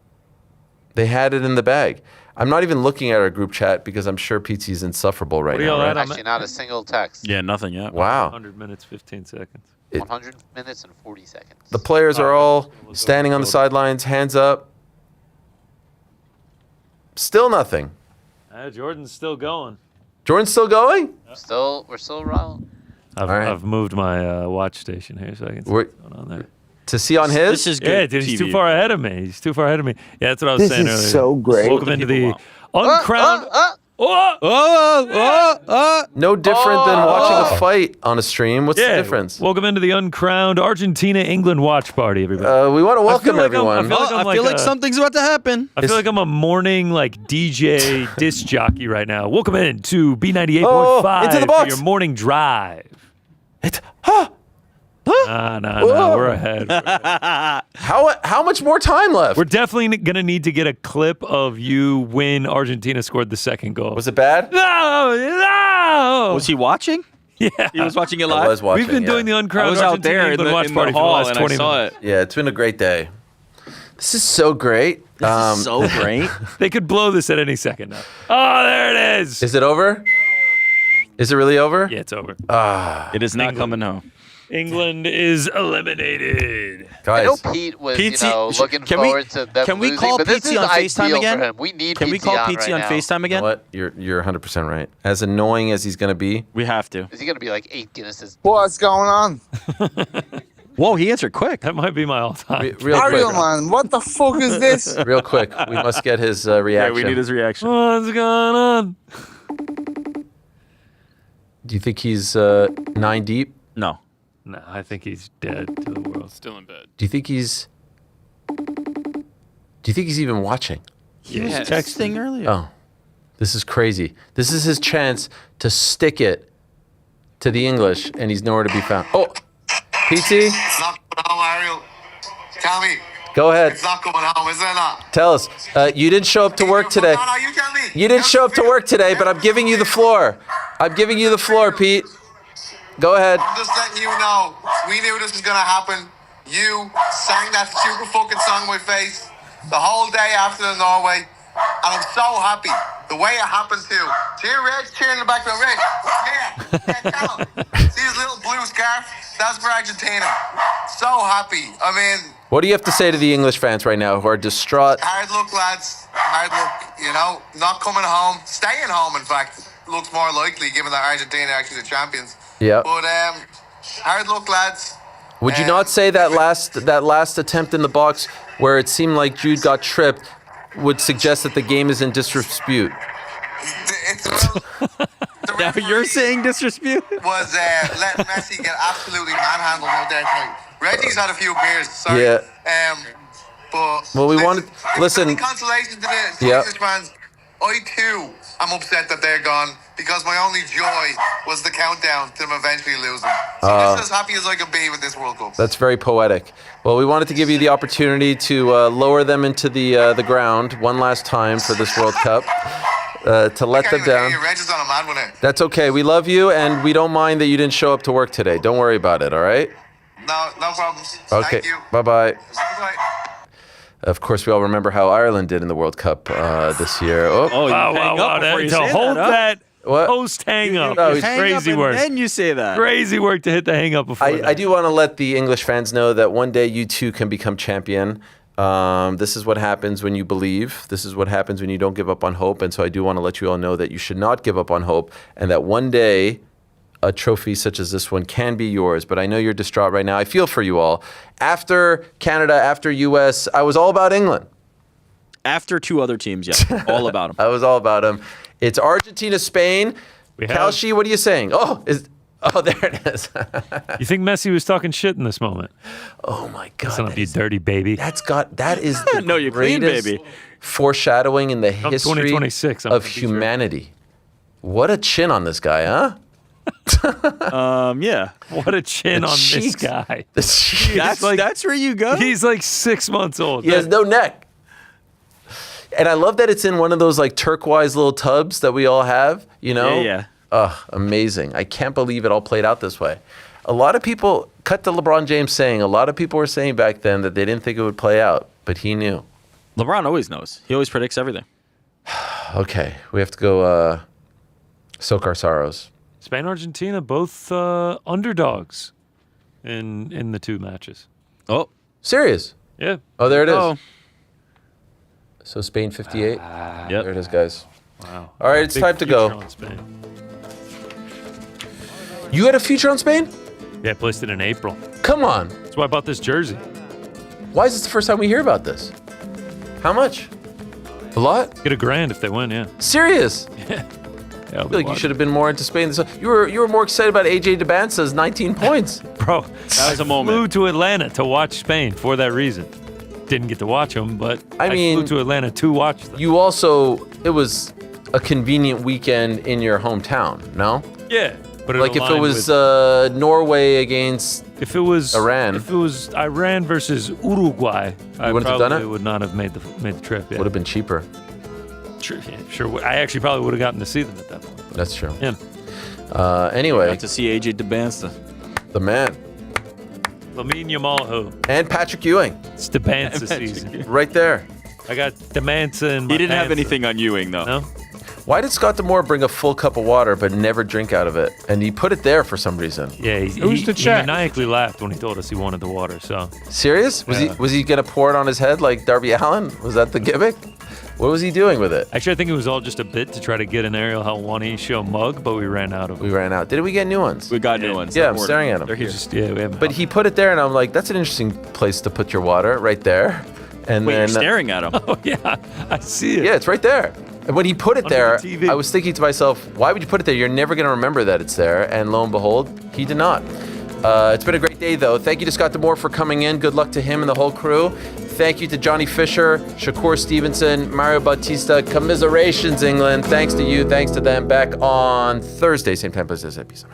They had it in the bag. I'm not even looking at our group chat because I'm sure PT's insufferable right now. Right? Actually, not a single text. Yeah, nothing yet. Wow. 100 minutes, 15 seconds. 100 minutes and 40 seconds. The players are all standing on the sidelines, hands up. Still nothing. Jordan's still going. Jordan's still going? We're still around. I've moved my watch station here so I can see what's going on there. To see on his? This is good. Yeah, dude, he's too TV. far ahead of me. He's too far ahead of me. Yeah, that's what I was This saying is earlier. so great. Welcome into the uncrowned. No different than watching a fight on a stream. What's the difference? Welcome into the uncrowned Argentina-England watch party, everybody. We want to welcome I everyone. feel like something's about to happen. I feel like I'm a morning DJ disc jockey right now. Welcome in to B98.5 into the for box. your morning drive. No, we're ahead. How much more time left? We're definitely gonna need to get a clip of you when Argentina scored the second goal. Was it bad? No. Was he watching? Yeah, he was watching it live. I was watching. We've been doing the uncrowned I was out Argentina there in England the, watch in party the for the hall last and 20 I saw minutes. it. Yeah, it's been a great day. This is so great. This is so great. They could blow this at any second now. Oh, there it is. Is it over? Is it really over? Yeah, it's over. It is not coming home. England is eliminated. I know Guys, Pete was, PT looking can we- forward to them can we losing, call but this PT is on FaceTime ideal again? for him. We need Can we PT call on PT right on now. FaceTime you know again? what? You're 100% right. As annoying as he's going to be, We have to. Is he going to be like 8 Guinnesses? What's going on? Whoa, he answered quick. That might be my all-time. real Ariel, quick. man, what the fuck is this? Real quick, we must get his Yeah, reaction. we need his reaction. What's going on? Do you think he's 9 deep? No. No, I think he's dead to the world. Still in bed. Do you think he's even watching? He was Yeah. texting earlier. Oh, this is crazy. This is his chance to stick it to the English, and he's nowhere to be found. Oh, PT, It's not coming home, Ariel. Tell me. go ahead. It's not coming home, is it not? Tell us. You didn't show up to work today. No, you tell me. You didn't show up to work today, but I'm giving you the floor. I'm giving you the floor, Pete. Go ahead. I'm just letting you know. We knew this was going to happen. You sang that stupid fucking song in my face the whole day after the Norway. And I'm so happy. The way it happened too. Cheer, Reg. Cheer in the back of the Reg. Yeah, tell him. See his little blue scarf? That's for Argentina. So happy. I mean, What do you have to say to the English fans right now who are distraught? hard luck, lads. Hard luck. You know, not coming home. Staying home, in fact, looks more likely given that Argentina are actually the champions. Yeah. But hard luck, lads. Would you not say that last attempt in the box where it seemed like Jude got tripped would suggest that the game is in disrepute? Now you're saying disrespute? Was letting Messi get absolutely manhandled out there tonight. Reggie's had a few beers, sorry. Yeah. But Well, we wanted. Listen. any consolation to the Yeah. English fans, I too am upset that they're gone because my only joy was the countdown to them eventually losing. So I'm just as happy as I can be with this World Cup. That's very poetic. Well, we wanted to give you the opportunity to lower them into the ground one last time for this World Cup, to let them down. Reg is on a mad one it. That's okay. We love you, and we don't mind that you didn't show up to work today. Don't worry about it, all right? No problem. Okay. Thank you. Bye-bye. Bye-bye. Of course, we all remember how Ireland did in the World Cup this year. Oh, Wow. To hold that post hang up. No, It's hang crazy work. And you say that. Crazy work to hit the hang up before that. I do want to let the English fans know that one day you too can become champion. This is what happens when you believe. This is what happens when you don't give up on hope. And so I do want to let you all know that you should not give up on hope, and that one day a trophy such as this one can be yours. But I know you're distraught right now. I feel for you all. After Canada, after US, I was all about England. After two other teams, yeah. All about them. I was all about them. It's Argentina, Spain. Kalshi, what are you saying? Oh, Oh, there it is. You think Messi was talking shit in this moment? Oh my God! Listen up, you dirty baby. That is the No, you're clean, greatest baby. foreshadowing in the history 2026, I'm of gonna be sure. humanity. What a chin on this guy, huh? Yeah. What a chin The on this cheeks. guy. The cheeks. That's where you go? He's like 6 months old. He has no neck. And I love that it's in one of those like turquoise little tubs that we all have, you know? Yeah. Ugh, amazing. I can't believe it all played out this way. A lot of people, cut to LeBron James saying, a lot of people were saying back then that they didn't think it would play out, but he knew. LeBron always knows. He always predicts everything. Okay, we have to go soak our sorrows. Spain, Argentina, both underdogs in the two matches. Oh. Serious? Yeah. Oh, there it is. Oh. So Spain 58. Yep. There it is, guys. Wow. All right, it's Big time to future go. on Spain. You had a future on Spain? Yeah, I placed it in April. Come on. That's why I bought this jersey. Why is this the first time we hear about this? How much? A lot? Get $1,000 if they win, yeah. Serious? Yeah. I feel like you should have been more into Spain. You were more excited about AJ DeBance's 19 points. Bro, That was a moment. flew to Atlanta to watch Spain for that reason. Didn't get to watch them, but I mean, flew to Atlanta to watch them. You also, it was a convenient weekend in your hometown, no? Yeah. But Like if it aligned was with- Norway against if it was Iran. If it was Iran versus Uruguay, I wouldn't have done probably it? would not have made the trip. Yeah. Would have been cheaper. Sure, yeah, sure. I actually probably would have gotten to see them at that point. That's true. Yeah. Anyway. Got to see AJ DeBansta. The man. Lamine Yamal, And Patrick Ewing. it's the Bansa season. Right there. I got the Mansa in my He didn't have Bansa. anything on Ewing, though. No? Why did Scott Demore bring a full cup of water but never drink out of it? And he put it there for some reason. Yeah, he maniacally laughed when he told us he wanted the water. So Serious? Was he gonna pour it on his head like Darby Allin? Was that the gimmick? What was he doing with it? actually, I think it was all just a bit to try to get an Ariel Helwani Show mug, but we ran out of them. We ran out. Did we get new ones? We got new ones. Yeah, I'm staring at them. They're just, yeah, we haven't. But he put it there, and I'm like, that's an interesting place to put your water, right there. And Wait, then you're staring at him. Oh yeah, I see it. Yeah, it's right there. And when he put it Under there, the TV. I was thinking to myself, why would you put it there? You're never going to remember that it's there. And lo and behold, he did not. It's been a great day, though. Thank you to Scott Demore for coming in. Good luck to him and the whole crew. Thank you to Johnny Fisher, Shakur Stevenson, Mario Bautista. Commiserations, England. Thanks to you. Thanks to them. Back on Thursday, same time, place. Peace.